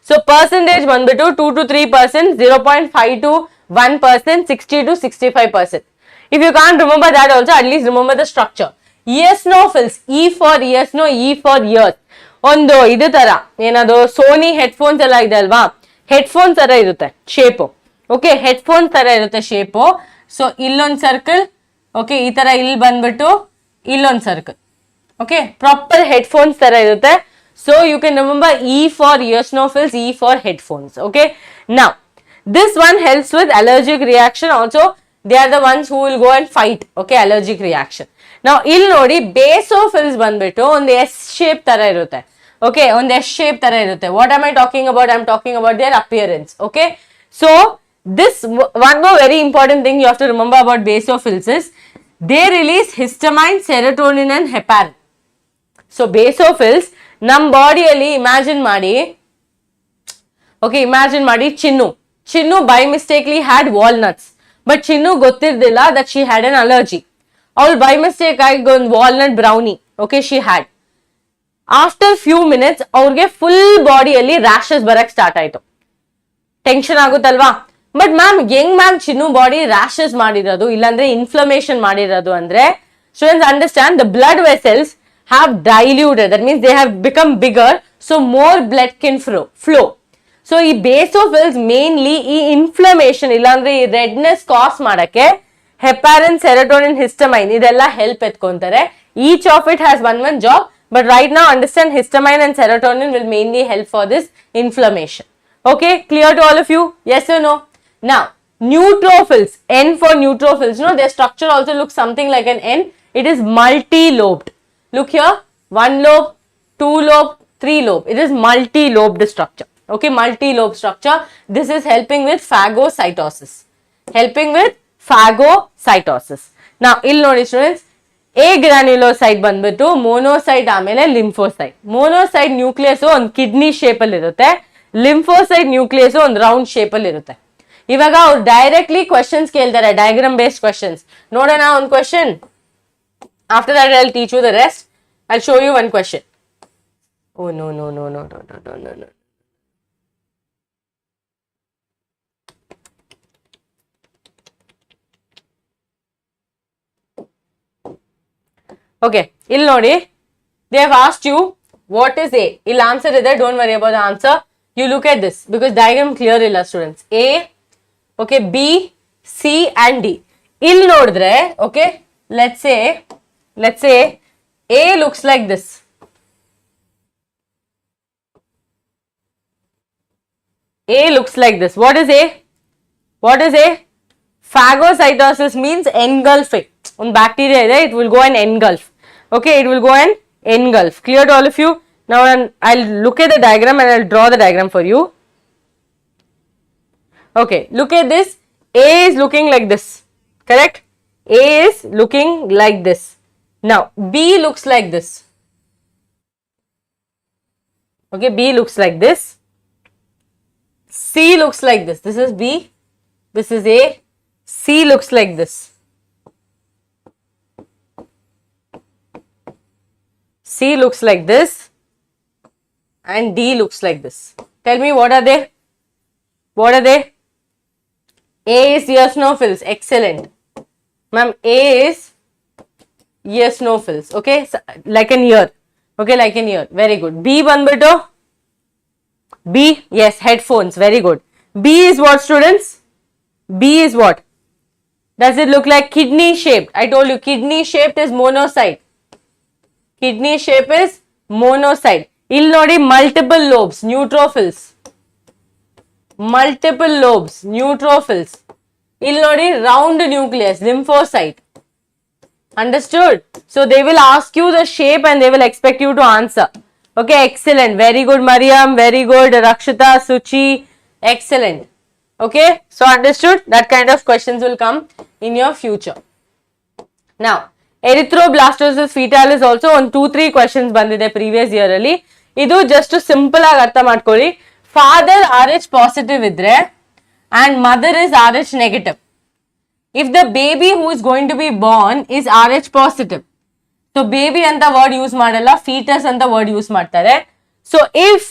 So percentage ಬಂದ್ಬಿಟ್ಟು 2 to 3%, 0.5 to 1%, 60 to 65%. If you can't remember that also, at least remember the structure. Eosinophils, E for eosino, E for earth. ಒಂದು ಇದು ತರ ಏನದು Sony headphones ಎಲ್ಲ ಇದೆ ಅಲ್ವಾ, headphone ತರ ಇರುತ್ತೆ ಶೇಪು. ಓಕೆ, ಹೆಡ್ಫೋನ್ ತರ ಇರುತ್ತೆ ಶೇಪು. ಸೊ ಇಲ್ಲೊಂದು ಸರ್ಕಲ್, ಓಕೆ, ಈ ತರ ಇಲ್ಲಿ ಬಂದ್ಬಿಟ್ಟು ಇಲ್ಲೊಂದು ಸರ್ಕಲ್. ಓಕೆ, ಪ್ರಾಪರ್ ಹೆಡ್ಫೋನ್ಸ್ ತರ ಇರುತ್ತೆ. So you can remember E for eosinophils, E for headphones. Okay. Now, this one helps with allergic reaction. Also, they are the ones who will go and fight. Okay, allergic reaction. Now, ಇಲ್ಲಿ ನೋಡಿ basophils ಬಂದ್ಬಿಟ್ಟು ಒಂದು S shape ತರ ಇರುತ್ತೆ. Okay, ಒಂದು S shape ತರ ಇರುತ್ತೆ. What am I talking about? I am talking about their appearance. Okay. So this one more very important thing you have to remember about basophils is they release histamine, serotonin, and heparin. So basophils ನಮ್ಮ ಬಾಡಿಯಲ್ಲಿ imagine ಮಾಡಿ Chinnu by mistakenly had walnuts, but Chinnu ಗೊತ್ತಿರ್ದಿಲ್ಲ that she had an allergy. ಅವಳು by mistake ಆಗಿ ಒಂದು walnut brownie, okay, she had. After few minutes ಅವ್ರಿಗೆ full ಬಾಡಿಯಲ್ಲಿ rashes ಬರಕ್ ಸ್ಟಾರ್ಟ್ ಆಯ್ತು. ಟೆನ್ಷನ್ ಆಗುತ್ತಲ್ವಾ? ಬಟ್ ಮ್ಯಾಮ್ ಹೆಂಗ್ ಮ್ಯಾಮ್ ಚಿನ್ನು ಬಾಡಿ ರ್ಯಾಷಸ್ ಮಾಡಿರೋದು ಇಲ್ಲಾಂದ್ರೆ ಇನ್ಫ್ಲಮೇಷನ್ ಮಾಡಿರೋದು ಅಂದ್ರೆ, students understand, the blood vessels have diluted, that means they have become bigger, so more blood can flow. So ಈ basophils mainly ಈ inflammation ಇಲ್ಲಾಂದ್ರೆ ಈ redness cause ಮಾಡಕ್ಕೆ heparin, serotonin, histamine ಇದೆಲ್ಲ help ಎತ್ಕೊಂತಾರೆ. Each of it has one job, but right now understand histamine and serotonin will mainly help for this inflammation. Okay, clear to all of you? Yes or no? Now, neutrophils, N for neutrophils, you know their structure also looks something like an N. It is multi-lobed. Look here, 1 lobe, 2 lobe, 3 lobe. It is multi-lobed structure. Okay, multi-lobe structure. This is helping with phagocytosis. Now, ಇಲ್ಲಿ ನೋಡಿ students, A granulocyte ಬಂದ್ಬಿಟ್ಟು monocyte ಆಮೇಲೆ lymphocyte. Monocyte nucleus ಒಂದು kidney shape ಅಲ್ಲಿ ಇರುತ್ತೆ. Lymphocyte nucleus ಒಂದು round shape ಅಲ್ಲಿ ಇರುತ್ತೆ. ಇವಾಗ ಅವ್ರು ಡೈರೆಕ್ಟ್ಲಿ ಕ್ವೆಶ್ಚನ್ಸ್ ಕೇಳ್ತಾರೆ, ಡಯಾಗ್ರಾಮ್ ಬೇಸ್ಡ್ ಕ್ವೆಶ್ಚನ್ಸ್. ನೋಡೋಣ ಒಂದು question. After that, I'll teach you the rest. I'll show you one question. Oh, no. Okay, ಇಲ್ಲಿ ನೋಡಿ, they have asked you what is A. I'll answer it there, don't worry about the answer. You look at this because diagram clear illa students. A, okay, B, C and D. ಇಲ್ಲಿ ನೋಡಿದ್ರೆ, okay, let's say A looks like this. A looks like this. What is A? Phagocytosis means engulfing. On bacteria, it will go and engulf. Okay, it will go and engulf. Clear to all of you? Now I'll look at the diagram and I'll draw the diagram for you. Okay, look at this. A is looking like this, correct? A is looking like this. Now B looks like this. Okay, B looks like this. C looks like this. This is B. This is A. C looks like this. C looks like this. And D looks like this. Tell me, what are they? What are they? A is eosinophils. Excellent. Ma'am, A is eosinophils. Okay, so, like an ear. Okay, like an ear. Very good. B banbito. B, yes, headphones. Very good. B is what, students? B is what? Does it look like kidney shaped? I told you kidney shaped is monocyte. Kidney shape is monocyte. Ill nodi multiple lobes, neutrophils. Multiple lobes, neutrophils. Ill nodi round nucleus, lymphocyte. Understood? So they will ask you the shape and they will expect you to answer. Okay, excellent. Very good, Mariam. Very good, Rakshita, Suchi. Excellent. Okay, so understood? That kind of questions will come in your future. Now, erythroblastosis fetalis also on 2-3 questions bandide previous year alli. Idu just simple ಆಗಿ ಅರ್ಥ ಮಾಡ್ಕೊಳ್ಳಿ. Father RH positive ಇದ್ರೆ and mother is RH negative. If the baby who is going to be born is RH positive, so baby ಅಂತ word use ಮಾಡಲ್ಲ, fetus ಅಂತ word use ಮಾಡ್ತಾರೆ. So if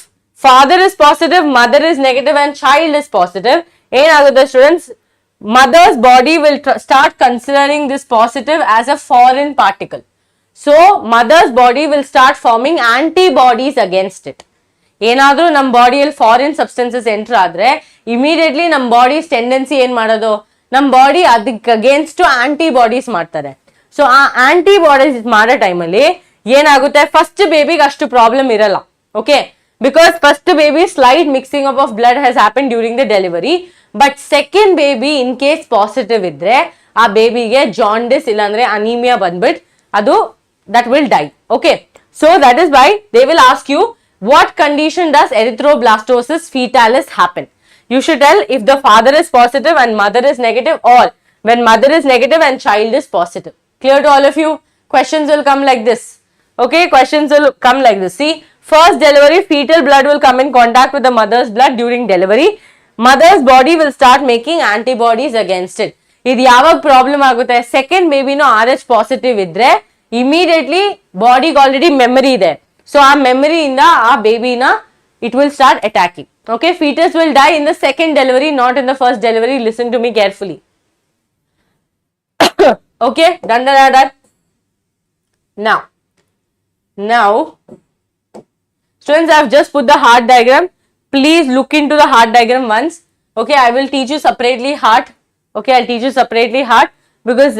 father is positive, mother is negative and child is positive, ಏನಾಗುತ್ತೆ students? Mother's body will start considering this positive as a foreign particle. So mother's body will start forming antibodies against it. ಏನಾದ್ರೂ ನಮ್ಮ ಬಾಡಿಯಲ್ಲಿ foreign substances enter ಆದ್ರೆ immediately ನಮ್ಮ bodies tendency ಏನ್ ಮಾಡೋದು, ನಮ್ಮ body ಅದಕ್ಕೆ ಅಗೇನ್ಸ್ಟ್ ಆಂಟಿಬಾಡೀಸ್ ಮಾಡ್ತಾರೆ. ಸೊ ಆ ಆಂಟಿಬಾಡೀಸ್ ಮಾಡೋ ಟೈಮಲ್ಲಿ ಏನಾಗುತ್ತೆ, ಫಸ್ಟ್ ಬೇಬಿಗೆ ಅಷ್ಟು ಪ್ರಾಬ್ಲಮ್ ಇರಲ್ಲ. Okay, because first baby slight mixing up of blood has happened during the delivery, but second baby in case positive idre ಆ ಬೇಬಿಗೆ ಜಾಂಡಿಸ್ ಇಲ್ಲಾಂದ್ರೆ ಅನಿಮಿಯಾ ಬಂದ್ಬಿಟ್ ಅದು that will die. Okay, so that is why they will ask you what condition does erythroblastosis fetalis happen. You should tell if the father is positive and mother is negative, or when mother is negative and child is positive. Clear to all of you? Questions will come like this. Okay, questions will come like this. See, first delivery, fetal blood will come in contact with the mother's blood during delivery. Mother's body will start making antibodies against it. ಇದು ಯಾವಾಗ problem ಆಗುತ್ತೆ, second ಬೇಬಿನೂ RH positive ಇದ್ರೆ immediately ಬಾಡಿಗೆ already memory ಇದೆ. So ಆ ಮೆಮರಿಯಿಂದ ಆ ಬೇಬಿನ it will start attacking. Okay, fetus will die in the second delivery, not in the first delivery. Listen to me carefully. Okay, done. Now students, I have just put the heart diagram. Please look into the heart diagram once. Okay, I will teach you separately heart. Okay, I'll teach you separately heart because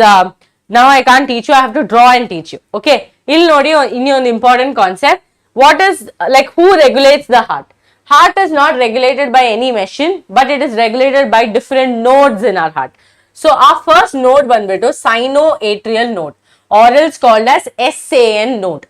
now I can't teach you, I have to draw and teach you. Okay, ಇಲ್ಲಿ ನೋಡಿ ಇನ್ನೊಂದು important concept. What is, like, who regulates the heart? Heart is not regulated by any machine, but it is regulated by different nodes in our heart. So our first node ಬಂದ್ಬಿಟ್ಟು sinoatrial node, or else called as SAN node.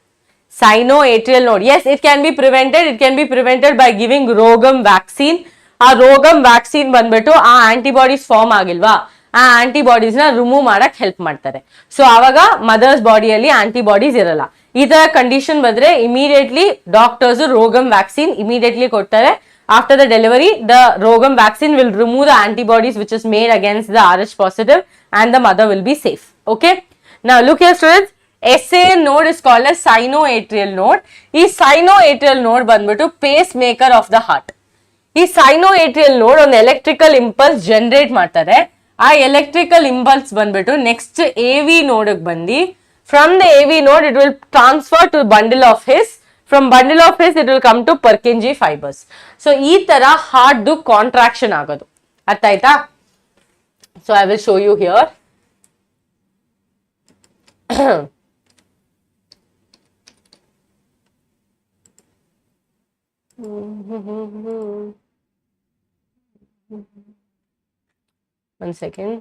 Sinoatrial node. Yes, it can be prevented. It can be prevented by giving ರೋಗಮ್ vaccine. ಆ ರೋಗಮ್ vaccine ಬಂದ್ಬಿಟ್ಟು ಆ antibodies form ಆಗಿಲ್ವಾ, ಆ antibodies ನ remove ಮಾಡಕ್ help ಮಾಡ್ತಾರೆ. So ಅವಾಗ ಮದರ್ಸ್ ಬಾಡಿಯಲ್ಲಿ ಆಂಟಿಬಾಡೀಸ್ ಇರಲ್ಲ. ಈ ತರ ಕಂಡೀಷನ್ ಬಂದ್ರೆ ಇಮಿಡಿಯೇಟ್ಲಿ ಡಾಕ್ಟರ್ಸ್ ರೋಗಮ್ ವ್ಯಾಕ್ಸಿನ್ ಇಮಿಡಿಯೇಟ್ಲಿ ಕೊಡ್ತಾರೆ. After the delivery, the rogam vaccine will remove the antibodies which is made against the RH positive and the mother will be safe. Okay. Now look here students, SAN node is called as sinoatrial node. This sinoatrial node ಬಂದ್ಬಿಟ್ಟು pacemaker of the heart. ಈ sinoatrial node ಒಂದು electrical impulse generate ಮಾಡ್ತಾರೆ. ಆ electrical impulse ಬಂದ್ಬಿಟ್ಟು next AV node ಬಂದು from the AV node it will transfer to bundle of His. From bundle of His it will come to Purkinje fibers. So ಈ ತರ heart contraction ಆಗೋದು. ಅರ್ಥ ಆಯ್ತಾ? So I will show you here. One second.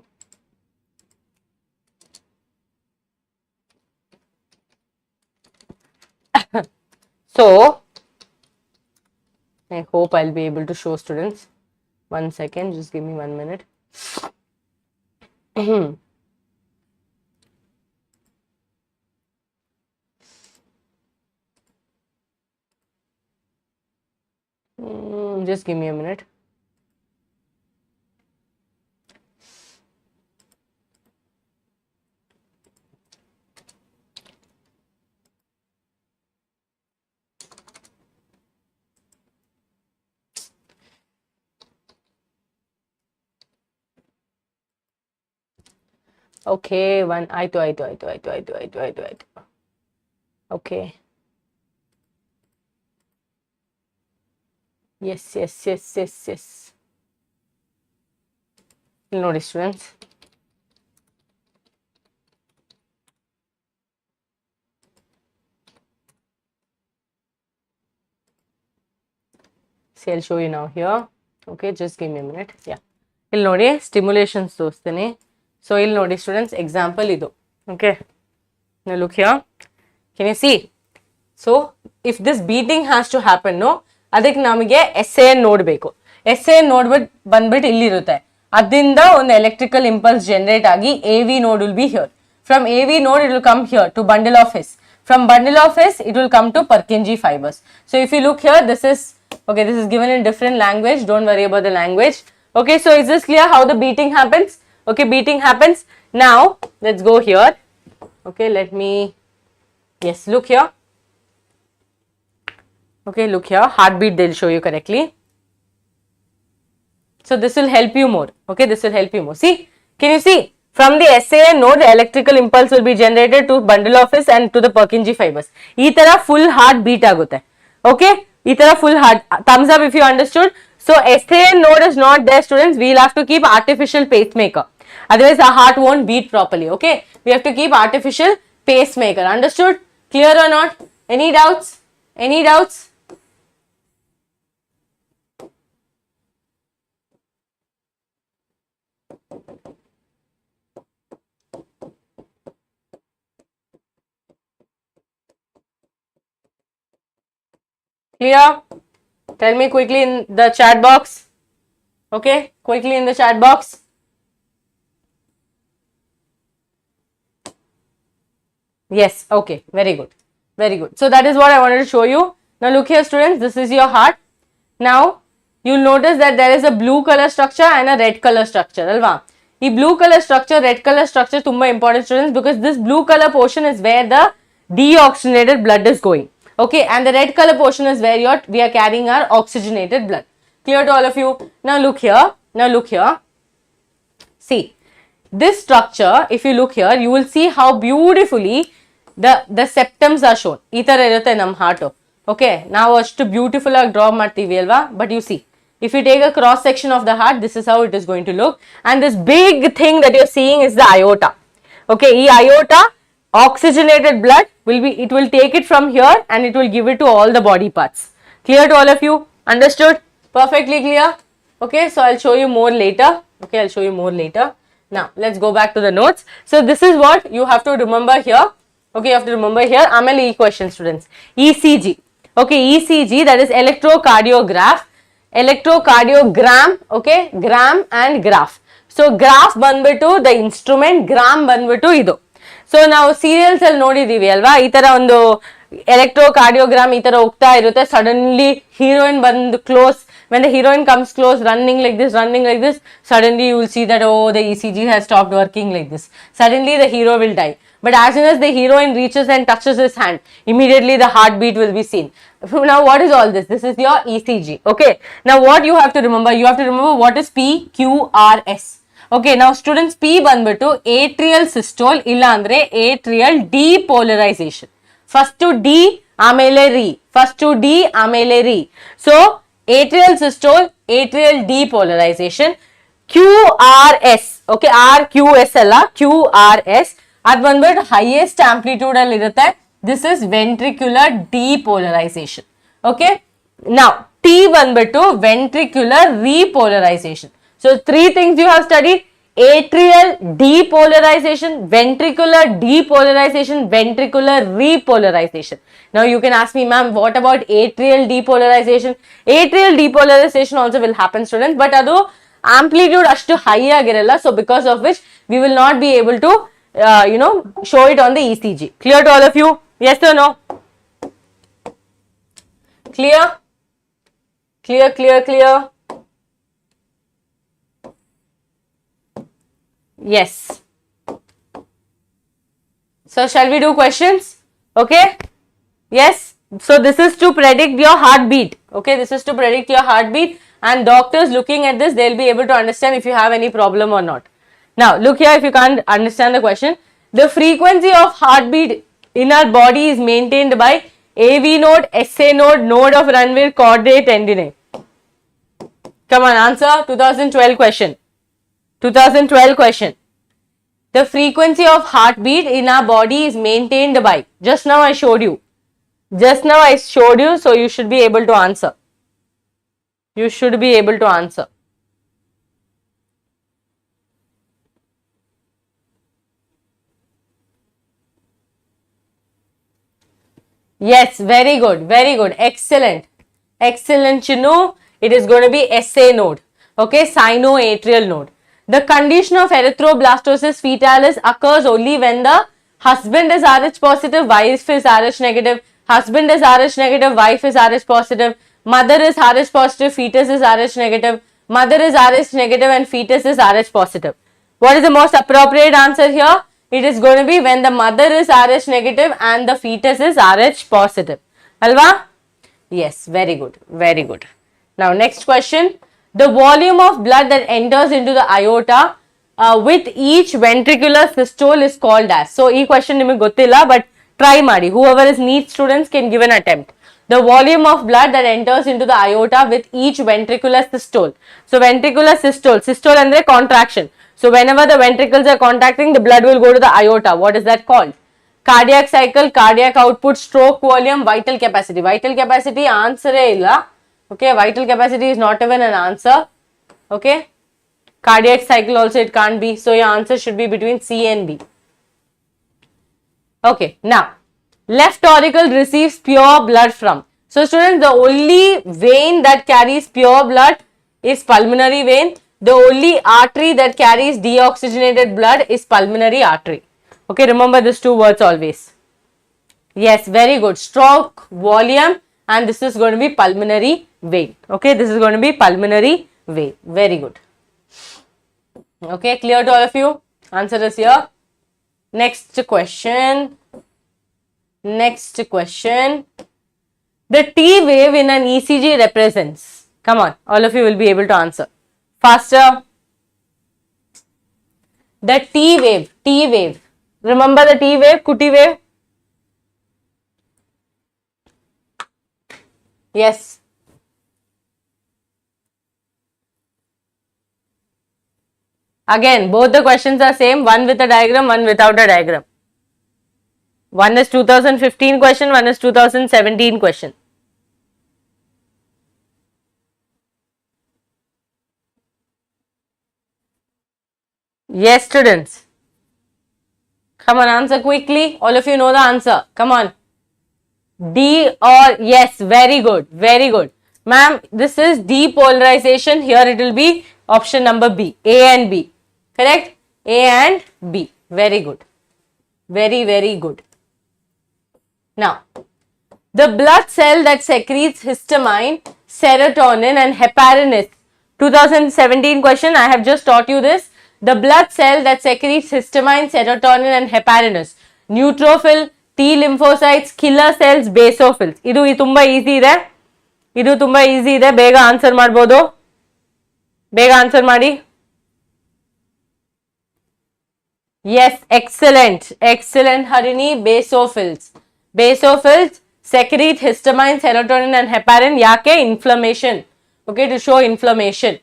So I hope I'll be able to show students. 1 second, just give me 1 minute. Just give me a minute. Okay, ಆಯ್ತು. Okay. Yes. ಇಲ್ಲಿ ನೋಡಿ students. See, I'll show you now here. Okay, just give me a minute. Yeah. ಇಲ್ಲಿ ನೋಡಿ stimulations ತೋರಿಸ್ತೀನಿ. So ಇಲ್ಲಿ ನೋಡಿ students, example ಇದು. Okay. Now look here. Can you see? So if this beating has to happen, no, ಅದಕ್ಕೆ ನಮಗೆ SA ನೋಡಬೇಕು. SA ನೋಡ್ಬಿಟ್ಟು ಬಂದ್ಬಿಟ್ಟು ಇಲ್ಲಿರುತ್ತೆ. ಅದರಿಂದ ಒಂದು ಎಲೆಕ್ಟ್ರಿಕಲ್ ಇಂಪಲ್ಸ್ ಜನರೇಟ್ ಆಗಿ AV node will be here. From AV node it will come here to bundle of S. From bundle of S it will come to Purkinje fibers. So if you look here, this is given in different language. Don't worry about the language. Okay, so is this clear how the beating happens? Okay, beating happens. Now let's go here. Okay, yes, look here. Okay, look here, heartbeat they'll show you correctly. So this will help you more. Okay, this will help you more. See, can you see? From the SA node, the electrical impulse will be generated to bundle of S and to the Purkinje fibers. Ee tara full heart beat agutte. Okay, ee tara full heart. Thumbs up if you understood. So SA node is not there, students. We'll have to keep artificial pacemaker. Otherwise, our heart won't beat properly. Okay, we have to keep artificial pacemaker. Understood? Clear or not? Any doubts? Any doubts? Clear? Tell me quickly in the chat box. Okay, quickly in the chat box. Yes, okay, very good. So that is what I wanted to show you. Now look here students, this is your heart. Now you'll notice that there is a blue color structure and a red color structure. Alva? This blue color structure, red color structure tumba important students, because this blue color portion is where the deoxygenated blood is going. Okay, and the red color portion is where we are carrying our oxygenated blood. Clear to all of you? Now look here. See, this structure, if you look here, you will see how beautifully the septums are shown. Ee ತರ ಇರುತ್ತೆ ನಮ್ಮ heart. Okay, ನಾವು ಅಷ್ಟು beautiful ಆಗಿ draw ಮಾಡ್ತೀವಿ ಅಲ್ವಾ? But you see, if you take a cross section of the heart, this is how it is going to look. And this big thing that you're seeing is the aorta. Okay, ee aorta, oxygenated blood it will take it from here and it will give it to all the body parts. Clear to all of you? Understood? Perfectly clear? Okay, so I'll show you more later. Now let's go back to the notes. So this is what you have to remember here. Okay, you have to remember here. Amel E question students. ECG. Okay, ECG, that is electrocardiogram. Okay, gram and graph. So graph ಬಂದ್ಬಿಟ್ಟು the instrument, gram ಬಂದ್ಬಿಟ್ಟು ಇದು. So ನಾವು serials ಅಲ್ಲಿ ನೋಡಿದೀವಿ ಅಲ್ವಾ, ಈ ತರ ಒಂದು ಎಲೆಕ್ಟ್ರೋಕಾರ್ಡಿಯೋಗ್ರಾಮ್ ಈ ತರ ಹೋಗ್ತಾ ಇರುತ್ತೆ. ಸಡನ್ಲಿ ಹೀರೋಯಿನ್ ಬಂದು close, when the heroine comes close, running like this, suddenly you will see that, oh, the ECG has stopped working like this. Suddenly the hero will die. But as soon as the heroine reaches and touches his hand, immediately the heartbeat will be seen. Now what is all this? This is your ECG. Okay, now what you have to remember? You have to remember what is PQRS. Okay, now students, P ಬಂದ್ಬಿಟ್ಟು atrial systole ಇಲ್ಲ ಅಂದ್ರೆ atrial depolarization. First to D, ಆಮೇಲೆ re. So atrial systole, atrial depolarization. QRS, okay, RQS ಅಲ್ಲ, QRS, ಅದು ಬಂದ್ಬಿಟ್ಟು highest amplitude ಅಲ್ಲಿ ಇರುತ್ತೆ. This is ventricular depolarization. Okay, now T ಬಂದ್ಬಿಟ್ಟು ventricular repolarization. So three things you have studied: atrial depolarization, ventricular depolarization, ventricular repolarization. Now you can ask me, ma'am, what about atrial depolarization? Atrial depolarization also will happen, students, but adu amplitude ashtu high agiralla, so because of which we will not be able to show it on the ECG. Clear to all of you? Yes or no? Clear? Clear, clear, clear. Yes. So shall we do questions? Okay. Yes. So this is to predict your heartbeat. Okay. This is to predict your heartbeat, and doctors looking at this, they'll be able to understand if you have any problem or not. Now look here, if you can't understand the question. The frequency of heartbeat in our body is maintained by AV node, SA node, node of Ranvier, chordate, tendinae. Come on, answer. 2012 question. 2012 question. The frequency of heartbeat in our body is maintained by. Just now I showed you. Just now I showed you, so you should be able to answer. You should be able to answer. Yes, very good, very good. Excellent. Excellent, Chinu. It is going to be SA node. Okay, sinoatrial node. The condition of erythroblastosis fetalis occurs only when the husband is Rh positive, wife is Rh negative, husband is Rh negative, wife is Rh positive, mother is Rh positive, fetus is Rh negative, mother is Rh negative and fetus is Rh positive. What is the most appropriate answer here? It is going to be when the mother is Rh negative and the fetus is Rh positive. Alva? Yes, very good, very good. Now next question. The volume of blood that enters into the aorta with each ventricular systole is called as. So, this question nimage gottilla, but try madi. Whoever is NEET students can give an attempt. The volume of blood that enters into the aorta with each ventricular systole. So, ventricular systole. Systole andre contraction. So, whenever the ventricles are contracting, the blood will go to the aorta. What is that called? Cardiac cycle, cardiac output, stroke volume, vital capacity. Vital capacity answer illa. Okay, vital capacity is not even an answer. Okay, cardiac cycle also it can't be. So your answer should be between C and B. Okay, now left auricle receives pure blood from. So students, the only vein that carries pure blood is pulmonary vein. The only artery that carries deoxygenated blood is pulmonary artery. Okay, remember these two words always. Yes, very good. Stroke volume, and this is going to be pulmonary vein. Okay, this is going to be pulmonary vein. Very good. Okay, clear to all of you? Answer is here. Next question. Next question. The T wave in an ECG represents. Come on, all of you will be able to answer. Faster. The T wave. T wave. Remember the T wave? Kuti wave? Yes. Again, both the questions are same, one with a diagram, one without a diagram. One is 2015 question, one is 2017 question. Yes, students. Come on, answer quickly. All of you know the answer. Come on. D or yes, very good, very good. Ma'am, this is depolarization. Here it will be option number B, A and B. Correct? A and B. Very good. Very, very good. Now, the blood cell that secretes histamine, serotonin and heparin is 2017 question. I have just taught you this. The blood cell that secretes histamine, serotonin and heparin is neutrophil, T lymphocytes, killer cells, basophils. Idu tumba easy ide. Idu tumba easy ide. Bega answer madbodu. Bega answer madi. Yes, excellent. Excellent, Harini. Basophils. Basophils secrete histamine, serotonin and heparin. Yake? Inflammation. Okay, to show inflammation.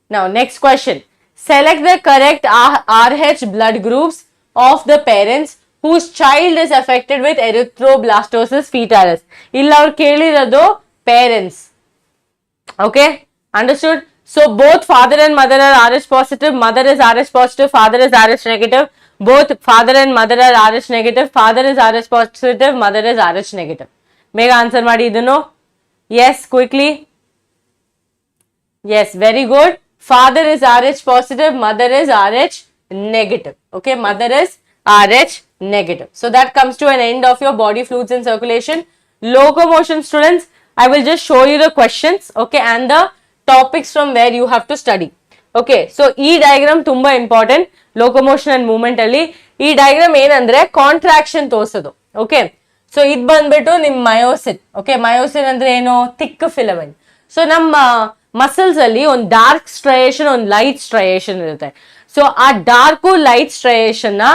Now, next question. Select the correct RH blood groups of the parents whose child is affected with erythroblastosis fetalis. Illa avar kelirado parents. Okay, understood? So both father and mother are RH positive, mother is RH positive, father is RH negative. Both father and mother are RH negative, father is RH positive, mother is RH negative. Mega answer ಮಾಡಿ ಇದನ್ನು. Yes, quickly. Yes, very good. Father is RH positive, mother is RH negative. Okay, mother is RH negative. So that comes to an end of your body fluids and circulation. Locomotion, students, I will just show you the questions, okay, and the topics from where you have to study. Okay, so e diagram tumba important. Locomotion and movement alli ಈ diagram ಏನಂದ್ರೆ contraction ತೋರಿಸೋದು. Okay, so ಇದು ಬಂದ್ಬಿಟ್ಟು ನಿಮ್ಮ myosin. Okay, myosin ಅಂದ್ರೆ ಏನು? thick filament. So ನಮ್ಮ muscles ಅಲ್ಲಿ ಒಂದು ಡಾರ್ಕ್ ಸ್ಟ್ರಯೇಷನ್, ಒಂದು ಲೈಟ್ ಸ್ಟ್ರಯೇಷನ್ ಇರುತ್ತೆ. ಸೊ ಆ ಡಾರ್ಕ್ ಲೈಟ್ ಸ್ಟ್ರಯೇಷನ್ ನ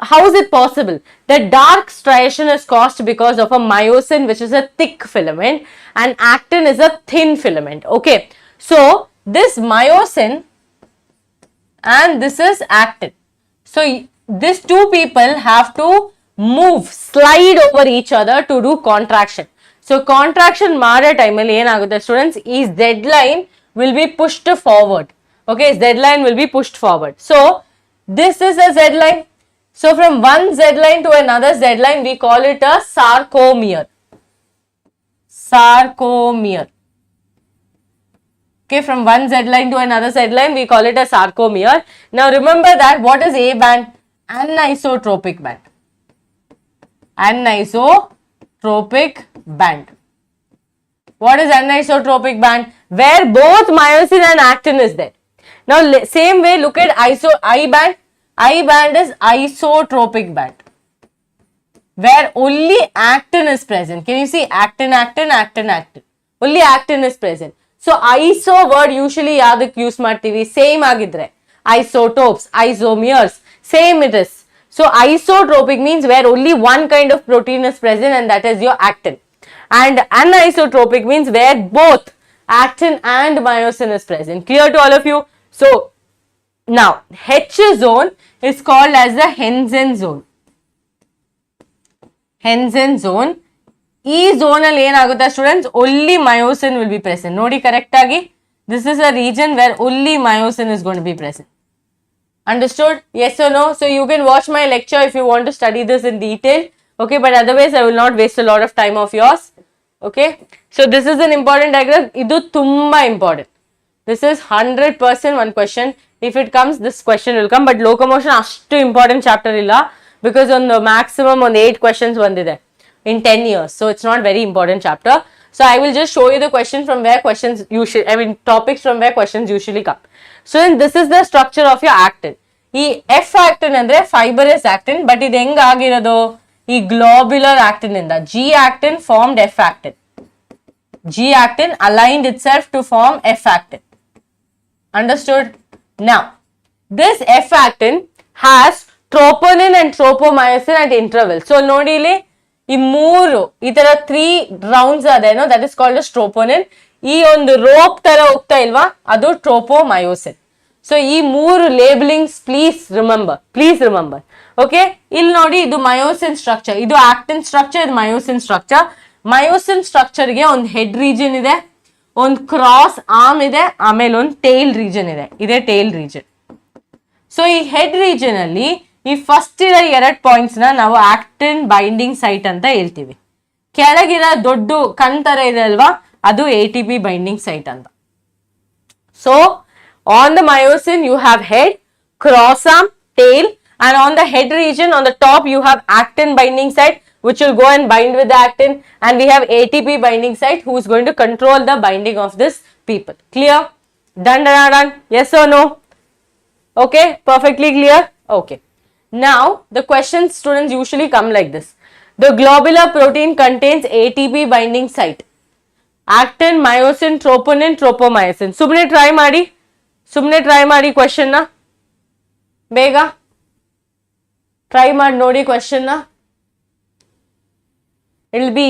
how is it possible? The dark striation is caused because of a myosin, which is a thick filament, and actin is a thin filament. Okay, so this myosin and this is actin. So these two people have to move, slide over each other to do contraction. So contraction ಮಾಡೋ ಟೈಮಲ್ಲಿ ಏನಾಗುತ್ತೆ students, ಈ Z line will be pushed forward. Okay, Z line will be pushed forward. So this is a Z line. So from one Z line to another Z line, we call it a sarcomere. Sarcomere. Okay, from one Z line to another Z line, we call it a sarcomere. Now remember that what is A band? Anisotropic band. Anisotropic band. What is anisotropic band? Where both myosin and actin is there. Now same way, look at I band. I band is isotropic band, where only actin is present. Can you see actin, actin, actin, actin? Only actin is present. So iso word usually yaduk use ಮಾಡ್ತೀವಿ? Same ಆಗಿದ್ರೆ. Isotopes, isomers, same it is. So isotropic means where only one kind of protein is present, and that is your actin. And anisotropic means where both actin and myosin is present. Clear to all of you? So now H zone is called as the Hensen zone. Hensen zone. ಈ zone ಅಲ್ಲಿ ಏನಾಗುತ್ತೆ students, only myosin will be present. ನೋಡಿ correct ಆಗಿ, this is a region where only myosin is going to be present. Understood? Yes or no? So you can watch my lecture if you want to study this in detail. Okay, but otherwise I will not waste a lot of time of yours. Okay, so this is an important diagram. ಇದು ತುಂಬಾ important. This is 100% one question. If it comes, this question will come. But locomotion ಅಷ್ಟು important chapter ಇಲ್ಲ, because on the maximum on 8 questions ಬಂದಿದೆ in 10 years. So it's not very important chapter. So I will just show you the question from where questions usually, I mean topics from where questions usually come. So then this is the structure of your actin. ಈ F actin ಅಂದ್ರೆ fibrous actin, but ಇದು ಹೆಂಗ ಆಗಿರೋದು? ಈ globular actin ಇಂದ. G actin formed F actin. G actin aligned itself to form F actin. Understood? Now, this F actin has troponin and tropomyosin at intervals. So ನೋಡಿ ಇಲ್ಲಿ ಈ ಮೂರು ಈ ತರ 3 ರೌಂಡ್ಸ್ ಅದೇನೋ, that is called as troponin. ಈ ಒಂದು rope ತರ ಹೋಗ್ತಾ ಇಲ್ವಾ, ಅದು tropomyosin. ಸೊ ಈ ಮೂರು ಲೇಬಲಿಂಗ್ಸ್ ಪ್ಲೀಸ್ ರಿಮೆಂಬರ್. ಓಕೆ, ಇಲ್ಲಿ ನೋಡಿ ಇದು ಮಯೋಸಿನ್ ಸ್ಟ್ರಕ್ಚರ್, ಇದು ಆಕ್ಟಿನ್ ಸ್ಟ್ರಕ್ಚರ್, ಇದು ಮಯೋಸಿನ್ ಸ್ಟ್ರಕ್ಚರ್. ಮಯೋಸಿನ್ ಸ್ಟ್ರಕ್ಚರ್ಗೆ ಒಂದು ಹೆಡ್ ರೀಜನ್ ಇದೆ, ಒಂದು ಕ್ರಾಸ್ ಆರ್ಮ್ ಇದೆ, ಆಮೇಲೆ ಒಂದು ಟೇಲ್ ರೀಜನ್ ಇದೆ. ಇದೇ ಟೇಲ್ ರೀಜನ್. ಸೊ ಈ ಹೆಡ್ ರೀಜನ್ ಅಲ್ಲಿ ಈ ಫಸ್ಟ್ ಇರೋ 2 ಪಾಯಿಂಟ್ಸ್ ನ ನಾವು ಆಕ್ಟಿನ್ ಬೈಂಡಿಂಗ್ ಸೈಟ್ ಅಂತ ಹೇಳ್ತೀವಿ. ಕೆಳಗಿರೋ ದೊಡ್ಡ ಕಣ್ ತರ ಇದೆ ಅಲ್ವಾ, ಅದು ATP ಬೈಂಡಿಂಗ್ ಸೈಟ್ ಅಂತ. So on the myosin you have head, cross arm, tail, and on the head region on the top you have actin binding site, which will go and bind with the actin, and we have ATP binding site who is going to control the binding of this people. Clear? Done? Yes or no? Okay, perfectly clear. Okay, now the questions students usually come like this. The globular protein contains ATP binding site, actin, myosin, troponin, tropomyosin. Subne try ಮಾಡಿ question ನ, ಬೇಗ try ಮಾಡಿ ನೋಡಿ question ನ. It will be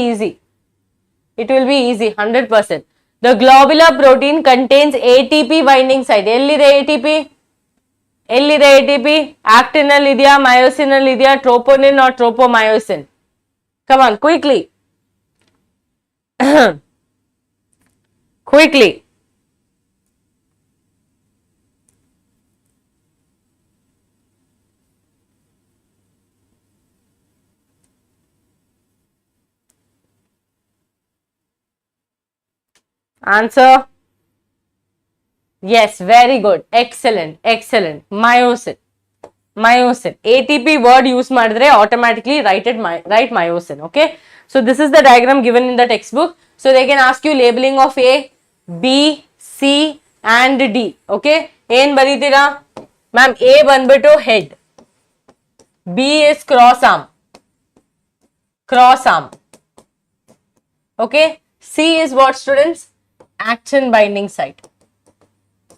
easy. 100%. The globular protein contains ATP binding site. ಎಲ್ಲಿದೆ ATP? Actin ಅಲ್ಲಿ ಇದೆಯಾ, myosin ಅಲ್ಲಿ ಇದೆಯಾ, troponin or tropomyosin? Come on, quickly. Answer. Yes, very good. Excellent. Excellent. Myosin. Myosin. ATP word use madre automatically write myosin. Okay. So this is the diagram given in the textbook. So they can ask you labeling of A, B, C and D. Okay. Ain baritira? Ma'am, A banbitu head. B is cross arm. Cross arm. Okay. C is what, students? Actin binding site.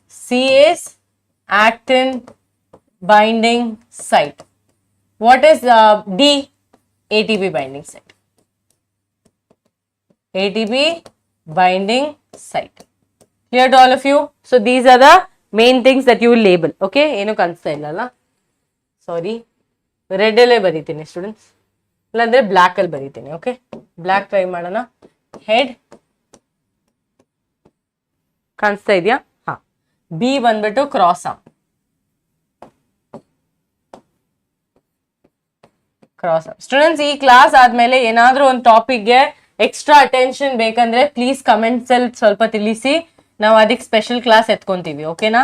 C is actin binding site. What is D? ATP binding site. ATP binding site. Clear to all of you? So these are the main things that you will label. Okay? Eno kansta illala. Sorry. Red alle baritini students. Illandre black al baritini. Okay? Black try madana. Head. Kansta idya? Ha. B banbitu cross arm. Cross arm. Students, ee class ಆದ್ಮೇಲೆ ಏನಾದರೂ ಒಂದು topic ಗೆ extra attention ಬೇಕಂದ್ರೆ please comments ಅಲ್ಲಿ ಸ್ವಲ್ಪ ತಿಳಿಸಿ, ನಾವು ಅದಕ್ಕೆ ಸ್ಪೆಷಲ್ ಕ್ಲಾಸ್ ಎತ್ಕೊಂತೀವಿ. ಓಕೆನಾ?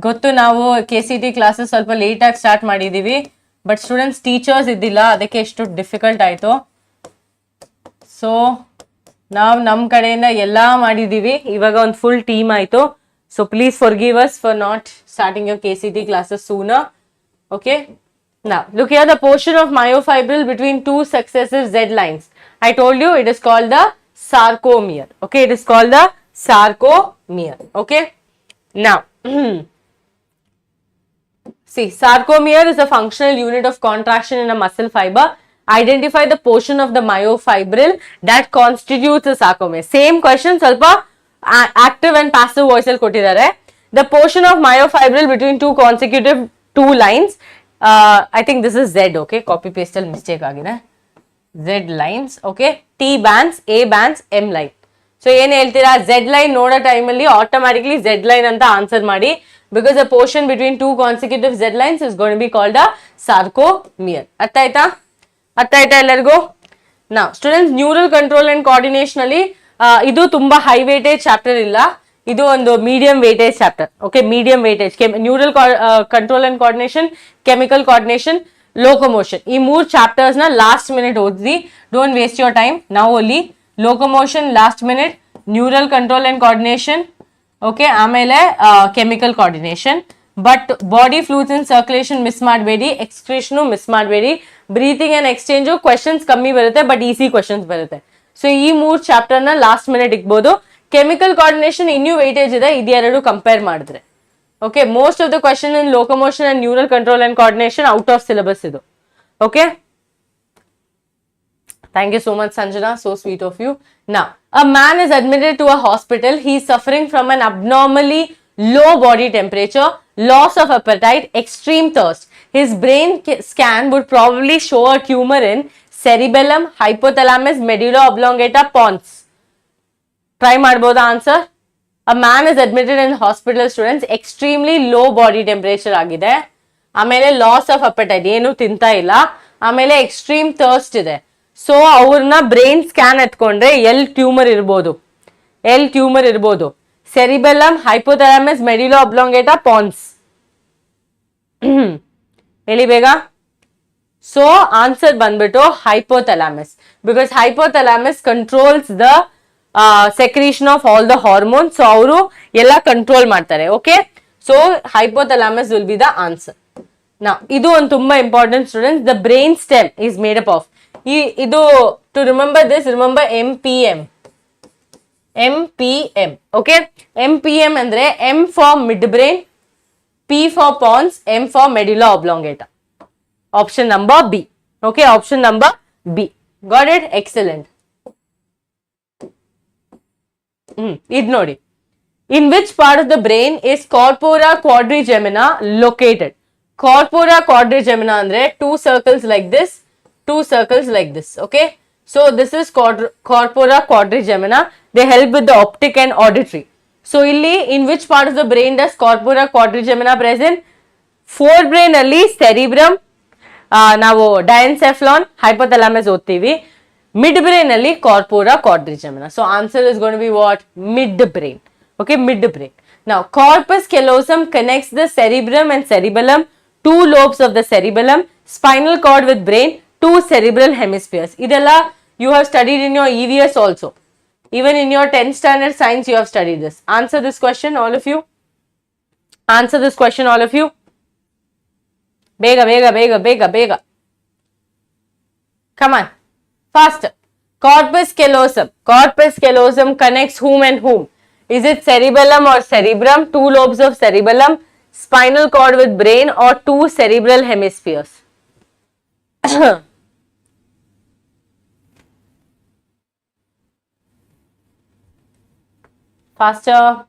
ಗೊತ್ತು ನಾವು KCET ಕ್ಲಾಸಸ್ ಸ್ವಲ್ಪ ಲೇಟ್ ಆಗಿ ಸ್ಟಾರ್ಟ್ ಮಾಡಿದೀವಿ, ಬಟ್ ಸ್ಟೂಡೆಂಟ್ಸ್ ಟೀಚರ್ಸ್ ಇದ್ದಿಲ್ಲ, ಅದಕ್ಕೆ ಎಷ್ಟು ಡಿಫಿಕಲ್ಟ್ ಆಯ್ತು. ಸೊ ನಾವು ನಮ್ಮ ಕಡೆಯಿಂದ ಎಲ್ಲಾ ಮಾಡಿದೀವಿ, ಇವಾಗ ಒಂದು ಫುಲ್ ಟೀಮ್ ಆಯ್ತು. So please forgive us for not starting your KCET classes sooner. Okay, now look here, the portion of myofibril between two successive Z lines. I told you it is called the sarcomere. Okay, it is called the sarcomere. Okay, now see, sarcomere is a functional unit of contraction in a muscle fiber. Identify the portion of the myofibril that constitutes a sarcomere. Same question, salpa active and passive voice al kottidare. The portion of myofibril between two consecutive two lines. I think this is Z. Okay, copy paste al mistake agide. Z lines. Okay, T bands, A bands, M line. So ಏನು ಹೇಳ್ತೀರಾ, Z line ನೋಡೋ ಟೈಮಲ್ಲಿ automatically Z line ಅಂತ answer ಮಾಡಿ, because the portion between two consecutive Z lines is going to be called a sarcomere. ಅರ್ಥ ಆಯ್ತಾ? ಅರ್ಥ ಆಯ್ತಾ ಎಲ್ಲರಿಗೂ? Now students, neural control and coordination ಅಲ್ಲಿ ಇದು ತುಂಬಾ ಹೈ ವೇಟೇಜ್ ಚಾಪ್ಟರ್ ಇಲ್ಲ, ಇದು ಒಂದು medium weightage chapter. Okay, medium weightage. Neural control and coordination, chemical coordination, locomotion, ಈ ಮೂರು ಚಾಪ್ಟರ್ಸ್ ನ ಲಾಸ್ಟ್ ಮಿನಿಟ್ ಓದಿ. Don't waste your time. ನಾವು ಅಲ್ಲಿ locomotion last minute, neural control and coordination, okay, ಆಮೇಲೆ chemical coordination. But body fluids in circulation miss ಮಾಡಬೇಡಿ, excretion miss ಮಾಡಬೇಡಿ. Breathing and exchange questions ಕಮ್ಮಿ ಬರುತ್ತೆ, ಬಟ್ ಈಸಿ ಕ್ವೆಶನ್ಸ್ ಬರುತ್ತೆ. So ಈ ಮೂರು ಚಾಪ್ಟರ್ ನ ಲಾಸ್ಟ್ ಮಿನಿಟ್ ಇಕ್ಬೋದು. ಕೆಮಿಕಲ್ ಕೋಆರ್ಡಿನೇಷನ್ ಇನ್ನೂ ವೇಟೇಜ್ ಇದೆ, ಇದೆರಡು ಕಂಪೇರ್ ಮಾಡಿದ್ರೆ. Okay, most of the question in locomotion and neural control and coordination out of syllabus ಇದು. Okay, thank you so much Sanjana, so sweet of you. Now a man is admitted to a hospital. He is suffering from an abnormally low body temperature, loss of appetite, extreme thirst. His brain scan would probably show a tumor in cerebellum, hypothalamus, medulla oblongata, pons. Try ಮಾಡ್ಬೋದಾ answer? A man is admitted in hospital, students, extremely low body temperature ಆಗಿದೆ, ಆಮೇಲೆ loss of appetite, ಏನು ತಿಂತಾ ಇಲ್ಲ, ಆಮೇಲೆ extreme thirst ಇದೆ. So ಅವ್ರನ್ನ brain scan ಎತ್ಕೊಂಡ್ರೆ ಎಲ್ ಟ್ಯೂಮರ್ ಇರ್ಬೋದು, cerebellum, hypothalamus, medulla oblongata, pons. ಹೇಳಿ ಬೇಗ. ಸೊ ಆನ್ಸರ್ ಬಂದ್ಬಿಟ್ಟು hypothalamus, because hypothalamus controls the secretion of all the hormones. So ಅವರು ಎಲ್ಲ ಕಂಟ್ರೋಲ್ ಮಾಡ್ತಾರೆ. Okay, so hypothalamus will be the answer. ಇದು ಒಂದು ತುಂಬಾ important students. The brain stem is made up of, ಇದು to remember this, remember MPM. Okay, MPM ಅಂದ್ರೆ M for mid brain, P for pons, M for medulla oblongata. Option number B. Okay, option number B. Got it? Excellent. ಇದು ನೋಡಿ, in which part of the brain is corpora quadrigemina located? Corpora quadrigemina ಅಂದ್ರೆ two circles like this. Okay, so this is corpora quadrigemina. They help with the optic and auditory. So illi, in which part of the brain does corpora quadrigemina present? Forebrain alli cerebrum, ನಾವು ಡೈನ್ಸೆಫ್ಲಾನ್, hypothalamus ಓದ್ತೀವಿ. Midbrain alli corpora quadrigemina. So answer is going to be what? Midbrain. Okay, midbrain. Now corpus callosum connects the cerebrum and cerebellum, two lobes of the cerebellum, spinal cord with brain, two cerebral hemispheres. Idella you have studied in your EVS also. Even in your 10th standard science you have studied this. Answer this question all of you. Answer this question all of you. Bega, bega, bega, bega, bega. Come on. Faster. Corpus callosum. Corpus callosum connects whom and whom? Is it cerebellum or cerebrum? Two lobes of cerebellum, spinal cord with brain, or two cerebral hemispheres? Faster.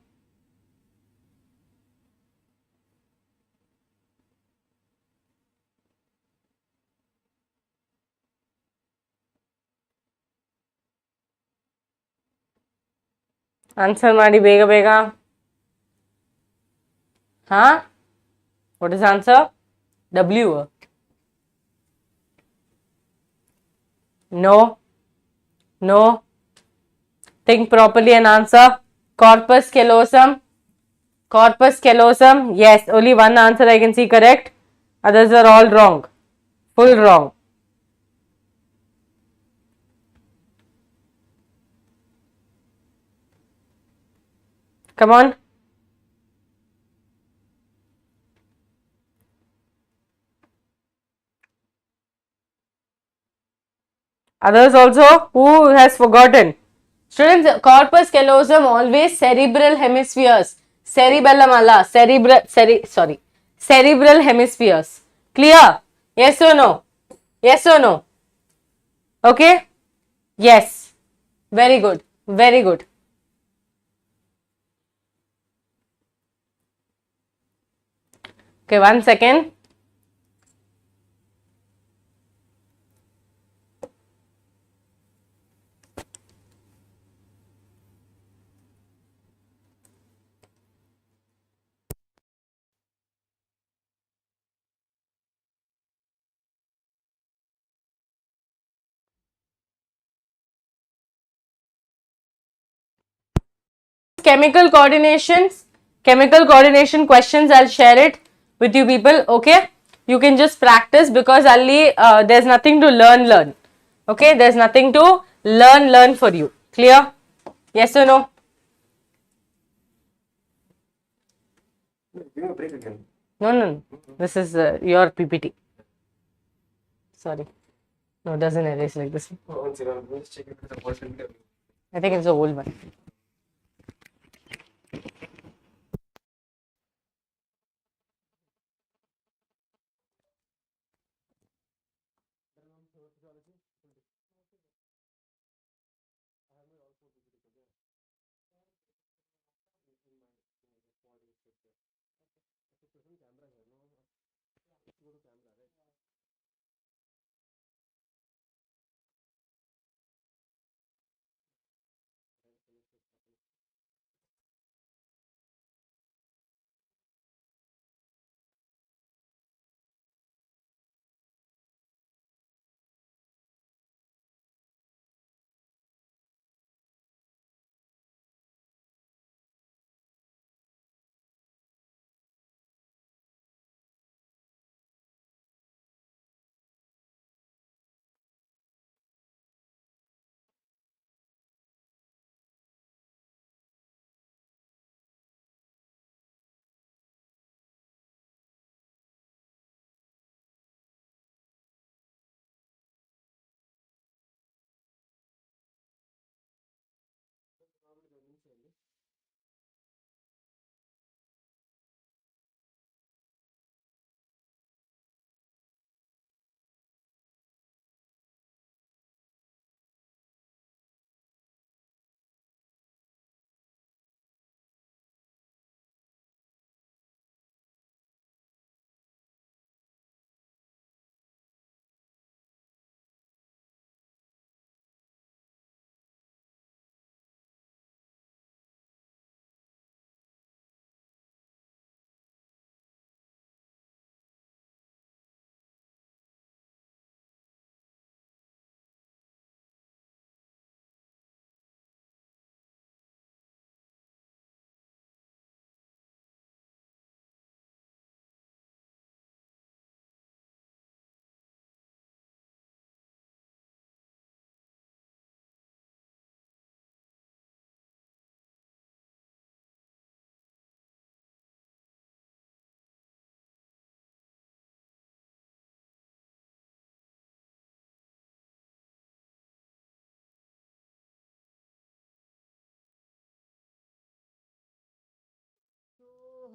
Answer ಮಾಡಿ ಬೇಗ ಬೇಗ. Huh? What is answer? W. No. No. Think properly and answer. Corpus callosum. Corpus callosum. Yes, only one answer I can see correct. Others are all wrong. Full wrong. Come on. Others also? Who has forgotten? Students, corpus callosum always cerebral hemispheres. Cerebellum alla. Cerebral hemispheres. Clear? Yes or no? Yes or no? Okay? Yes. Very good. Very good. Okay, 1 second. Chemical coordination questions, I'll share it with you people. Okay, you can just practice because only there's nothing to learn. Okay, there's nothing to learn for you. Clear? Yes or no? Give me a break again. No. This is your PPT. Sorry. No, it doesn't erase like this. Oh, one second. Let me just check if it's a person. I think it's the old one.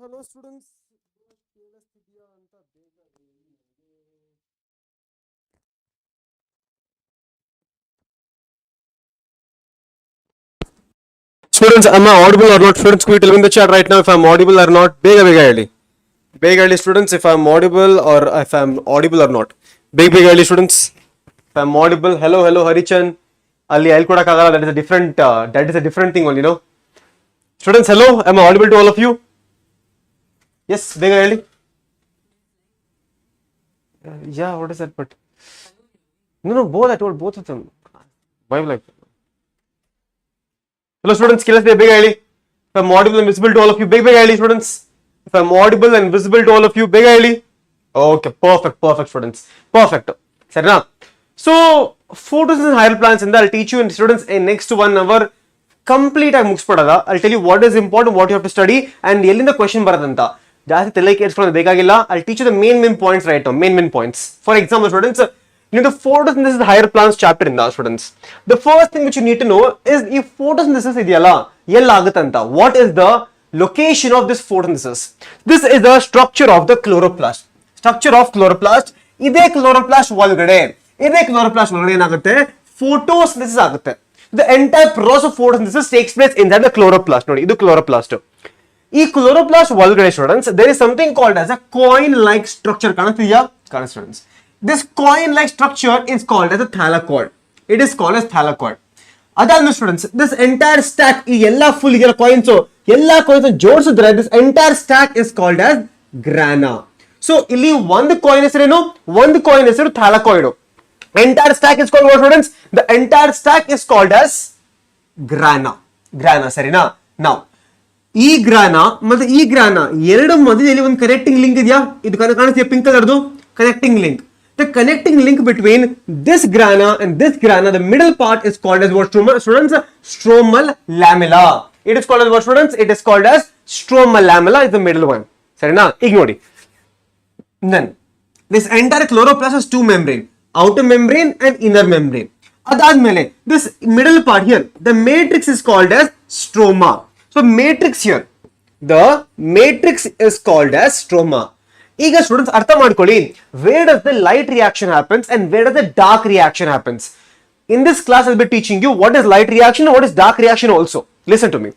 hello students. Students, am I audible or not? Students, could you tell me in the chat right now if I'm audible or not? Bega early. Bega early, students, if I'm audible or if I'm audible or not. Big early, students. If I'm audible, hello, Harichan. Ali, I'll that is a different thing only, Students, hello, am I audible to all of you? Yes, big early. Yeah, what is that? But no, both. I told both of them. Why like? Hello, students. Kill us big early. If I'm audible and visible to all of you, big early, students. If I'm audible and visible to all of you, big early. Okay, perfect, students. Perfect. Sarna. So, photosynthesis and higher plants, and I'll teach you, and students, in next 1 hour. Complete ಆಗಿ ಮುಗಿಸ್ಬಿಡೋದ. I'll tell you what is important, what you have to study, and ಎಲ್ಲಿಂದ question ಬರೋದಂತ ಜಾಸ್ತಿ ತಲೆ ಕೆಡಿಸ್ಕೊಳ್ಳೋದು ಬೇಕಾಗಿಲ್ಲ. I'll teach you the main points right now. Main points. For example, students, the photosynthesis higher plants chapter in the students. The first thing which you need to know is if photosynthesis ಇದೆಯಲ್ಲ ಎಲ್ಲಿ ಆಗುತ್ತೆ ಅಂತ. What is the location of this photosynthesis? This is the structure of the chloroplast. Structure of chloroplast. ಇದೇ chloroplast ಒಳಗಡೆ ಏನಾಗುತ್ತೆ? Photosynthesis ಆಗುತ್ತೆ. The entire process of photosynthesis takes place inside the chloroplast. ನೋಡಿ ಇದು chloroplast. ಈ chloroplast ಒಳಗಡೆ students, there is something called as a coin-like structure. ಕಾಣಿಸ್ತಿದೆಯಾ? students. This coin-like structure is called as a thylakoid. It is called as thylakoid. ಅದಾದ್ಮೇಲೆ students, this entire stack, ಈ ಎಲ್ಲ full ಇದೆಲ್ಲ coins, ಎಲ್ಲ coins ಜೋಡಿಸಿದ್ರೆ this entire stack is called as grana. So ಇಲ್ಲಿ ಒಂದು coin ಹೆಸರೇನು? ಒಂದು coin ಹೆಸರು thylakoid. Entire stack is called what, students? The entire stack is called as grana. ಸರಿನಾ? Now, ಈ ಗ್ರಾನಾ ಮತ್ತೆ ಈ ಗ್ರಾನಾ ಎರಡು ಮಧ್ಯದಲ್ಲಿ ಒಂದು ಕನೆಕ್ಟಿಂಗ್ ಲಿಂಕ್ ಇದೆಯಾ? ಇದು ಕಾಣಿಸ್ತಿದೆಯಾ ಪಿಂಕ್ ಕಲರ್ದು? Connecting link. The connecting link between this grana and this grana, the middle part is called as what, students? Stromal lamella. It is called as what, students? It is called as stromal lamella is the middle one. ಸರಿನಾ? ಈಗ ನೋಡಿ. Then this entire chloroplast has two membrane, outer membrane and inner membrane. ಅದಾದ್ಮೇಲೆ this middle part here, the matrix is called as stroma. So matrix here, the matrix is called as stroma. ಈಗ students ಅರ್ಥ ಮಾಡ್ಕೊಳ್ಳಿ, where does the light reaction happens and where does the dark reaction happens. In this class I'll be teaching you what is light reaction and what is dark reaction also. Listen to me.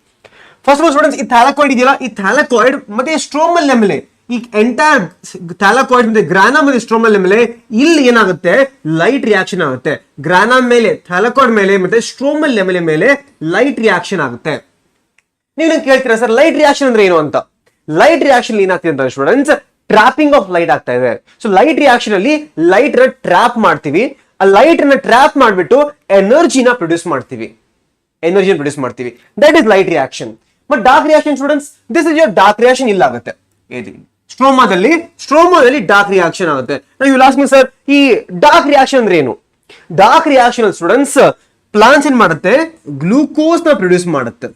First of all students, ಈ thylakoid ಇದೆಯಲ್ಲ, ಈ thylakoid ಮತ್ತೆ stromal ಲ್ಯಾಮೆಲೆ, ಈ entire thylakoid ಮತ್ತೆ grana ಮತ್ತೆ stromal ಲ್ಯಾಮೆಲೆ, ಇಲ್ಲಿ ಏನಾಗುತ್ತೆ? Light reaction ಆಗುತ್ತೆ. ಗ್ರಾನಾ ಮೇಲೆ, thylakoid ಮೇಲೆ ಮತ್ತೆ ಸ್ಟ್ರೋಮಲ್ ಲ್ಯಾಮೆಲೆ ಮೇಲೆ ಲೈಟ್ ರಿಯಾಕ್ಷನ್ ಆಗುತ್ತೆ. ನೀವು ನಂಗೆ ಕೇಳ್ತೀರಾ ಸರ್ ಲೈಟ್ ರಿಯಾಕ್ಷನ್ ಅಂದ್ರೆ ಏನು ಅಂತ? ಲೈಟ್ ರಿಯಾಕ್ಷನ್ ಏನಾಗ್ತಿದೆ ಅಂತ ಸ್ಟೂಡೆಂಟ್ಸ್, ಟ್ರಾಪಿಂಗ್ ಆಫ್ ಲೈಟ್ ಆಗ್ತಾ ಇದೆ. ಸೊ ಲೈಟ್ ರಿಯಾಕ್ಷನ್ ಅಲ್ಲಿ ಲೈಟ್ ನ ಟ್ರಾಪ್ ಮಾಡ್ತೀವಿ, ಆ ಲೈಟ್ ನ ಟ್ರಾಪ್ ಮಾಡ್ಬಿಟ್ಟು ಎನರ್ಜಿನ ಪ್ರೊಡ್ಯೂಸ್ ಮಾಡ್ತೀವಿ. That is light reaction. But dark reaction students, this is your dark reaction ಇಲ್ಲ ಆಗುತ್ತೆ. ಸ್ಟ್ರೋಮಾದಲ್ಲಿ ಡಾರ್ಕ್ ರಿಯಾಕ್ಷನ್ ಆಗುತ್ತೆ. ಯು ಲಾಸ್ಟ್ ಮೀ ಸರ್ ಈ ಡಾರ್ಕ್ ರಿಯಾಕ್ಷನ್ ಅಂದ್ರೆ ಏನು? ಡಾರ್ಕ್ ರಿಯಾಕ್ಷನ್ ಅಲ್ಲಿ ಸ್ಟೂಡೆಂಟ್ಸ್ ಪ್ಲಾಂಟ್ಸ್ ಏನ್ ಮಾಡುತ್ತೆ? ಗ್ಲೂಕೋಸ್ ನ ಪ್ರೊಡ್ಯೂಸ್ ಮಾಡುತ್ತೆ.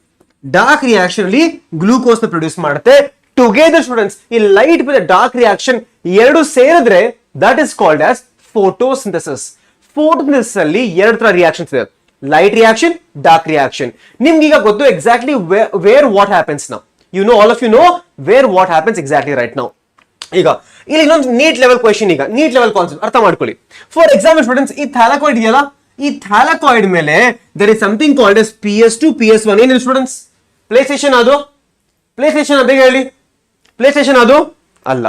ಡಾರ್ಕ್ ರಿಯಾಕ್ಷನ್ ಅಲ್ಲಿ ಗ್ಲೂಕೋಸ್ ನ ಪ್ರೊಡ್ಯೂಸ್ ಮಾಡುತ್ತೆ. ಟುಗೆದರ್ ಸ್ಟೂಡೆಂಟ್ಸ್, ಈ ಲೈಟ್ ಮತ್ತೆ ಡಾರ್ಕ್ ರಿಯಾಕ್ಷನ್ ಎರಡು ಸೇರಿದ್ರೆ that is called as photosynthesis. Photosynthesis ಅಲ್ಲಿ ಎರಡು ತರ ರಿಯಾಕ್ಷನ್ಸ್ ಇದೆ, ಲೈಟ್ ರಿಯಾಕ್ಷನ್, ಡಾರ್ಕ್ ರಿಯಾಕ್ಷನ್. ನಿಮ್ಗೆ ಈಗ ಗೊತ್ತು exactly where what happens now. You know, all of you know where what happens exactly right now. ಈಗ ಇಲ್ಲಿ ಇನ್ನೊಂದು ನೀಟ್ ಲೆವೆಲ್ ಕ್ವೆಶ್ಚನ್, ಈಗ ನೀಟ್ ಲೆವೆಲ್ ಕಾನ್ಸೆಪ್ಟ್ ಅರ್ಥ ಮಾಡ್ಕೊಳ್ಳಿ. ಫಾರ್ ಎಕ್ಸಾಂಪಲ್ ಸ್ಟೂಡೆಂಟ್ಸ್, ಈ ಥ್ಯಾಲಕಾಯ್ಡ್ ಇದೆಯಲ್ಲ, ಈ ಥ್ಯಾಲಕಾಯ್ಡ್ ಮೇಲೆ there is something called as PS2 PS1. ಏನಿದೆ ಸ್ಟೂಡೆಂಟ್ಸ್? ಪ್ಲೇ ಸ್ಟೇಷನ್ ಅದು? ಪ್ಲೇ ಸ್ಟೇಷನ್ ಬೇಗ ಹೇಳಿ. ಪ್ಲೇ ಸ್ಟೇಷನ್ ಅದು ಅಲ್ಲ.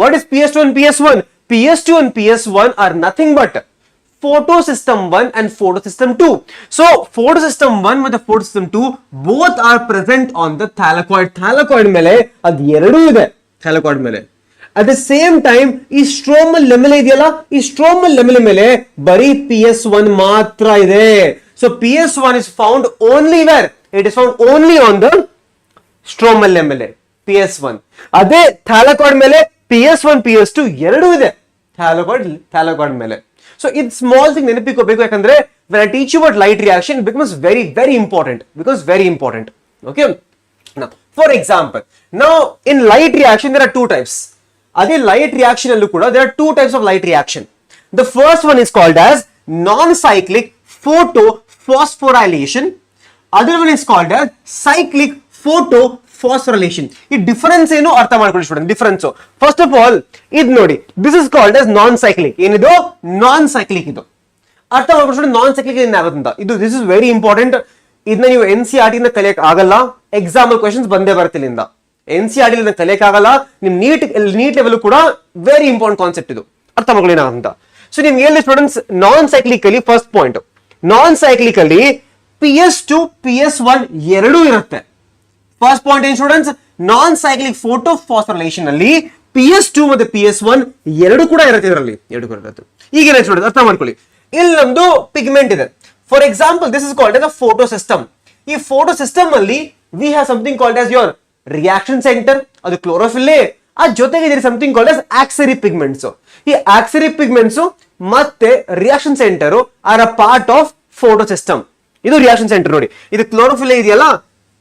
What is PS2 and PS1? PS2 and PS1 are nothing but photosystem 1 and photosystem 2. So photosystem 1 ಮತ್ತು photosystem 2 both are present on the thylakoid. Thylakoid ಮೇಲೆ ಅದು ಎರಡೂ ಇದೆ thylakoid ಮೇಲೆ. At the same time ಈ stromal ಲ್ಯಾಮೆಲೆ ಇದೆಯಲ್ಲ, ಈ ಸ್ಟ್ರೋಮಲ್ ಲ್ಯಾಮೆಲೆ ಮೇಲೆ ಬರೀ PS1 ಮಾತ್ರ ಇದೆ. So PS1 is found only where? It is found only on the stromal lamella. PS1. ಅದೇ thylakoid ಮೇಲೆ PS1 PS2 ಎರಡೂ ಇದೆ thylakoid ಮೇಲೆ. So it's small thing ನೆನಪಿಕೋಬೇಕು, ಯಾಕಂದ್ರೆ when I teach you about light reaction it becomes very important, because very important. Okay, now for example, now in light reaction there are two types. ಅದೇ light reaction ಅಲ್ಲೂ ಕೂಡ there are two types of light reaction. The first one is called as non-cyclic photophosphorylation. Other one is called as cyclic phosphorylation. ಈ difference ಏನು ಅರ್ಥ ಮಾಡ್ಕೊಳ್ಳಿ student. Difference first of all ಇದು ನೋಡಿ, this is called as non cyclic. ಏನಿದು ನಾನ್ cyclic. ಇದು ಅರ್ಥ ಮಾಡ್ಕೊಂಡು ನಾನ್ ಸೈಕ್ಲಿಕ್ ಏನಾಗುತ್ತೆ ಇದು, ದಿಸ್ ಇಸ್ ವೆರಿ ಇಂಪಾರ್ಟೆಂಟ್. ಇದನ್ನ ನೀವು NCERT ಇಂದ ಕಲಿಯಕ್ ಆಗಲ್ಲ, ಎಕ್ಸಾಂಪಲ್ ಕ್ವೆಶನ್ಸ್ ಬಂದೇ ಬರುತ್ತೆ ಇಲ್ಲಿಂದ. NCERT ಇಂದ ಕಲಿಯಕ್ ಆಗಲ್ಲ, ನಿಮ್ ನೀಟ್ ಲೆವೆಲ್ ಕೂಡ ವೆರಿ ಇಂಪಾರ್ಟೆಂಟ್ ಕಾನ್ಸೆಪ್ಟ್ ಇದು, ಅರ್ಥ ಮಾಡ್ಕೊಳ್ಳಿ ಏನಾಗಂತ. ಸೊ ನಿಮ್ಗೆ ಹೇಳಿ ಸ್ಟೂಡೆಂಟ್ಸ್, ನಾನ್ ಸೈಕ್ಲಿಕ್ ಅಲ್ಲಿ ಫಸ್ಟ್ ಪಾಯಿಂಟ್, ನಾನ್ ಸೈಕ್ಲಿಕ್ ಅಲ್ಲಿ PS2 PS1 ಎರಡೂ ಇರುತ್ತೆ. ಫಸ್ಟ್ ಪಾಯಿಂಟ್ ಏನ್ students, non cyclic photo phosphorylation ಅಲ್ಲಿ PS2 ಮತ್ತೆ PS1 ಎರಡು ಕೂಡ ಇರುತ್ತೆ. ಇದರಲ್ಲಿ ಎರಡು ಕೂಡ ಇರುತ್ತೆ. ಈಗ ಏನಾಯ್ತು ಸ್ಟೂಡೆಂಟ್ ಅರ್ಥ ಮಾಡ್ಕೊಳ್ಳಿ. ಇಲ್ಲಿ ನಮ್ದು ಪಿಗ್ಮೆಂಟ್ ಇದೆ. For example this is called as a photo system. ಈ ಫೋಟೋ ಸಿಸ್ಟಮ್ ಅಲ್ಲಿ we have something called as your reaction centre, ಅದು ಕ್ಲೋರೋಫಿಲ್. ಆ ಜೊತೆಗೆ ಇದೆ something called as accessory pigments. ಈ ಆಕ್ಸರಿ ಪಿಗ್ಮೆಂಟ್ಸ್ ಮತ್ತೆ reaction centre are a part of photo system. ಇದು reaction centre ನೋಡಿ, ಇದು ಕ್ಲೋರೋಫಿಲ್ ಇದೆಯಲ್ಲ,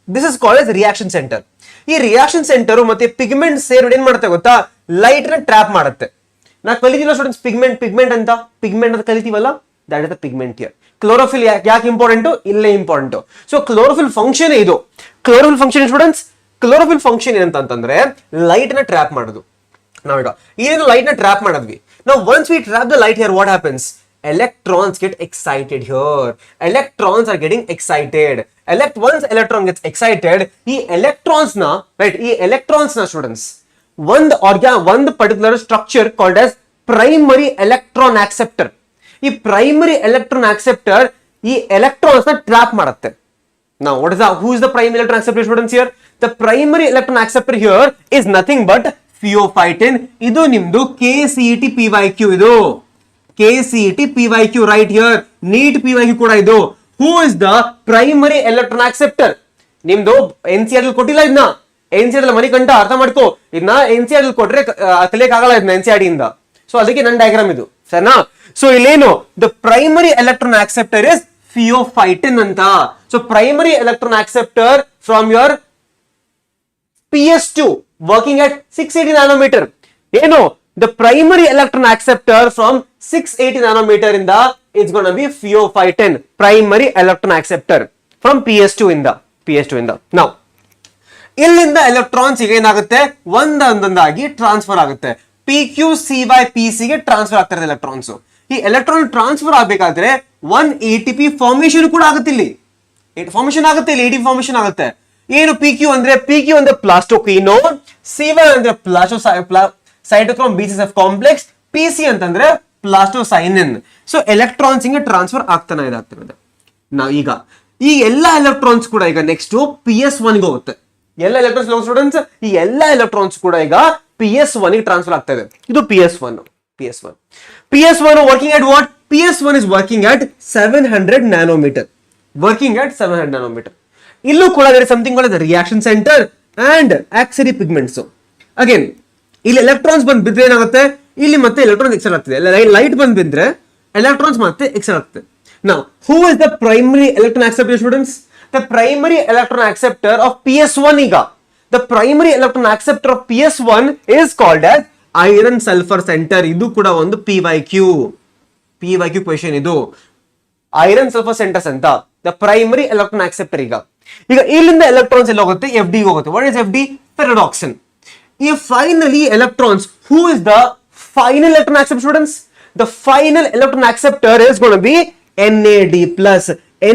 this is called as reaction centre. ಈ ರಿಯಾಕ್ಷನ್ ಸೆಂಟರ್ ಮತ್ತೆ ಪಿಗ್ಮೆಂಟ್ ಸೇರಿ ಏನ್ ಮಾಡುತ್ತೆ ಗೊತ್ತಾ, ಲೈಟ್ ನ ಟ್ರಾಪ್ ಮಾಡುತ್ತೆ. ನಾ ಕಲಿತೀವಲ್ಲ ಸ್ಟೂಡೆಂಟ್ಸ್ ಪಿಗ್ಮೆಂಟ್ ಅಂತ, ಪಿಗ್ಮೆಂಟ್ ಅಂತ ಕಲಿತೀವಲ್ಲ, that is the pigment here. Chlorophyll ಯಾಕೆ ಇಂಪಾರ್ಟೆಂಟ್, ಇಲ್ಲೇ ಇಂಪಾರ್ಟೆಂಟ್. ಸೊ ಕ್ಲೋರೋಫಿಲ್ ಫಂಕ್ಷನ್ ಇದು. Chlorophyll function students, chlorophyll function ಏನಂತಂದ್ರೆ ಲೈಟ್ ನ ಟ್ರಾಪ್ ಮಾಡೋದು. ನಾವೀಗ ಏನು ಲೈಟ್ ನ ಟ್ರಾಪ್ ಮಾಡಿದ್ವಿ. ನಾವು once we trap the light here, what happens, electrons get excited here. Electrons are getting excited. Once electron gets excited, ಈ electrons ನ right, ಈ electrons ನ ಸ್ಟೂಡೆಂಟ್ಸ್ ಒಂದು particular structure called as primary electron acceptor. ಈ primary electron acceptor ಈ electrons ನ trap ಮಾಡುತ್ತೆ. Now what is who is the primary electron acceptor students here? The primary electron acceptor here is nothing but pheophytin. ಇದು ನಿಮ್ದು KCET PYQ. ಇದು KCET PYQ right here. NEET PYQ ಕೂಡ ಇದು. Who is the primary electron acceptor? ನಿಮ್ದು NCERT ಕೊಟ್ಟಿಲ್ಲ ಇದನ್ನ, NCERT ಮನಿ ಕಂಠ ಅರ್ಥ ಮಾಡ್ಕೋ. ಇದನ್ನ NCERT ಕೊಟ್ರೆ ಕಲಿಯಕ್ ಆಗಲ್ಲ ಇದನ್ನ NCERT ಇಂದ. ಸೊ ಅದಕ್ಕೆ ನನ್ನ ಡಯಾಗ್ರಾಮ್ ಇದು, ಸರಿನಾ? ಸೊ ಇಲ್ಲೇನು the primary electron acceptor is pheophytin ಅಂತ. So primary electron acceptor from your PS2 working at 680 nanometer. ಏನು the primary electron acceptor from 680 nanometer ಇಂದ it's going to be pheophytin, primary electron acceptor from PS2 ಇಂದ. Now ಇಲ್ಲಿಂದ electrons ಈಗ ಏನಾಗುತ್ತೆ, ಒಂದೊಂದಾಗಿ transfer ಆಗುತ್ತೆ. PQ by PC ಗೆ transfer ಆಗ್ತಾರೆ ಎಲೆಕ್ಟ್ರಾನ್ಸ್. ಈ ಎಲೆಕ್ಟ್ರಾನ್ ಟ್ರಾನ್ಸ್ಫರ್ ಆಗ್ಬೇಕಾದ್ರೆ 1 ATP ಫಾರ್ಮೇಶನ್ ಕೂಡ ಆಗುತ್ತೆ. ಇಲ್ಲಿ ಫಾರ್ಮೇಶನ್ ಆಗುತ್ತೆ, ಇಲ್ಲಿ ATP ಫಾರ್ಮೇಶನ್ ಆಗುತ್ತೆ. ಏನು PQ ಅಂದ್ರೆ ಪ್ಲಾಸ್ಟೋಕ್ವಿನೋನ್, CY ಅಂದ್ರೆ ಸೈಟೋಕ್ರೋಮ್ B6F ಕಾಂಪ್ಲೆಕ್ಸ್, PC ಅಂತಂದ್ರೆ ಪ್ಲಾಸ್ಟೋಸೈನಿನ್. ಸೊ ಎಲೆಕ್ಟ್ರಾನ್ಸ್ ಹಿಂಗೆ ಟ್ರಾನ್ಸ್ಫರ್ ಆಗ್ತಾನೆ ಇದಾಗ್ತಿರೋದು. ನಾವು ಈಗ ಈ ಎಲ್ಲಾ ಎಲೆಕ್ಟ್ರಾನ್ಸ್ ಕೂಡ ಈಗ ನೆಕ್ಸ್ಟ್ PS1 ಗೆ ಹೋಗುತ್ತೆ. ಎಲ್ಲ ಎಲೆಕ್ಟ್ರಾನ್ಸ್ ಸ್ಟೂಡೆಂಟ್ಸ್, ಈ ಎಲ್ಲಾ ಎಲೆಕ್ಟ್ರಾನ್ಸ್ ಕೂಡ ಈಗ PS1 ಗೆ ಟ್ರಾನ್ಸ್ಫರ್ ಆಗ್ತಾ ಇದೆ. ಇದು PS1 working at what, PS1 is working at 700 nanometer. ಇಲ್ಲೂ ಕೂಡ something called reaction centre and ಆಕ್ಸರಿ pigments. Again ಇಲ್ಲಿ ಎಲೆಕ್ಟ್ರಾನ್ಸ್ ಬಂದ್ ಬಿದ್ರೆ ಏನಾಗುತ್ತೆ, ಇಲ್ಲಿ ಮತ್ತೆ ಎಲೆಕ್ಟ್ರಾನ್ಸ್ ಎಕ್ಸೆಲ್ ಆಗ್ತದೆ. ಲೈಟ್ ಬಂದ್ ಬಿದ್ರೆ ಎಲೆಕ್ಟ್ರಾನ್ಸ್ ಮತ್ತೆ ಎಕ್ಸೆಲ್ ಆಗ್ತದೆ. Now who is the primary electron acceptor students? The primary electron acceptor of PS1 ಈಗ, the primary electron acceptor of PS1 is called as iron sulfur center. ಇದು ಕೂಡ ಒಂದು PYQ question. ಇದು iron sulphur centres ಅಂತ the primary electron acceptor. ಈಗ ಇಲ್ಲಿಂದ electrons ಎಲ್ಲ ಹೋಗುತ್ತೆ, FD ಹೋಗುತ್ತೆ. What is FD? Ferredoxin. ಈ finally electrons, who is the final electron acceptor students? The final electron acceptor is going to be NAD+.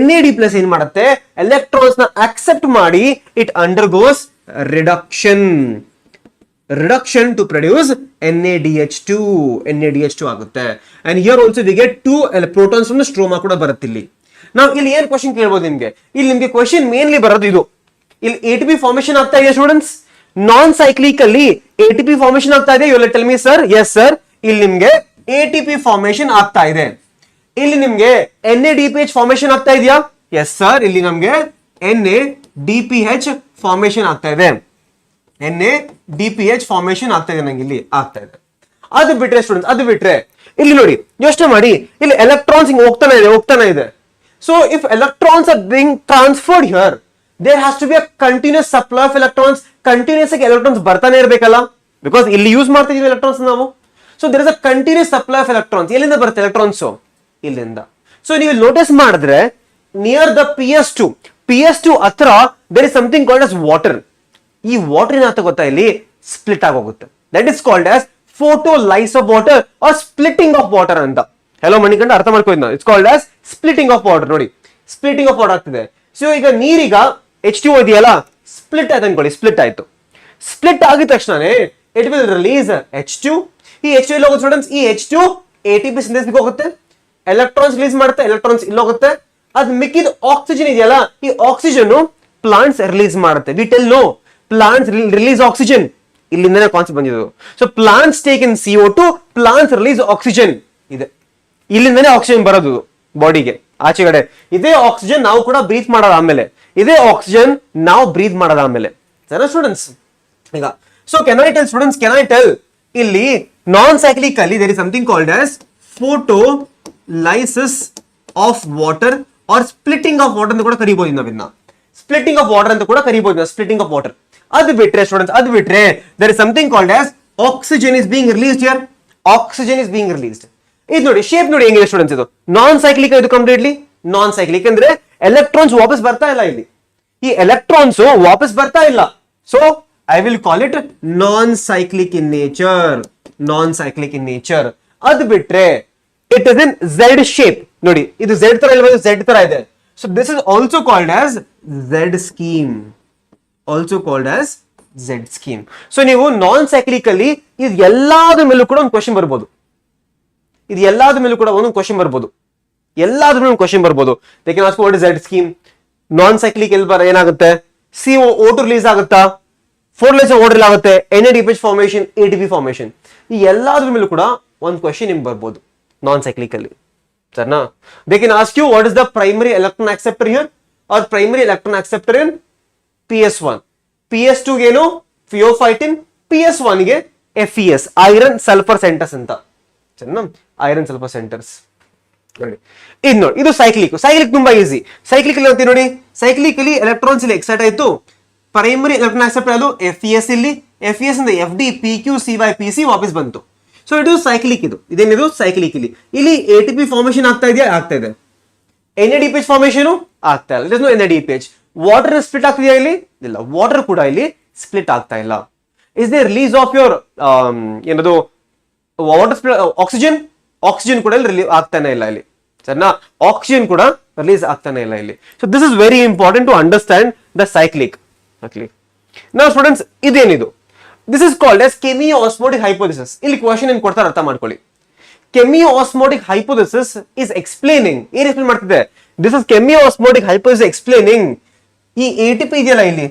NAD+ ಏನ್ ಮಾಡುತ್ತೆ, electrons ನ ಅಕ್ಸೆಪ್ಟ್ ಮಾಡಿ it undergoes reduction to produce NADH2 ಆಗುತ್ತೆ. And here also we get 2 protons from the stroma ಕೂಡ ಬರುತ್ತೆ. ನಾವು ಇಲ್ಲಿ ಏನ್ ಕ್ವಶನ್ ಕೇಳ್ಬೋದು ನಿಮ್ಗೆ, ಇಲ್ಲಿ ನಿಮ್ಗೆ ಕ್ವಶನ್ ಮೇನ್ಲಿ ಬರೋದು ಇದು. ಇಲ್ಲಿ ATP ಫಾರ್ಮೇಶನ್ ಆಗ್ತಾ ಇದೆ ಸ್ಟೂಡೆಂಟ್ಸ್, ನಾನ್ ಸೈಕ್ಲಿಕ್ ಅಲ್ಲಿ ATP ಫಾರ್ಮೇಶನ್ ಆಗ್ತಾ ಇದೆ. You will tell me sir, yes sir, ಇಲ್ಲಿ ನಿಮ್ಗೆ ATP ಫಾರ್ಮೇಶನ್ ಆಗ್ತಾ ಇದೆ. ಇಲ್ಲಿ ನಿಮ್ಗೆ NADPH ಫಾರ್ಮೇಶನ್ ಆಗ್ತಾ ಇದೆಯಾ? ಎಸ್ ಸರ್, ಇಲ್ಲಿ ನಮ್ಗೆ NADPH ಫಾರ್ಮೇಶನ್ ಆಗ್ತಾ ಇದೆ. NADPH ಫಾರ್ಮೇಶನ್ ಆಗ್ತಾ ಇದೆ, ನಂಗೆ ಇಲ್ಲಿ ಆಗ್ತಾ ಇದೆ. ಅದು ಬಿಟ್ರೆ ಸ್ಟೂಡೆಂಟ್ಸ್, ಅದು ಬಿಟ್ರೆ ಇಲ್ಲಿ ನೋಡಿ, ಯೋಚನೆ ಮಾಡಿ, ಇಲ್ಲಿ ಎಲೆಕ್ಟ್ರಾನ್ಸ್ ಹಿಂಗ್ ಹೋಗ್ತಾನೆ ಇದೆ. So if electrons are being transferred here, there has to be a continuous supply of electrons. Continuous ಆಗಿ ಎಲೆಕ್ಟ್ರಾನ್ಸ್ ಬರ್ತಾನೆ ಇರಬೇಕಲ್ಲ, ಬಿಕಾಸ್ ಇಲ್ಲಿ ಯೂಸ್ ಮಾಡ್ತಾ ಇದೀವಿ ಎಲೆಕ್ಟ್ರಾನ್ಸ್ ನಾವು. So there is a continuous supply of electrons. ಎಲ್ಲಿಂದ ಬರುತ್ತೆ ಎಲೆಕ್ಟ್ರಾನ್ಸ್? ಇಲ್ಲಿಂದ. ಸೊ ನೀವು ನೋಟಿಸ್ ಮಾಡಿದ್ರೆ ನಿಯರ್ ದ PS2 ಹತ್ರ there is something called as water. ಈ ವಾಟರ್ ಏನಾಗುತ್ತೆ ಗೊತ್ತಾ ಇಲ್ಲಿ ಸ್ಪ್ಲಿಟ್ ಆಗೋಗುತ್ತೆ. That is called as photolysis of water or splitting of water ಅಂತ. ಹೆಲೋ ಮಣಿಕಂಡ ಅರ್ಥ ಮಾಡ್ಕೊಂಡು, it's called as splitting of water. ನೋಡಿ ಸ್ಪ್ಲಿಟಿಂಗ್ ಆಫ್ ವಾಟರ್ ಆಗ್ತಿದೆ. ಸೊ ಈಗ ನೀರೀಗ H2O ಇದೆಯಲ್ಲ ಸ್ಪ್ಲಿಟ್ ಆಯ್ತು ಅನ್ಕೊಳ್ಳಿ, ಸ್ಪ್ಲಿಟ್ ಆಯ್ತು. ಸ್ಪ್ಲಿಟ್ ಆಗಿದ ತಕ್ಷಣನೇ ಇಟ್ ವಿಲ್ ರಿಲೀಸ್ H2. ಈ H2 ಇಲ್ಲಿ ಹೋಗುತ್ತೆ ಸ್ಟೂಡೆಂಟ್ಸ್, ಈ H2 ATP ಸಿಂಥೇಸಿಸ್ ಹೋಗುತ್ತೆ, ಎಲೆಕ್ಟ್ರಾನ್ಸ್ ರಿಲೀಸ್ ಮಾಡುತ್ತೆ, ಎಲೆಕ್ಟ್ರಾನ್ಸ್ ಇಲ್ಲಿ ಹೋಗುತ್ತೆ. ಅದ್ ಮಿಕ್ಕಿದ ಆಕ್ಸಿಜನ್ ಇದೆಯಲ್ಲ, ಈ ಆಕ್ಸಿಜನ್ ಪ್ಲಾಂಟ್ಸ್ ರಿಲೀಸ್ ಮಾಡುತ್ತೆ. We tell no plants release oxygen, ಇಲ್ಲಿಂದನೇ ಕಾನ್ಸೆಪ್ಟ್ ಬಂದಿದ್ದು. So plants take in CO2, plants release oxygen ಇದೆ, ಇಲ್ಲಿಂದನೇ ಆಕ್ಸಿಜನ್ ಬರೋದು ಬಾಡಿಗೆ ಆಚೆಗಡೆ. ಇದೇ ಆಕ್ಸಿಜನ್ ನಾವು ಕೂಡ ಬ್ರೀತ್ ಮಾಡೋದು ಆಮೇಲೆ, ಇದೇ ಆಕ್ಸಿಜನ್ ನಾವು ಬ್ರೀತ್ ಮಾಡೋದು ಆಮೇಲೆ. ಸರಿ ಸ್ಟೂಡೆಂಟ್ಸ್, ಈಗ so can I tell students, can I tell ಇಲ್ಲಿ ನಾನ್ ಸೈಕ್ಲಿಕ್ ಅಲ್ಲಿ there is something called as photolysis of water or splitting of water ಅಂತ ಕೂಡ ಕರಿಬಹುದು. ನಾವಿನ್ನ ಸ್ಪ್ಲಿಟಿಂಗ್ ಆಫ್ ವಾಟರ್ ಅಂತ ಕೂಡ ಕರಿಬಹುದು, ಸ್ಪ್ಲಿಟಿಂಗ್ ಆಫ್ ವಾಟರ್. ಅದು ಬಿಟ್ರೆ ಸ್ಟೂಡೆಂಟ್ಸ್, ಅದು ಬಿಟ್ರೆ there is something called as oxygen is being released here. Oxygen is being released. ಇದು ನೋಡಿ ಶೇಪ್ ನೋಡಿ ಹೆಂಗಿದೆ ಸ್ಟೂಡೆಂಟ್ಸ್, ಇದು ನಾನ್ ಸೈಕ್ಲಿಕ್, ಇದು ಕಂಪ್ಲೀಟ್ಲಿ ನಾನ್ ಸೈಕ್ಲಿಕ್. ಅಂದ್ರೆ ಎಲೆಕ್ಟ್ರಾನ್ಸ್ ವಾಪಸ್ ಬರ್ತಾ ಇಲ್ಲ ಇಲ್ಲಿ, ಈ ಎಲೆಕ್ಟ್ರಾನ್ಸ್ ವಾಪಸ್ ಬರ್ತಾ ಇಲ್ಲ. So I will call it non cyclic in nature, non cyclic in nature. ಅದು ಬಿಟ್ರೆ it is in Z shape. ನೋಡಿ ಇದು ಝೆಡ್ ತರ ಇಲ್ಲ, ಝೆಡ್ ತರ ಇದೆ. So this is also called as Z scheme, also called as Z scheme. So ನೀವು ನಾನ್ cyclic ಅಲ್ಲಿ ಇದು ಎಲ್ಲಾದ್ರ ಮೇಲೂ ಕೂಡ ಒಂದು ಕ್ವಶನ್ ಬರ್ಬೋದು, ಇದು ಎಲ್ಲಾದ್ರ ಮೇಲೂ ಕೂಡ ಒಂದೊಂದು ಕ್ವಶನ್ ಬರ್ಬೋದು, ಎಲ್ಲಾದ್ರ ಮೇಲೂ ಕ್ವಶನ್ ಬರ್ಬೋದು. They can ask what is Z scheme. Non cyclic ಎಲ್ಲಿ ಏನಾಗುತ್ತೆ, CO2 ರಿಲೀಸ್ ಆಗುತ್ತಾ, ಫೋಟೋಲೈಸ್ ವಾಟರ್ ಆಗುತ್ತೆ, NADPH ಫಾರ್ಮೇಶನ್, ATP ಫಾರ್ಮೇಶನ್. ಈ ಎಲ್ಲಾದ್ರ ಮೇಲೂ ಕೂಡ ಒಂದು ಕ್ವಶನ್ ನಿಮ್ಗೆ ಬರ್ಬೋದು ನಾನ್ ಸೈಕ್ಲಿಕ್ ಅಲ್ಲಿ. ಸರಿನಾ? They can ask you what is the primary electron acceptor here or primary electron acceptor in PS1. PS2 ಗೆ ಏನು ಫಿಯೋಫೈಟಿನ್, PS1 ಗೆ FES ಐರನ್ ಸಲ್ಫರ್ ಸೆಂಟರ್ಸ್ ಅಂತ. ಸರಿನಾ? Iron sulphur centres. ನೋಡಿ ಇದು ನೋಡಿ, ಇದು ಸೈಕ್ಲಿಕ್. ಸೈಕ್ಲಿಕ್ ತುಂಬಾ ಈಸಿ. ಸೈಕ್ಲಿಕ್ ಅಲ್ಲಿ ಹೋಗ್ತೀವಿ ನೋಡಿ, ಸೈಕ್ಲಿಕ್ ಅಲ್ಲಿ ಎಲೆಕ್ಟ್ರಾನ್ಸ್ ಇಲ್ಲಿ ಎಕ್ಸೈಟ್ ಆಯ್ತು, ಪ್ರೈಮರಿ ಎಲೆಕ್ಟ್ರಾನ್ ಆಕ್ಸೆಪ್ಟರ್ ಅದು FES, ಇಲ್ಲಿ FES ಇಂದ FD PQ CY PC ವಾಪಸ್ ಬಂತು. ಸೊ ಇದು ಸೈಕ್ಲಿಕ್. ಇದೇನಿದು ಸೈಕ್ಲಿಕ್. ಇಲ್ಲಿ ATP ಫಾರ್ಮೇಶನ್ ಆಗ್ತಾ ಇದೆಯಾ, ಆಗ್ತಾ ಇದೆ. NADPH ಫಾರ್ಮೇಶನ್ ಆಗ್ತಾ ಇಲ್ಲ, it is no NADPH. Water split ಆಗ್ತಿದೆಯಾ ಇಲ್ಲಿ, ಇಲ್ಲ, ವಾಟರ್ ಕೂಡ ಇಲ್ಲಿ ಸ್ಪ್ಲಿಟ್ ಆಗ್ತಾ ಇಲ್ಲ. Is they release of your ಏನದು ವಾಟರ್ ಸ್ಪ್ಲಿಟ್, ಆಕ್ಸಿಜನ್, ಆಕ್ಸಿಜನ್ ಕೂಡ ಇಲ್ಲಿ ರಿಲೀಸ್ ಆಗ್ತಾನೆ ಇಲ್ಲ ಇಲ್ಲಿ. ಸರಿನಾ? ಆಕ್ಸಿಜನ್ ಕೂಡ ರಿಲೀಸ್ ಆಗ್ತಾನೆ ಇಲ್ಲ ಇಲ್ಲಿ. So this is very important to understand the cyclic. Now students, ಇದೇನಿದು, this is called as chemiosmotic hypothesis. ಇಲ್ಲಿ ಕ್ವಶನ್ ಏನ್ ಕೊಡ್ತಾರೆ ಅರ್ಥ ಮಾಡ್ಕೊಳ್ಳಿ. ಕೆಮಿಯೋಆಸ್ಮೋಟಿಕ್ ಹೈಪೋಥಿಸಿಸ್ ಇಸ್ ಎಕ್ಸ್ಪ್ಲೇನಿಂಗ್, ಏನ್ ಎಕ್ಸ್ಪ್ಲೇನ್ ಮಾಡ್ತಿದೆ, this is chemiosmotic hypothesis explaining ಈ ATP ಇದೆಯಲ್ಲ,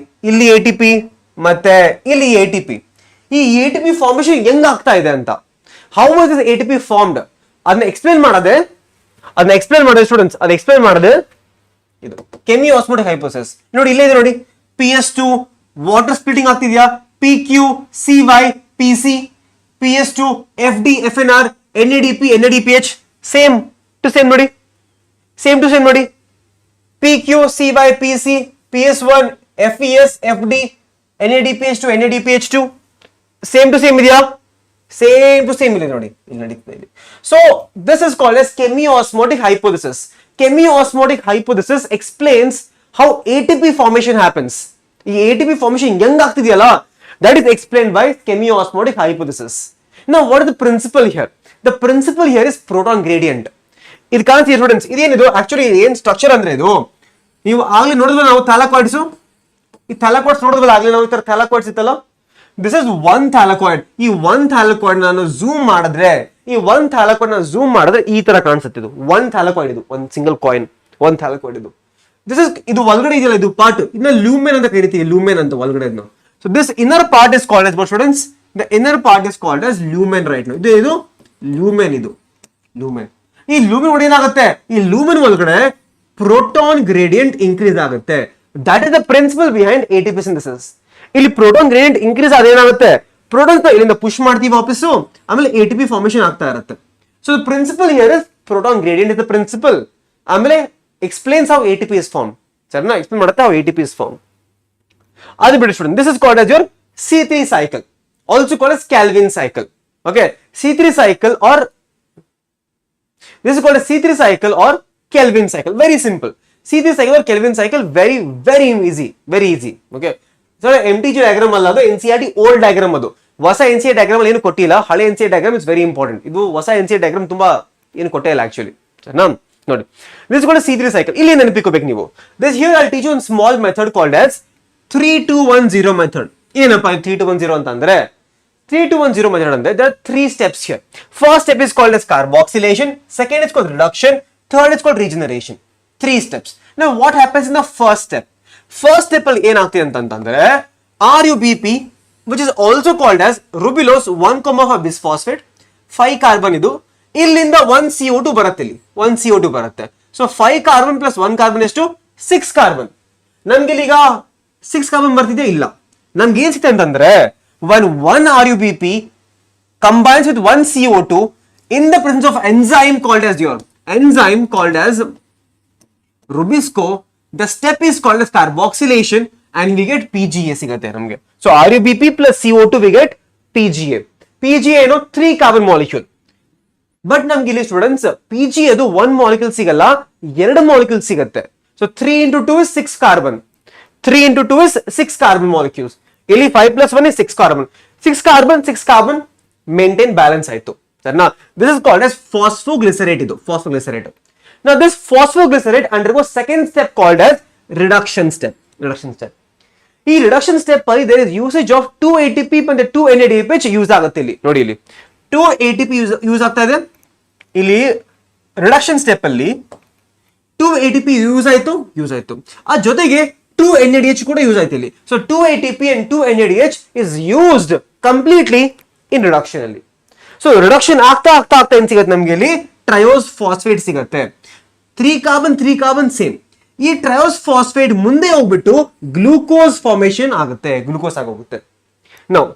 ಇಲ್ಲಿ ATP ಮತ್ತೆ ಇಲ್ಲಿ ATP, ಈ ATP ಫಾರ್ಮೇಶನ್ ಹೆಂಗ್ ಆಗ್ತಾ ಇದೆ ಅಂತ, how much is ATP formed, ಅದನ್ನ ಎಕ್ಸ್ಪ್ಲೇನ್ ಮಾಡದೆ ಸ್ಟೂಡೆಂಟ್ಸ್, ಅದು ಎಕ್ಸ್ಪ್ಲೇನ್ ಮಾಡದೆ ಇದು ಕೆಮಿಯೋಆಸ್ಮೋಟಿಕ್ ಹೈಪೋಥಿಸಿಸ್. ನೋಡಿ ಇಲ್ಲೇ ಇದೆ ನೋಡಿ, PS2 ವಾಟರ್ ಸ್ಪ್ಲಿಟಿಂಗ್ ಆಗ್ತಿದ್ಯಾ, PQ CY PC, PS2 FD FNR, NADP NADPH, same to same ನೋಡಿ, ಸೇಮ್ ಟು ಸೇಮ್ ನೋಡಿ, PQ CY PC, PS1 FES FD NADPH to NADPH2, same to same ಇದೆಯಾ, same to same ಇದೆ ನೋಡಿ, ಇಲ್ಲಿ ನಡೀತಿದೆ. So this is called as chemiosmotic hypothesis. Chemiosmotic hypothesis explains how ATP formation happens. ಈ ATP formation ಹೆಂಗ್ ಆಗ್ತಿದೆಯಲ್ಲ, that is explained by chemiosmotic hypothesis. Now what is the principle here? The principle here is proton gradient. ಇದು ಕಾಣ್ತೀವಿ students, ಇದೇನಿದು actually ಏನ್ structure ಅಂದ್ರೆ, ಇದು ನೀವು ಆಗ್ಲೇ ನೋಡಿದ್ವಿ ನಾವು ಥಾಲಕಾಯ್ಡ್ಸ್, ಈ ಥಾಲಕಾಯ್ಡ್ಸ್ ನೋಡಿದ್ವಲ್ಲ ಆಗ್ಲೇ ನಾವು, ಈ ತರ ಥಾಲಕಾಯ್ಡ್ಸ್ ಇತ್ತಲ್ಲ, ದಿಸ್ ಇಸ್ ಒನ್ ಥಾಲಕಾಯ್ಡ್. ಈ ಒನ್ ಥಾಲಕಾಯ್ಡ್ ನಾನು ಝೂಮ್ ಮಾಡಿದ್ರೆ, ಈ ತರ ಕಾಣಿಸುತ್ತೆ. ಇದು ಒನ್ ಥಾಲಕಾಯ್ಡ್, ಇದು ಒಂದು ಸಿಂಗಲ್ ಕಾಯಿನ್, ಒನ್ ಥಾಲಕಾಯ್ಡ್. ಇದು ಒಳಗಡೆ ಇದೆಯಲ್ಲ, ಇದು ಪಾರ್ಟ್, ಇದನ್ನ ಲ್ಯೂಮೆನ್ ಅಂತ ಕರಿತೀವಿ, ಲ್ಯೂಮೆನ್ ಅಂತ ಒಳಗಡೆ. So this inner part is called as students, the inner part is called as ಲ್ಯೂಮೆನ್ right. ಇದು ಲ್ಯೂಮೆನ್, ಇದು ಲ್ಯೂಮೆನ್. ಈ ಲ್ಯೂಮೆನ್ ಒಳಗಡೆ ಏನಾಗುತ್ತೆ, ಈ ಲ್ಯೂಮೆನ್ ಒಳಗಡೆ ಪ್ರೋಟಾನ್ ಗ್ರೇಡಿಯಂಟ್ ಇನ್ಕ್ರೀಸ್ ಆಗುತ್ತೆ. That is the principle behind ATP synthesis. ಇಲ್ಲಿ ಪ್ರೋಟಾನ್ ಗ್ರೇಡಿಯಂಟ್ ಇನ್ಕ್ರೀಸ್ ಅದೇನಾಗುತ್ತೆ, ಪ್ರೋಟಾನ್ಸ್ ಇಲ್ಲಿಂದ ಪುಷ್ ಮಾಡ್ತೀವಿ ವಾಪಸ್ಸು, ಆಮೇಲೆ ATP ಫಾರ್ಮೇಶನ್ ಆಗ್ತಾ ಇರುತ್ತೆ. So the principle here is proton gradient is the principle. ಆಮೇಲೆ explains how ATP is formed. ಸರಿನಾ? ಎಕ್ಸ್ಪ್ಲೇನ್ ಮಾಡುತ್ತೆ how ATP is formed. ಅದು ಬಿಡಿ student, this is called as your C3 cycle, also called as Calvin cycle. Okay, C3 cycle or this is called as C3 cycle or Calvin cycle. Very simple. C3 cycle or Calvin cycle, very easy, very easy. Okay, M T G diagram ಅಲ್ಲ, ಅದು N C R T old diagram. ಅದು ಹೊಸ N C R diagram ಅಲ್ಲಿ ಏನು ಕೊಟ್ಟಿಲ್ಲ, ಹಳೆ N C R diagram is very important. ಇದು ಹೊಸ ಎನ್ ಸಿ ಆರ್ ಡಯಾಗ್ರಾಮ್ ತುಂಬಾ ಏನು ಕೊಟ್ಟೇ ಇಲ್ಲ ಆಕ್ಚುಲಿ. ಸರಿನಾ? ನೋಡಿ, ದಿಸ್ ಕೂಡ C3 ಸೈಕಲ್. ಇಲ್ಲಿ ನೆನಪಿಕೋಬೇಕು ನೀವು. This here I teach you one small method called as 3-2-1-0 method. ಏನಪ್ಪಾ 3-2-1-0 ಅಂತಂದ್ರೆ, 3-2-1-0 ಮೆಥಡ್ ಅಂದ್ರೆ there are 3 steps here. First step is called as carboxylation, second is called reduction, third is called regeneration. 3 steps. Now what happens in the first step? First step ಅಲ್ಲಿ ಏನಾಗ್ತಿದೆ ಅಂತಂದ್ರೆ RUBP, which is also called as rubulose 1,5 bisphosphate, 5 carbon. ಇದು ಇಲ್ಲಿಂದ 1 CO2 ಬರುತ್ತೆ, ಇಲ್ಲಿ 1 CO2 ಬರುತ್ತೆ. So 5 carbon plus 1 carbon ಎಷ್ಟು? 6 carbon. ನಮ್ಗೆ ಈಗ 6 ಕಾರ್ಬನ್ ಬರ್ತಿದೆ ಇಲ್ಲ. ನಮ್ಗೆ ಏನ್ ಸಿಗುತ್ತೆ ಅಂತಂದ್ರೆ when 1 RUBP combines with 1 CO2 in the presence of enzyme called as Rubisco, the step is called as carboxylation and we get PGA ಸಿಗುತ್ತೆ ನಮಗೆ. So RUBP plus CO2 we get PGA. PGA ಏನು 3 carbon molecule. But ನಮ್ಗೆ ಇಲ್ಲಿ students PG ಅದು 1 molecule ಸಿಗಲ್ಲ, 2 molecule ಸಿಗುತ್ತೆ. So 3 into 2 is 6 carbon. 3 into 2 is 6 carbon molecules. ಇಲ್ಲಿ 5 plus 1 is 6 carbon. 6 carbon maintain balance ಆಯ್ತು. ಸರಿನಾ? This is called as phosphoglycerate. ಇದು phosphoglycerate. Now this phosphoglycerate undergoes second step called as reduction step. ಈ reduction step ಅಲ್ಲಿ there is usage of 2 ATP ಮತ್ತೆ 2 NADH use ಆಗುತ್ತೆ. ಇಲ್ಲಿ ನೋಡಿ, ಇಲ್ಲಿ 2 ATP ಯೂಸ್ ಆಗ್ತಾ ಇದೆ. ಇಲ್ಲಿ ರಿಡಕ್ಷನ್ ಸ್ಟೆಪ್ ಅಲ್ಲಿ 2 ATP ಯೂಸ್ ಆಯ್ತು. ಆ ಜೊತೆಗೆ 2 NADH ಕೂಡ ಯೂಸ್ ಆಯ್ತು ಇಲ್ಲಿ. So 2 ATP and 2 NADH is used completely in reduction ಅಲ್ಲಿ. ಸೊ ರಿಡಕ್ಷನ್ ಆಗ್ತಾ ಏನ್ ಸಿಗುತ್ತೆ ನಮ್ಗೆ ಇಲ್ಲಿ? ಟ್ರಯೋಸ್ ಫಾಸ್ಫೇಟ್ ಸಿಗುತ್ತೆ. 3 ಕಾರ್ಬನ್ ಸೇಮ್. ಈ ಟ್ರಯೋಸ್ ಫಾಸ್ಫೇಟ್ ಮುಂದೆ ಹೋಗ್ಬಿಟ್ಟು ಗ್ಲೂಕೋಸ್ ಫಾರ್ಮೇಶನ್ ಆಗುತ್ತೆ, ಗ್ಲೂಕೋಸ್ ಆಗೋಗುತ್ತೆ. ನಾವು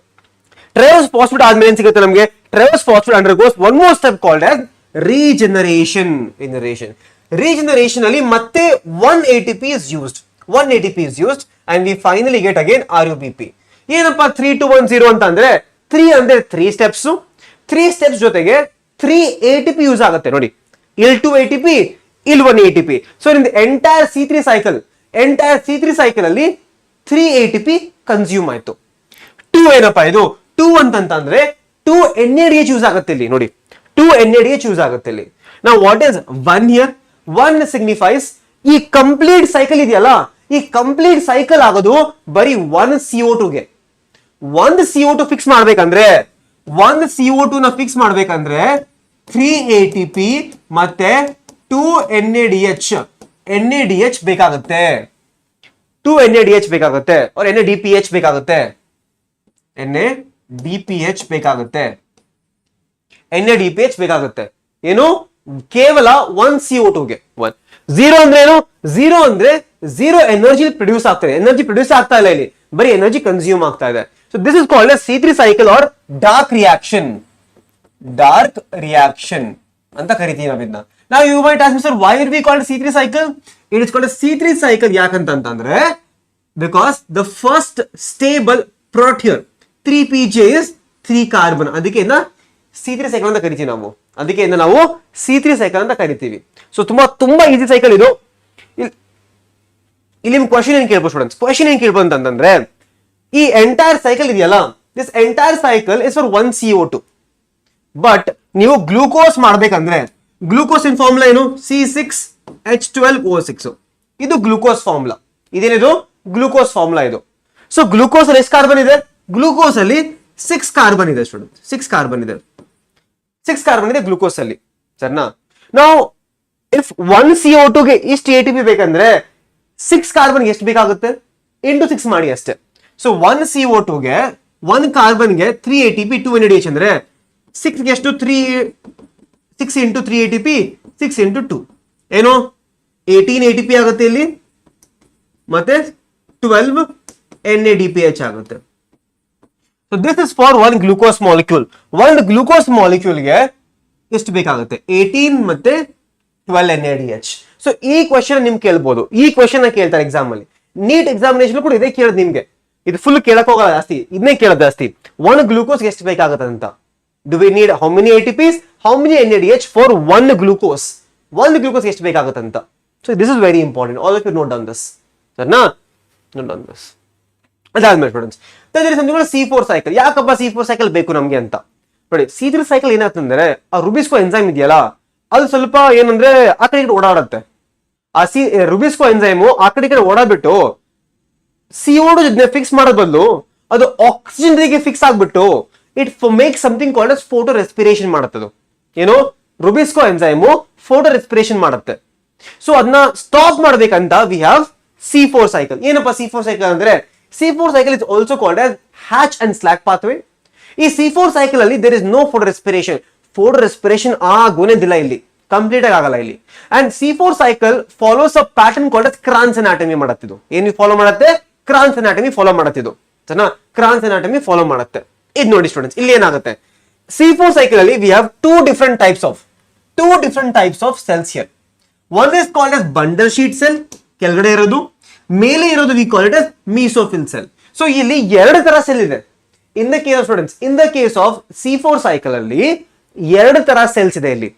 ಟ್ರಯೋಸ್ ಫಾಸ್ಫೇಟ್ ಆದ್ಮೇಲೆ ಏನ್ ಸಿಗುತ್ತೆ ನಮಗೆ? Triose phosphate undergoes one more step called as regeneration. Regeneration ಅಲ್ಲಿ ಮತ್ತೆ 1 ATP is used and we finally get again RUBP. ಏನಪ್ಪಾ 3-2-1-0 ಅಂತ ಅಂದ್ರೆ 3 ಅಂದ್ರೆ 3 steps, 3 steps ಜೊತೆಗೆ 3 ATP ಯೂಸ್ ಆಗುತ್ತೆ. ನೋಡಿ, ಇಲ್ಲಿ 2 ATP, ಇಲ್ಲಿ 1 ATP. So in the entire C3 cycle ಅಲ್ಲಿ 3 ATP ಕನ್ಸ್ಯೂಮ್ ಆಯ್ತು. 2 ಏನಪ್ಪಾ ಇದು? 2 ಅಂತಂದ್ರೆ 2 NADH ಯೂಸ್ ಆಗುತ್ತೆ ಇಲ್ಲಿ. ನೋಡಿ, 2 NADH ಯೂಸ್ ಆಗುತ್ತೆ ಇಲ್ಲಿ. ನಾವು ವಾಟ್ ಇಸ್ 1 ಹಿಯರ್? 1 ಸಿಗ್ನಿಫೈಸ್ ಈ ಕಂಪ್ಲೀಟ್ ಸೈಕಲ್ ಇದೆಯಲ್ಲ, ಈ ಕಂಪ್ಲೀಟ್ ಸೈಕಲ್ ಆಗೋದು ಬರೀ 1 CO2 ಗೆ. 1 CO2 ಫಿಕ್ಸ್ ಮಾಡ್ಬೇಕಂದ್ರೆ 3 ATP ಮತ್ತೆ 2 NADH ಬೇಕಾಗುತ್ತೆ. 2 NADH ಬೇಕಾಗುತ್ತೆ और NADPH ಬೇಕಾಗುತ್ತೆ. NADPH ಬೇಕಾಗುತ್ತೆ. ಏನು? ಕೇವಲ 1 CO2 ಗೆ. 0 ಅಂದ್ರೆ ಏನು? 0 ಅಂದ್ರೆ 0 ಎನರ್ಜಿ ಪ್ರೊಡ್ಯೂಸ್ ಆಗ್ತಾ ಇದೆ. ಎನರ್ಜಿ ಪ್ರೊಡ್ಯೂಸ್ ಆಗ್ತಾ ಇಲ್ಲ ಇಲ್ಲಿ, ಬರೀ ಎನರ್ಜಿ ಕನ್ಸ್ಯೂಮ್ ಆಗ್ತಾ ಇದೆ. So this is called as C3 cycle or dark reaction ಅಂತ ಕರಿತೀವಿ ನಾವು ಇದನ್ನ. Now you might ask me, sir, why will we call it C3 cycle? It is called a C3 cycle ಯಾಕಂತಂದ್ರೆ because the first stable product here 3PJ is 3 carbon. ಅದಕ್ಕೆ C3 cycle ಅಂತ ಕರಿತೀವಿ ನಾವು. C3 cycle ಅಂತ ಕರಿತೀವಿ. So ತುಂಬಾ easy cycle ಇದು. ಇಲ್ಲಿ ನಿಮ್ ಕ್ವಶನ್ ಏನ್ ಕೇಳ್ಬೋದು ಸ್ಟೂಡೆಂಟ್ಸ್? ಕ್ವಶನ್ ಏನ್ ಕೇಳ್ಬೋದು ಅಂತಂದ್ರೆ, ಈ ಎಂಟೈರ್ ಸೈಕಲ್ ಇದೆಯಲ್ಲ, this entire cycle is for 1 CO2. But ನೀವು ಗ್ಲೂಕೋಸ್ ಮಾಡ್ಬೇಕಂದ್ರೆ ಗ್ಲೂಕೋಸ್ ಇನ್ ಫಾರ್ಮುಲಾ ಏನು? C6H12O6. ಇದು ಗ್ಲೂಕೋಸ್ ಫಾರ್ಮುಲಾ. ಇದೇನಿದು? ಗ್ಲೂಕೋಸ್ ಫಾರ್ಮುಲಾ ಇದು. ಸೊ ಗ್ಲೂಕೋಸ್ ಅಲ್ಲಿ ಎಷ್ಟು ಕಾರ್ಬನ್ ಇದೆ? ಗ್ಲೂಕೋಸ್ ಅಲ್ಲಿ 6 ಕಾರ್ಬನ್ ಇದೆ ಸ್ಟೂಡೆಂಟ್. 6 ಕಾರ್ಬನ್ ಇದೆ ಗ್ಲೂಕೋಸ್ ಅಲ್ಲಿ. ಸರಿನಾ? ನಾವು ಇಫ್ 1 CO2 ಗೆ ಇಷ್ಟು ATP ಬೇಕಂದ್ರೆ 6 ಕಾರ್ಬನ್ ಎಷ್ಟು ಬೇಕಾಗುತ್ತೆ? ಇಂಟು 6 ಮಾಡಿ ಅಷ್ಟೇ. ಸೊ 1 CO2 ಗೆ 1 ಕಾರ್ಬನ್ ಗೆ 3 ATP 2 NADH ಅಂದ್ರೆ 6 ಗೆ ಎಷ್ಟು? 6 into 3 ATP, 6 into 2 ಏನು? 18 ATP ಆಗುತ್ತೆ ಇಲ್ಲಿ, ಮತ್ತೆ 12 NADPH ಆಗುತ್ತೆ. So this is for 1 glucose molecule. 1 glucose molecule ಗೆ ಎಷ್ಟು ಬೇಕಾಗುತ್ತೆ? 18 ಮತ್ತೆ 12 NADH. ಸೊ ಈ ಕ್ವೆಶ್ಚನ್ ನಿಮ್ಗೆ ಕೇಳ್ಬೋದು. ಈ ಕ್ವೆಶ್ಚನ್ ಕೇಳ್ತಾರೆ ಎಕ್ಸಾಮ್ ಅಲ್ಲಿ. ನೀಟ್ ಎಕ್ಸಾಮಿನೇಷನ್ ಕೂಡ ಇದೇ ಕೇಳೋದು ನಿಮ್ಗೆ. ಇದು ಫುಲ್ ಕೇಳಕ್ ಹೋಗಲ್ಲ ಜಾಸ್ತಿ, ಇದನ್ನೇ ಕೇಳೋದು ಜಾಸ್ತಿ. 1 ಗ್ಲೂಕೋಸ್ ಎಷ್ಟು ಬೇಕಾಗುತ್ತೆ ಅಂತ. Do we need how many ATPs, how many NADH for 1 glucose? 1 glucose ಎಷ್ಟು ಬೇಕಾಗುತ್ತೆ ಅಂತ. So this is very important. All of you note down this. Note down this. ಅದಾದ್ಮೇಲೆ ಸ್ಟೂಡೆಂಟ್ಸ್ C4 ಸೈಕಲ್. ಯಾಕಪ್ಪ C4 ಸೈಕಲ್ ಬೇಕು ನಮ್ಗೆ ಅಂತ ನೋಡಿ. C3 cycle ಏನಾಗ್ತಂದ್ರೆ ಆ ರುಬಿಸ್ಕೋ ಎಂಜೈಮ್ ಇದೆಯಲ್ಲ ಅದು ಸ್ವಲ್ಪ ಏನಂದ್ರೆ ಆ ಕಡೆ ಓಡಾಡುತ್ತೆ. ಆ ರುಬಿಸ್ಕೋ ಎಂಜೈಮು ಆ ಕಡೆ ಓಡಾಡ್ಬಿಟ್ಟು CO2 ಜೊತೆ ಫಿಕ್ಸ್ ಮಾಡೋದ್ ಬದಲು ಅದು ಆಕ್ಸಿಜನ್ ಗೆ ಫಿಕ್ಸ್ ಆಗ್ಬಿಟ್ಟು it make something called us photo respiration ಮಾಡುತ್ತೆ. ಏನು ರುಬಿಸ್ಕೋ ಎಂಜೈಮು ಫೋಟೋ ರೆಸ್ಪಿರೇಷನ್ ಮಾಡುತ್ತೆ. ಸೊ ಅದನ್ನ ಸ್ಟಾಪ್ ಮಾಡ್ಬೇಕಂತ ವಿ ಹ್ಯಾವ್ C4 ಸೈಕಲ್. ಏನಪ್ಪಾ C4 ಸೈಕಲ್ ಅಂದ್ರೆ C4 cycle is also called as hatch and slack pathway. ಈ C4 cycle ಅಲ್ಲಿ there is no photorespiration. Photorespiration ಆಗೋದಿಲ್ಲ ಇಲ್ಲಿ, ಕಂಪ್ಲೀಟ್ ಆಗಿ ಆಗಲ್ಲ ಇಲ್ಲಿ. And C4 cycle follows a pattern called as Kranz anatomy ಮಾಡುತ್ತಿದ್ದು. ಏನು ಫಾಲೋ ಮಾಡುತ್ತೆ? Kranz anatomy ಫಾಲೋ ಮಾಡುತ್ತಿದ್ದು. ಸರಿನಾ? Kranz anatomy ಫಾಲೋ ಮಾಡುತ್ತೆ. ಇದು ನೋಡಿ ಸ್ಟೂಡೆಂಟ್ಸ್, ಇಲ್ಲಿ ಏನಾಗುತ್ತೆ? C4 cycle ಅಲ್ಲಿ we have two different types of cells here. One is called as bundle sheet cell, ಕೆಳಗಡೆ ಇರೋದು. ಮೇಲೆ ಇರೋದು we call it as mesophil cell. So ಇಲ್ಲಿ ಎರಡು ತರ ಸೆಲ್ ಇದೆ. ಇನ್ the case of students, in the case of C4 cycle ಅಲ್ಲಿ ಎರಡು ತರ ಸೆಲ್ಸ್ ಇದೆ ಇಲ್ಲಿ.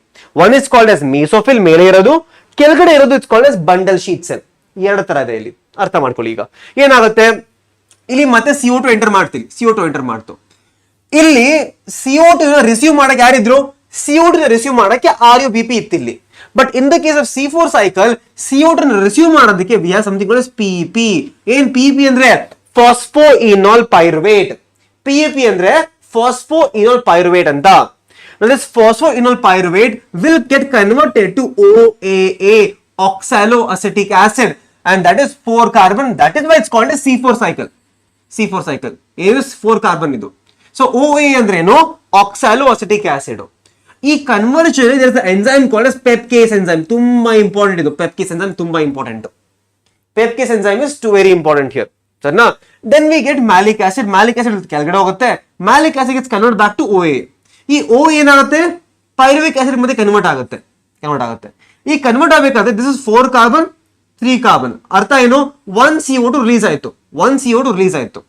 One is called as mesophil ಮೇಲೆ ಇರೋದು, ಕೆಳಗಡೆ ಇರೋದು it's called as bundle sheet cell. ಎರಡು ತರ ಇದೆ ಇಲ್ಲಿ, ಅರ್ಥ ಮಾಡ್ಕೊಳ್ಳಿ. ಈಗ ಏನಾಗುತ್ತೆ, ಇಲ್ಲಿ ಮತ್ತೆ CO2 ಎಂಟರ್ ಮಾಡ್ತೀವಿ. CO2 ಎಂಟರ್ ಮಾಡ್ತು. ಇಲ್ಲಿ CO2 ರಿಸೀವ್ ಮಾಡಕ್ಕೆ ಯಾರಿದ್ರು? CO2 ರಿಸೀವ್ ಮಾಡಕ್ಕೆ RUBP ಇತ್ತಿಲ್ಲಿ. But in the case of C4 cycle CO2 receive ಮಾಡೋದಕ್ಕೆ we have something called as PEP. ಏನ್ PEP ಅಂದ್ರೆ ಫಾಸ್ಫೋಇನಾಲ್ ಪೈರುವೇಟ್. PEP ಅಂದ್ರೆ ಫಾಸ್ಫೋಇನಾಲ್ ಪೈರುವೇಟ್ ಅಂತ. This phosphoenol pyruvate will get converted to OAA, oxaloacetic acid, and that is 4 carbon. That is why it's called as C4 cycle. C4 cycle is 4 carbon ಇದು. So OA ಅಂದ್ರೆ ಏನು? oxaloacetic acid. ಈ conversion there is an enzyme called as pepcase enzyme. ತುಂಬಾ important ಇದು. pepcase enzyme ತುಂಬಾ important. pepcase enzyme is very important here. ಸರಿನಾ? Then we get malic acid. malic acid ಕೆಳಗಡೆ ಹೋಗುತ್ತೆ. malic acid gets converted back to OA. ಈ O ಏನಾಗುತ್ತೆ? ಪೈರುವಿಕ್ acid ಮತ್ತೆ convert ಆಗುತ್ತೆ. ಈ ಕನ್ವರ್ಟ್ ಆಗಬೇಕಾದ್ರೆ ದಿಸ್ ಇಸ್ 4 ಕಾರ್ಬನ್ 3 ಕಾರ್ಬನ್. ಅರ್ಥ ಏನು? 1 CO2 ರಿಲೀಸ್ ಆಯ್ತು.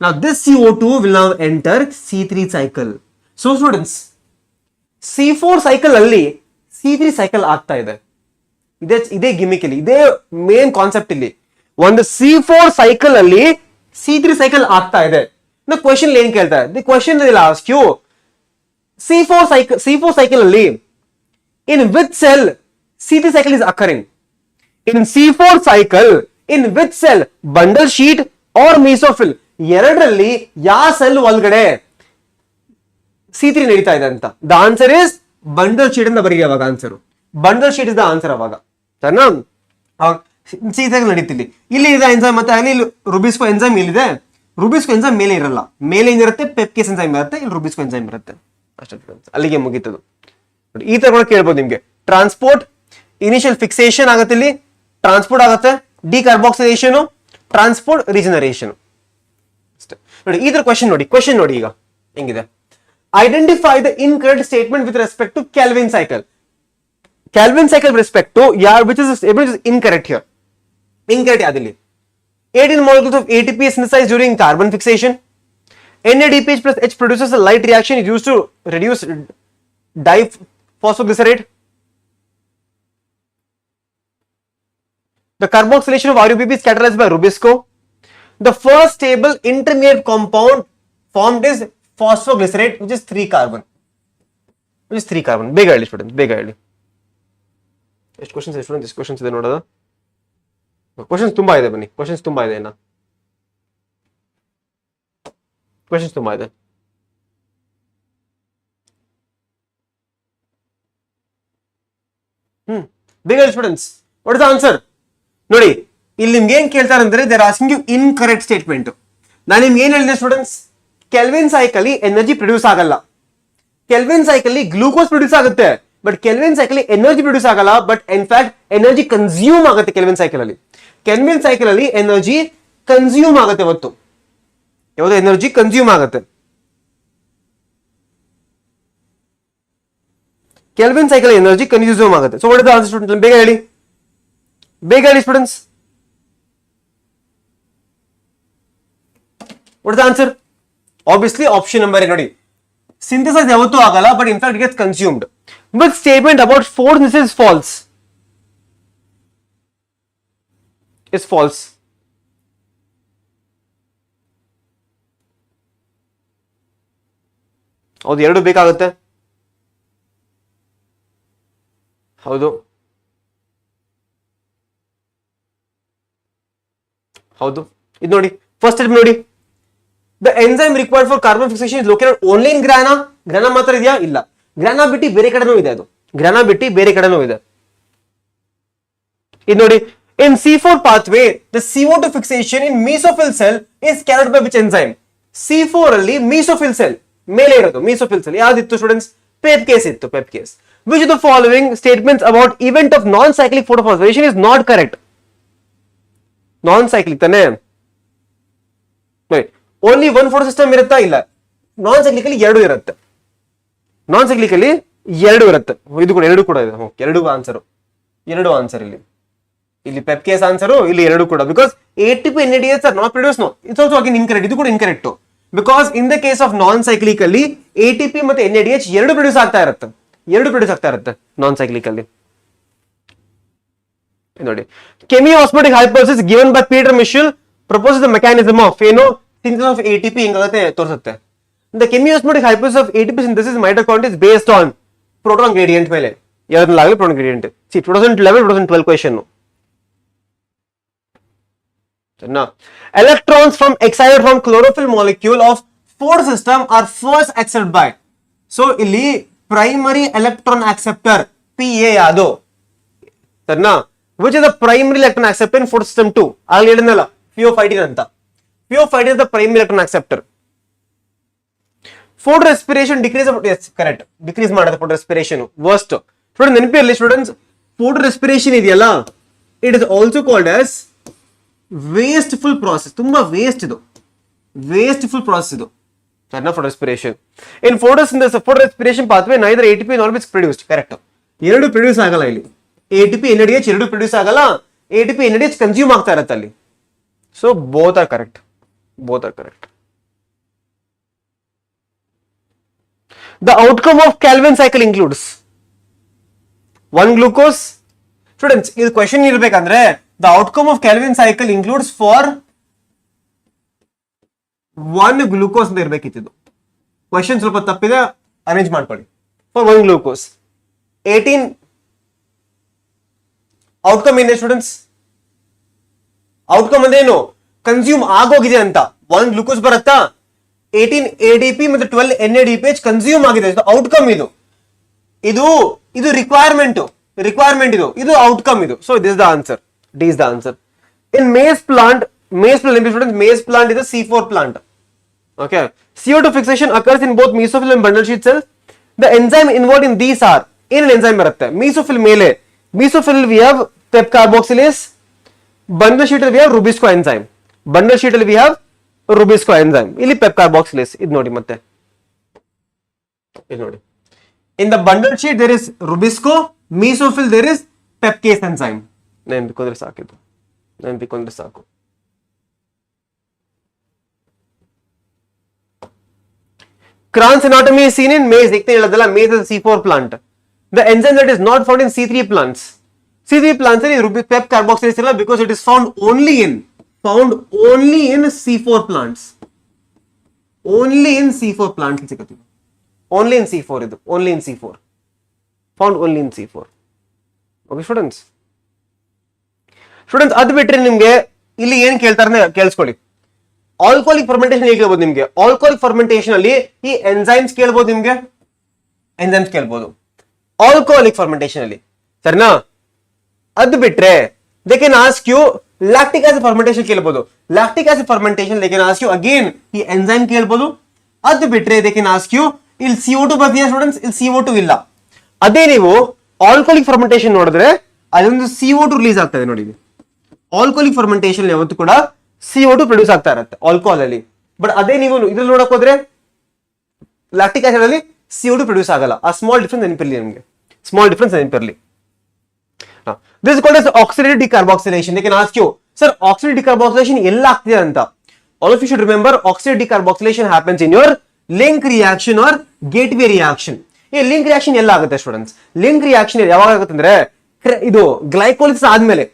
Now this CO2 will now enter C3 cycle. So students, C4 cycle ಅಲ್ಲಿ C3 cycle ಆಗ್ತಾ ಇದೆ. ಇದೇ ಗಿಮಿಕ್ ಇಲ್ಲಿ, ಇದೇ ಮೇನ್ ಕಾನ್ಸೆಪ್ಟ್ ಇಲ್ಲಿ. ಒಂದು C4 cycle ಅಲ್ಲಿ C3 cycle ಆಗ್ತಾ ಇದೆ. ನಾ ಕ್ವೆಶ್ಚನ್ ಏನ್ ಕೇಳ್ತಾರೆ? The question will ask you C4 cycle ಅಲ್ಲಿ in which cell C3 cycle is occurring? In C4 cycle in which cell? bundle sheet or mesophil? ಎರಡರಲ್ಲಿ ಯಾವ ಸೆಲ್ ಒಳಗಡೆ C3 ನಡೀತಾ ಇದೆ ಅಂತ. The answer is bundle sheet ಅಂತ ಬರೀ. ಅವಾಗ answer bundle sheet is the answer. ಅವಾಗ ಸರಿನಾ? C3 ನಡೀತಿಲ್ಲಿ. ಇಲ್ಲಿ ಇದೆ ಎಂಜೈಮ್, ಮತ್ತೆ ಅಲ್ಲಿ ರುಬಿಸ್ಕೋ ಎಂಜೈಮ್ ಇಲ್ಲಿದೆ. ರುಬಿಸ್ಕೋ ಎಂಜೈಮ್ ಮೇಲೆ ಇರಲ್ಲ. ಮೇಲೆ ಏನಿರುತ್ತೆ? ಪೆಪ್ಕೇಸ್ ಎಂಜೈಮ್ ಇರುತ್ತೆ. ಇಲ್ಲಿ ರುಬಿಸ್ಕೋ ಎಂಜೈಮ್ ಇರುತ್ತೆ. ಅಷ್ಟೇ, ಅಲ್ಲಿಗೆ ಮುಗೀತದು. ಈ ತರ ಕೂಡ ಕೇಳ್ಬೋದು ನಿಮ್ಗೆ. ಟ್ರಾನ್ಸ್ಪೋರ್ಟ್, ಇನಿಷಿಯಲ್ ಫಿಕ್ಸೇಷನ್ ಆಗುತ್ತೆ, ಇಲ್ಲಿ ಟ್ರಾನ್ಸ್ಪೋರ್ಟ್ ಆಗುತ್ತೆ, ಡಿಕಾರ್ಬಾಕ್ಸಿಲೇಷನ್, ಟ್ರಾನ್ಸ್ಪೋರ್ಟ್, ರಿಜನರೇಷನ್. ಅಷ್ಟೇ ನೋಡಿ. ಈ ತರ ಕ್ವೆಶ್ಚನ್ ನೋಡಿ ಈಗ ಹೆಂಗಿದೆ. Identify the incorrect statement with respect to Calvin cycle. Calvin cycle respect to which is incorrect here. Incorrect ಯಾವ್ದಿಲ್ಲಿ? 18 molecules of ATP is synthesized during carbon fixation. NADPH plus H produces a light reaction is used to reduce diphosphoglycerate. The carboxylation of RUBP is catalyzed by Rubisco. The first stable intermediate compound formed is phosphoglycerate, which is 3 carbon. ಬೇಗ ಹೇಳಿ student, ಬೇಗ ಹೇಳಿ. ಎಷ್ಟು questions ಇದೆ student? ಎಷ್ಟು questions ಇದೆ ನೋಡೋದು? Questions ತುಂಬಾ ಇದೆ, ಬನ್ನಿ. ಕ್ವಶನ್ಸ್ ತುಂಬಾ ಇದೆ. ಕ್ವೆಶ್ಚನ್ಸ್ ತುಂಬಾ ಇದೆ. ಬೇಗ ಹೇಳಿ students, what is the answer? ನೋಡಿ, ಇಲ್ಲಿ ನಿಮ್ಗೆ ಏನ್ ಕೇಳ್ತಾರೆ ಅಂದ್ರೆ they are asking you incorrect statement. ನಾನು ನಿಮ್ಗೆ ಏನ್ ಹೇಳಿದೆ students? Calvin cycle energy produce ಆಗಲ್ಲ. ಕೆಲ್ವಿನ್ ಸೈಕಲ್ ಗ್ಲೂಕೋಸ್ ಪ್ರೊಡ್ಯೂಸ್ ಆಗುತ್ತೆ, but Calvin cycle energy produce ಆಗಲ್ಲ. ಬಟ್ ಇನ್ಫ್ಯಾಕ್ಟ್ ಎನರ್ಜಿ ಕನ್ಸ್ಯೂಮ್ ಆಗುತ್ತೆ ಕೆಲ್ವಿನ್ ಸೈಕಲ್ ಅಲ್ಲಿ. ಕೆಲ್ವಿನ್ ಸೈಕಲ್ ಅಲ್ಲಿ ಎನರ್ಜಿ ಕನ್ಸ್ಯೂಮ್ ಆಗುತ್ತೆ. ಹೊತ್ತು ಯಾವುದೋ ಎನರ್ಜಿ ಕನ್ಸ್ಯೂಮ್ ಆಗುತ್ತೆ. ಕೆಲ್ವಿನ್ ಸೈಕಲ್ ಎನರ್ಜಿ ಕನ್ಸ್ಯೂಮ್ ಆಗುತ್ತೆ. So what is the answer students? ಬೇಗ ಹೇಳಿ students, what is the answer? Obviously option number ನೋಡಿ. ಸಿಂಥೆಸೈಸ್ ಯಾವತ್ತೂ ಆಗಲ್ಲ, but in fact it gets consumed. But statement about photosynthesis is false. Is false. ಹೌದು, ಎರಡು ಬೇಕಾಗುತ್ತೆ. ಹೌದು ಹೌದು, ಇದು ನೋಡಿ ಫಸ್ಟ್ ಸ್ಟೆಪ್ ನೋಡಿ. The enzyme required for carbon fixation is located only in grana. Grana ಮಾತ್ರ ಇದೆಯಾ? ಇಲ್ಲ. ಗ್ರಾನಾ ಬಿಟ್ಟು ಬೇರೆ ಕಡೆನೂ ಇದೆ. ಅದು ಗ್ರಾನಾ ಬಿಟ್ಟು ಬೇರೆ ಕಡೆನೂ ಇದೆ. ಇದು ನೋಡಿ, in C4 pathway the CO2 fixation in mesophyll cell is carried by which enzyme? C4 ಅಲ್ಲಿ mesophyll cell ಮೇಲೆ ಇರೋದು mesophyll cell ಯಾವ್ದಿತ್ತು ಸ್ಟೂಡೆಂಟ್ಸ್? PEPcase ಇತ್ತು, PEPcase. Which of the following statements about event of non-cyclic photophosphorylation is not correct? Non-cyclic ತಾನೆ, only one photo system ಇರುತ್ತಾ? ಇಲ್ಲ. ನಾನ್ ಸೈಕ್ಲಿಕಲಿ ಎರಡು ಇರುತ್ತೆ. ನಾನ್ ಸೈಕ್ಲಿಕಲಿ ಎರಡು ಇರುತ್ತೆ. ಇದು ಕೂಡ ಎರಡು ಕೂಡ ಇದೆ. ಎರಡು ಆನ್ಸರ್, ಎರಡು ಆನ್ಸರ್ ಇಲ್ಲಿ. ಇಲ್ಲಿ ಪೆಪ್ಕೇಸ್ ಆನ್ಸರ್, ಇಲ್ಲಿ ಎರಡು ಕೂಡ. Because ATP NADH are not produce. No, it's also again incorrect. ಇದು ಕೂಡ incorrect. Because in the case of non ಸೈಕ್ಲಿಕಲ್ಲಿ ATP ಮತ್ತೆ NADH ಎರಡು ಪ್ರೊಡ್ಯೂಸ್ ಆಗ್ತಾ ಇರುತ್ತೆ. ಎರಡು ಪ್ರೊಡ್ಯೂಸ್ ಆಗ್ತಾ ಇರುತ್ತೆ ನಾನ್ ಸೈಕ್ಲಿಕಲ್ಲಿ. ನೋಡಿ, chemiosmotic hypothesis given by Peter Mitchell proposes the mechanism of ಏನು ಸಿಂಥಸಿಸ್ ಆಫ್ ATP ಹಿಂಗಾಗುತ್ತೆ ತೋರಿಸುತ್ತೆ. The chemiosmotic hypothesis of ATP synthesis mitochondria is based on proton gradient ಮೇಲೆ. ಯಾವ್ದ್ರಲ್ಲಾಗಲಿ proton gradient. C 2011 2012 question. Electrons from excited from chlorophyll molecule of photosystem are first accepted by. So ಇಲ್ಲಿ primary electron acceptor PA ಯಾವುದು? ಸರಿನಾ? Which is the primary electron acceptor in photosystem 2? ಅಲ್ಲಿ ಹೇಳಿದ್ನಲ್ಲ PO5 ಅಂತ. PO5 is the primary electron acceptor. Photo respiration decrease, yes correct, decrease ಮಾಡುತ್ತೆ photo respiration. Worst student ನೆನಪಿರಲಿ students, photo respiration ಇದೆಯಲ್ಲ, it is also called as wasteful process. ತುಂಬಾ waste ಇದು, wasteful process ಇದು. For respiration in photosynthesis for respiration pathway neither ATP nor is produced. Correct, ಎರಡು produce ಆಗಲ್ಲ ಇಲ್ಲಿ. ATP NADH ಎರಡು produce ಆಗಲ್ಲ. ATP NADH ಕನ್ಸ್ಯೂಮ್ ಆಗ್ತಾ ಇರತ್ತೆ ಅಲ್ಲಿ. So both are correct, both are correct. The outcome of Calvin cycle includes one glucose. Students ಇದು question ಇರ್ಬೇಕಂದ್ರೆ the outcome of Calvin cycle includes for one glucose ಅಂತ ಇರಬೇಕಿತ್ತು. Question ಸ್ವಲ್ಪ ತಪ್ಪಿದೆ, arrange ಮಾಡ್ಕೊಳ್ಳಿ. For one glucose 18 outcome ಏನಿದೆ students? Outcome ಅಂದ್ರೆ ಏನು? Consume ಆಗೋಗಿದೆ ಅಂತ. ಒನ್ ಗ್ಲೂಕೋಸ್ ಬರುತ್ತಾ, 18 ADP ಮತ್ತೆ 12 NADPH ಕನ್ಸ್ಯೂಮ್ ಆಗಿದೆ. ಔಟ್ಕಮ್ ಇದು. ಇದು ಇದು ರಿಕ್ವೈರ್ಮೆಂಟ್ ಇದು ಔಟ್ಕಮ್ ಇದು. So this the answer. D is the answer. In maize plant, maize plant is a C4 plant. Okay. CO2 fixation occurs in both mesophyll and bundle sheath cells. The enzyme involved in these are, in an enzyme baratte. Mesophyll mele. Mesophyll we have pep carboxylase. Bundle sheath we have Rubisco enzyme. Bundle sheath we have Rubisco enzyme. Illi pep carboxylase. Idu nodi ಮತ್ತೆ. Idu nodi. In the bundle sheath there is Rubisco. Mesophyll there is pepcase enzyme. ನೆನಪಿಕೊಂಡ್ರೆ ಸಾಕಿದ್ದು, ನೆನಪಿಕೊಂಡ್ರೆ ಸಾಕು. Kranz anatomy is seen in maize. देखते ಹೇಳದಲ್ಲ, maize is a C4 plant. The enzyme that is not found in C3 plants. C3 plants ಅಲ್ಲಿ pep carboxylase ಇಲ್ಲ, because it is found only in C4 plants. Only in C4 plants ಸಿಗುತ್ತೆ. Only in C4 ಇದು. Only in C4. Found only in C4. Okay students. Students ಅದು ಬಿಟ್ರೆ ನಿಮ್ಗೆ ಇಲ್ಲಿ ಏನ್ ಕೇಳ್ತಾರೆ ಕೇಳಿಸ್ಕೊಳ್ಳಿ. ಆಲ್ಕೋಲಿಕ್ ಫರ್ಮೆಂಟೇಷನ್ ಹೇಗೆ ಕೇಳ್ಬೋದು ನಿಮ್ಗೆ? ಆಲ್ಕೋಲಿಕ್ ಫರ್ಮೆಂಟೇಷನ್ ಅಲ್ಲಿ ಈ ಎನ್ಸೈಮ್ಸ್ ಕೇಳ್ಬೋದು ನಿಮ್ಗೆ, ಎನ್ಸೈಮ್ಸ್ ಕೇಳ್ಬೋದು ಆಲ್ಕೋಲಿಕ್ ಫರ್ಮೆಂಟೇಷನ್ ಅಲ್ಲಿ, ಸರಿನಾ? ಅದು ಬಿಟ್ರೆ they can ask you lactic acid fermentation ಕೇಳ್ಬೋದು. Lactic acid fermentation they can ask you again ಈ ಎನ್ಸೈಮ್ ಕೇಳ್ಬೋದು. ಅದು ಬಿಟ್ರೆ ದೇ ಕ್ಯಾನ್ ಆಸ್ಕ್ ಯು ಇಲ್ಲಿ CO2 ಬರ್ತೀಯಾ ಸ್ಟೂಡೆಂಟ್ಸ್? ಇಲ್ಲಿ CO2 ಇಲ್ಲ. ಅದೇ ನೀವು ಆಲ್ಕೋಲಿಕ್ ಫರ್ಮೆಂಟೇಷನ್ ನೋಡಿದ್ರೆ ಅದೊಂದು CO2 ರಿಲೀಸ್ ಆಗ್ತದೆ ನೋಡಿ. ಆಲ್ಕೋಲಿಕ್ ಫರ್ಮೆಂಟೇಷನ್ ಯಾವತ್ತು ಕೂಡ CO2 ಪ್ರೊಡ್ಯೂಸ್ ಆಗ್ತಾ ಇರುತ್ತೆ ಆಲ್ಕೋಹಾಲ್ ಅಲ್ಲಿ. ಬಟ್ ಅದೇ ನೀವು ಇದ್ರಲ್ಲಿ ನೋಡಕ್ ಹೋದ್ರೆ ಲ್ಯಾಕ್ಟಿಕ್ ಆಸಿಡ್ ಅಲ್ಲಿ CO2 ಪ್ರೊಡ್ಯೂಸ್ ಆಗಲ್ಲ. ಆ ಸ್ಮಾಲ್ ಡಿಫರೆನ್ಸ್ ನೆನಪಿರಲಿ ನಿಮಗೆ, ಸ್ಮಾಲ್ ಡಿಫರೆನ್ಸ್ ನೆನಪಿರಲಿ. This called as oxidative decarboxylation. They can ask you, sir, oxidative decarboxylation ಎಲ್ಲ ಆಗ್ತಿದೆ ಅಂತ. All of you should remember oxidative decarboxylation happens in your link reaction or gateway reaction. ಈ link reaction ಎಲ್ಲ ಆಗುತ್ತೆ students. Link reaction ಯಾವಾಗ ಆಗುತ್ತೆ ಅಂದ್ರೆ ಇದು ಗ್ಲೈಕೋಲಿಸಿಸ್ ಆದ್ಮೇಲೆ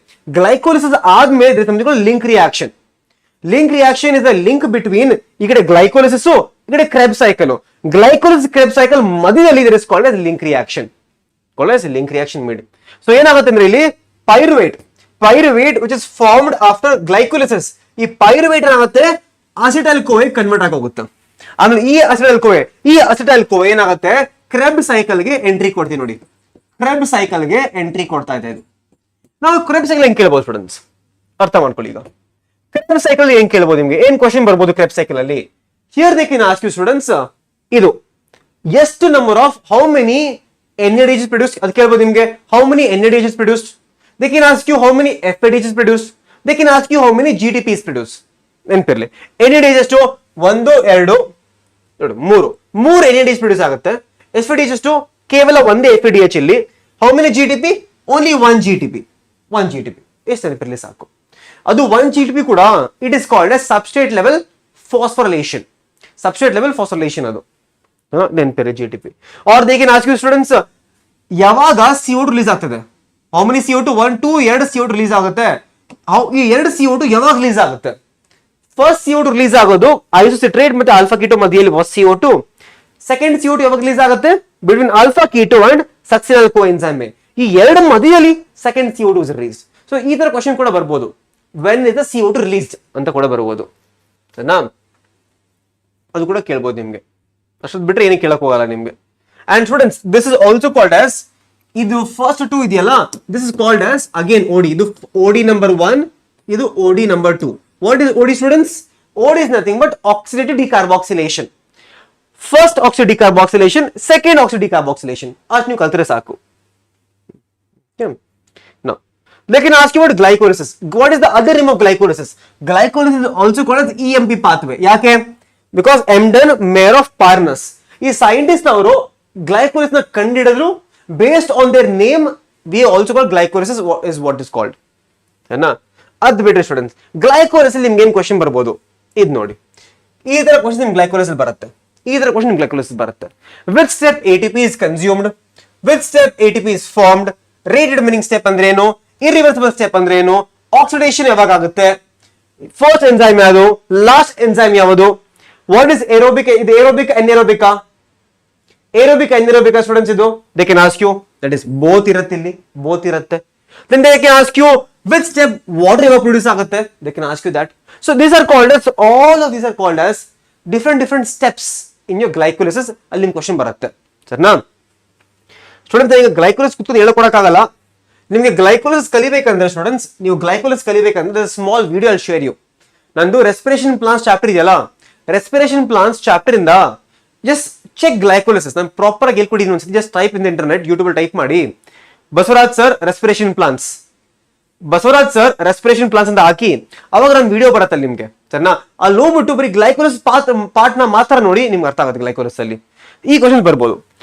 link reaction. Link reaction is the link between ಈ ಕಡೆ ಗ್ಲೈಕೋಲಿಸಿಸ್ ಈ ಕಡೆ ಕ್ರೆಬ್ ಸೈಕಲ್. ಗ್ಲೈಕೋಲಿಸಿಸ್ ಕ್ರೆಬ್ ಸೈಕಲ್ ಮಧ್ಯದಲ್ಲಿ is called as link reaction. Link reaction ಮಾಡಿ. ಸೊ ಏನಾಗುತ್ತೆ ಅಂದ್ರೆ ಇಲ್ಲಿ pyruvate which is formed after glycolysis, ಈ ಪೈರುವೇಟ್ ಏನಾಗುತ್ತೆ ಅಸಿಟೈಲ್ ಕೋವೆ ಕನ್ವರ್ಟ್ ಆಗೋಗುತ್ತೆ. ಆಮೇಲೆ ಈ ಅಸಿಟೈಲ್ ಕೋವೆ ಏನಾಗುತ್ತೆ ಕ್ರೆಬ್ ಸೈಕಲ್ ಗೆ ಎಂಟ್ರಿ ಕೊಡ್ತೀವಿ ನೋಡಿ. ಕ್ರೆಬ್ ಸೈಕಲ್ ಗೆ ಎಂಟ್ರಿ ಕೊಡ್ತಾ ಇದೆ ಇದು. ನಾವು ಕ್ರೆಬ್ ಸೈಕಲ್ ಹೆಂಗ್ ಕೇಳ್ಬೋದು ಸ್ಟೂಡೆಂಟ್ಸ್, ಅರ್ಥ ಮಾಡ್ಕೊಳ್ಳಿ. ಈಗ ಕ್ರೆಬ್ ಸೈಕಲ್ ಹೆಂಗ್ ಕೇಳ್ಬೋದು, ನಿಮ್ಗೆ ಏನ್ ಕ್ವಶನ್ ಬರ್ಬೋದು ಕ್ರೆಬ್ ಸೈಕಲ್ ಅಲ್ಲಿ? Here they can ask you students, ಇದು ಎಷ್ಟು number of how many NADH is produced, ಅದು ಕೇಳ್ಬೋದು ನಿಮ್ಗೆ. How many NADH is produced, they can ask you how many FADH is produced, they can ask you how many GTP is produced. ನೆನಪಿರ್ಲಿ, NADH ಎಷ್ಟು 1 2 3 NADH produce ಆಗುತ್ತೆ. FADH ಎಷ್ಟು ಕೇವಲ ಒಂದೇ FADH. ಇಲ್ಲಿ how many GTP, only 1 GTP ಎಷ್ಟು ನೆನಪಿರ್ಲಿ ಸಾಕು. ಅದು 1 GTP ಕೂಡ it is called as substrate level phosphorylation. ಅದು ನೆನಪಿರಿ GTP. Or they can ask you students, ಯಾವಾಗ CO2 ರಿಲೀಸ್ ಆಗ್ತದೆ? How many CO2? 1 2 2 CO2 release ಆಗುತ್ತೆ. ಈ 2 CO2 ಯಾವಾಗ ರಿಲೀಸ್ ಆಗುತ್ತೆ? ಫಸ್ಟ್ CO2 ರಿಲೀಸ್ ಆಗೋದು ಐಸೋಸಿಟ್ರೇಟ್ ಮತ್ತೆ ಆಲ್ಫಾ ಕೀಟೋ ಮಧ್ಯದಲ್ಲಿ CO2. ಸೆಕೆಂಡ್ CO2 ಯಾವಾಗ ರಿಲೀಸ್ ಆಗುತ್ತೆ? Between alpha keto and succinyl coenzyme. ಈ ಎರಡು ಮಧ್ಯದಲ್ಲಿ second CO2 is release. So ಈ ತರ ಕ್ವಶನ್ ಕೂಡ ಬರ್ಬೋದು, when is the CO2 released ಅಂತ ಕೂಡ ಬರ್ಬೋದು. ಸರಿನಾ? ಅದು ಕೂಡ ಕೇಳ್ಬೋದು ನಿಮ್ಗೆ. ಅಷ್ಟೊಂದು ಬಿಟ್ರೆ ಏನಕ್ಕೆ ಕೇಳಕ್ ಹೋಗಲ್ಲ ನಿಮ್ಗೆ. And students, this is also called as, ಇದು ಫಸ್ಟ್ 2 ಇದೆಯಲ್ಲ, this is called as again OD. ಇದು OD ನಂಬರ್ 1, ಇದು OD number 2. What is OD students? OD is nothing but oxidative decarboxylation. First oxidative decarboxylation, second oxidative decarboxylation. ಅಷ್ಟು ನೀವು ಕಲ್ತ್ರೆ ಸಾಕು. Now, they can ask you about glycolysis. What is the other name of glycolysis? Glycolysis is also called as EMP pathway. ಯಾಕೆ? Because Embden Meyerhof Parnas, ಈ scientist ಅವರು glycolysis ನ ಕಂಡಿಡಿದ್ರು. Based on their name we also call glycolysis is what is called. ಏನಾ? ಅದ್ ಬಿಟ್ರೆ students, glycolysis ನಿಮ್ಗೆ ಏನ್ ಕ್ವಶನ್ ಬರ್ಬೋದು ಇದು ನೋಡಿ. ಈ ತರ ಕ್ವಶನ್ ನಿಮ್ಗೆ ಗ್ಲೈಕೋಲಿಸಿಸ್ ಬರುತ್ತೆ. Which step ATP is consumed, which step ATP is formed, rate determining step ಅಂದ್ರೆ ಏನು, ಇರ್ರಿವರ್ಸಿಬಲ್ ಸ್ಟೆಪ್ ಅಂದ್ರೆ ಏನು, ಆಕ್ಸಿಡೇಷನ್ ಯಾವಾಗ ಆಗುತ್ತೆ, ಫಸ್ಟ್ ಎನ್ಸೈಮ್ ಯಾವುದು, ಲಾಸ್ಟ್ ಎನ್ಸೈಮ್ ಯಾವುದು, ವಾಟ್ ಇಸ್ ಏರೋಬಿಕ್, ಇದು ಏರೋಬಿಕ್ ಅನ್ಏರೋಬಿಕಾ? ಏರೋಬಿಕ್ ಅನ್ಏರೋಬಿಕಾ ಸ್ಟೂಡೆಂಟ್ಸ್ ಇದು? They can ask you, that is both ಇರುತ್ತೆ, ಇಲ್ಲಿ ಬೋತ್ ಇರುತ್ತೆ. Then they can ask you which step water ಯಾವಾಗ ಪ್ರೊಡ್ಯೂಸ್ ಆಗುತ್ತೆ, they can ask you that. So these are called as, all of these are called as different steps in your glycolysis. ಅಲ್ಲಿ ನಿಮ್ question ಬರುತ್ತೆ. ಸರಿನಾ students? ಈಗ ಗ್ಲೈಕೋಲಿಸ್ ಕುತ್ಕೊಂಡು ಹೇಳ್ಕೊಡಕ್ಕಾಗಲ್ಲ ನಿಮ್ಗೆ. ಗ್ಲೈಕೋಲಿಸ್ ಕಲಿಬೇಕಂದ್ರೆ students, ನೀವು ಗ್ಲೈಕೋಲಿಸ್ ಕಲಿಬೇಕಂದ್ರೆ ಸ್ಮಾಲ್ ವಿಡಿಯೋ ಅಲ್ಲಿ ಶೇರ್ ಯು. ನಂದು ರೆಸ್ಪಿರೇಷನ್ ಪ್ಲಾನ್ಸ್ ಚಾಪ್ಟರ್ ಇದೆಯಲ್ಲ, ರೆಸ್ಪಿರೇಷನ್ ಪ್ಲಾನ್ಸ್ ಚಾಪ್ಟರ್ ಇಂದ ಜಸ್ಟ್ ಚೆಕ್ ಗ್ಲೈಕೋಲಿಸಿಸ್. ನಾನು ಪ್ರಾಪರ್ ಆಗಿ ಹೇಳ್ಕೊಟ್ಟಿದ್ದೀನಿ ಒಂದ್ಸತಿ. Just type in the internet, YouTube ಅಲ್ಲಿ ಟೈಪ್ ಮಾಡಿ ಬಸವರಾಜ್ ಸರ್ ರೆಸ್ಪಿರೇಷನ್ ಪ್ಲಾನ್ಸ್ ಅಂತ ಹಾಕಿ, ಅವಾಗ ನನ್ನ ವಿಡಿಯೋ ಬರುತ್ತಲ್ಲ ನಿಮ್ಗೆ. ಸರಿನಾ? ಅಲ್ಲಿ ಹೋಗ್ಬಿಟ್ಟು ಬರೀ ಗ್ಲೈಕೋಲಿಸ್ ಪಾರ್ಟ್ ನ ಮಾತ್ರ ನೋಡಿ, ನಿಮ್ಗೆ ಅರ್ಥ ಆಗುತ್ತೆ ಗ್ಲೈಕೋಲಿಸ್ ಅಲ್ಲಿ ಈ ಕ್ವಶನ್ ಬರ್ಬೋದು.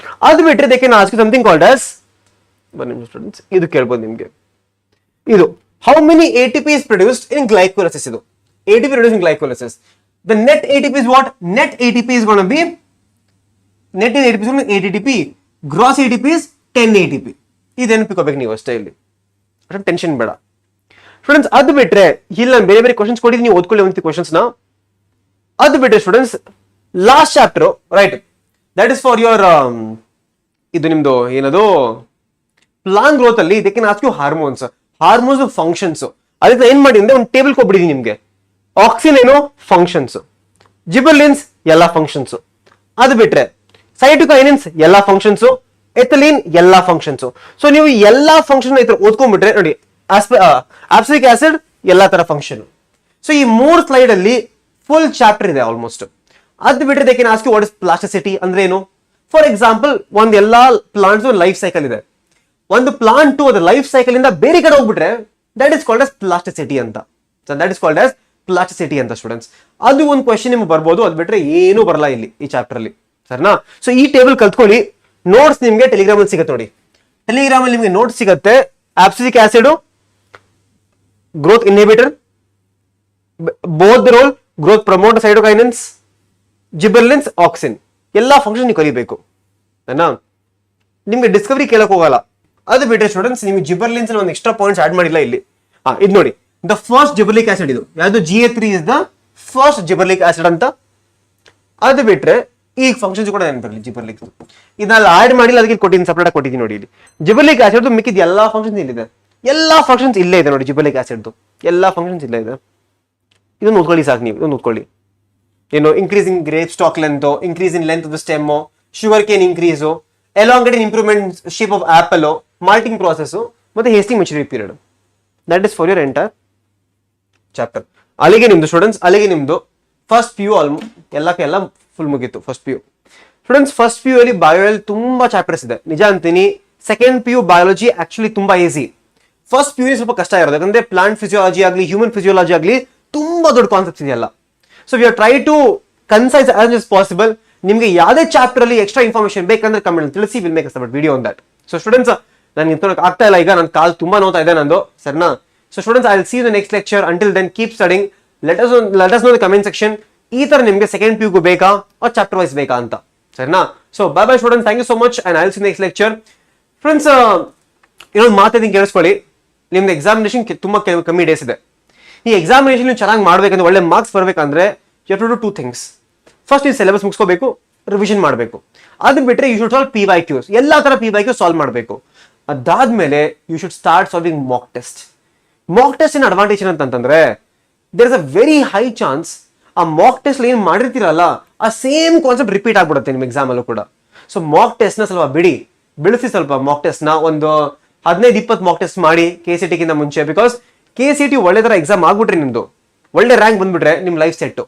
ಅದು ಬಿಟ್ಟರೆ they can ask you something called as, students ಇದು ಕೇಳ್ಬೋದು ನಿಮ್ಗೆ. ಇದು how many ATP is produced in glycolysis. ಇದು ATP produced in glycolysis. The net ATP is what? Net ATP is going to be ATP. Gross ATP is 10 ATP. ಇದು ನೆನಪಿಕೋಬೇಕು ನೀವು ಅಷ್ಟೇ, ಇಲ್ಲಿ tension ಬೇಡ ಸ್ಟೂಡೆಂಟ್ಸ್. ಅದು ಬಿಟ್ರೆ ಇಲ್ಲಿ ನಾನು ಬೇರೆ ಕ್ವಶನ್ಸ್ ಕೊಟ್ಟಿದ್ದೀನಿ, ನೀವು ಓದ್ಕೊಳ್ಳಿ ಒಂದು ಕ್ವಶನ್ಸ್ ನ. ಅದು ಬಿಟ್ರೆ students, last chapter right, that is for your, ಇದು ನಿಮ್ದು ಏನದು ಪ್ಲಾಂಟ್ ಗ್ರೋತ್ ಅಲ್ಲಿ. They can ask you hormones functions. ಅದಕ್ಕೆ ಏನ್ ಮಾಡಿ ಅಂದ್ರೆ ಒಂದು ಟೇಬಲ್ ಕೊಟ್ಬಿಟ್ಟಿದ್ದೀನಿ ನಿಮ್ಗೆ. ಆಕ್ಸಿನ್ ಏನು ಫಂಕ್ಷನ್ಸ್, ಜಿಬರ್ಲಿನ್ಸ್ ಎಲ್ಲಾ ಫಂಕ್ಷನ್ಸ್. ಅದು ಬಿಟ್ರೆ ಸೈಟೋಕೈನಿನ್ಸ್ ಎಲ್ಲಾ ಫಂಕ್ಷನ್ಸ್, ಎಥಲಿನ್ ಎಲ್ಲಾ ಫಂಕ್ಷನ್ಸ್. ಸೊ ನೀವು ಎಲ್ಲಾ ಫಂಕ್ಷನ್ ಓದ್ಕೊಂಡ್ಬಿಟ್ರೆ ನೋಡಿ, ಆಬ್ಸಿಕ್ ಆಸಿಡ್ ಎಲ್ಲಾ ತರ ಫಂಕ್ಷನ್. ಸೊ ಈ 3 ಸ್ಲೈಡ್ ಅಲ್ಲಿ ಫುಲ್ ಚಾಪ್ಟರ್ ಇದೆ ಆಲ್ಮೋಸ್ಟ್. ಅದು ಬಿಟ್ರೆ they can ask you what is plasticity ಅಂದ್ರೆ ಏನು. ಫಾರ್ ಎಕ್ಸಾಂಪಲ್, ಒಂದ್ ಎಲ್ಲಾ ಪ್ಲಾಂಟ್ಸ್ ಲೈಫ್ ಸೈಕಲ್ ಇದೆ. ಒಂದು ಪ್ಲಾಂಟ್ ಅದ್ರ ಲೈಫ್ ಸೈಕಲ್ ಇಂದ ಬೇರೆ ಕಡೆ ಹೋಗ್ಬಿಟ್ರೆ that is called as plasticity ಅಂತ. ಸ್ಟೂಡೆಂಟ್ಸ್, ಅದು ಒಂದು ಕ್ವಶನ್ ನಿಮ್ಗೆ ಬರ್ಬೋದು. ಅದು ಬಿಟ್ರೆ ಏನು ಬರಲ್ಲ ಇಲ್ಲಿ ಈ ಚಾಪ್ಟರ್ ಅಲ್ಲಿ. ಸರಿನಾ? ಸೊ ಈ ಟೇಬಲ್ ಕಲ್ತ್ಕೊಳ್ಳಿ. ನೋಟ್ಸ್ ನಿಮ್ಗೆ ಟೆಲಿಗ್ರಾಮ್ ಅಲ್ಲಿ ಸಿಗುತ್ತೆ ನೋಡಿ. ಟೆಲಿಗ್ರಾಮ್ ಅಲ್ಲಿ ನಿಮ್ಗೆ ನೋಟ್ಸ್ ಸಿಗುತ್ತೆ. Abscisic acid growth inhibitor, both role growth promoter cytokinins, gibberellins, auxin ಎಲ್ಲಾ ಫಂಕ್ಷನ್ ನೀವು ಕಲಿಬೇಕು. ನಿಮ್ಗೆ ಡಿಸ್ಕವರಿ ಕೇಳಕ್ ಹೋಗಲ್ಲ. ಅದು ಬಿಟ್ರೆ ಸ್ಟೂಡೆಂಟ್ಸ್, ನಿಮ್ಗೆ ಜಿಬರ್ಲಿನ್ಸ್ ಒಂದು ಎಕ್ಸ್ಟ್ರಾ ಪಾಯಿಂಟ್ಸ್ ಆಡ್ ಮಾಡಿಲ್ಲ ಇಲ್ಲಿ. ಇದು ನೋಡಿ, ದ ಫಸ್ಟ್ ಜಿಬರ್ಲಿಕ್ ಆಸಿಡ್ ಇದು ಯಾವುದು? GA3 is the first gibberellic acid ಅಂತ. ಅದು ಬಿಟ್ರೆ ಈಗ ಫಂಕ್ಷನ್ಸ್ ಕೂಡ ನೆನಪಿರಲಿ ಜಿಬರ್ಲಿಕ್. ಇದನ್ನೆಲ್ಲ ಆಡ್ ಮಾಡಿಲ್ಲ, ಅದಕ್ಕೆ ಕೊಟ್ಟಿದ್ದೀನಿ, ಸಪ್ರೇಟ್ ಆಗಿ ಕೊಟ್ಟಿದ್ದೀನಿ ನೋಡಿ. ಇಲ್ಲಿ ಜಿಬರ್ಲಿಕ್ ಆಸಿಡ್ ಮಿಕ್ಕಿದ ಎಲ್ಲಾ ಫಂಕ್ಷನ್ಸ್ ಇಲ್ಲಿದೆ, ಎಲ್ಲಾ ಫಂಕ್ಷನ್ಸ್ ಇಲ್ಲೇ ಇದೆ ನೋಡಿ. ಜಿಬರ್ಲಿಕ್ ಆಸಿಡ್ ಎಲ್ಲಾ ಫಂಕ್ಷನ್ಸ್ ಇಲ್ಲೇ ಇದೆ. ಇದನ್ನು ಓದ್ಕೊಳ್ಳಿ ಸಾಕು ನೀವು, ಇದನ್ನು ಓದ್ಕೊಳ್ಳಿ. ಏನು increase in grape stalk length, increase in length of the stem, sugar cane increase, elongated improvement shape of apple, malting process, ಮತ್ತೆ hastening maturity period. That is for your entire chapter. ಅಲ್ಲಿಗೆ ನಿಮ್ದು ಸ್ಟೂಡೆಂಟ್ಸ್, ಅಲ್ಲಿಗೆ ನಿಮ್ದು first P U ಎಲ್ಲ full ಮುಗೀತು. First P U students, first P U ಅಲ್ಲಿ ಬಯೋಯಲ್ಲಿ ತುಂಬಾ ಚಾಪ್ಟರ್ಸ್ ಇದೆ, ನಿಜ ಅಂತೀನಿ. Second P U biology actually ತುಂಬಾ ಈಸಿ. ಫಸ್ಟ್ ಪಿ ಯು ಸ್ವಲ್ಪ ಕಷ್ಟ ಇರೋದು, ಯಾಕಂದ್ರೆ ಪ್ಲಾಂಟ್ ಫಿಸಿಯಾಲಜಿ ಆಗಲಿ, ಹ್ಯೂಮನ್ ಫಿಸಿಯಾಲಜಿ ಆಗಲಿ ತುಂಬಾ ದೊಡ್ಡ ಕಾನ್ಸೆಪ್ಟ್ಸ್ ಇದೆಯಲ್ಲ. So we are try to concise as is possible. ನಿಮಗೆ ಯಾವುದೇ ಚಾಪ್ಟರ್ ಅಲ್ಲಿ ಎಕ್ಸ್ಟ್ರಾ ಇನ್ಫಾರ್ಮೇಶನ್ ಬೇಕಂದ್ರೆ ಕಮೆಂಟ್ ತಿಳಿಸಿ, will make a video on that. So students, ನಾನು ನಿಂತ್ಕೊಳಕ್ ಆಗ್ತಾ ಇಲ್ಲ ಈಗ, ನನ್ನ ಕಾಲ್ ತುಂಬಾ ನೋತಾ ಇದೆ ನಂದು, ಸರಿನಾ? So students, I will see you the next lecture. Until then keep studying. Let us know the comment section. ಈ ತರ ನಿಮಗೆ ಸೆಕೆಂಡ್ ಪಿ ಯು ಬೇಕಾ ಅಥವಾ ಚಾಪ್ಟರ್ ವೈಸ್ ಬೇಕಾ ಅಂತ, ಸರಿನಾ? So bye bye students, thank you so much and I will see next lecture. Friends, ಇನ್ನೊಂದು ಮಾತಾಡಿ ಕೇಳಿಸ್ಕೊಳ್ಳಿ. ನಿಮ್ದು ಎಕ್ಸಾಮಿನೇಷನ್ ತುಂಬಾ ಕಮ್ಮಿ ಡೇಸ್ ಇದೆ. ಈ ಎಕ್ಸಾಮಿನೇಷನ್ ನೀವು ಚೆನ್ನಾಗಿ ಮಾಡ್ಬೇಕಂದ್ರೆ, ಒಳ್ಳೆ ಮಾರ್ಕ್ಸ್ ಬರ್ಬೇಕಂದ್ರೆ you have to do 2 things. First, ನೀವು ಸಿಲೆಬಸ್ ಮುಗಿಸ್ಕೋಬೇಕು, ರಿವಿಷನ್ ಮಾಡಬೇಕು. ಅದು ಬಿಟ್ಟರೆ ಯು ಶುಡ್ ಸಾಲ್ವ್ PYQs, ಎಲ್ಲಾ ತರ PYQs ಸಾಲ್ವ್ ಮಾಡಬೇಕು. ಅದಾದ್ಮೇಲೆ you should start solving mock test. Mock test in advantage ಏನಂತಂದ್ರೆ, there is a very high chance ಆ ಮಾಕ್ ಟೆಸ್ಟ್ ಏನ್ ಮಾಡಿರ್ತೀರಲ್ಲ ಆ ಸೇಮ್ ಕಾನ್ಸೆಪ್ಟ್ ರಿಪೀಟ್ ಆಗ್ಬಿಡುತ್ತೆ ನಿಮ್ಮ ಎಕ್ಸಾಮ್ ಅಲ್ಲೂ ಕೂಡ. ಸೊ ಮಾಕ್ ಟೆಸ್ಟ್ ನ ಸ್ವಲ್ಪ ಬಿಡಿಸಿ ಸ್ವಲ್ಪ ಮಾಕ್ ಟೆಸ್ಟ್ ನ ಒಂದು 15-20 ಮಾಕ್ ಟೆಸ್ಟ್ ಮಾಡಿ KCET ಗಿಂತ ಮುಂಚೆ. ಬಿಕಾಸ್ KCET ಒಳ್ಳೆ ತರ ಎಕ್ಸಾಮ್ ಆಗ್ಬಿಟ್ರೆ, ನಿಮ್ದು ಒಳ್ಳೆ ರ್ಯಾಂಕ್ ಬಂದ್ಬಿಟ್ರೆ ನಿಮ್ ಲೈಫ್ ಸೆಟ್.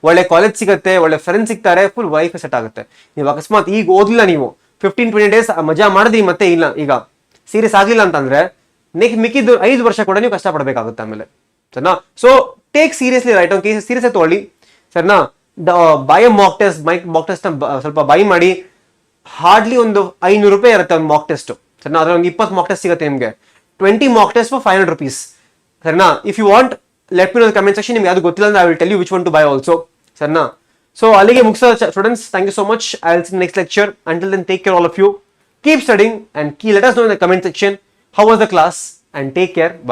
ಒಳ್ಳೆ ಕಾಲೇಜ್ ಸಿಗುತ್ತೆ, ಒಳ್ಳೆ ಫ್ರೆಂಡ್ಸ್ ಸಿಗ್ತಾರೆ, ಫುಲ್ ಲೈಫ್ ಸೆಟ್ ಆಗುತ್ತೆ. ನೀವು ಅಕಸ್ಮಾತ್ ಈಗ ಓದಿಲ್ಲ, ನೀವು 15-20 ಡೇಸ್ ಮಜಾ ಮಾಡಿದ್ರಿ, ಮತ್ತೆ ಇಲ್ಲ ಈಗ ಸೀರಿಯಸ್ ಆಗಿಲ್ಲ ಅಂತಂದ್ರೆ ನೆಕ್ಸ್ಟ್ ಮಿಕ್ಕಿದ್ದು 5 ವರ್ಷ ಕೂಡ ನೀವು ಕಷ್ಟ ಪಡಬೇಕಾಗುತ್ತೆ ಆಮೇಲೆ, ಸರಿನಾ? So take seriously, right on case serious ತಗೊಳ್ಳಿ, ಸರಿನಾ? By Mach test, mock test ಸ್ವಲ್ಪ ಬೈ ಮಾಡಿ. ಹಾರ್ಡ್ಲಿ ಒಂದು 500 ರೂಪಾಯಿ ಇರುತ್ತೆ ಒಂದು ಮಾಕ್ ಟೆಸ್ಟ್, ಸರಿನಾ? ಅದ್ರ ಒಂದು 20 ಮಾಕ್ ಟೆಸ್ಟ್ ಸಿಗುತ್ತೆ ನಿಮಗೆ. 20 ಮಾಕ್ ಟೆಸ್ಟ್ ಫಾರ್ 500 rupees, ಸರಿನಾ? If you want, let me know comment section. ನಿಮ್ಗೆ ಯಾವ್ದು ಗೊತ್ತಿಲ್ಲ ಅಂದ್ರೆ I will tell you which one to buy also, ಸರಿನಾ? ಸೊ ಅಲ್ಲಿಗೆ ಮುಗಿಸೋ students, thank you so much. I will see next lecture. Until then take care all of you. Keep studying and let us know in the comment section how was the class and take care. Bye.